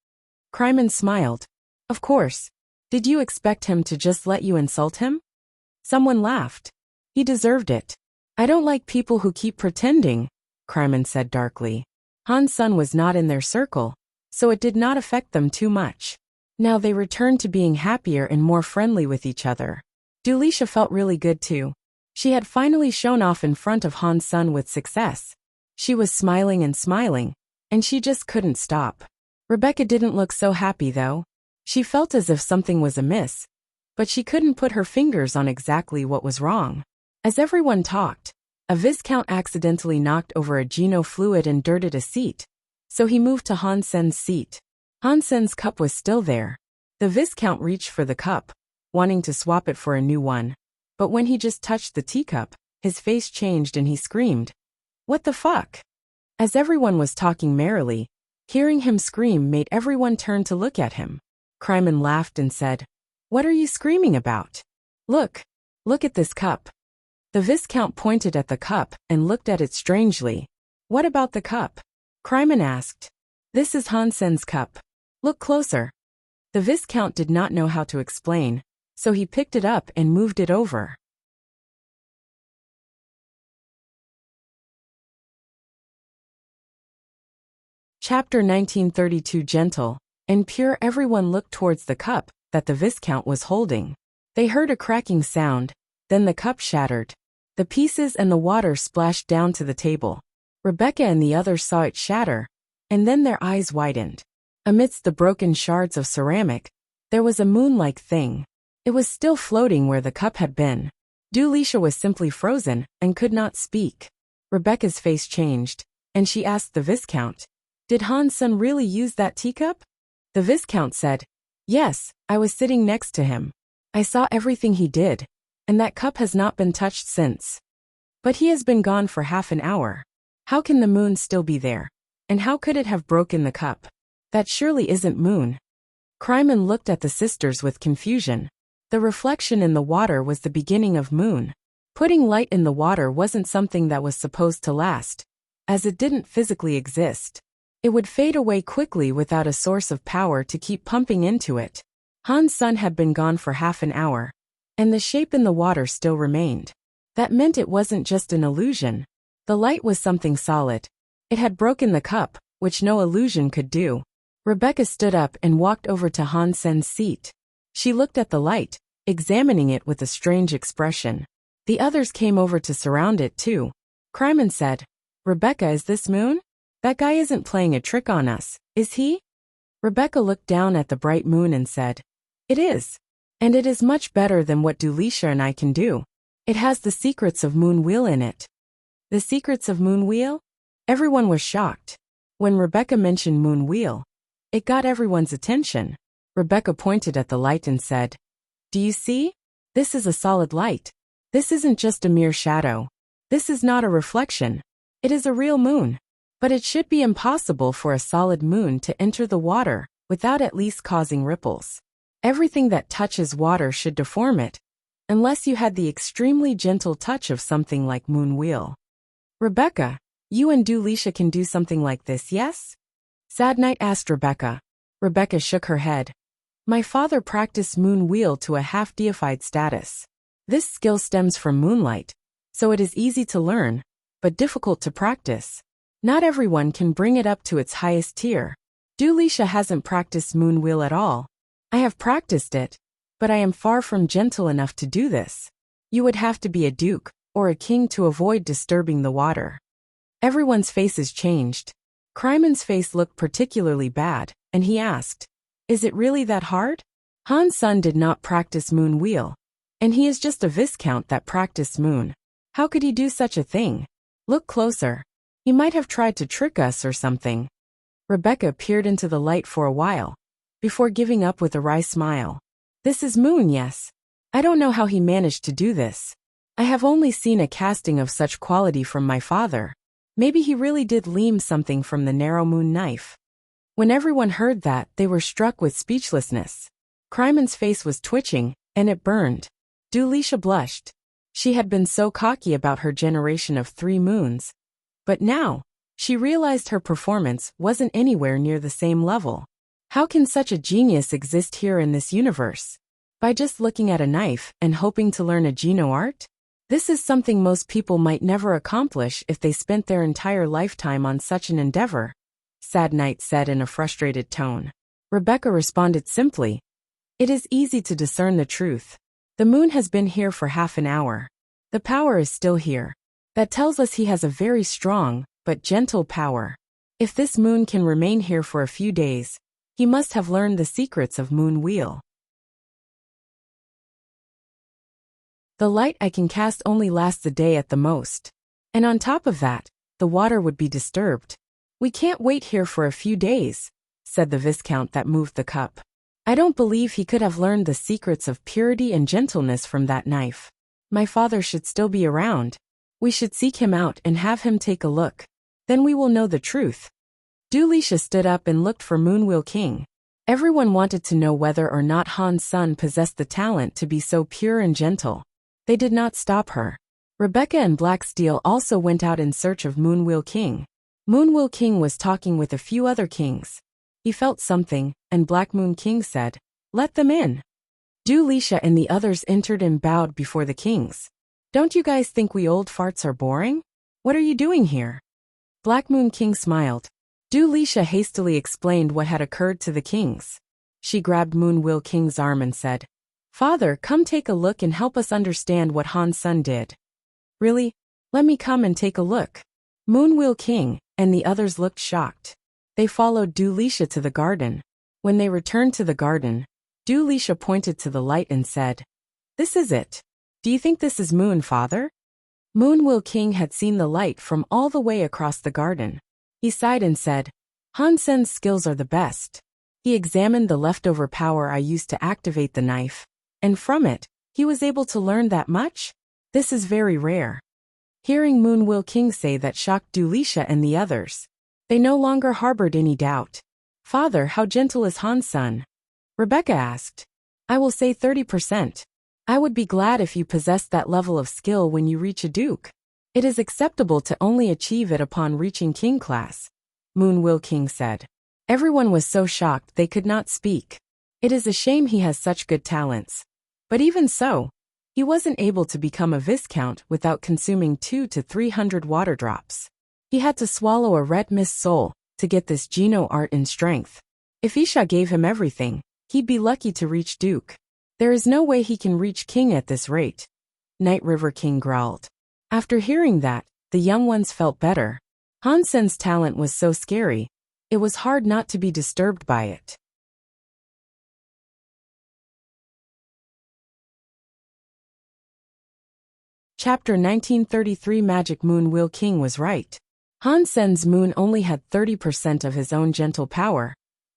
Kryman smiled. "Of course. Did you expect him to just let you insult him?" Someone laughed. "He deserved it." "I don't like people who keep pretending," Kryman said darkly. Han's son was not in their circle, so it did not affect them too much. Now they returned to being happier and more friendly with each other. Dulisha felt really good too. She had finally shown off in front of Han's son with success. She was smiling, and she just couldn't stop. Rebecca didn't look so happy though. She felt as if something was amiss, but she couldn't put her fingers on exactly what was wrong. As everyone talked, a Viscount accidentally knocked over a Geno fluid and dirted a seat, so he moved to Hansen's seat. Hansen's cup was still there. The Viscount reached for the cup, wanting to swap it for a new one. But when he just touched the teacup, his face changed and he screamed, "What the fuck?" As everyone was talking merrily, hearing him scream made everyone turn to look at him. Kryman laughed and said, "What are you screaming about? Look at this cup." The Viscount pointed at the cup and looked at it strangely. "What about the cup?" Kryman asked. "This is Hansen's cup. Look closer." The Viscount did not know how to explain, so he picked it up and moved it over. Chapter 1932. Gentle and pure. Everyone looked towards the cup that the Viscount was holding. They heard a cracking sound, then the cup shattered. The pieces and the water splashed down to the table. Rebecca and the others saw it shatter, and then their eyes widened. Amidst the broken shards of ceramic, there was a moon-like thing. It was still floating where the cup had been. Dulisha was simply frozen and could not speak. Rebecca's face changed, and she asked the Viscount, "Did Han's son really use that teacup?" The Viscount said, "Yes, I was sitting next to him. I saw everything he did, and that cup has not been touched since. But he has been gone for half an hour. How can the moon still be there? And how could it have broken the cup? That surely isn't moon." Kryman looked at the sisters with confusion. The reflection in the water was the beginning of moon. Putting light in the water wasn't something that was supposed to last, as it didn't physically exist. It would fade away quickly without a source of power to keep pumping into it. Han's son had been gone for half an hour, and the shape in the water still remained. That meant it wasn't just an illusion. The light was something solid. It had broken the cup, which no illusion could do. Rebecca stood up and walked over to Han Sen's seat. She looked at the light, examining it with a strange expression. The others came over to surround it too. Kryman said, "Rebecca, is this moon? That guy isn't playing a trick on us, is he?" Rebecca looked down at the bright moon and said, "It is. And it is much better than what Dulisha and I can do. It has the secrets of Moon Wheel in it." The secrets of Moon Wheel? Everyone was shocked. When Rebecca mentioned Moon Wheel, it got everyone's attention. Rebecca pointed at the light and said, "Do you see? This is a solid light. This isn't just a mere shadow. This is not a reflection. It is a real moon. But it should be impossible for a solid moon to enter the water without at least causing ripples. Everything that touches water should deform it, unless you had the extremely gentle touch of something like Moon Wheel. Rebecca, you and Dulisha can do something like this, yes?" Sad Knight asked Rebecca. Rebecca shook her head. "My father practiced Moon Wheel to a half-deified status. This skill stems from moonlight, so it is easy to learn, but difficult to practice. Not everyone can bring it up to its highest tier. Dulisha hasn't practiced Moon Wheel at all. I have practiced it, but I am far from gentle enough to do this. You would have to be a duke or a king to avoid disturbing the water." Everyone's faces changed. Kryman's face looked particularly bad, and he asked, "Is it really that hard? Han's son did not practice Moon Wheel, and he is just a Viscount that practiced Moon. How could he do such a thing? Look closer. He might have tried to trick us or something." Rebecca peered into the light for a while, before giving up with a wry smile. "This is Moon, yes. I don't know how he managed to do this. I have only seen a casting of such quality from my father. Maybe he really did leam something from the narrow moon knife." When everyone heard that, they were struck with speechlessness. Kryman's face was twitching, and it burned. Dulisha blushed. She had been so cocky about her generation of 3 moons. But now, she realized her performance wasn't anywhere near the same level. How can such a genius exist here in this universe? By just looking at a knife and hoping to learn a Geno art? This is something most people might never accomplish if they spent their entire lifetime on such an endeavor, Sad Knight said in a frustrated tone. Rebecca responded simply, "It is easy to discern the truth. The moon has been here for half an hour. The power is still here. That tells us he has a very strong, but gentle power. If this moon can remain here for a few days, he must have learned the secrets of Moon Wheel. The light I can cast only lasts a day at the most. And on top of that, the water would be disturbed. We can't wait here for a few days," said the Viscount that moved the cup. "I don't believe he could have learned the secrets of purity and gentleness from that knife. My father should still be around. We should seek him out and have him take a look. Then we will know the truth." Dulisha stood up and looked for Moonwheel King. Everyone wanted to know whether or not Han's son possessed the talent to be so pure and gentle. They did not stop her. Rebecca and Black Steel also went out in search of Moonwheel King. Moonwheel King was talking with a few other kings. He felt something, and Black Moon King said, "Let them in." Dulisha and the others entered and bowed before the kings. "Don't you guys think we old farts are boring? What are you doing here?" Black Moon King smiled. Du Lisha hastily explained what had occurred to the kings. She grabbed Moon Will King's arm and said, "Father, come take a look and help us understand what Han's son did." "Really? Let me come and take a look." Moon Will King and the others looked shocked. They followed Du Lisha to the garden. When they returned to the garden, Du Lisha pointed to the light and said, "This is it. Do you think this is Moon, father?" Moon Will King had seen the light from all the way across the garden. He sighed and said, "Han Sen's skills are the best. He examined the leftover power I used to activate the knife, and from it, he was able to learn that much? This is very rare." Hearing Moon Will King say that shocked Du Lisha and the others. They no longer harbored any doubt. "Father, how gentle is Han's son?" Rebecca asked. "I will say 30%. I would be glad if you possessed that level of skill when you reach a duke. It is acceptable to only achieve it upon reaching king class," Moon Will King said. Everyone was so shocked they could not speak. It is a shame he has such good talents. But even so, he wasn't able to become a viscount without consuming 200 to 300 water drops. He had to swallow a red mist soul to get this Geno art in strength. If Isha gave him everything, he'd be lucky to reach duke. There is no way he can reach king at this rate. Night River King growled. After hearing that, the young ones felt better. Han Sen's talent was so scary, it was hard not to be disturbed by it. Chapter 1933 Magic Moon Will King was right. Han Sen's moon only had 30% of his own gentle power,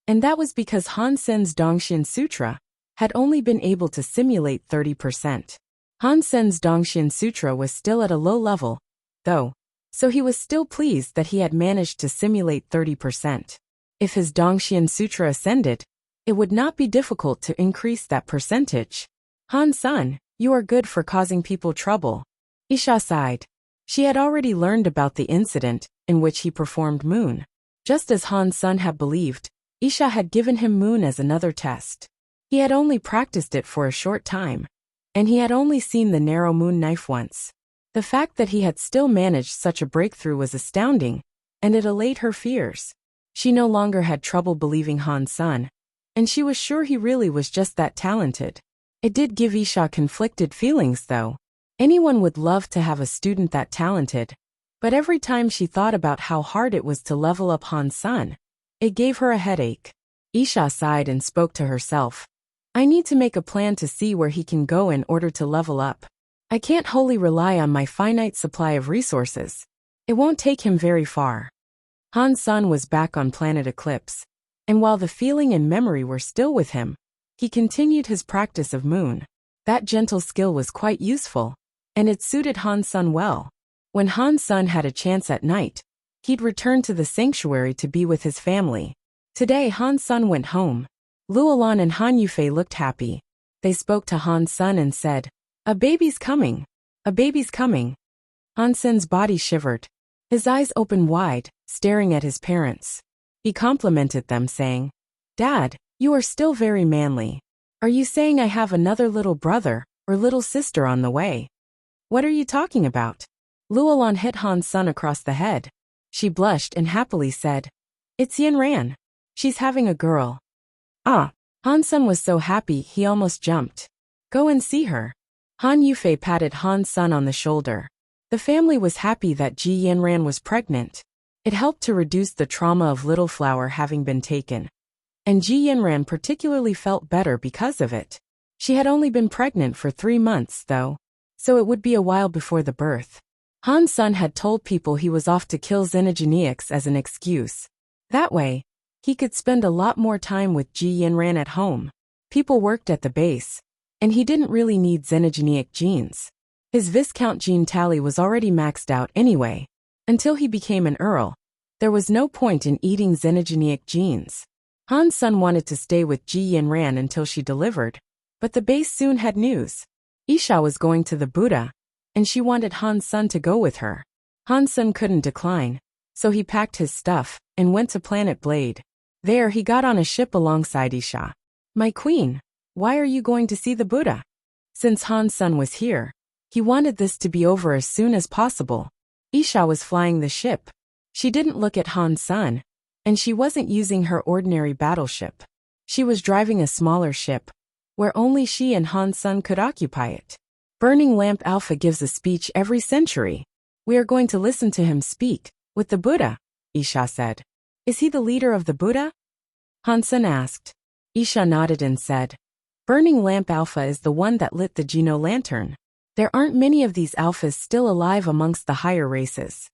and that was because Han Sen's Dongxian Sutra had only been able to simulate 30%. Han Sen's Dongxian Sutra was still at a low level, though, so he was still pleased that he had managed to simulate 30%. If his Dongxian Sutra ascended, it would not be difficult to increase that percentage. "Han Sun, you are good for causing people trouble." Isha sighed. She had already learned about the incident in which he performed Moon. Just as Han Sun had believed, Isha had given him Moon as another test. He had only practiced it for a short time, and he had only seen the narrow moon knife once. The fact that he had still managed such a breakthrough was astounding, and it allayed her fears. She no longer had trouble believing Han Sun, and she was sure he really was just that talented. It did give Isha conflicted feelings though. Anyone would love to have a student that talented, but every time she thought about how hard it was to level up Han Sun, it gave her a headache. Isha sighed and spoke to herself. "I need to make a plan to see where he can go in order to level up. I can't wholly rely on my finite supply of resources. It won't take him very far." Han Sun was back on planet Eclipse, and while the feeling and memory were still with him, he continued his practice of Moon. That gentle skill was quite useful, and it suited Han Sun well. When Han Sun had a chance at night, he'd return to the sanctuary to be with his family. Today Han Sun went home. Luolan and Han Yufei looked happy. They spoke to Han Sun and said, "A baby's coming. A baby's coming." Han Sun's body shivered. His eyes opened wide, staring at his parents. He complimented them, saying, "Dad, you are still very manly. Are you saying I have another little brother or little sister on the way?" "What are you talking about?" Luolan hit Han Sun across the head. She blushed and happily said, "It's Yin Ran. She's having a girl." "Ah." Han Sun was so happy he almost jumped. "Go and see her." Han Yufei patted Han Sun on the shoulder. The family was happy that Ji Yanran was pregnant. It helped to reduce the trauma of Little Flower having been taken. And Ji Yanran particularly felt better because of it. She had only been pregnant for 3 months, though, so it would be a while before the birth. Han Sun had told people he was off to kill Xenogeneics as an excuse. That way, he could spend a lot more time with Ji Yanran at home. People worked at the base, and he didn't really need Xenogeneic genes. His Viscount gene tally was already maxed out anyway. Until he became an Earl, there was no point in eating Xenogeneic genes. Han Sun wanted to stay with Ji Yanran until she delivered, but the base soon had news. Isha was going to the Buddha, and she wanted Han Sun to go with her. Han Sun couldn't decline, so he packed his stuff and went to Planet Blade. There he got on a ship alongside Isha. "My queen, why are you going to see the Buddha?" Since Han Sun was here, he wanted this to be over as soon as possible. Isha was flying the ship. She didn't look at Han Sun, And she wasn't using her ordinary battleship. She was driving a smaller ship, where only she and Han Sun could occupy it. Burning Lamp Alpha gives a speech every century. We are going to listen to him speak, with the Buddha, Isha said. Is he the leader of the Buddha? Han Sun asked. Isha nodded and said, Burning Lamp Alpha is the one that lit the Geno lantern. There aren't many of these alphas still alive amongst the higher races.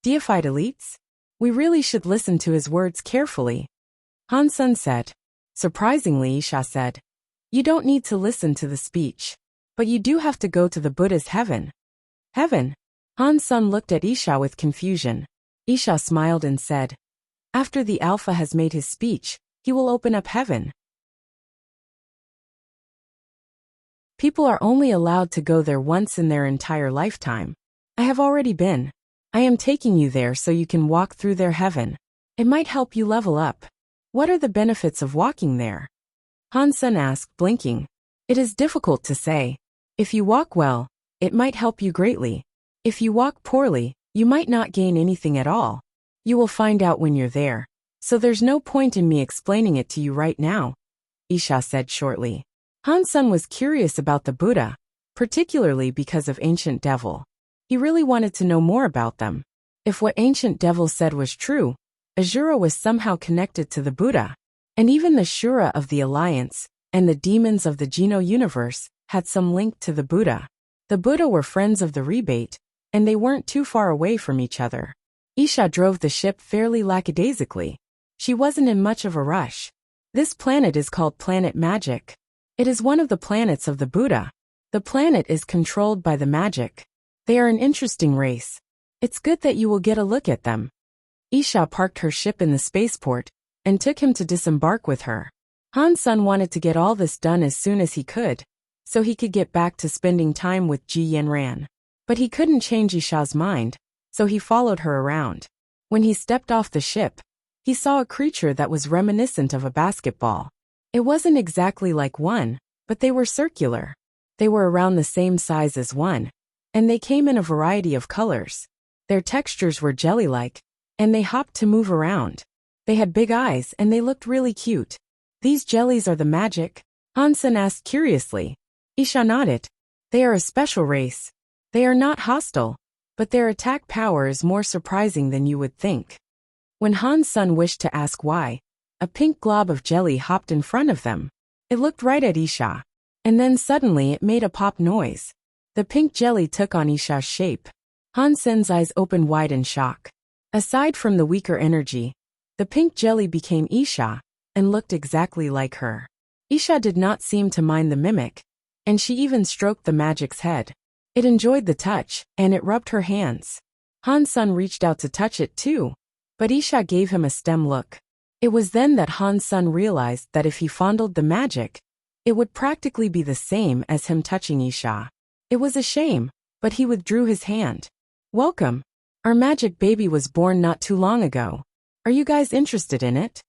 Deified elites? We really should listen to his words carefully. Han Sun said. Surprisingly, Isha said, You don't need to listen to the speech. But you do have to go to the Buddha's heaven. Heaven? Han Sun looked at Isha with confusion. Isha smiled and said, After the Alpha has made his speech, he will open up heaven. People are only allowed to go there once in their entire lifetime. I have already been. I am taking you there so you can walk through their heaven. It might help you level up. What are the benefits of walking there? Han Sun asked, blinking. It is difficult to say. If you walk well, it might help you greatly. If you walk poorly, you might not gain anything at all. You will find out when you're there. So there's no point in me explaining it to you right now, Isha said shortly. Han Sun was curious about the Buddha, particularly because of Ancient Devil. He really wanted to know more about them. If what Ancient Devil said was true, Azura was somehow connected to the Buddha. And even the Shura of the Alliance, and the demons of the Geno universe, had some link to the Buddha. The Buddha were friends of the rebate, and they weren't too far away from each other. Isha drove the ship fairly lackadaisically. She wasn't in much of a rush. This planet is called Planet Magic. It is one of the planets of the Buddha. The planet is controlled by the magic. They are an interesting race. It's good that you will get a look at them. Isha parked her ship in the spaceport and took him to disembark with her. Han Sun wanted to get all this done as soon as he could, so he could get back to spending time with Ji Yanran. But he couldn't change Isha's mind, so he followed her around. When he stepped off the ship, he saw a creature that was reminiscent of a basketball. It wasn't exactly like one, but they were circular. They were around the same size as one, and they came in a variety of colors. Their textures were jelly-like, and they hopped to move around. They had big eyes and they looked really cute. These jellies are the magic? Han Sun asked curiously. Isha nodded. They are a special race. They are not hostile, but their attack power is more surprising than you would think. When Han Sun wished to ask why, a pink glob of jelly hopped in front of them. It looked right at Isha. And then suddenly it made a pop noise. The pink jelly took on Isha's shape. Han Sun's eyes opened wide in shock. Aside from the weaker energy, the pink jelly became Isha, and looked exactly like her. Isha did not seem to mind the mimic, and she even stroked the magic's head. It enjoyed the touch, and it rubbed her hands. Han Sun reached out to touch it too, but Isha gave him a stem look. It was then that Han Sun realized that if he fondled the magic, it would practically be the same as him touching Isha. It was a shame, but he withdrew his hand. Welcome. Our magic baby was born not too long ago. Are you guys interested in it?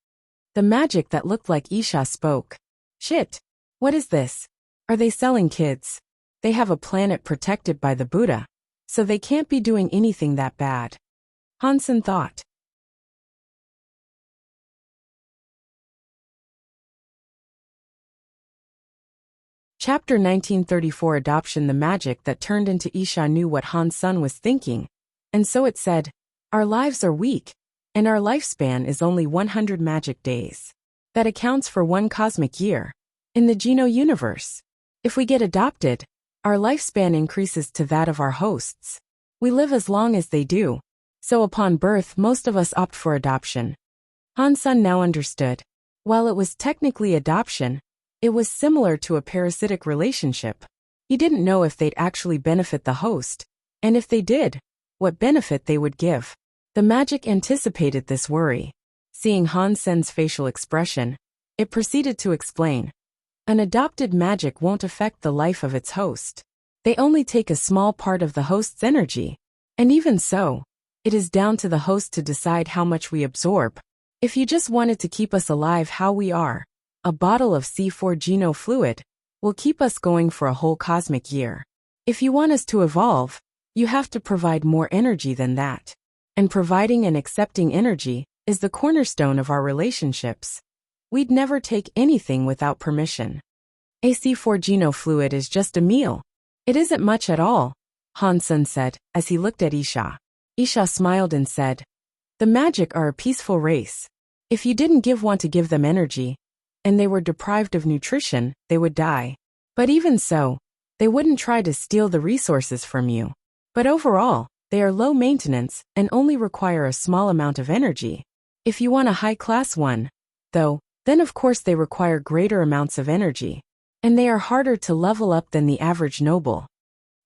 The magic that looked like Isha spoke. Shit. What is this? Are they selling kids? They have a planet protected by the Buddha, so they can't be doing anything that bad. Han Sun thought. Chapter 1934 Adoption. The magic that turned into Isha knew what Han Sun was thinking, and so it said, Our lives are weak, and our lifespan is only 100 magic days. That accounts for one cosmic year. In the Geno universe, if we get adopted, our lifespan increases to that of our hosts. We live as long as they do, so upon birth most of us opt for adoption. Han Sun now understood. While it was technically adoption, it was similar to a parasitic relationship. He didn't know if they'd actually benefit the host, and if they did, what benefit they would give. The magic anticipated this worry. Seeing Han Sun's facial expression, it proceeded to explain. An adopted magic won't affect the life of its host. They only take a small part of the host's energy. And even so, it is down to the host to decide how much we absorb. If you just wanted to keep us alive how we are, a bottle of C4 Geno fluid will keep us going for a whole cosmic year. If you want us to evolve, you have to provide more energy than that. And providing and accepting energy is the cornerstone of our relationships. We'd never take anything without permission. AC4 Geno fluid is just a meal. It isn't much at all, Han-sun said, as he looked at Isha. Isha smiled and said, the magic are a peaceful race. If you didn't want to give them energy, and they were deprived of nutrition, they would die. But even so, they wouldn't try to steal the resources from you. But overall, they are low maintenance and only require a small amount of energy. If you want a high-class one, though, then of course they require greater amounts of energy. And they are harder to level up than the average noble.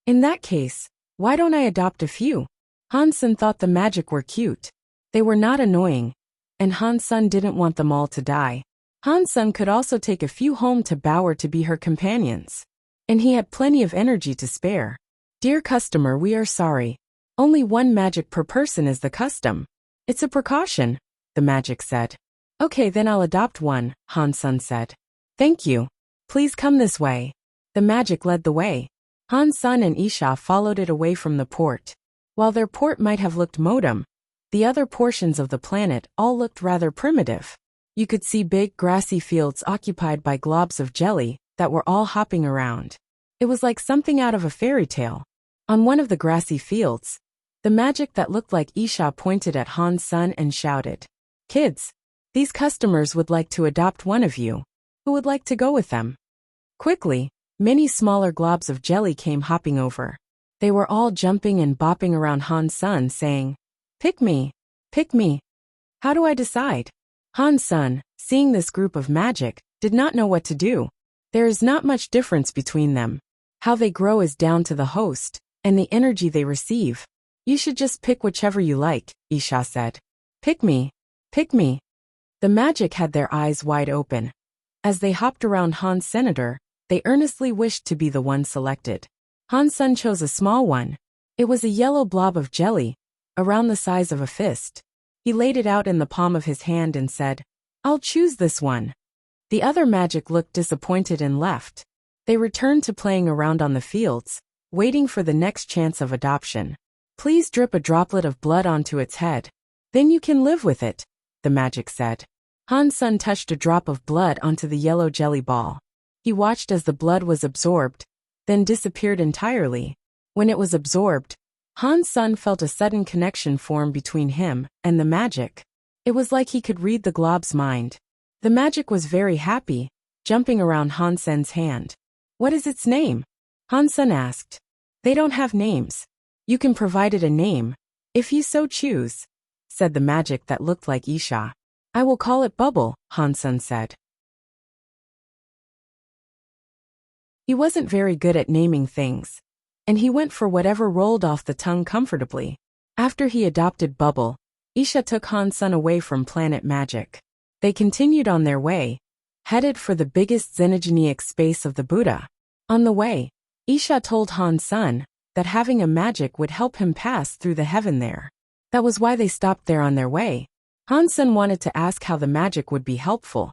In that case, why don't I adopt a few? Han-sun thought the magic were cute. They were not annoying, and Han-sun didn't want them all to die. Han-sun could also take a few home to Bauer to be her companions. And he had plenty of energy to spare. Dear customer, we are sorry. Only one magic per person is the custom. It's a precaution, the magic said. Okay, then I'll adopt one, Han-sun said. Thank you. Please come this way. The magic led the way. Han-sun and Isha followed it away from the port. While their port might have looked modern, the other portions of the planet all looked rather primitive. You could see big grassy fields occupied by globs of jelly that were all hopping around. It was like something out of a fairy tale. On one of the grassy fields, the magic that looked like Isha pointed at Han-sun and shouted, Kids, these customers would like to adopt one of you. Who would like to go with them? Quickly, many smaller globs of jelly came hopping over. They were all jumping and bopping around Han-sun saying, Pick me, pick me. How do I decide? Han-sun, seeing this group of magic, did not know what to do. There is not much difference between them. How they grow is down to the host, and the energy they receive. You should just pick whichever you like, Isha said. Pick me, pick me. The magic had their eyes wide open. As they hopped around Han's senator, they earnestly wished to be the one selected. Han-sun chose a small one. It was a yellow blob of jelly, around the size of a fist. He laid it out in the palm of his hand and said, I'll choose this one. The other magic looked disappointed and left. They returned to playing around on the fields, waiting for the next chance of adoption. Please drip a droplet of blood onto its head. Then you can live with it, the magic said. Han-sun touched a drop of blood onto the yellow jelly ball. He watched as the blood was absorbed, then disappeared entirely. When it was absorbed, Han-sun felt a sudden connection form between him and the magic. It was like he could read the glob's mind. The magic was very happy, jumping around Han-sun's hand. What is its name? Han-sun asked. They don't have names. You can provide it a name, if you so choose, said the magic that looked like Isha. I will call it Bubble, Han-sun said. He wasn't very good at naming things, and he went for whatever rolled off the tongue comfortably. After he adopted Bubble, Isha took Han-sun away from planet magic. They continued on their way, headed for the biggest xenogenic space of the Buddha. On the way, Isha told Han-sun that having a magic would help him pass through the heaven there. That was why they stopped there on their way. Han-sun wanted to ask how the magic would be helpful,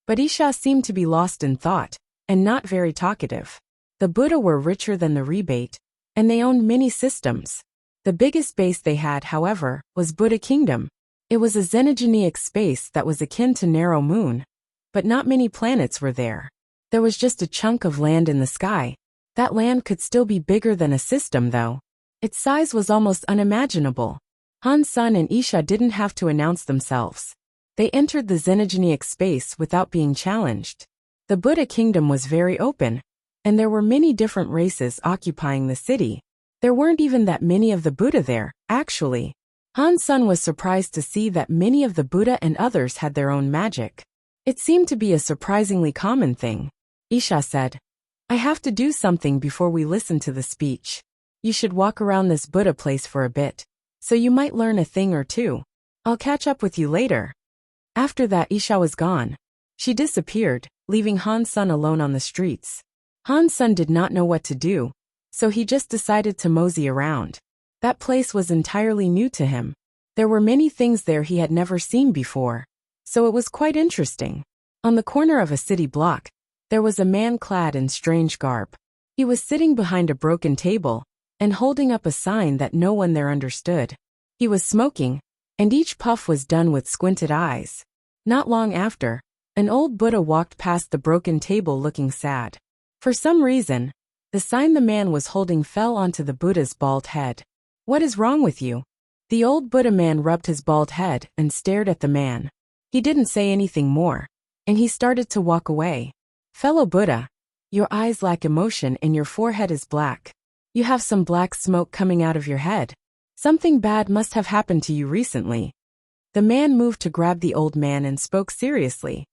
but Isha seemed to be lost in thought, and not very talkative. The Buddha were richer than the rebate, and they owned many systems. The biggest base they had, however, was Buddha Kingdom. It was a xenogenic space that was akin to Narrow Moon, but not many planets were there. There was just a chunk of land in the sky. That land could still be bigger than a system, though. Its size was almost unimaginable. Han-sun and Isha didn't have to announce themselves. They entered the xenogenic space without being challenged. The Buddha Kingdom was very open, and there were many different races occupying the city. There weren't even that many of the Buddha there, actually. Han-sun was surprised to see that many of the Buddha and others had their own magic. It seemed to be a surprisingly common thing. Isha said, I have to do something before we listen to the speech. You should walk around this Buddha place for a bit, so you might learn a thing or two. I'll catch up with you later. After that, Isha was gone. She disappeared, leaving Han-sun alone on the streets. Han-sun did not know what to do, so he just decided to mosey around. That place was entirely new to him. There were many things there he had never seen before, so it was quite interesting. On the corner of a city block, there was a man clad in strange garb. He was sitting behind a broken table and holding up a sign that no one there understood. He was smoking, and each puff was done with squinted eyes. Not long after, an old Buddha walked past the broken table looking sad. For some reason, the sign the man was holding fell onto the Buddha's bald head. "What is wrong with you?" The old Buddha man rubbed his bald head and stared at the man. He didn't say anything more, and he started to walk away. "Fellow Buddha, your eyes lack emotion and your forehead is black. You have some black smoke coming out of your head. Something bad must have happened to you recently." The man moved to grab the old man and spoke seriously.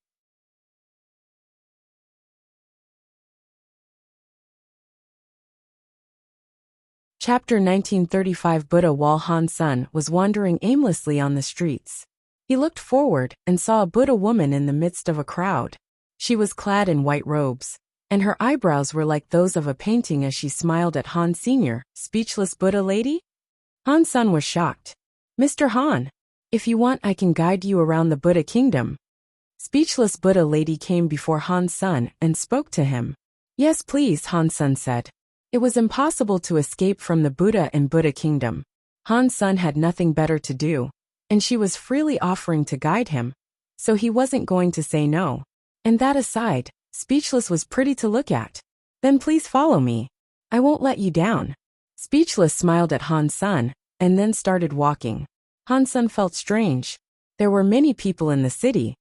Chapter 1935. Buddha while Han Sun was wandering aimlessly on the streets. He looked forward and saw a Buddha woman in the midst of a crowd. She was clad in white robes, and her eyebrows were like those of a painting as she smiled at Han Sr. "Speechless Buddha lady?" Han Sun was shocked. "Mr. Han, if you want I can guide you around the Buddha kingdom." Speechless Buddha lady came before Han Sun and spoke to him. "Yes please," Han Sun said. It was impossible to escape from the Buddha and Buddha kingdom. Han Sun had nothing better to do, and she was freely offering to guide him, so he wasn't going to say no. And that aside, Speechless was pretty to look at. "Then please follow me. I won't let you down." Speechless smiled at Han Sun, and then started walking. Han Sun felt strange. There were many people in the city,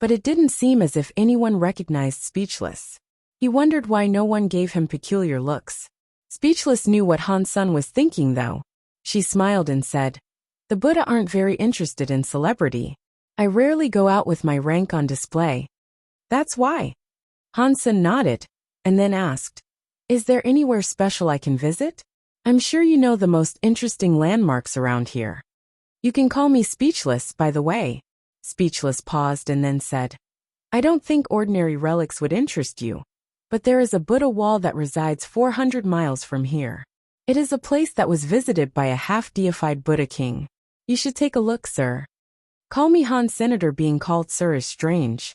but it didn't seem as if anyone recognized Speechless. He wondered why no one gave him peculiar looks. Speechless knew what Han Sun was thinking though. She smiled and said, "The Buddha aren't very interested in celebrity. I rarely go out with my rank on display." "That's why." Han Sun nodded, and then asked, "Is there anywhere special I can visit? I'm sure you know the most interesting landmarks around here." "You can call me Speechless, by the way." Speechless paused and then said, "I don't think ordinary relics would interest you. But there is a Buddha wall that resides 400 miles from here. It is a place that was visited by a half-deified Buddha king. You should take a look, sir." "Call me Han Senator. Being called sir is strange."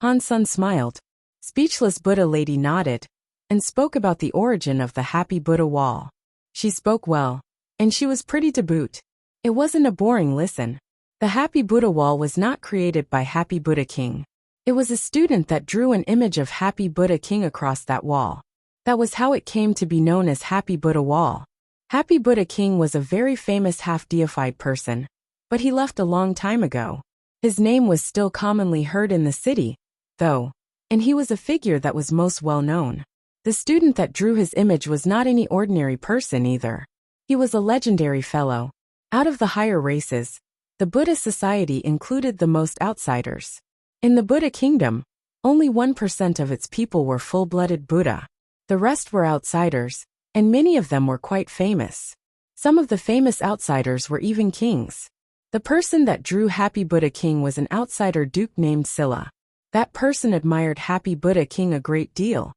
Han Sun smiled. Speechless Buddha lady nodded, and spoke about the origin of the Happy Buddha wall. She spoke well, and she was pretty to boot. It wasn't a boring listen. The Happy Buddha wall was not created by Happy Buddha King. It was a student that drew an image of Happy Buddha King across that wall. That was how it came to be known as Happy Buddha Wall. Happy Buddha King was a very famous half-deified person, but he left a long time ago. His name was still commonly heard in the city, though, and he was a figure that was most well known. The student that drew his image was not any ordinary person either. He was a legendary fellow. Out of the higher races, the Buddha society included the most outsiders. In the Buddha kingdom, only 1% of its people were full-blooded Buddha. The rest were outsiders, and many of them were quite famous. Some of the famous outsiders were even kings. The person that drew Happy Buddha King was an outsider duke named Silla. That person admired Happy Buddha King a great deal,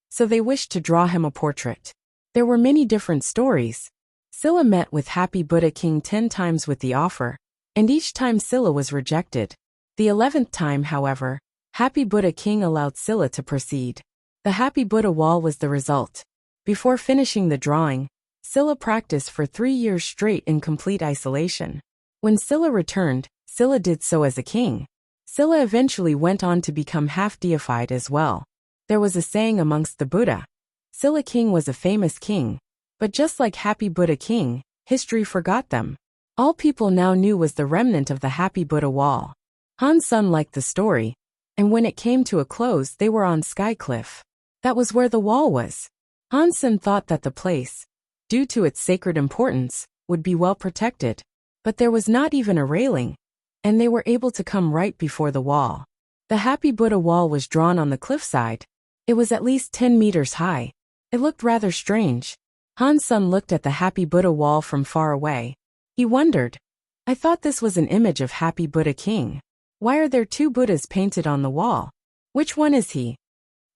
so they wished to draw him a portrait. There were many different stories. Silla met with Happy Buddha King 10 times with the offer, and each time Silla was rejected. The 11th time, however, Happy Buddha King allowed Silla to proceed. The Happy Buddha wall was the result. Before finishing the drawing, Silla practiced for 3 years straight in complete isolation. When Silla returned, Silla did so as a king. Silla eventually went on to become half-deified as well. There was a saying amongst the Buddha, Silla King was a famous king, but just like Happy Buddha King, history forgot them. All people now knew was the remnant of the Happy Buddha wall. Han Sun liked the story, and when it came to a close they were on Sky Cliff. That was where the wall was. Han Sun thought that the place, due to its sacred importance, would be well protected. But there was not even a railing, and they were able to come right before the wall. The Happy Buddha wall was drawn on the cliffside. It was at least 10 meters high. It looked rather strange. Han Sun looked at the Happy Buddha wall from far away. He wondered, "I thought this was an image of Happy Buddha King. Why are there 2 Buddhas painted on the wall? Which one is he?"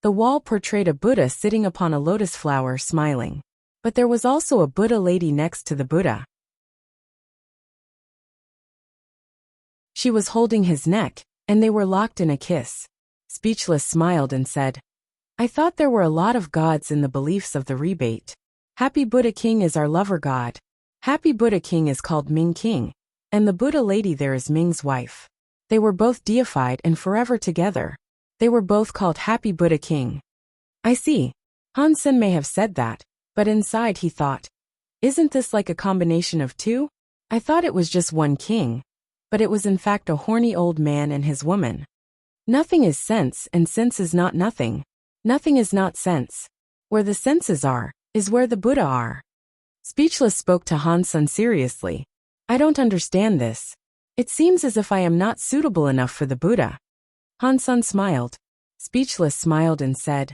The wall portrayed a Buddha sitting upon a lotus flower smiling. But there was also a Buddha lady next to the Buddha. She was holding his neck, and they were locked in a kiss. Speechless smiled and said, "I thought there were a lot of gods in the beliefs of the rebate. Happy Buddha King is our lover god. Happy Buddha King is called Ming King. And the Buddha lady there is Ming's wife. They were both deified and forever together. They were both called Happy Buddha King. I see. Han Sen may have said that, but inside he thought, isn't this like a combination of two? I thought it was just one king. But it was in fact a horny old man and his woman. Nothing is sense and sense is not nothing. Nothing is not sense. Where the senses are, is where the Buddha are. Speechless spoke to Han Sen seriously. I don't understand this. It seems as if I am not suitable enough for the Buddha. Han Sen smiled. Speechless smiled and said,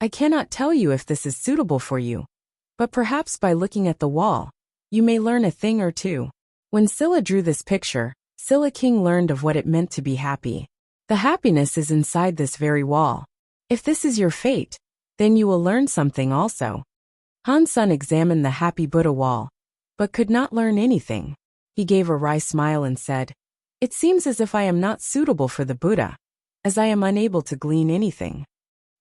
I cannot tell you if this is suitable for you. But perhaps by looking at the wall, you may learn a thing or two. When Silla drew this picture, Silla King learned of what it meant to be happy. The happiness is inside this very wall. If this is your fate, then you will learn something also. Han Sen examined the Happy Buddha wall, but could not learn anything. He gave a wry smile and said, It seems as if I am not suitable for the Buddha, as I am unable to glean anything.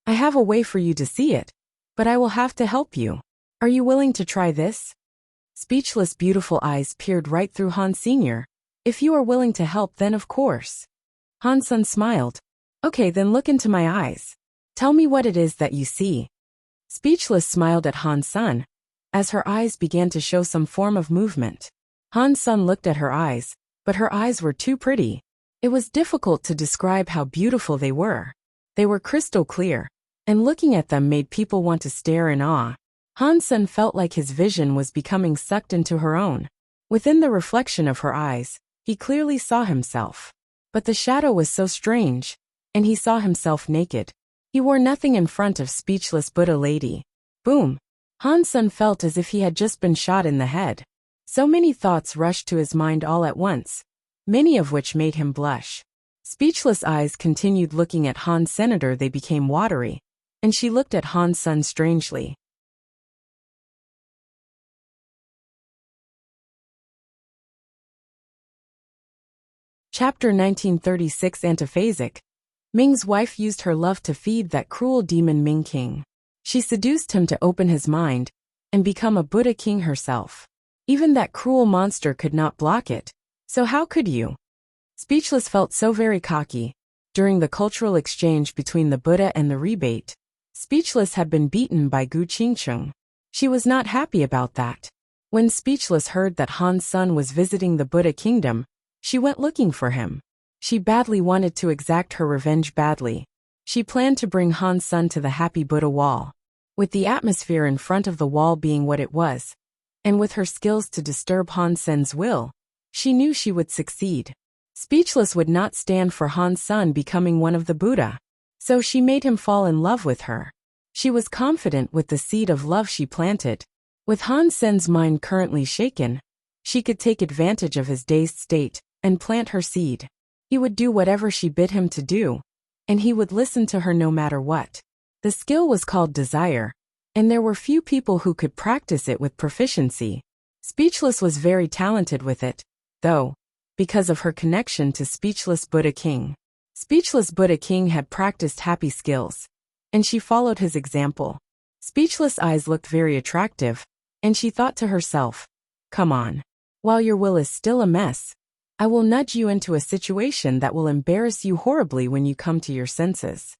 I have a way for you to see it, but I will have to help you. Are you willing to try this? Speechless beautiful eyes peered right through Han Sr. If you are willing to help, then of course. Han Sen smiled. Okay, then look into my eyes. Tell me what it is that you see. Speechless smiled at Han Sen, as her eyes began to show some form of movement. Han Sen looked at her eyes, but her eyes were too pretty. It was difficult to describe how beautiful they were. They were crystal clear, and looking at them made people want to stare in awe. Han Sen felt like his vision was becoming sucked into her own. Within the reflection of her eyes, he clearly saw himself. But the shadow was so strange, and he saw himself naked. He wore nothing in front of speechless Buddha lady. Boom! Han Sen felt as if he had just been shot in the head. So many thoughts rushed to his mind all at once, many of which made him blush. Speechless eyes continued looking at Han Senator. They became watery, and she looked at Han Sen strangely. Chapter 1936 Antiphasic. Ming's wife used her love to feed that cruel demon Ming King. She seduced him to open his mind and become a Buddha King herself. Even that cruel monster could not block it, so how could you? Speechless felt so very cocky. During the cultural exchange between the Buddha and the rebate, Speechless had been beaten by Gu Qingcheng. She was not happy about that. When Speechless heard that Han Sen was visiting the Buddha kingdom, she went looking for him. She badly wanted to exact her revenge badly. She planned to bring Han Sen to the Happy Buddha wall. With the atmosphere in front of the wall being what it was, and with her skills to disturb Han Sen's will, she knew she would succeed. Speechless would not stand for Han Sen becoming one of the Buddha. So she made him fall in love with her. She was confident with the seed of love she planted. With Han Sen's mind currently shaken, she could take advantage of his dazed state and plant her seed. He would do whatever she bid him to do, and he would listen to her no matter what. The skill was called desire, and there were few people who could practice it with proficiency. Speechless was very talented with it, though, because of her connection to Speechless Buddha King. Speechless Buddha King had practiced happy skills, and she followed his example. Speechless eyes looked very attractive, and she thought to herself, come on. While your will is still a mess, I will nudge you into a situation that will embarrass you horribly when you come to your senses.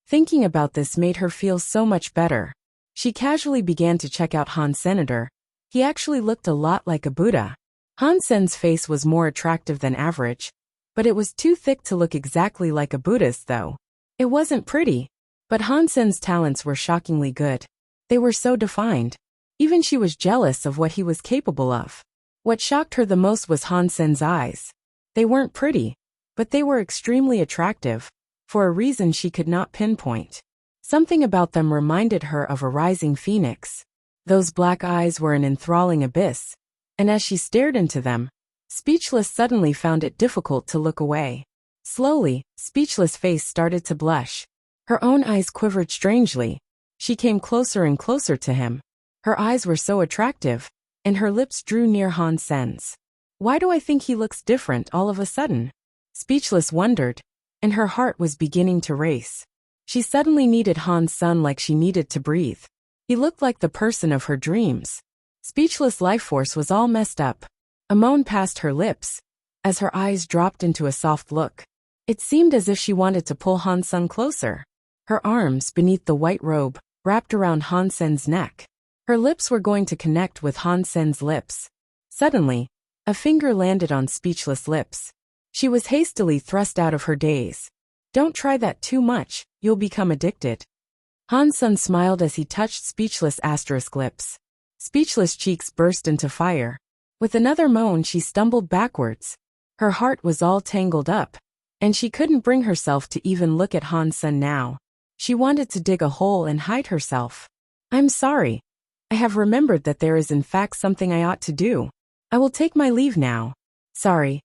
Thinking about this made her feel so much better. She casually began to check out Han Senator. He actually looked a lot like a Buddha. Han Sen's face was more attractive than average, but it was too thick to look exactly like a Buddha's though. It wasn't pretty, but Han Sen's talents were shockingly good. They were so defined. Even she was jealous of what he was capable of. What shocked her the most was Han Sen's eyes. They weren't pretty, but they were extremely attractive, for a reason she could not pinpoint. Something about them reminded her of a rising phoenix. Those black eyes were an enthralling abyss, and as she stared into them, Speechless suddenly found it difficult to look away. Slowly, Speechless' face started to blush. Her own eyes quivered strangely. She came closer and closer to him. Her eyes were so attractive, and her lips drew near Han Sen's. Why do I think he looks different all of a sudden? Speechless wondered, and her heart was beginning to race. She suddenly needed Han Sen like she needed to breathe. He looked like the person of her dreams. Speechless life force was all messed up. A moan passed her lips, as her eyes dropped into a soft look. It seemed as if she wanted to pull Han Sen closer. Her arms, beneath the white robe, wrapped around Han Sen's neck. Her lips were going to connect with Han Sen's lips. Suddenly, a finger landed on Speechless' lips. She was hastily thrust out of her daze. Don't try that too much, you'll become addicted. Han Sen smiled as he touched Speechless' lips. Speechless' cheeks burst into fire. With another moan, she stumbled backwards. Her heart was all tangled up, and she couldn't bring herself to even look at Han Sen now. She wanted to dig a hole and hide herself. I'm sorry. I have remembered that there is in fact something I ought to do. I will take my leave now. Sorry.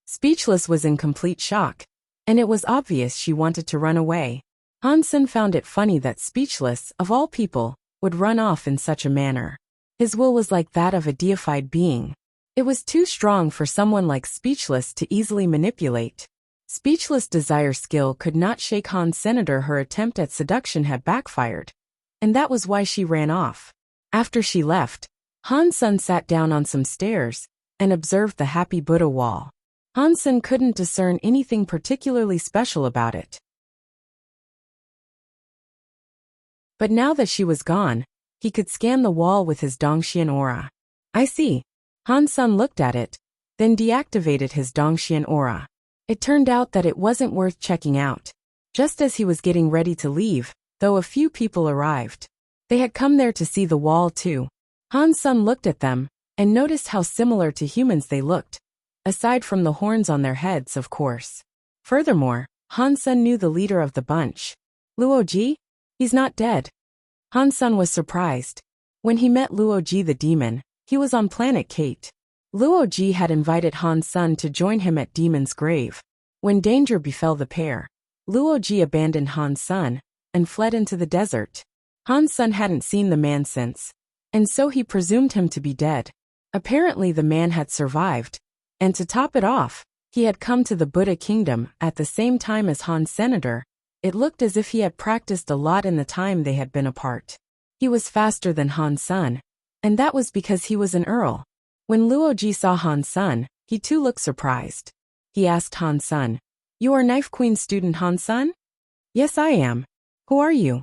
Speechless was in complete shock, and it was obvious she wanted to run away. Han Sen found it funny that Speechless, of all people, would run off in such a manner. His will was like that of a deified being. It was too strong for someone like Speechless to easily manipulate. Speechless' desire skill could not shake Han Senator. Her attempt at seduction had backfired, and that was why she ran off. After she left, Han Sen sat down on some stairs and observed the happy Buddha wall. Han Sen couldn't discern anything particularly special about it. But now that she was gone, he could scan the wall with his Dongxian aura. I see. Han Sen looked at it, then deactivated his Dongxian aura. It turned out that it wasn't worth checking out. Just as he was getting ready to leave, though, a few people arrived. They had come there to see the wall too. Han Sen looked at them, and noticed how similar to humans they looked, aside from the horns on their heads, of course. Furthermore, Han Sen knew the leader of the bunch. Luoji? He's not dead. Han Sen was surprised. When he met Luoji the demon, he was on planet Kate. Luoji had invited Han Sen to join him at Demon's Grave. When danger befell the pair, Luoji abandoned Han Sen and fled into the desert. Han Sen hadn't seen the man since, and so he presumed him to be dead. Apparently the man had survived, and to top it off, he had come to the Buddha kingdom at the same time as Han Senator. It looked as if he had practiced a lot in the time they had been apart. He was faster than Han Sen, and that was because he was an earl. When Luoji saw Han Sen, he too looked surprised. He asked Han Sen, "You are Knife Queen student Han Sen?" "Yes, I am. Who are you?"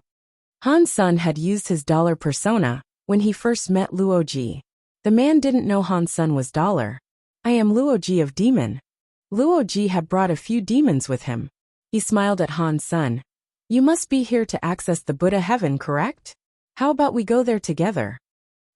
Han Sen had used his dollar persona when he first met Luoji. The man didn't know Han Sen was dollar. "I am Luoji of Demon." Luoji had brought a few demons with him. He smiled at Han Sen. "You must be here to access the Buddha heaven, correct? How about we go there together?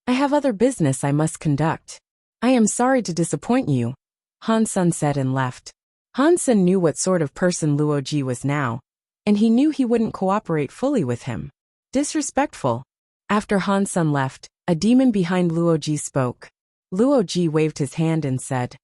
I have other business I must conduct." "I am sorry to disappoint you," Han Sen said and left. Han Sen knew what sort of person Luoji was now, and he knew he wouldn't cooperate fully with him. Disrespectful. After Han Sen left, a demon behind Luoji spoke. Luoji waved his hand and said,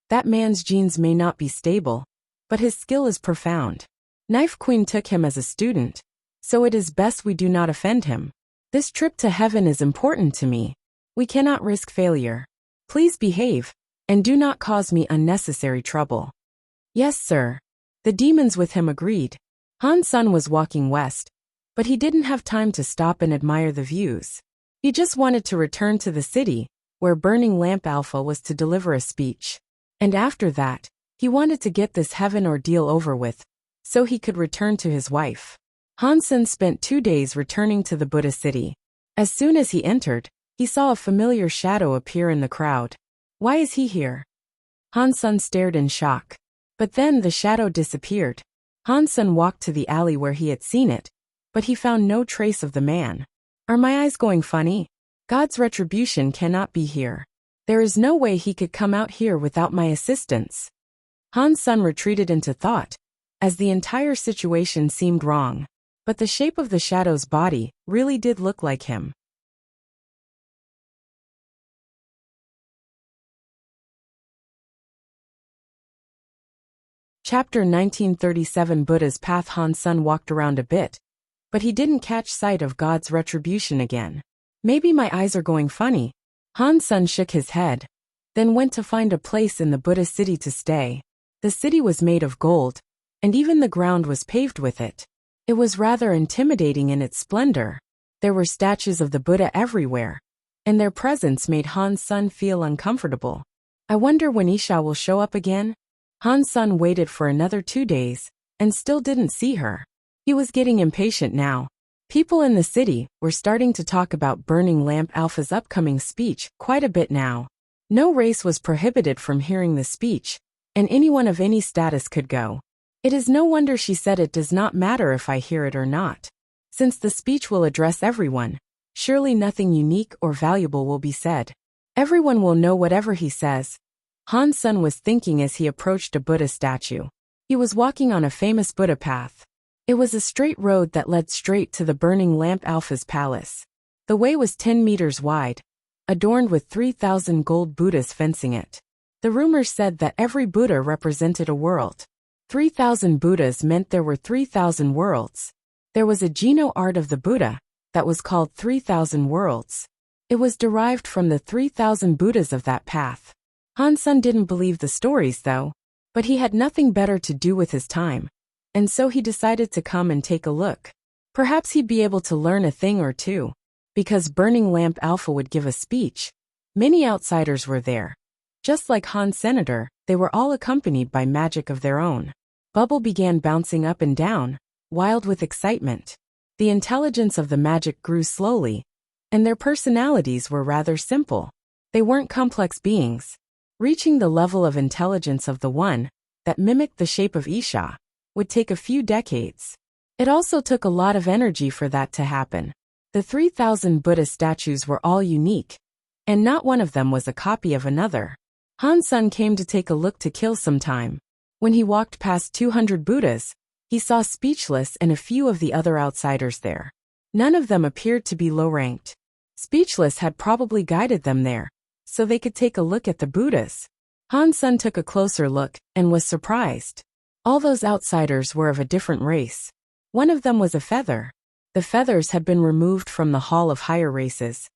"That man's genes may not be stable, but his skill is profound. Knife Queen took him as a student, so it is best we do not offend him. This trip to heaven is important to me. We cannot risk failure. Please behave, and do not cause me unnecessary trouble." "Yes, sir." The demons with him agreed. Han Sen was walking west, but he didn't have time to stop and admire the views. He just wanted to return to the city, where Burning Lamp Alpha was to deliver a speech. And after that, he wanted to get this heaven ordeal over with, so he could return to his wife. Han Sen spent 2 days returning to the Buddha city. As soon as he entered, he saw a familiar shadow appear in the crowd. "Why is he here?" Han Sen stared in shock. But then the shadow disappeared. Han Sen walked to the alley where he had seen it, but he found no trace of the man. "Are my eyes going funny? God's retribution cannot be here. There is no way he could come out here without my assistance." Han Sen retreated into thought, as the entire situation seemed wrong. But the shape of the shadow's body really did look like him. Chapter 1937 Buddha's Path. Han Sen walked around a bit, but he didn't catch sight of God's retribution again. "Maybe my eyes are going funny." Han Sen shook his head, then went to find a place in the Buddha city to stay. The city was made of gold, and even the ground was paved with it. It was rather intimidating in its splendor. There were statues of the Buddha everywhere, and their presence made Han Sen feel uncomfortable. I wonder when Isha will show up again? Han's son waited for another 2 days, and still didn't see her. He was getting impatient now. People in the city were starting to talk about Burning Lamp Alpha's upcoming speech quite a bit now. No race was prohibited from hearing the speech, and anyone of any status could go. It is no wonder she said it does not matter if I hear it or not. Since the speech will address everyone, surely nothing unique or valuable will be said. Everyone will know whatever he says. Han's son was thinking as he approached a Buddha statue. He was walking on a famous Buddha path. It was a straight road that led straight to the Burning Lamp Alpha's palace. The way was 10 meters wide, adorned with 3,000 gold Buddhas fencing it. The rumors said that every Buddha represented a world. 3,000 Buddhas meant there were 3,000 worlds. There was a Geno art of the Buddha that was called 3,000 worlds. It was derived from the 3,000 Buddhas of that path. Han's son didn't believe the stories though, but he had nothing better to do with his time, and so he decided to come and take a look. Perhaps he'd be able to learn a thing or two. Because Burning Lamp Alpha would give a speech, many outsiders were there. Just like Han's senator, they were all accompanied by magic of their own. Bubble began bouncing up and down, wild with excitement. The intelligence of the magic grew slowly, and their personalities were rather simple. They weren't complex beings. Reaching the level of intelligence of the one that mimicked the shape of Isha would take a few decades. It also took a lot of energy for that to happen. The 3,000 Buddha statues were all unique, and not one of them was a copy of another. Han's son came to take a look to kill some time. When he walked past 200 Buddhas, he saw Speechless and a few of the other outsiders there. None of them appeared to be low-ranked. Speechless had probably guided them there, so they could take a look at the Buddhas. Han's son took a closer look and was surprised. All those outsiders were of a different race. One of them was a feather. The feathers had been removed from the Hall of Higher Races,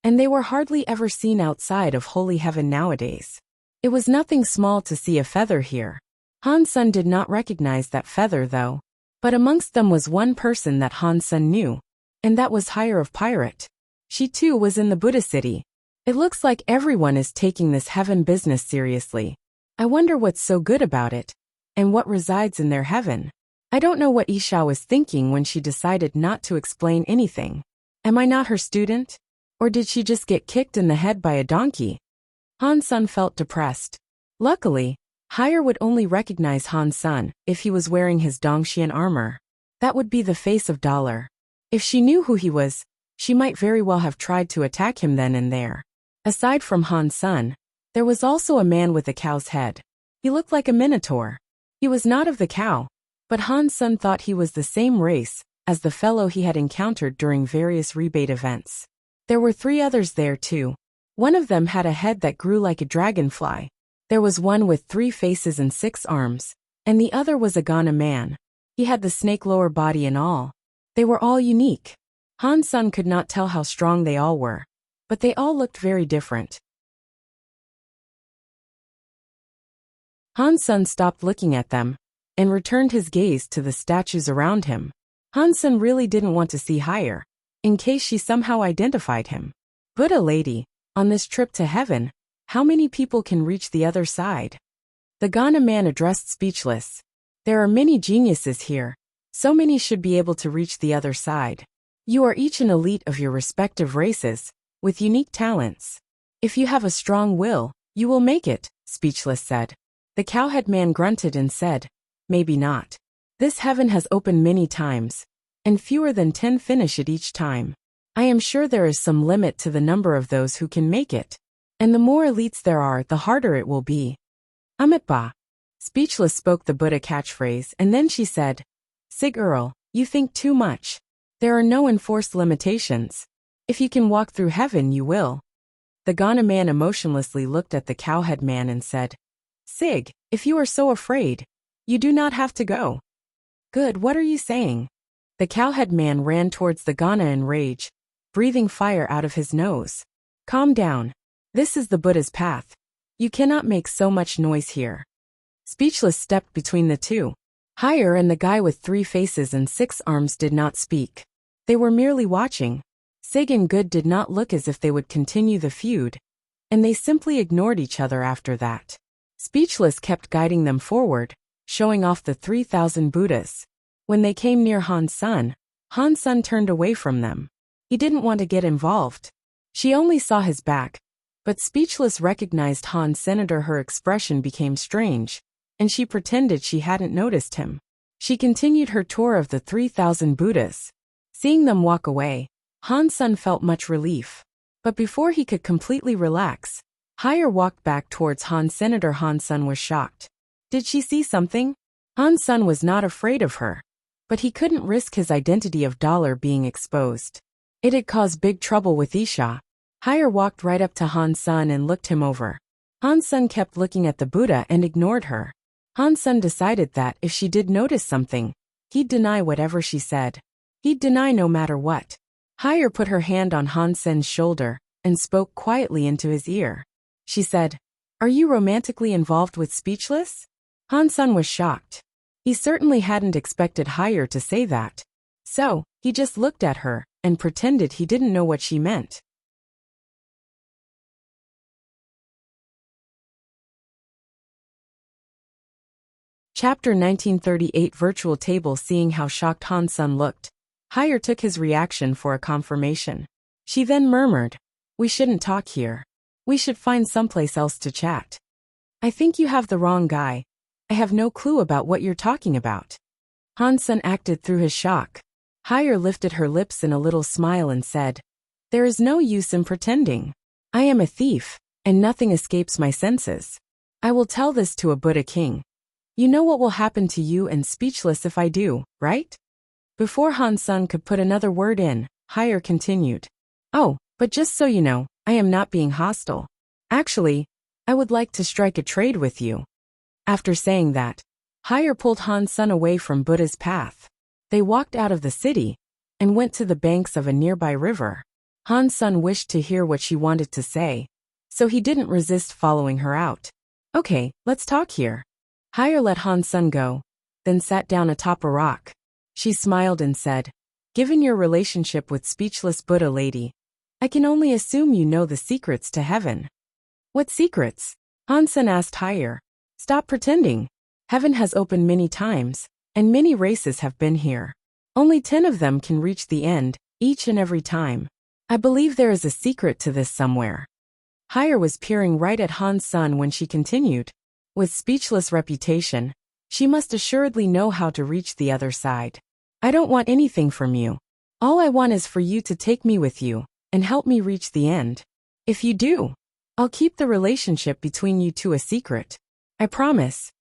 and they were hardly ever seen outside of Holy Heaven nowadays. It was nothing small to see a feather here. Han's son did not recognize that feather though, but amongst them was one person that Han's son knew, and that was Higher of Pirate. She too was in the Buddha city. It looks like everyone is taking this heaven business seriously. I wonder what's so good about it, and what resides in their heaven. I don't know what Isha was thinking when she decided not to explain anything. Am I not her student? Or did she just get kicked in the head by a donkey? Han's son felt depressed. Luckily, Higher would only recognize Han's son if he was wearing his Dongxian armor. That would be the face of Dollar. If she knew who he was, she might very well have tried to attack him then and there. Aside from Han's son, there was also a man with a cow's head. He looked like a minotaur. He was not of the cow, but Han's son thought he was the same race as the fellow he had encountered during various rebate events. There were 3 others there too. One of them had a head that grew like a dragonfly. There was one with 3 faces and 6 arms, and the other was a Ghana man. He had the snake lower body and all. They were all unique. Han's son could not tell how strong they all were, but they all looked very different. Han's son stopped looking at them and returned his gaze to the statues around him. Han's son really didn't want to see Higher, in case she somehow identified him. Buddha lady, on this trip to heaven, how many people can reach the other side? The Ghana man addressed Speechless. There are many geniuses here. So many should be able to reach the other side. You are each an elite of your respective races, with unique talents. If you have a strong will, you will make it, Speechless said. The cowhead man grunted and said, maybe not. This heaven has opened many times, and fewer than 10 finish it each time. I am sure there is some limit to the number of those who can make it. And the more elites there are, the harder it will be. Amitba. Speechless spoke the Buddha catchphrase, and then she said, Sig Earl, you think too much. There are no enforced limitations. If you can walk through heaven, you will. The Ghana man emotionlessly looked at the cowhead man and said, Sig, if you are so afraid, you do not have to go. Good, what are you saying? The cowhead man ran towards the Ghana in rage, breathing fire out of his nose. Calm down. This is the Buddha's path. You cannot make so much noise here. Speechless stepped between the two. Higher and the guy with 3 faces and 6 arms did not speak. They were merely watching. Sig and Good did not look as if they would continue the feud, and they simply ignored each other after that. Speechless kept guiding them forward, showing off the 3,000 Buddhas. When they came near Han Sun turned away from them. He didn't want to get involved. She only saw his back, but Speechless recognized Han Senator. Her expression became strange, and she pretended she hadn't noticed him. She continued her tour of the 3,000 Buddhas. Seeing them walk away, Han Sun felt much relief. But before he could completely relax, Higher walked back towards Han Senator. Han Sun was shocked. Did she see something? Han Sun was not afraid of her, but he couldn't risk his identity of dollar being exposed. It had caused big trouble with Isha. Higher walked right up to Han Sun and looked him over. Han Sun kept looking at the Buddha and ignored her. Han Sun decided that if she did notice something, he'd deny whatever she said. He'd deny no matter what. Higher put her hand on Han Sun's shoulder and spoke quietly into his ear. She said, "Are you romantically involved with Speechless?" Han Sun was shocked. He certainly hadn't expected Higher to say that. So, he just looked at her and pretended he didn't know what she meant. Chapter 1938 Virtual Table. Seeing how shocked Han Sun looked, Higher took his reaction for a confirmation. She then murmured, "We shouldn't talk here. We should find someplace else to chat." "I think you have the wrong guy. I have no clue about what you're talking about." Han Sun acted through his shock. Higher lifted her lips in a little smile and said, "There is no use in pretending. I am a thief, and nothing escapes my senses. I will tell this to a Buddha king. You know what will happen to you and Speechless if I do, right?" Before Han Sun could put another word in, Higher continued, "Oh, but just so you know, I am not being hostile. Actually, I would like to strike a trade with you." After saying that, Higher pulled Han Sun away from Buddha's path. They walked out of the city and went to the banks of a nearby river. Han Sun wished to hear what she wanted to say, so he didn't resist following her out. "Okay, let's talk here." Higher let Han Sun go, then sat down atop a rock. She smiled and said, "Given your relationship with Speechless Buddha lady, I can only assume you know the secrets to heaven." "What secrets?" Han Sun asked Higher. "Stop pretending. Heaven has opened many times, and many races have been here. Only 10 of them can reach the end, each and every time. I believe there is a secret to this somewhere." Higher was peering right at Han Sun when she continued, "With Speechless reputation, she must assuredly know how to reach the other side. I don't want anything from you. All I want is for you to take me with you and help me reach the end. If you do, I'll keep the relationship between you two a secret. I promise."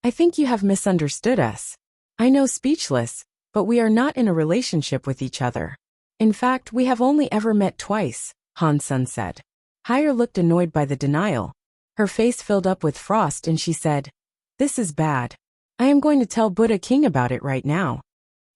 "I think you have misunderstood us. I know Speechless, but we are not in a relationship with each other. In fact, we have only ever met twice," Han Sun said. Higher looked annoyed by the denial. Her face filled up with frost and she said, "This is bad. I am going to tell Buddha King about it right now."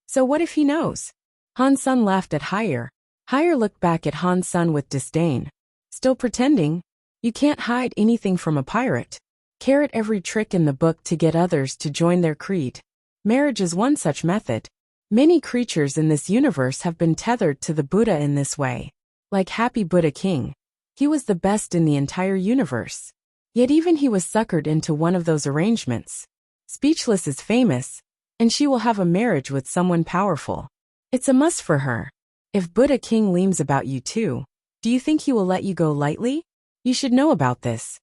"So what if he knows?" Han Sun laughed at Higher. Higher looked back at Han Sun with disdain. "Still pretending? You can't hide anything from a pirate. Carrot every trick in the book to get others to join their creed. Marriage is one such method. Many creatures in this universe have been tethered to the Buddha in this way. Like Happy Buddha King. He was the best in the entire universe. Yet even he was suckered into one of those arrangements. Speechless is famous, and she will have a marriage with someone powerful. It's a must for her. If Buddha King leams about you too, do you think he will let you go lightly? You should know about this."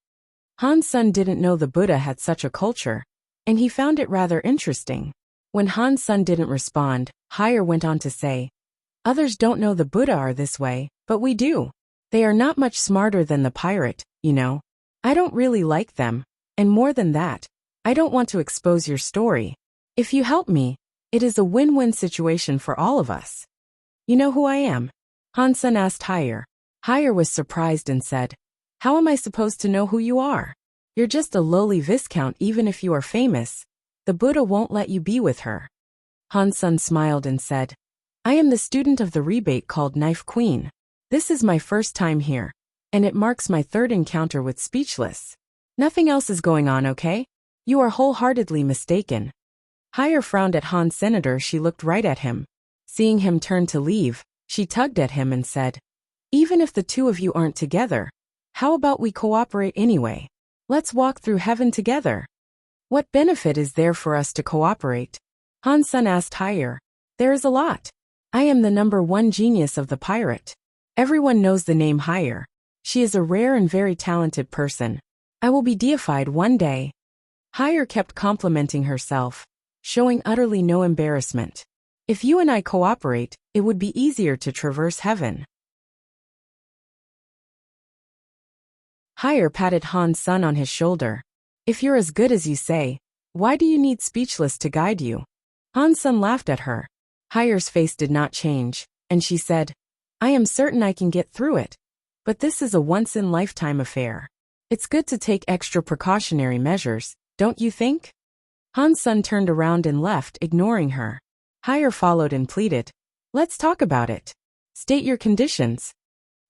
Han Sun didn't know the Buddha had such a culture, and he found it rather interesting. When Han Sun didn't respond, Higher went on to say, "Others don't know the Buddha are this way, but we do. They are not much smarter than the pirate, you know. I don't really like them, and more than that, I don't want to expose your story. If you help me, it is a win-win situation for all of us." "You know who I am?" Han Sun asked Higher. Higher was surprised and said, "How am I supposed to know who you are? You're just a lowly viscount. Even if you are famous, the Buddha won't let you be with her." Han Sun smiled and said, "I am the student of the rebate called Knife Queen. This is my first time here, and it marks my third encounter with Speechless. Nothing else is going on, okay? You are wholeheartedly mistaken." Higher frowned at Han Senator. She looked right at him. Seeing him turn to leave, she tugged at him and said, "Even if the two of you aren't together, How about we cooperate anyway? Let's walk through heaven together. What benefit is there for us to cooperate? Han Sun asked higher. There is a lot. I am the #1 genius of the pirate. Everyone knows the name Higher. She is a rare and very talented person. I will be deified one day. Higher kept complimenting herself, showing utterly no embarrassment. If you and I cooperate, it would be easier to traverse heaven. Higher patted Han Sun on his shoulder. If you're as good as you say, why do you need Speechless to guide you? Han Sun laughed at her. Higher's face did not change, and she said, I am certain I can get through it. But this is a once-in-lifetime affair. It's good to take extra precautionary measures, don't you think? Han Sun turned around and left, ignoring her. Higher followed and pleaded, let's talk about it. State your conditions.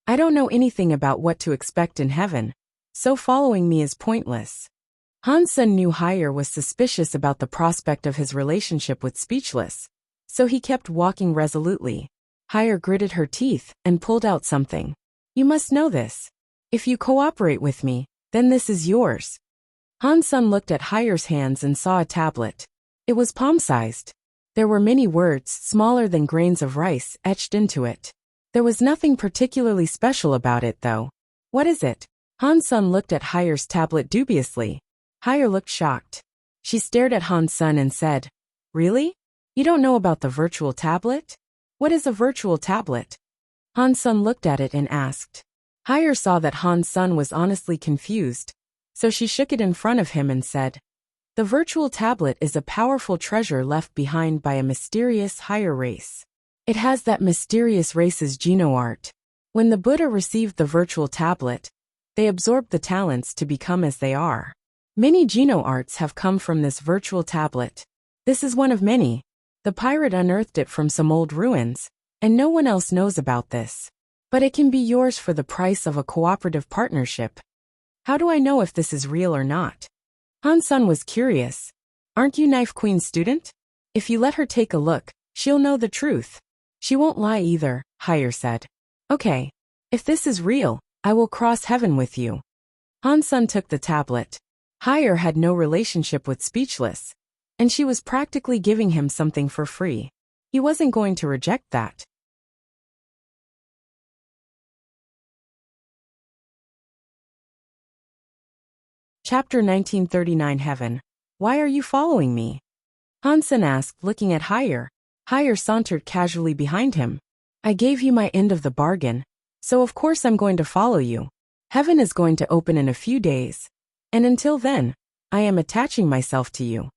I don't know anything about what to expect in heaven, so following me is pointless. Han Sun knew Higher was suspicious about the prospect of his relationship with Speechless, so he kept walking resolutely. Higher gritted her teeth and pulled out something. You must know this. If you cooperate with me, then this is yours. Han Sun looked at Higher's hands and saw a tablet. It was palm-sized. There were many words, smaller than grains of rice, etched into it. There was nothing particularly special about it, though. What is it? Han Sun looked at Higher's tablet dubiously. Higher looked shocked. She stared at Han Sun and said, Really? You don't know about the virtual tablet? What is a virtual tablet? Han Sun looked at it and asked. Higher saw that Han Sun was honestly confused, so she shook it in front of him and said, The virtual tablet is a powerful treasure left behind by a mysterious higher race. It has that mysterious race's geno-art. When the Buddha received the virtual tablet, they absorbed the talents to become as they are. Many geno-arts have come from this virtual tablet. This is one of many. The pirate unearthed it from some old ruins, and no one else knows about this. But it can be yours for the price of a cooperative partnership. How do I know if this is real or not? Han Sun was curious. Aren't you Knife Queen's student? If you let her take a look, she'll know the truth. She won't lie either, Higher said. Okay. If this is real, I will cross heaven with you. Han Sun took the tablet. Higher had no relationship with Speechless, and she was practically giving him something for free. He wasn't going to reject that. Chapter 1939 Heaven. Why are you following me? Han Sun asked, looking at Higher. Higher sauntered casually behind him. I gave you my end of the bargain, so of course I'm going to follow you. Heaven is going to open in a few days, and until then, I am attaching myself to you.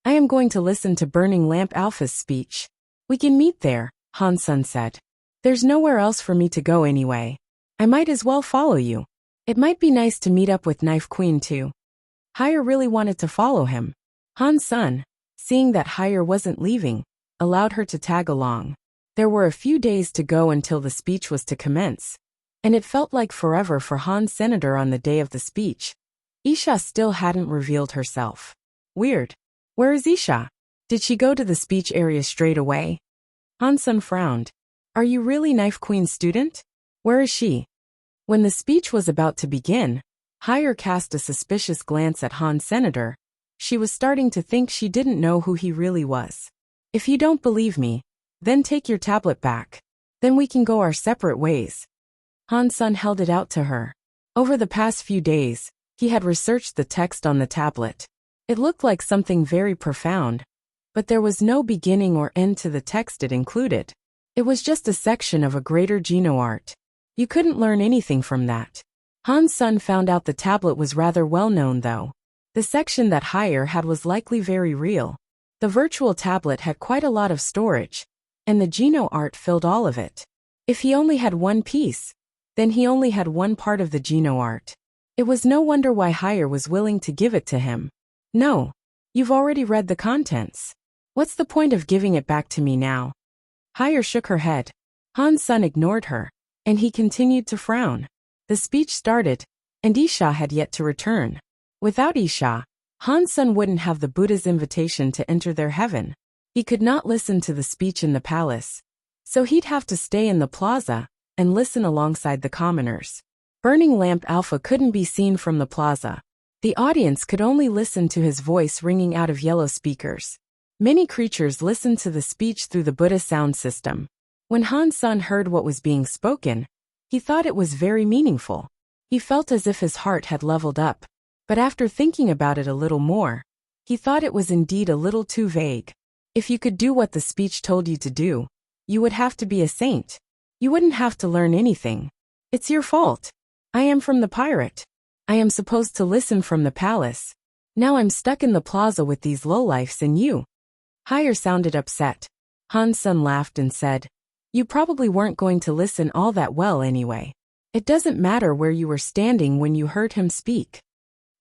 I am going to listen to Burning Lamp Alpha's speech. We can meet there, Han Sun said. There's nowhere else for me to go anyway. I might as well follow you. It might be nice to meet up with Knife Queen too. Higher really wanted to follow him. Han Sun, seeing that Higher wasn't leaving, allowed her to tag along. There were a few days to go until the speech was to commence, and it felt like forever for Han's senator on the day of the speech. Isha still hadn't revealed herself. Weird. Where is Isha? Did she go to the speech area straight away? Han Sun frowned. Are you really Knife Queen's student? Where is she? When the speech was about to begin, Higher cast a suspicious glance at Han's senator. She was starting to think she didn't know who he really was. If you don't believe me, then take your tablet back. Then we can go our separate ways. Han Sun held it out to her. Over the past few days, he had researched the text on the tablet. It looked like something very profound, but there was no beginning or end to the text it included. It was just a section of a greater geno-art. You couldn't learn anything from that. Han Sun found out the tablet was rather well known though. The section that Higher had was likely very real. The virtual tablet had quite a lot of storage, and the geno-art filled all of it. If he only had one piece, then he only had one part of the geno-art. It was no wonder why Higher was willing to give it to him. No, you've already read the contents. What's the point of giving it back to me now? Higher shook her head. Han Sun ignored her, and he continued to frown. The speech started, and Isha had yet to return. Without Isha, Han Sun wouldn't have the Buddha's invitation to enter their heaven. He could not listen to the speech in the palace, so he'd have to stay in the plaza and listen alongside the commoners. Burning Lamp Alpha couldn't be seen from the plaza. The audience could only listen to his voice ringing out of yellow speakers. Many creatures listened to the speech through the Buddha sound system. When Han Sun heard what was being spoken, he thought it was very meaningful. He felt as if his heart had leveled up. But after thinking about it a little more, he thought it was indeed a little too vague. If you could do what the speech told you to do, you would have to be a saint. You wouldn't have to learn anything. It's your fault. I am from the pirate. I am supposed to listen from the palace. Now I'm stuck in the plaza with these lowlifes and you. Higher sounded upset. Han Sun laughed and said, "You probably weren't going to listen all that well anyway. It doesn't matter where you were standing when you heard him speak.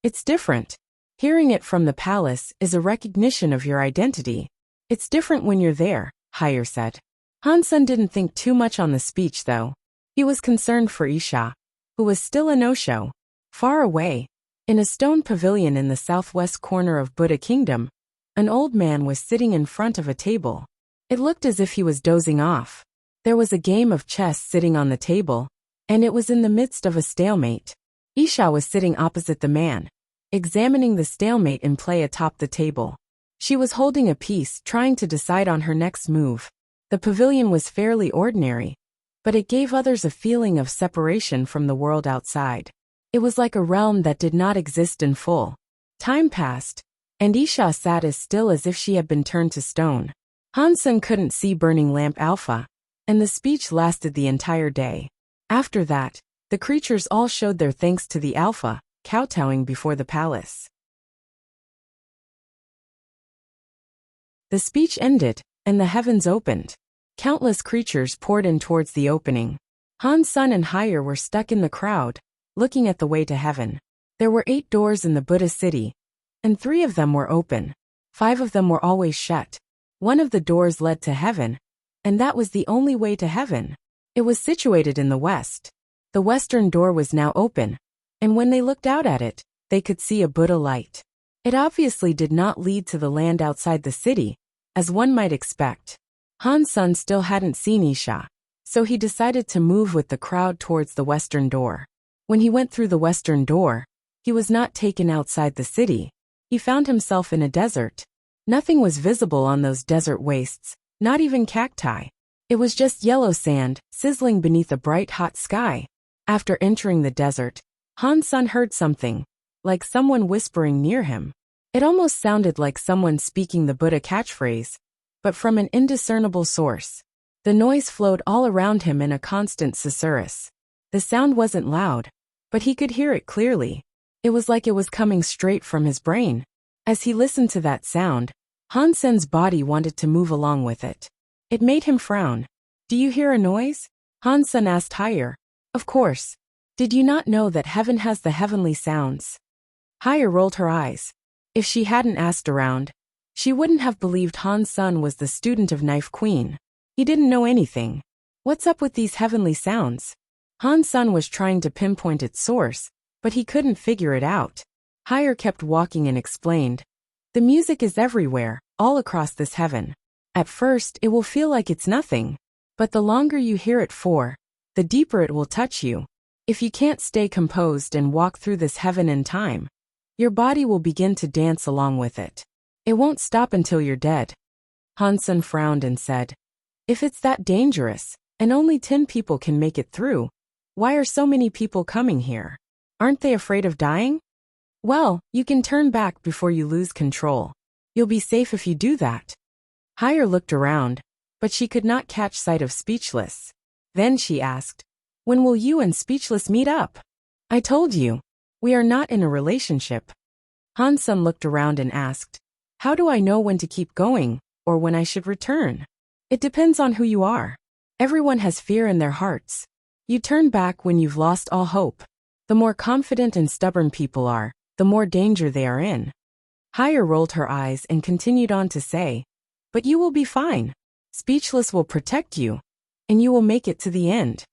It's different. Hearing it from the palace is a recognition of your identity. It's different when you're there," Higher said. Han Sun didn't think too much on the speech though. He was concerned for Isha, who was still a no-show. Far away, in a stone pavilion in the southwest corner of Buddha Kingdom, an old man was sitting in front of a table. It looked as if he was dozing off. There was a game of chess sitting on the table, and it was in the midst of a stalemate. Isha was sitting opposite the man, examining the stalemate in play atop the table. She was holding a piece, trying to decide on her next move. The pavilion was fairly ordinary, but it gave others a feeling of separation from the world outside. It was like a realm that did not exist in full. Time passed, and Isha sat as still as if she had been turned to stone. Han Sun couldn't see Burning Lamp Alpha, and the speech lasted the entire day. After that, the creatures all showed their thanks to the Alpha, kowtowing before the palace. The speech ended, and the heavens opened. Countless creatures poured in towards the opening. Han Sun and Higher were stuck in the crowd, looking at the way to heaven. There were 8 doors in the Buddha city, and 3 of them were open. 5 of them were always shut. One of the doors led to heaven, and that was the only way to heaven. It was situated in the west. The western door was now open, and when they looked out at it, they could see a Buddha light. It obviously did not lead to the land outside the city, as one might expect. Han Sun still hadn't seen Isha, so he decided to move with the crowd towards the western door. When he went through the western door, he was not taken outside the city. He found himself in a desert. Nothing was visible on those desert wastes, not even cacti. It was just yellow sand, sizzling beneath a bright hot sky. After entering the desert, Han Sun heard something, like someone whispering near him. It almost sounded like someone speaking the Buddha catchphrase, but from an indiscernible source. The noise flowed all around him in a constant susurrus. The sound wasn't loud, but he could hear it clearly. It was like it was coming straight from his brain. As he listened to that sound, Han Sun's body wanted to move along with it. It made him frown. "Do you hear a noise?" Han Sun asked Higher. "Of course. Did you not know that heaven has the heavenly sounds?" Higher rolled her eyes. If she hadn't asked around, she wouldn't have believed Han Sun was the student of Knife Queen. He didn't know anything. What's up with these heavenly sounds? Han Sun was trying to pinpoint its source, but he couldn't figure it out. Higher kept walking and explained, "The music is everywhere, all across this heaven. At first, it will feel like it's nothing, but the longer you hear it for, the deeper it will touch you. If you can't stay composed and walk through this heaven in time, your body will begin to dance along with it. It won't stop until you're dead." Han Sun frowned and said, "If it's that dangerous, and only 10 people can make it through, why are so many people coming here? Aren't they afraid of dying? Well, you can turn back before you lose control. You'll be safe if you do that." Higher looked around, but she could not catch sight of Speechless. Then she asked, "When will you and Speechless meet up?" "I told you, we are not in a relationship." Han Sun looked around and asked, "How do I know when to keep going, or when I should return?" "It depends on who you are. Everyone has fear in their hearts. You turn back when you've lost all hope. The more confident and stubborn people are, the more danger they are in." Higher rolled her eyes and continued on to say, "But you will be fine. Speechless will protect you, and you will make it to the end."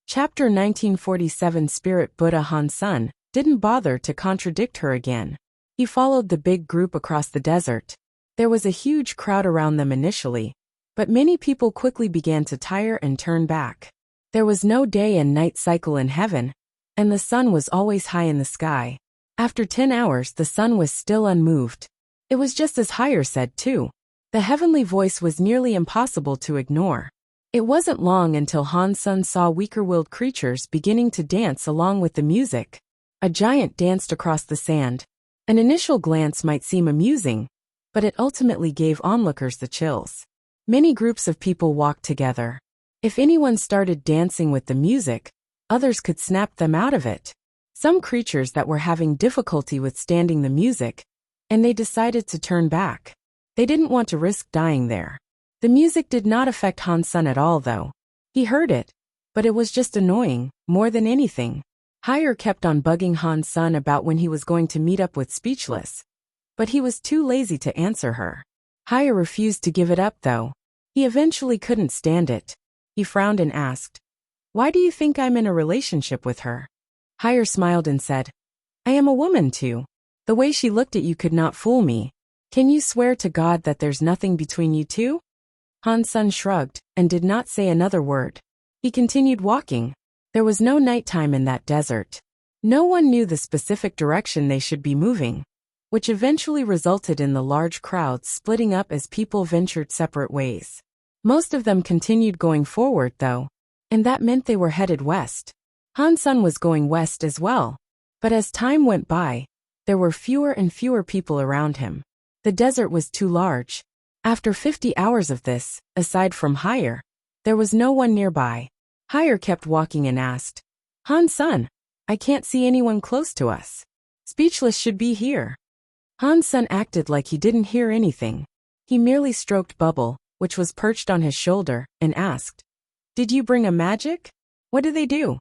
Chapter 1947. Spirit Buddha Han Sun didn't bother to contradict her again. He followed the big group across the desert. There was a huge crowd around them initially, but many people quickly began to tire and turn back. There was no day and night cycle in heaven, and the sun was always high in the sky. After 10 hours, the sun was still unmoved. It was just as Higher said too. The heavenly voice was nearly impossible to ignore. It wasn't long until Han Sun saw weaker-willed creatures beginning to dance along with the music. A giant danced across the sand. An initial glance might seem amusing, but it ultimately gave onlookers the chills. Many groups of people walked together. If anyone started dancing with the music, others could snap them out of it. Some creatures that were having difficulty withstanding the music, and they decided to turn back. They didn't want to risk dying there. The music did not affect Han Sun at all though. He heard it, but it was just annoying, more than anything. Higher kept on bugging Han Sun about when he was going to meet up with Speechless, but he was too lazy to answer her. Higher refused to give it up though. He eventually couldn't stand it. He frowned and asked, "Why do you think I'm in a relationship with her?" Higher smiled and said, "I am a woman too. The way she looked at you could not fool me. Can you swear to God that there's nothing between you two?" Han Sun shrugged and did not say another word. He continued walking. There was no nighttime in that desert. No one knew the specific direction they should be moving, which eventually resulted in the large crowds splitting up as people ventured separate ways. Most of them continued going forward though, and that meant they were headed west. Han Sun was going west as well, but as time went by, there were fewer and fewer people around him. The desert was too large. After 50 hours of this, aside from Higher, there was no one nearby. Higher kept walking and asked, "Han Sun, I can't see anyone close to us. Speechless should be here." Han Sun acted like he didn't hear anything. He merely stroked Bubble, which was perched on his shoulder, and asked, "Did you bring a magic? What do they do?"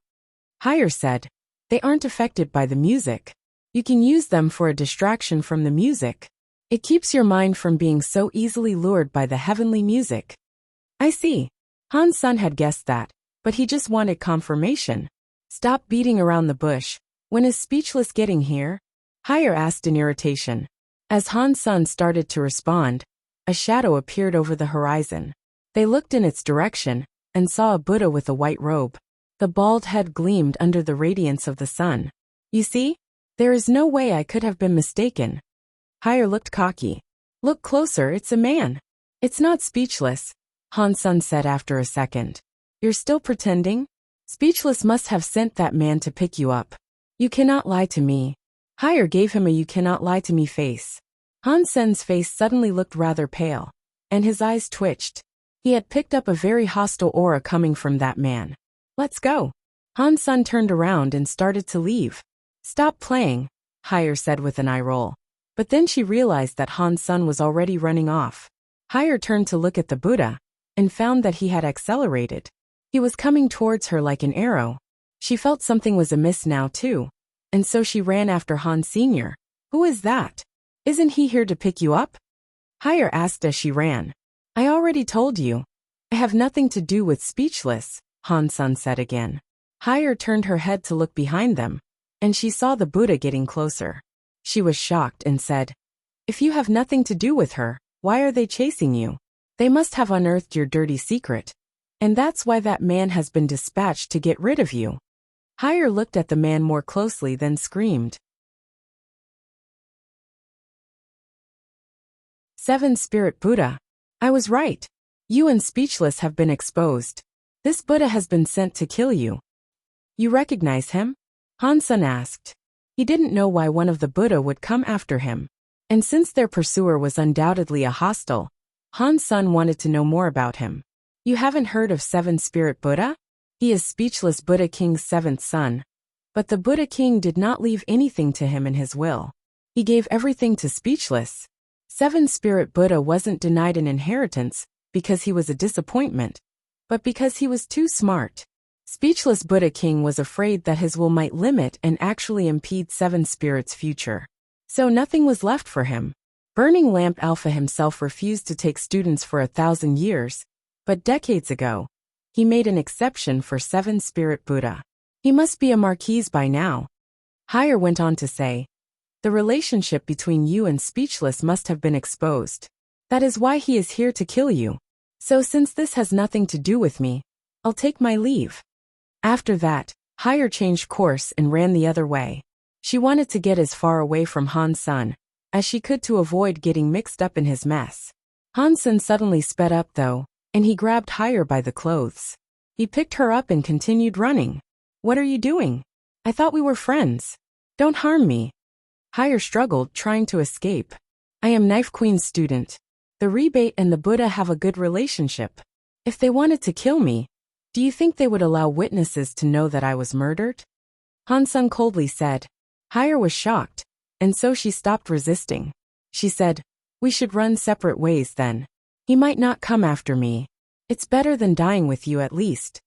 Higher said, "They aren't affected by the music. You can use them for a distraction from the music. It keeps your mind from being so easily lured by the heavenly music." "I see." Han Sun had guessed that, but he just wanted confirmation. "Stop beating around the bush. When is Speechless getting here?" Higher asked in irritation. As Han Sun started to respond, a shadow appeared over the horizon. They looked in its direction and saw a Buddha with a white robe. The bald head gleamed under the radiance of the sun. "You see? There is no way I could have been mistaken." Higher looked cocky. "Look closer, it's a man." "It's not Speechless," Han Sun said after a second. "You're still pretending? Speechless must have sent that man to pick you up. You cannot lie to me." Higher gave him a "you cannot lie to me" face. Han Sun's face suddenly looked rather pale, and his eyes twitched. He had picked up a very hostile aura coming from that man. "Let's go." Han Sun turned around and started to leave. "Stop playing," Higher said with an eye roll. But then she realized that Han Sun was already running off. Higher turned to look at the Buddha, and found that he had accelerated. He was coming towards her like an arrow. She felt something was amiss now too, and so she ran after Han Sr. "Who is that? Isn't he here to pick you up?" Higher asked as she ran. "I already told you. I have nothing to do with Speechless," Han Sun said again. Higher turned her head to look behind them, and she saw the Buddha getting closer. She was shocked and said, "If you have nothing to do with her, why are they chasing you? They must have unearthed your dirty secret. And that's why that man has been dispatched to get rid of you." Higher looked at the man more closely then screamed. 7 Spirit Buddha. "I was right. You and Speechless have been exposed. This Buddha has been sent to kill you." "You recognize him?" Han Sun asked. He didn't know why one of the Buddha would come after him. And since their pursuer was undoubtedly a hostile, Han Sun wanted to know more about him. "You haven't heard of 7 Spirit Buddha? He is Speechless Buddha King's 7th son. But the Buddha King did not leave anything to him in his will. He gave everything to Speechless. 7 Spirit Buddha wasn't denied an inheritance because he was a disappointment, but because he was too smart. Speechless Buddha King was afraid that his will might limit and actually impede 7 Spirits' future. So nothing was left for him. Burning Lamp Alpha himself refused to take students for 1,000 years, but decades ago, he made an exception for 7 Spirit Buddha. He must be a marquise by now. Higher went on to say, "The relationship between you and Speechless must have been exposed. That is why he is here to kill you. So since this has nothing to do with me, I'll take my leave. After that, Higher changed course and ran the other way. She wanted to get as far away from Han Sun as she could to avoid getting mixed up in his mess. Han Sun suddenly sped up though, and he grabbed Higher by the clothes. He picked her up and continued running. What are you doing? I thought we were friends. Don't harm me. Higher struggled, trying to escape. I am Knife Queen's student. The rebate and the Buddha have a good relationship. If they wanted to kill me, do you think they would allow witnesses to know that I was murdered? Han Sun coldly said. Higher was shocked, and so she stopped resisting. She said, we should run separate ways then. He might not come after me. It's better than dying with you at least.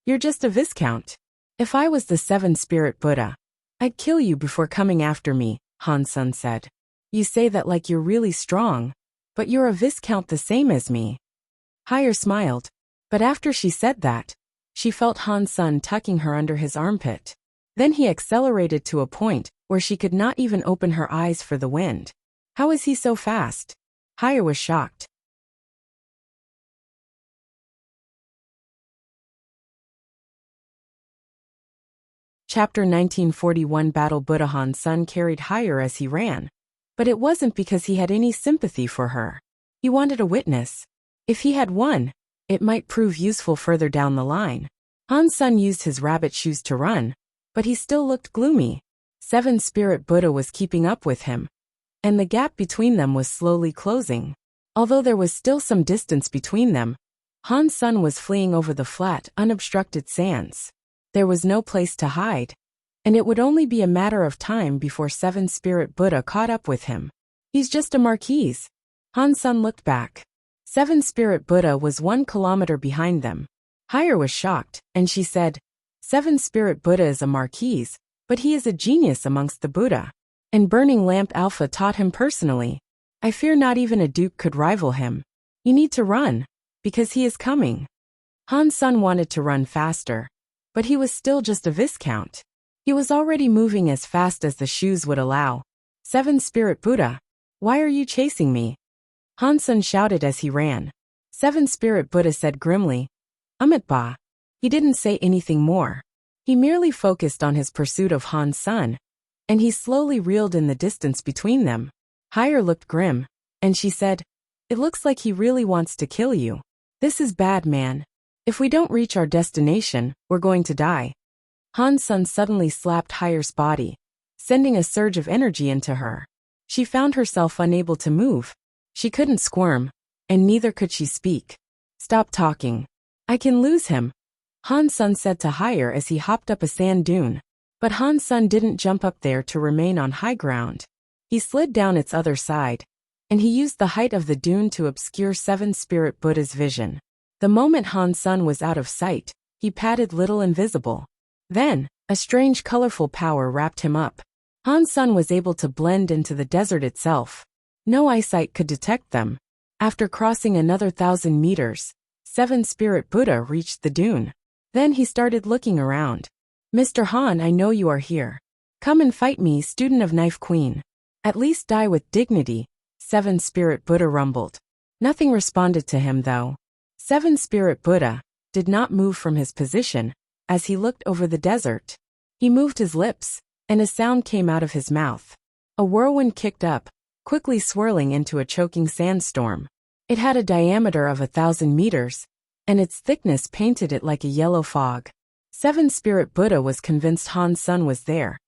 You're just a Viscount. If I was the seven-spirit Buddha, I'd kill you before coming after me, Han Sun said. You say that like you're really strong, but you're a Viscount the same as me. Higher smiled, but after she said that, she felt Han Sun tucking her under his armpit. Then he accelerated to a point where she could not even open her eyes for the wind. How is he so fast? Higher was shocked. Chapter 1941 Battle Buddha Han Sun carried Higher as he ran. But it wasn't because he had any sympathy for her. He wanted a witness. If he had one, it might prove useful further down the line. Han Sun used his rabbit shoes to run, but he still looked gloomy. Seven-spirit Buddha was keeping up with him, and the gap between them was slowly closing. Although there was still some distance between them, Han Sun was fleeing over the flat, unobstructed sands. There was no place to hide, and it would only be a matter of time before Seven-Spirit Buddha caught up with him. He's just a marquise. Han Sun looked back. Seven-Spirit Buddha was 1 kilometer behind them. Higher was shocked, and she said, Seven-Spirit Buddha is a marquise, but he is a genius amongst the Buddha. And Burning Lamp Alpha taught him personally. I fear not even a duke could rival him. You need to run, because he is coming. Han Sun wanted to run faster, but he was still just a Viscount. He was already moving as fast as the shoes would allow. Seven-Spirit Buddha, why are you chasing me? Han Sun shouted as he ran. Seven-Spirit Buddha said grimly, Ba. He didn't say anything more. He merely focused on his pursuit of Han Sun, and he slowly reeled in the distance between them. Higher looked grim, and she said, It looks like he really wants to kill you. This is bad, man. If we don't reach our destination, we're going to die. Han Sun suddenly slapped Higher's body, sending a surge of energy into her. She found herself unable to move. She couldn't squirm, and neither could she speak. Stop talking. I can lose him, Han Sun said to Higher as he hopped up a sand dune. But Han Sun didn't jump up there to remain on high ground. He slid down its other side, and he used the height of the dune to obscure Seven-Spirit Buddha's vision. The moment Han Sun was out of sight, he patted Little Invisible. Then, a strange colorful power wrapped him up. Han Sun was able to blend into the desert itself. No eyesight could detect them. After crossing another 1,000 meters, Seven-Spirit Buddha reached the dune. Then he started looking around. Mr. Han, I know you are here. Come and fight me, student of Knife Queen. At least die with dignity, Seven-Spirit Buddha rumbled. Nothing responded to him though. Seven-Spirit Buddha did not move from his position as he looked over the desert. He moved his lips, and a sound came out of his mouth. A whirlwind kicked up, quickly swirling into a choking sandstorm. It had a diameter of 1,000 meters, and its thickness painted it like a yellow fog. Seven-Spirit Buddha was convinced Han Sun was there,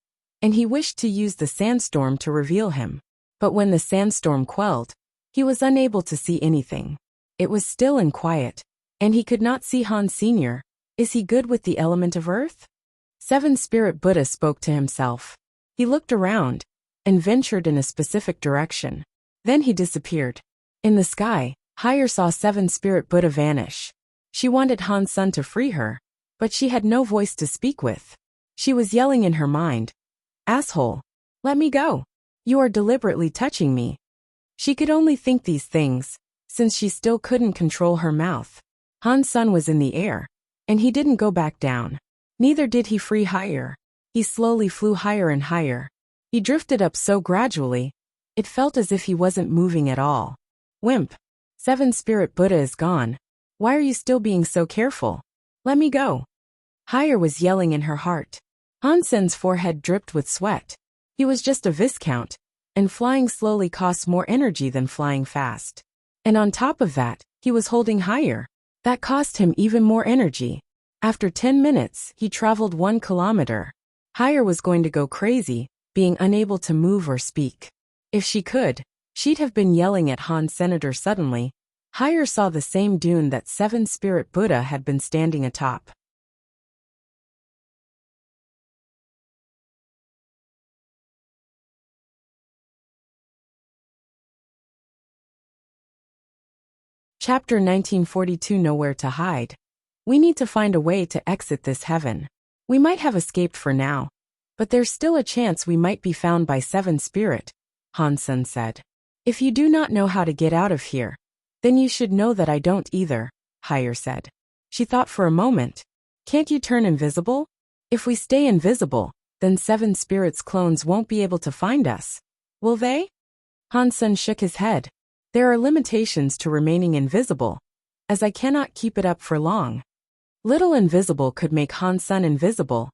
and he wished to use the sandstorm to reveal him. But when the sandstorm quelled, he was unable to see anything. It was still and quiet, and he could not see Han Sr. Is he good with the element of earth? Seven-Spirit Buddha spoke to himself. He looked around, and ventured in a specific direction. Then he disappeared. In the sky, Higher saw Seven-Spirit Buddha vanish. She wanted Han Sun to free her, but she had no voice to speak with. She was yelling in her mind, Asshole! Let me go! You are deliberately touching me. She could only think these things, since she still couldn't control her mouth. Han Sun was in the air, and he didn't go back down. Neither did he free Higher. He slowly flew higher and higher. He drifted up so gradually, it felt as if he wasn't moving at all. Wimp. Seven Spirit Buddha is gone. Why are you still being so careful? Let me go. Higher was yelling in her heart. Hansen's forehead dripped with sweat. He was just a viscount, and flying slowly costs more energy than flying fast. And on top of that, he was holding Higher. That cost him even more energy. After 10 minutes, he traveled 1 kilometer. Higher was going to go crazy, being unable to move or speak. If she could, she'd have been yelling at Han Senator suddenly. Higher saw the same dune that Seven Spirit Buddha had been standing atop. Chapter 1942. Nowhere to hide. We need to find a way to exit this heaven. We might have escaped for now, but there's still a chance we might be found by Seven Spirit, Hansen said. If you do not know how to get out of here, then you should know that I don't either, Higher said. She thought for a moment. Can't you turn invisible? If we stay invisible, then Seven Spirits clones won't be able to find us. Will they? Hansen shook his head. There are limitations to remaining invisible, as I cannot keep it up for long. Little Invisible could make Hansen invisible,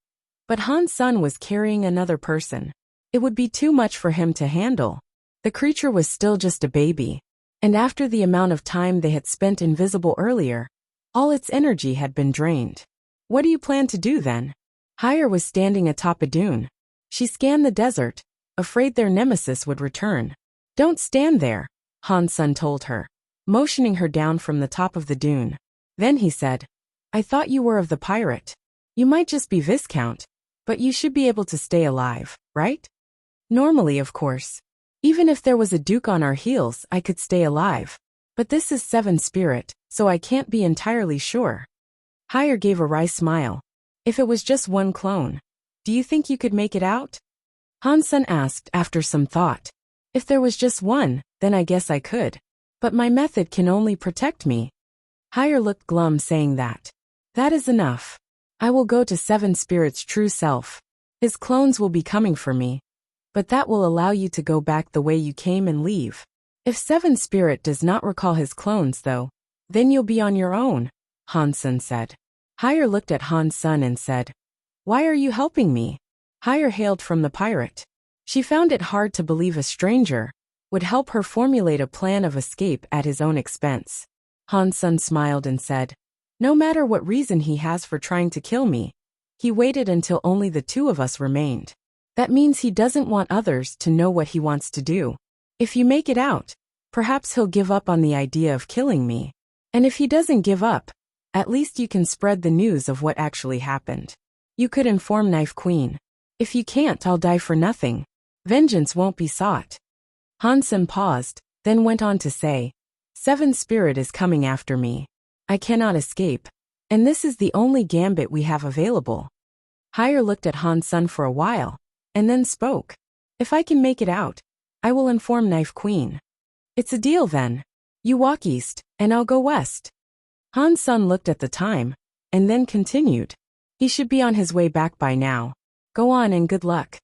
but Hansen was carrying another person. It would be too much for him to handle. The creature was still just a baby, and after the amount of time they had spent invisible earlier, all its energy had been drained. What do you plan to do then? Higher was standing atop a dune. She scanned the desert, afraid their nemesis would return. Don't stand there, Hansen told her, motioning her down from the top of the dune. Then he said, I thought you were of the pirate. You might just be Viscount, but you should be able to stay alive, right? Normally, of course. Even if there was a duke on our heels, I could stay alive. But this is Seven Spirit, so I can't be entirely sure. Higher gave a wry smile. If it was just 1 clone, do you think you could make it out? Hansen asked after some thought. If there was just 1, then I guess I could. But my method can only protect me. Higher looked glum, saying that. That is enough. I will go to Seven Spirit's true self. His clones will be coming for me. But that will allow you to go back the way you came and leave. If Seven Spirit does not recall his clones though, then you'll be on your own, Hansen said. Higher looked at Hansen and said, Why are you helping me? Higher hailed from the pirate. She found it hard to believe a stranger would help her formulate a plan of escape at his own expense. Hansen smiled and said, No matter what reason he has for trying to kill me, he waited until only the 2 of us remained. That means he doesn't want others to know what he wants to do. If you make it out, perhaps he'll give up on the idea of killing me. And if he doesn't give up, at least you can spread the news of what actually happened. You could inform Knife Queen. If you can't, I'll die for nothing. Vengeance won't be sought. Hansen paused, then went on to say, Seven Spirit is coming after me. I cannot escape, and this is the only gambit we have available. Higher looked at Hansen for a while, and then spoke. If I can make it out, I will inform Knife Queen. It's a deal then. You walk east, and I'll go west. Hansen looked at the time, and then continued. He should be on his way back by now. Go on and good luck.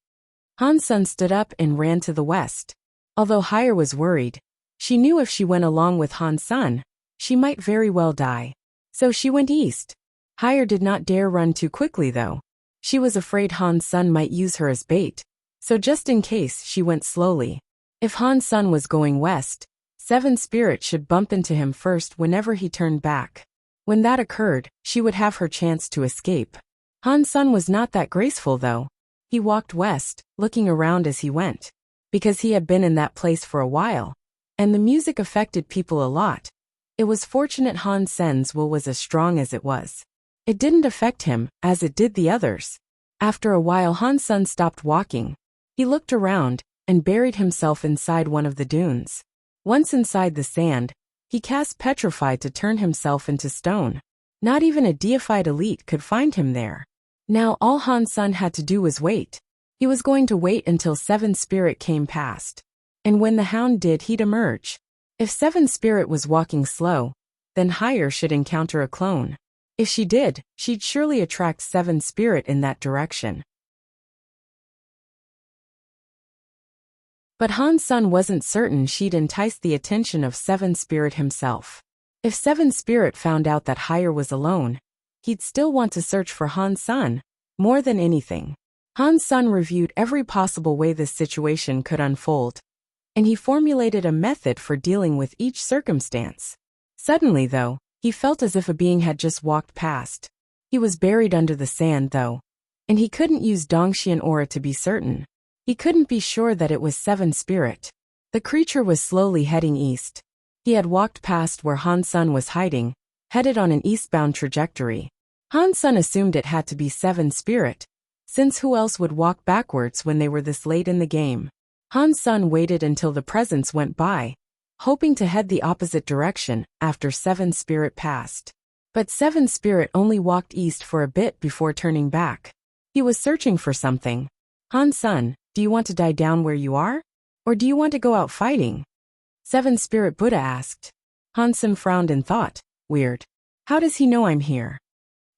Hansen stood up and ran to the west. Although Higher was worried, she knew if she went along with Hansen, she might very well die. So she went east. Higher did not dare run too quickly though. She was afraid Hansen might use her as bait, so just in case she went slowly. If Hansen was going west, Seven Spirit should bump into him first whenever he turned back. When that occurred, she would have her chance to escape. Hansen was not that graceful though. He walked west, looking around as he went. Because he had been in that place for a while, and the music affected people a lot. It was fortunate Hansen's will was as strong as it was. It didn't affect him, as it did the others. After a while Hansen stopped walking. He looked around, and buried himself inside one of the dunes. Once inside the sand, he cast Petrify to turn himself into stone. Not even a deified elite could find him there. Now all Hansen had to do was wait. He was going to wait until Seven Spirit came past. And when the hound did, he'd emerge. If Seven Spirit was walking slow, then Higher should encounter a clone. If she did, she'd surely attract Seven Spirit in that direction. But Han Sun wasn't certain she'd entice the attention of Seven Spirit himself. If Seven Spirit found out that Higher was alone, he'd still want to search for Han Sun, more than anything. Han Sun reviewed every possible way this situation could unfold, and he formulated a method for dealing with each circumstance. Suddenly, though, he felt as if a being had just walked past. He was buried under the sand, though, and he couldn't use Dongxian aura to be certain. He couldn't be sure that it was Seven Spirit. The creature was slowly heading east. He had walked past where Han Sun was hiding, headed on an eastbound trajectory. Han Sun assumed it had to be Seven Spirit, since who else would walk backwards when they were this late in the game? Han Sun waited until the presence went by, hoping to head the opposite direction after Seven Spirit passed. But Seven Spirit only walked east for a bit before turning back. He was searching for something. Han Sun, do you want to die down where you are? Or do you want to go out fighting? Seven Spirit Buddha asked. Han Sun frowned and thought, weird. How does he know I'm here?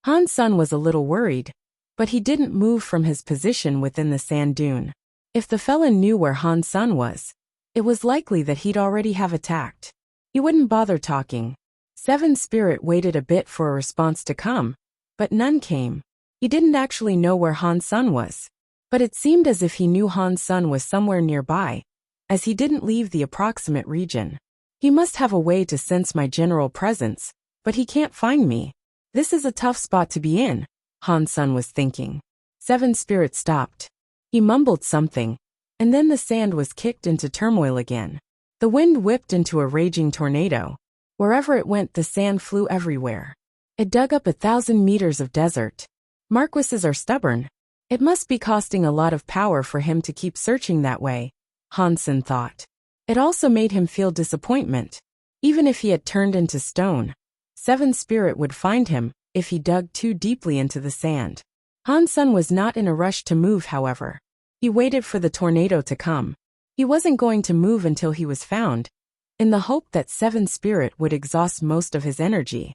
Han Sun was a little worried, but he didn't move from his position within the sand dune. If the felon knew where Han Sun was, it was likely that he'd already have attacked. He wouldn't bother talking. Seven Spirit waited a bit for a response to come, but none came. He didn't actually know where Han Sun was, but it seemed as if he knew Han Sun was somewhere nearby, as he didn't leave the approximate region. He must have a way to sense my general presence, but he can't find me. This is a tough spot to be in, Han Sun was thinking. Seven Spirit stopped. He mumbled something, and then the sand was kicked into turmoil again. The wind whipped into a raging tornado. Wherever it went, the sand flew everywhere. It dug up 1,000 meters of desert. Marquises are stubborn. It must be costing a lot of power for him to keep searching that way, Han Sun thought. It also made him feel disappointment. Even if he had turned into stone, Seven Spirit would find him if he dug too deeply into the sand. Han Sun was not in a rush to move, however. He waited for the tornado to come. He wasn't going to move until he was found, in the hope that Seven Spirit would exhaust most of his energy.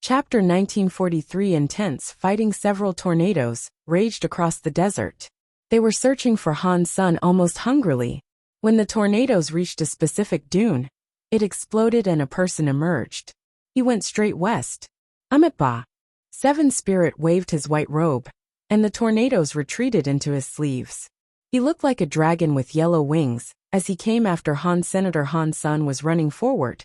Chapter 1943. Intense fighting. Several tornadoes raged across the desert. They were searching for Han Sun almost hungrily. When the tornadoes reached a specific dune, it exploded and a person emerged. He went straight west. Amitba. Seven Spirit waved his white robe, and the tornadoes retreated into his sleeves. He looked like a dragon with yellow wings as he came after Han. Senator Han Sun was running forward,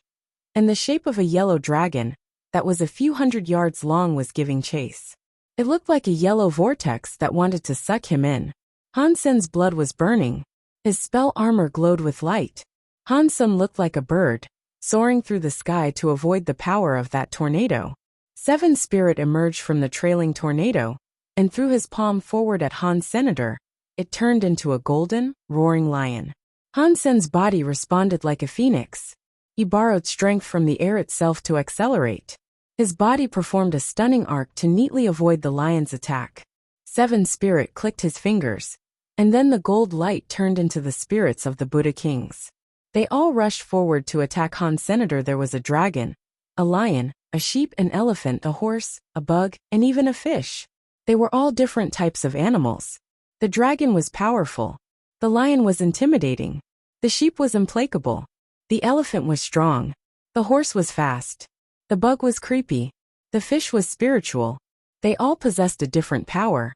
and the shape of a yellow dragon that was a few hundred yards long was giving chase. It looked like a yellow vortex that wanted to suck him in. Han Sun's blood was burning. His spell armor glowed with light. Han Sun looked like a bird, soaring through the sky to avoid the power of that tornado. Seven Spirit emerged from the trailing tornado, and threw his palm forward at Han's Senator. It turned into a golden, roaring lion. Han Sun's body responded like a phoenix. He borrowed strength from the air itself to accelerate. His body performed a stunning arc to neatly avoid the lion's attack. Seven Spirit clicked his fingers, and then the gold light turned into the spirits of the Buddha kings. They all rushed forward to attack Han's Senator. There was a dragon, a lion, a sheep, an elephant, a horse, a bug, and even a fish. They were all different types of animals. The dragon was powerful. The lion was intimidating. The sheep was implacable. The elephant was strong. The horse was fast. The bug was creepy. The fish was spiritual. They all possessed a different power,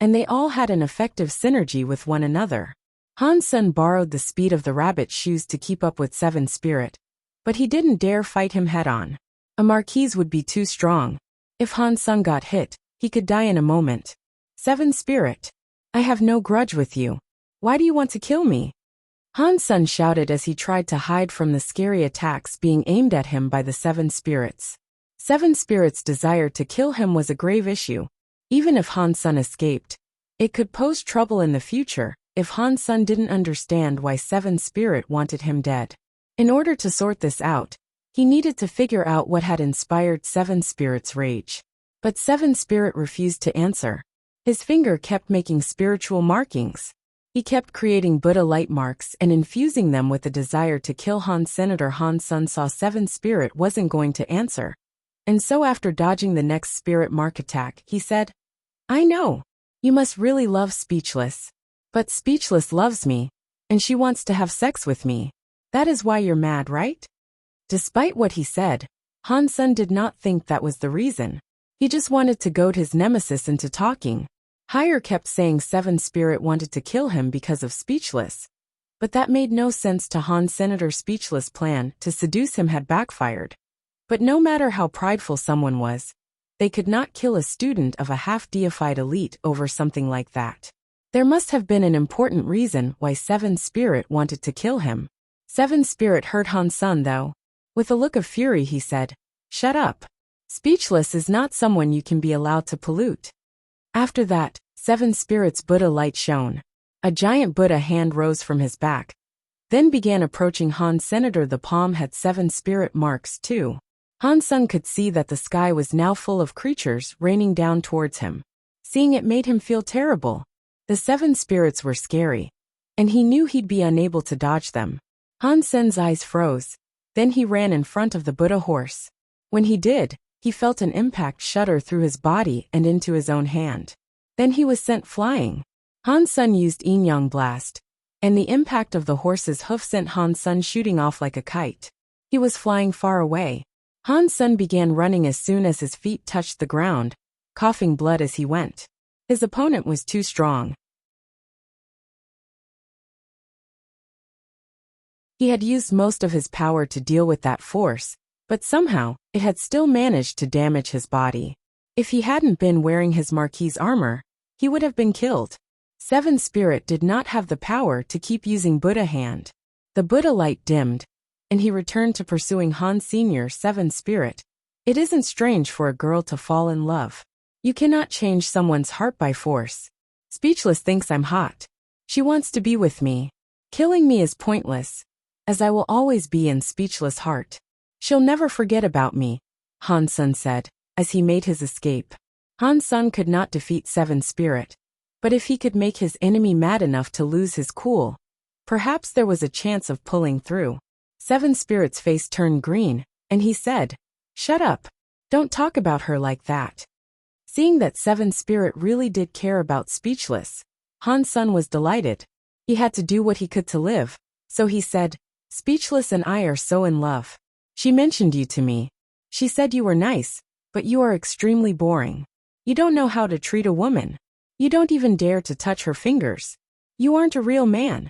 and they all had an effective synergy with one another. Han Sun borrowed the speed of the rabbit's shoes to keep up with Seven Spirit, but he didn't dare fight him head-on. A marquise would be too strong. If Han Sun got hit, he could die in a moment. Seven Spirit, I have no grudge with you. Why do you want to kill me? Han Sun shouted as he tried to hide from the scary attacks being aimed at him by the Seven Spirits. Seven Spirits' desire to kill him was a grave issue. Even if Han Sun escaped, it could pose trouble in the future if Han Sun didn't understand why Seven Spirit wanted him dead. In order to sort this out, he needed to figure out what had inspired Seven Spirit's rage. But Seven Spirit refused to answer. His finger kept making spiritual markings. He kept creating Buddha light marks and infusing them with the desire to kill Han. Senator Han Sun saw Seven Spirit wasn't going to answer. And so after dodging the next spirit mark attack, he said, I know. You must really love Speechless. But Speechless loves me, and she wants to have sex with me. That is why you're mad, right? Despite what he said, Han Sen did not think that was the reason. He just wanted to goad his nemesis into talking. Higher kept saying Seven Spirit wanted to kill him because of Speechless. But that made no sense to Han. Senator Speechless' plan to seduce him had backfired. But no matter how prideful someone was, they could not kill a student of a half-deified elite over something like that. There must have been an important reason why Seven Spirit wanted to kill him. Seven Spirit heard Han Sen though. With a look of fury he said, Shut up. Speechless is not someone you can be allowed to pollute. After that, Seven Spirit's Buddha light shone. A giant Buddha hand rose from his back, then began approaching Han. Senator the palm had 7 spirit marks too. Han Sen could see that the sky was now full of creatures raining down towards him. Seeing it made him feel terrible. The 7 spirits were scary, and he knew he'd be unable to dodge them. Han Sen's eyes froze. Then he ran in front of the Buddha horse. When he did, he felt an impact shudder through his body and into his own hand. Then he was sent flying. Han Sen used Yin-Yang Blast, and the impact of the horse's hoof sent Han Sen shooting off like a kite. He was flying far away. Han Sen began running as soon as his feet touched the ground, coughing blood as he went. His opponent was too strong. He had used most of his power to deal with that force, but somehow, it had still managed to damage his body. If he hadn't been wearing his Marquis armor, he would have been killed. 7 Spirit did not have the power to keep using Buddha hand. The Buddha light dimmed, and he returned to pursuing Han Senior 7 Spirit. It isn't strange for a girl to fall in love. You cannot change someone's heart by force. Speechless thinks I'm hot. She wants to be with me. Killing me is pointless, as I will always be in Speechless' heart. She'll never forget about me, Han Sen said, as he made his escape. Han Sen could not defeat 7 Spirit, but if he could make his enemy mad enough to lose his cool, perhaps there was a chance of pulling through. 7 Spirit's face turned green, and he said, Shut up. Don't talk about her like that. Seeing that 7 Spirit really did care about Speechless, Han Sen was delighted. He had to do what he could to live, so he said, Speechless and I are so in love. She mentioned you to me. She said you were nice, but you are extremely boring. You don't know how to treat a woman. You don't even dare to touch her fingers. You aren't a real man.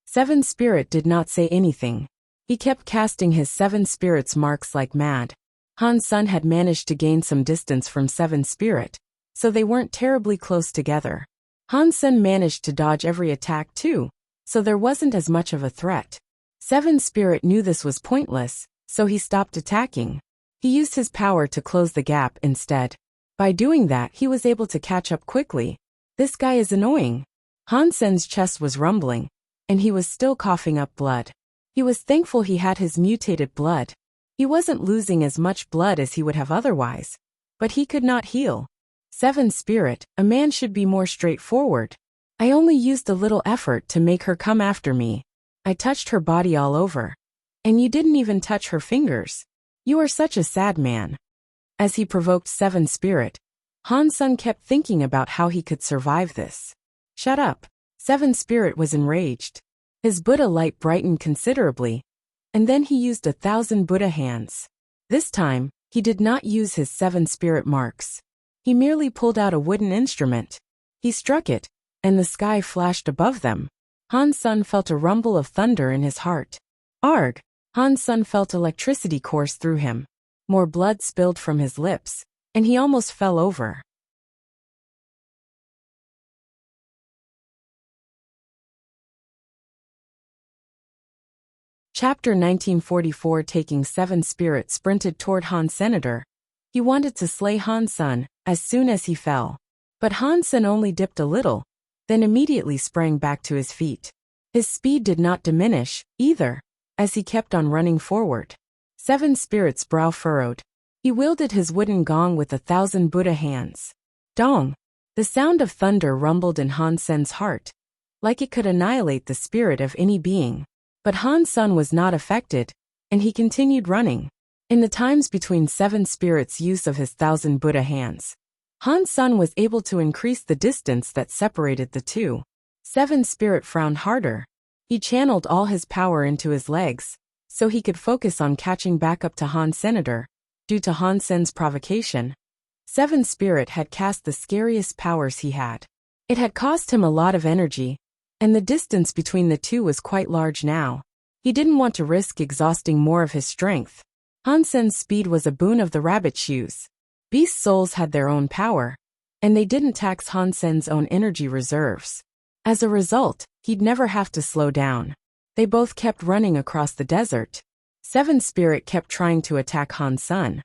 7 Spirit did not say anything. He kept casting his 7 Spirits marks like mad. Han Sen had managed to gain some distance from 7 Spirit, so they weren't terribly close together. Han Sen managed to dodge every attack too, so there wasn't as much of a threat. 7 Spirit knew this was pointless, so he stopped attacking. He used his power to close the gap instead. By doing that, he was able to catch up quickly. This guy is annoying. Han Sen's chest was rumbling, and he was still coughing up blood. He was thankful he had his mutated blood. He wasn't losing as much blood as he would have otherwise, but he could not heal. 7 Spirit, a man should be more straightforward. I only used a little effort to make her come after me. I touched her body all over. And you didn't even touch her fingers. You are such a sad man. As he provoked 7 Spirit, Han Sen kept thinking about how he could survive this. Shut up. 7 Spirit was enraged. His Buddha light brightened considerably, and then he used 1,000 Buddha hands. This time, he did not use his 7 spirit marks. He merely pulled out a wooden instrument. He struck it, and the sky flashed above them. Han Sen felt a rumble of thunder in his heart. Arg! Han Sen felt electricity course through him. More blood spilled from his lips, and he almost fell over. Chapter 1944. Taking 7 Spirit sprinted toward Han Senator. He wanted to slay Han Sen as soon as he fell. But Han Sen only dipped a little, then immediately sprang back to his feet. His speed did not diminish, either, as he kept on running forward. 7 Spirit's brow furrowed. He wielded his wooden gong with 1,000 Buddha hands. Dong! The sound of thunder rumbled in Han Sen's heart, like it could annihilate the spirit of any being. But Han Sen was not affected, and he continued running. In the times between Seven Spirits' use of his 1,000 Buddha hands, Han Sun was able to increase the distance that separated the two. Seven Spirit frowned harder. He channeled all his power into his legs, so he could focus on catching back up to Han Senator. Due to Han Sen's provocation, Seven Spirit had cast the scariest powers he had. It had cost him a lot of energy, and the distance between the two was quite large now. He didn't want to risk exhausting more of his strength. Han Sen's speed was a boon of the rabbit shoes. Beast souls had their own power, and they didn't tax Han Sen's own energy reserves. As a result, he'd never have to slow down. They both kept running across the desert. Seven Spirit kept trying to attack Han Sun,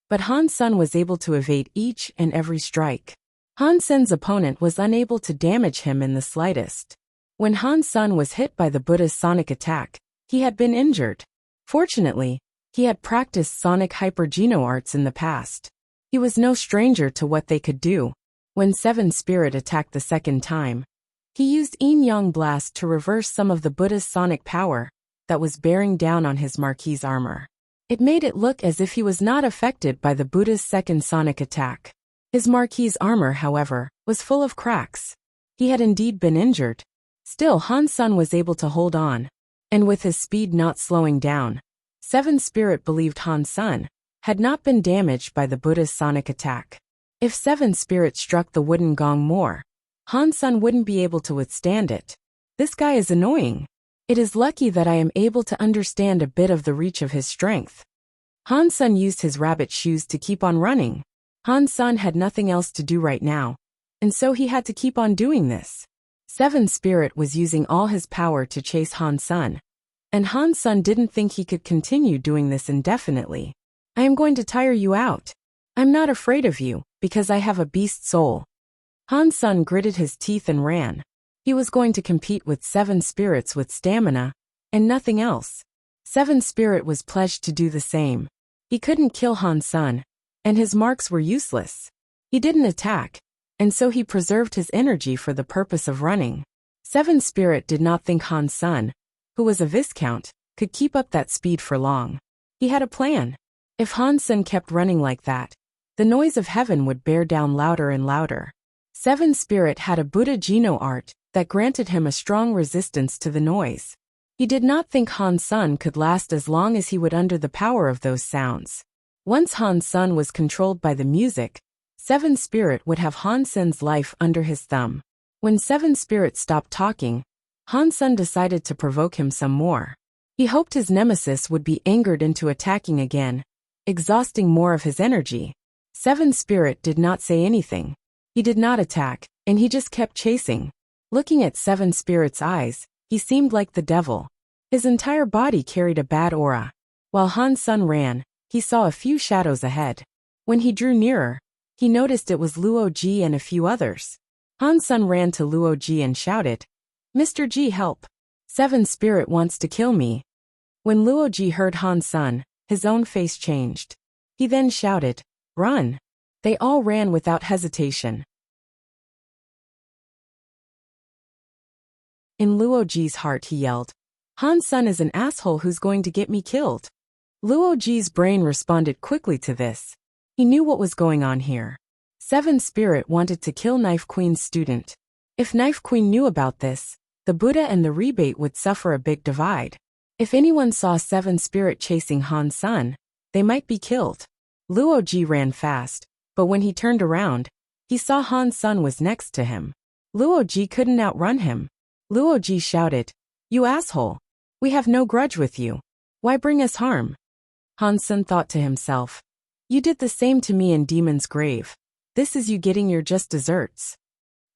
but Han Sun was able to evade each and every strike. Han Sen's opponent was unable to damage him in the slightest. When Han Sun was hit by the Buddha's sonic attack, he had been injured. Fortunately, he had practiced sonic hyper-geno arts in the past. He was no stranger to what they could do. When Seven Spirit attacked the second time, he used Yin-Yang Blast to reverse some of the Buddha's sonic power that was bearing down on his Marquis armor. It made it look as if he was not affected by the Buddha's second sonic attack. His Marquis armor, however, was full of cracks. He had indeed been injured. Still, Han Sun was able to hold on, and with his speed not slowing down, Seven Spirit believed Han Sun had not been damaged by the Buddha's sonic attack. If Seven Spirit struck the wooden gong more, Han Sun wouldn't be able to withstand it. This guy is annoying. It is lucky that I am able to understand a bit of the reach of his strength. Han Sun used his rabbit shoes to keep on running. Han Sun had nothing else to do right now, and so he had to keep on doing this. Seven Spirit was using all his power to chase Han Sun, and Han Sun didn't think he could continue doing this indefinitely. I am going to tire you out. I'm not afraid of you, because I have a beast soul. Han Sun gritted his teeth and ran. He was going to compete with Seven Spirits with stamina, and nothing else. Seven Spirit was pledged to do the same. He couldn't kill Han Sun, and his marks were useless. He didn't attack, and so he preserved his energy for the purpose of running. Seven Spirit did not think Han Sun, who was a Viscount, could keep up that speed for long. He had a plan. If Han Sun kept running like that, the noise of heaven would bear down louder and louder. Seven Spirit had a Buddha Geno art that granted him a strong resistance to the noise. He did not think Han Sun could last as long as he would under the power of those sounds. Once Han Sun was controlled by the music, Seven Spirit would have Han Sun's life under his thumb. When Seven Spirit stopped talking, Han Sun decided to provoke him some more. He hoped his nemesis would be angered into attacking again, exhausting more of his energy. Seven Spirit did not say anything. He did not attack, and he just kept chasing. Looking at Seven Spirit's eyes, he seemed like the devil. His entire body carried a bad aura. While Han Sun ran, he saw a few shadows ahead. When he drew nearer, he noticed it was Luo Ji and a few others. Han Sun ran to Luo Ji and shouted, "Mr. Ji, help! Seven Spirit wants to kill me." When Luo Ji heard Han Sun, his own face changed. He then shouted, "Run!" They all ran without hesitation. In Luo Ji's heart he yelled, "Han Sun is an asshole who's going to get me killed." Luo Ji's brain responded quickly to this. He knew what was going on here. Seven Spirit wanted to kill Knife Queen's student. If Knife Queen knew about this, the Buddha and the rebate would suffer a big divide. If anyone saw Seven Spirit chasing Han Sun, they might be killed. Luo Ji ran fast, but when he turned around, he saw Han Sun was next to him. Luo Ji couldn't outrun him. Luo Ji shouted, "You asshole! We have no grudge with you. Why bring us harm?" Han Sun thought to himself, "You did the same to me in Demon's Grave. This is you getting your just desserts."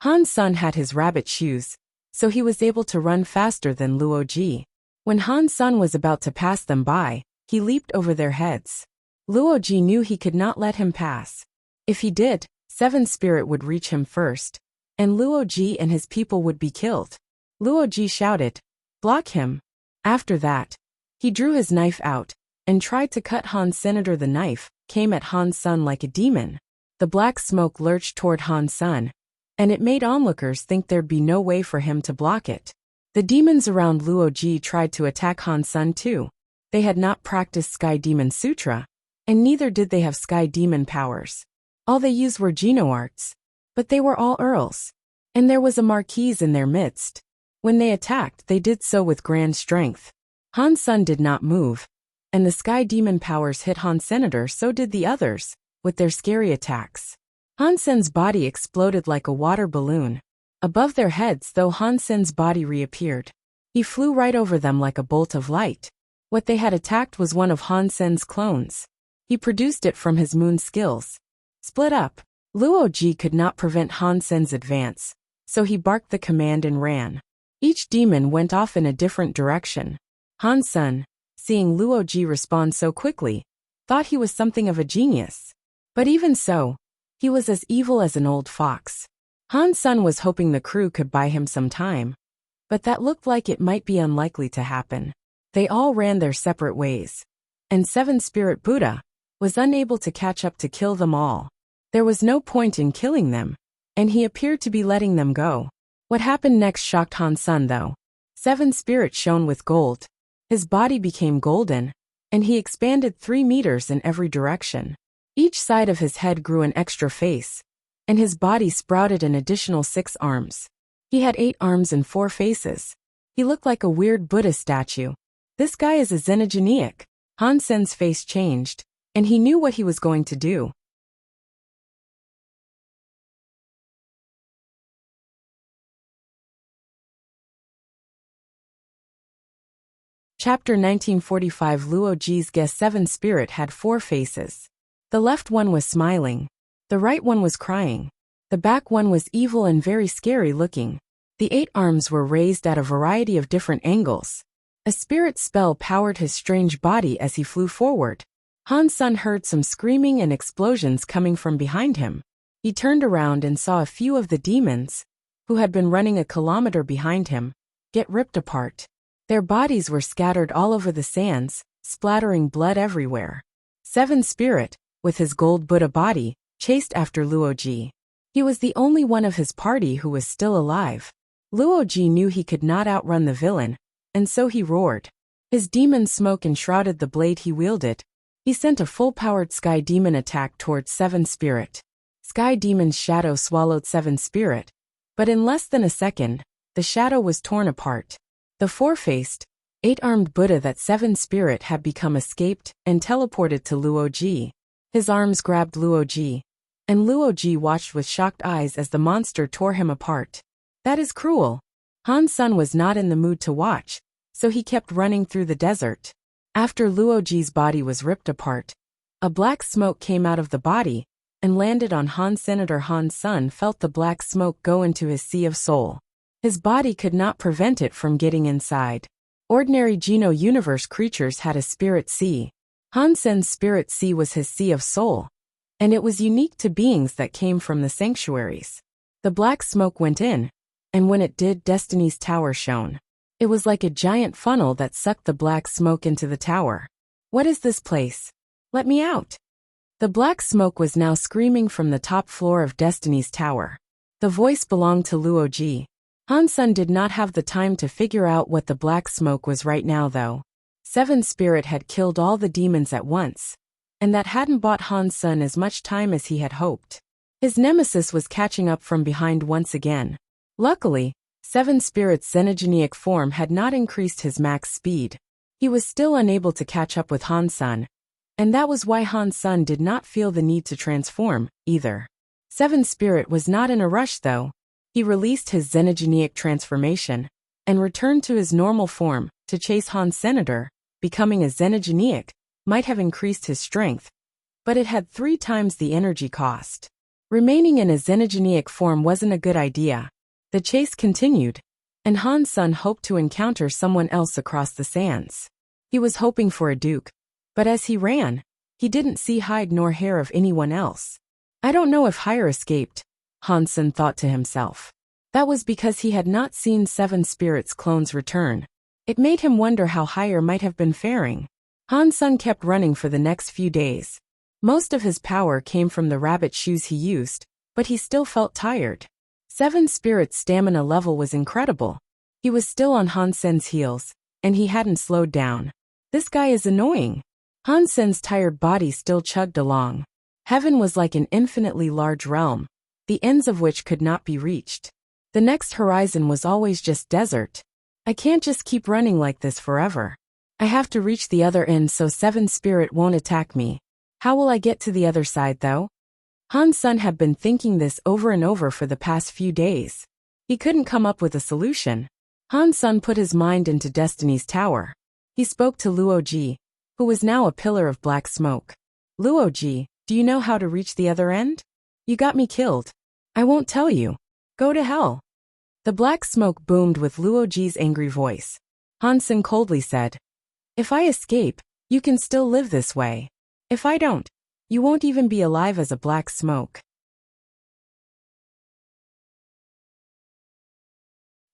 Han Sun had his rabbit shoes, so he was able to run faster than Luo Ji. When Han Sun was about to pass them by, he leaped over their heads. Luo Ji knew he could not let him pass. If he did, Seven Spirit would reach him first, and Luo Ji and his people would be killed. Luo Ji shouted, "Block him." After that, he drew his knife out and tried to cut Han Senator. The knife came at Han Sun like a demon. The black smoke lurched toward Han Sun, and it made onlookers think there'd be no way for him to block it. The demons around Luo Ji tried to attack Han Sun too. They had not practiced Sky Demon Sutra, And neither did they have sky demon powers. All they used were genoarts. But they were all earls. And there was a marquise in their midst. When they attacked, they did so with grand strength. Han Sen did not move. And the sky demon powers hit Han Senator, so did the others, with their scary attacks. Han Sen's body exploded like a water balloon. Above their heads, though, Han Sen's body reappeared. He flew right over them like a bolt of light. What they had attacked was one of Han Sen's clones. He produced it from his moon skills. Split up. Luo Ji could not prevent Han Sen's advance, so he barked the command and ran. Each demon went off in a different direction. Han Sen, seeing Luo Ji respond so quickly, thought he was something of a genius. But even so, he was as evil as an old fox. Han Sen was hoping the crew could buy him some time. But that looked like it might be unlikely to happen. They all ran their separate ways. And Seven Spirit Buddha was unable to catch up to kill them all. There was no point in killing them, and he appeared to be letting them go. What happened next shocked Han Sen though. Seven Spirit shone with gold. His body became golden, and he expanded 3 meters in every direction. Each side of his head grew an extra face, and his body sprouted an additional 6 arms. He had 8 arms and 4 faces. He looked like a weird Buddha statue. This guy is a xenogeniac. Han Sen's face changed, and he knew what he was going to do. Chapter 1945. Luo Ji's guess. Seven Spirit had 4 faces. The left one was smiling. The right one was crying. The back one was evil and very scary looking. The 8 arms were raised at a variety of different angles. A spirit spell powered his strange body as he flew forward. Han Sen heard some screaming and explosions coming from behind him. He turned around and saw a few of the demons, who had been running a kilometer behind him, get ripped apart. Their bodies were scattered all over the sands, splattering blood everywhere. Seven Spirit, with his gold Buddha body, chased after Luo Ji. He was the only one of his party who was still alive. Luo Ji knew he could not outrun the villain, and so he roared. His demon smoke enshrouded the blade he wielded. He sent a full-powered Sky Demon attack towards Seven Spirit. Sky Demon's shadow swallowed Seven Spirit, but in less than a second, the shadow was torn apart. The 4-faced, 8-armed Buddha that Seven Spirit had become escaped and teleported to Luo Ji. His arms grabbed Luo Ji, and Luo Ji watched with shocked eyes as the monster tore him apart. That is cruel. Han Sen was not in the mood to watch, so he kept running through the desert. After Luo Ji's body was ripped apart, a black smoke came out of the body and landed on Han Senator. Han Sen felt the black smoke go into his sea of soul. His body could not prevent it from getting inside. Ordinary Geno universe creatures had a spirit sea. Han Sen's spirit sea was his sea of soul, and it was unique to beings that came from the sanctuaries. The black smoke went in, and when it did, Destiny's tower shone. It was like a giant funnel that sucked the black smoke into the tower. What is this place? Let me out. The black smoke was now screaming from the top floor of Destiny's tower. The voice belonged to Luo Ji. Han Sen did not have the time to figure out what the black smoke was right now though. Seven Spirit had killed all the demons at once, and that hadn't bought Han Sen as much time as he had hoped. His nemesis was catching up from behind once again. Luckily, Seven Spirit's xenogeniac form had not increased his max speed. He was still unable to catch up with Han Sen, and that was why Han Sen did not feel the need to transform, either. Seven Spirit was not in a rush though. He released his xenogeniac transformation and returned to his normal form to chase Han Senator. Becoming a xenogeniac might have increased his strength, but it had 3 times the energy cost. Remaining in a xenogeniac form wasn't a good idea. The chase continued, and Han Sen hoped to encounter someone else across the sands. He was hoping for a duke, but as he ran, he didn't see hide nor hair of anyone else. I don't know if Hire escaped, Han Sen thought to himself. That was because he had not seen Seven Spirits' clones return. It made him wonder how Hire might have been faring. Han Sen kept running for the next few days. Most of his power came from the rabbit shoes he used, but he still felt tired. Seven Spirits' stamina level was incredible. He was still on Han Sen's heels, and he hadn't slowed down. This guy is annoying. Han Sen's tired body still chugged along. Heaven was like an infinitely large realm, the ends of which could not be reached. The next horizon was always just desert. I can't just keep running like this forever. I have to reach the other end so Seven Spirit won't attack me. How will I get to the other side though? Han Sen had been thinking this over and over for the past few days. He couldn't come up with a solution. Han Sen put his mind into Destiny's Tower. He spoke to Luoji, who was now a pillar of black smoke. Luoji, do you know how to reach the other end? You got me killed. I won't tell you. Go to hell. The black smoke boomed with Luoji's angry voice. Han Sen coldly said, if I escape, you can still live this way. If I don't, you won't even be alive as a black smoke.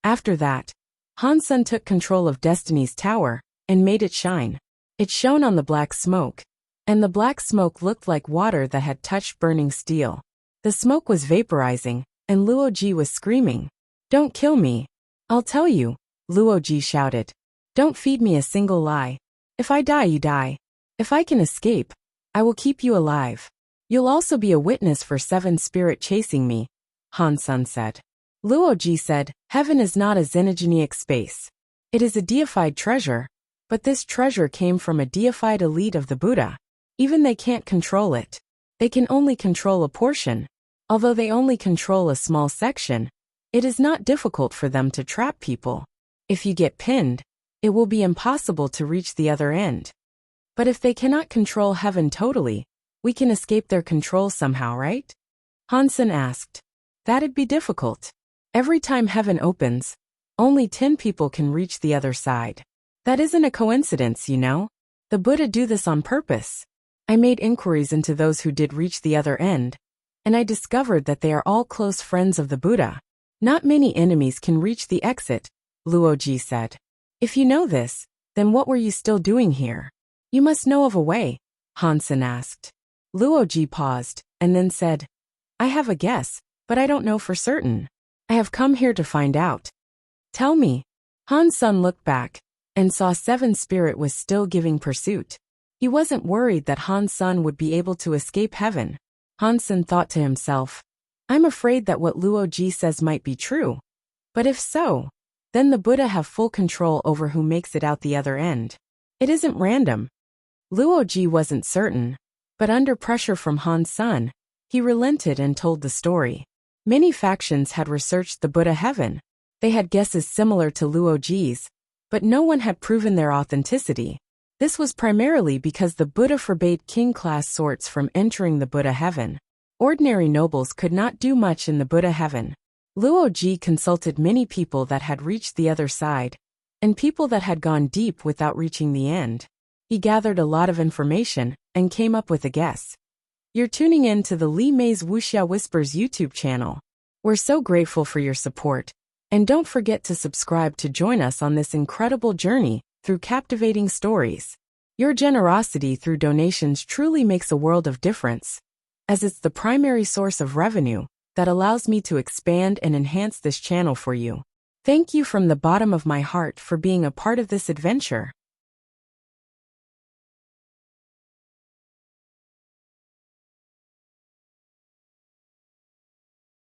After that, Han Sen took control of Destiny's Tower and made it shine. It shone on the black smoke, and the black smoke looked like water that had touched burning steel. The smoke was vaporizing, and Luoji was screaming, don't kill me. I'll tell you, Luoji shouted. Don't feed me a single lie. If I die, you die. If I can escape, I will keep you alive. You'll also be a witness for Seven Spirit chasing me, Han Sen said. Luoji said, heaven is not a xenogenic space. It is a deified treasure, but this treasure came from a deified elite of the Buddha. Even they can't control it. They can only control a portion. Although they only control a small section, it is not difficult for them to trap people. If you get pinned, it will be impossible to reach the other end. But if they cannot control heaven totally, we can escape their control somehow, right? Han Sen asked. That'd be difficult. Every time heaven opens, only 10 people can reach the other side. That isn't a coincidence, you know. The Buddha do this on purpose. I made inquiries into those who did reach the other end, and I discovered that they are all close friends of the Buddha. Not many enemies can reach the exit, Luoji said. If you know this, then what were you still doing here? You must know of a way, Han Sen asked. Luoji paused, and then said, I have a guess, but I don't know for certain. I have come here to find out. Tell me. Han Sen looked back, and saw Seven Spirit was still giving pursuit. He wasn't worried that Han Sen would be able to escape heaven. Han Sen thought to himself, I'm afraid that what Luoji says might be true. But if so, then the Buddha have full control over who makes it out the other end. It isn't random. Luoji wasn't certain, but under pressure from Han Sen, he relented and told the story. Many factions had researched the Buddha heaven. They had guesses similar to Luoji's, but no one had proven their authenticity. This was primarily because the Buddha forbade king-class sorts from entering the Buddha heaven. Ordinary nobles could not do much in the Buddha heaven. Luoji consulted many people that had reached the other side, and people that had gone deep without reaching the end. He gathered a lot of information and came up with a guess. You're tuning in to the Li Mei's Wuxia Whispers YouTube channel. We're so grateful for your support, and don't forget to subscribe to join us on this incredible journey through captivating stories. Your generosity through donations truly makes a world of difference, as it's the primary source of revenue that allows me to expand and enhance this channel for you. Thank you from the bottom of my heart for being a part of this adventure.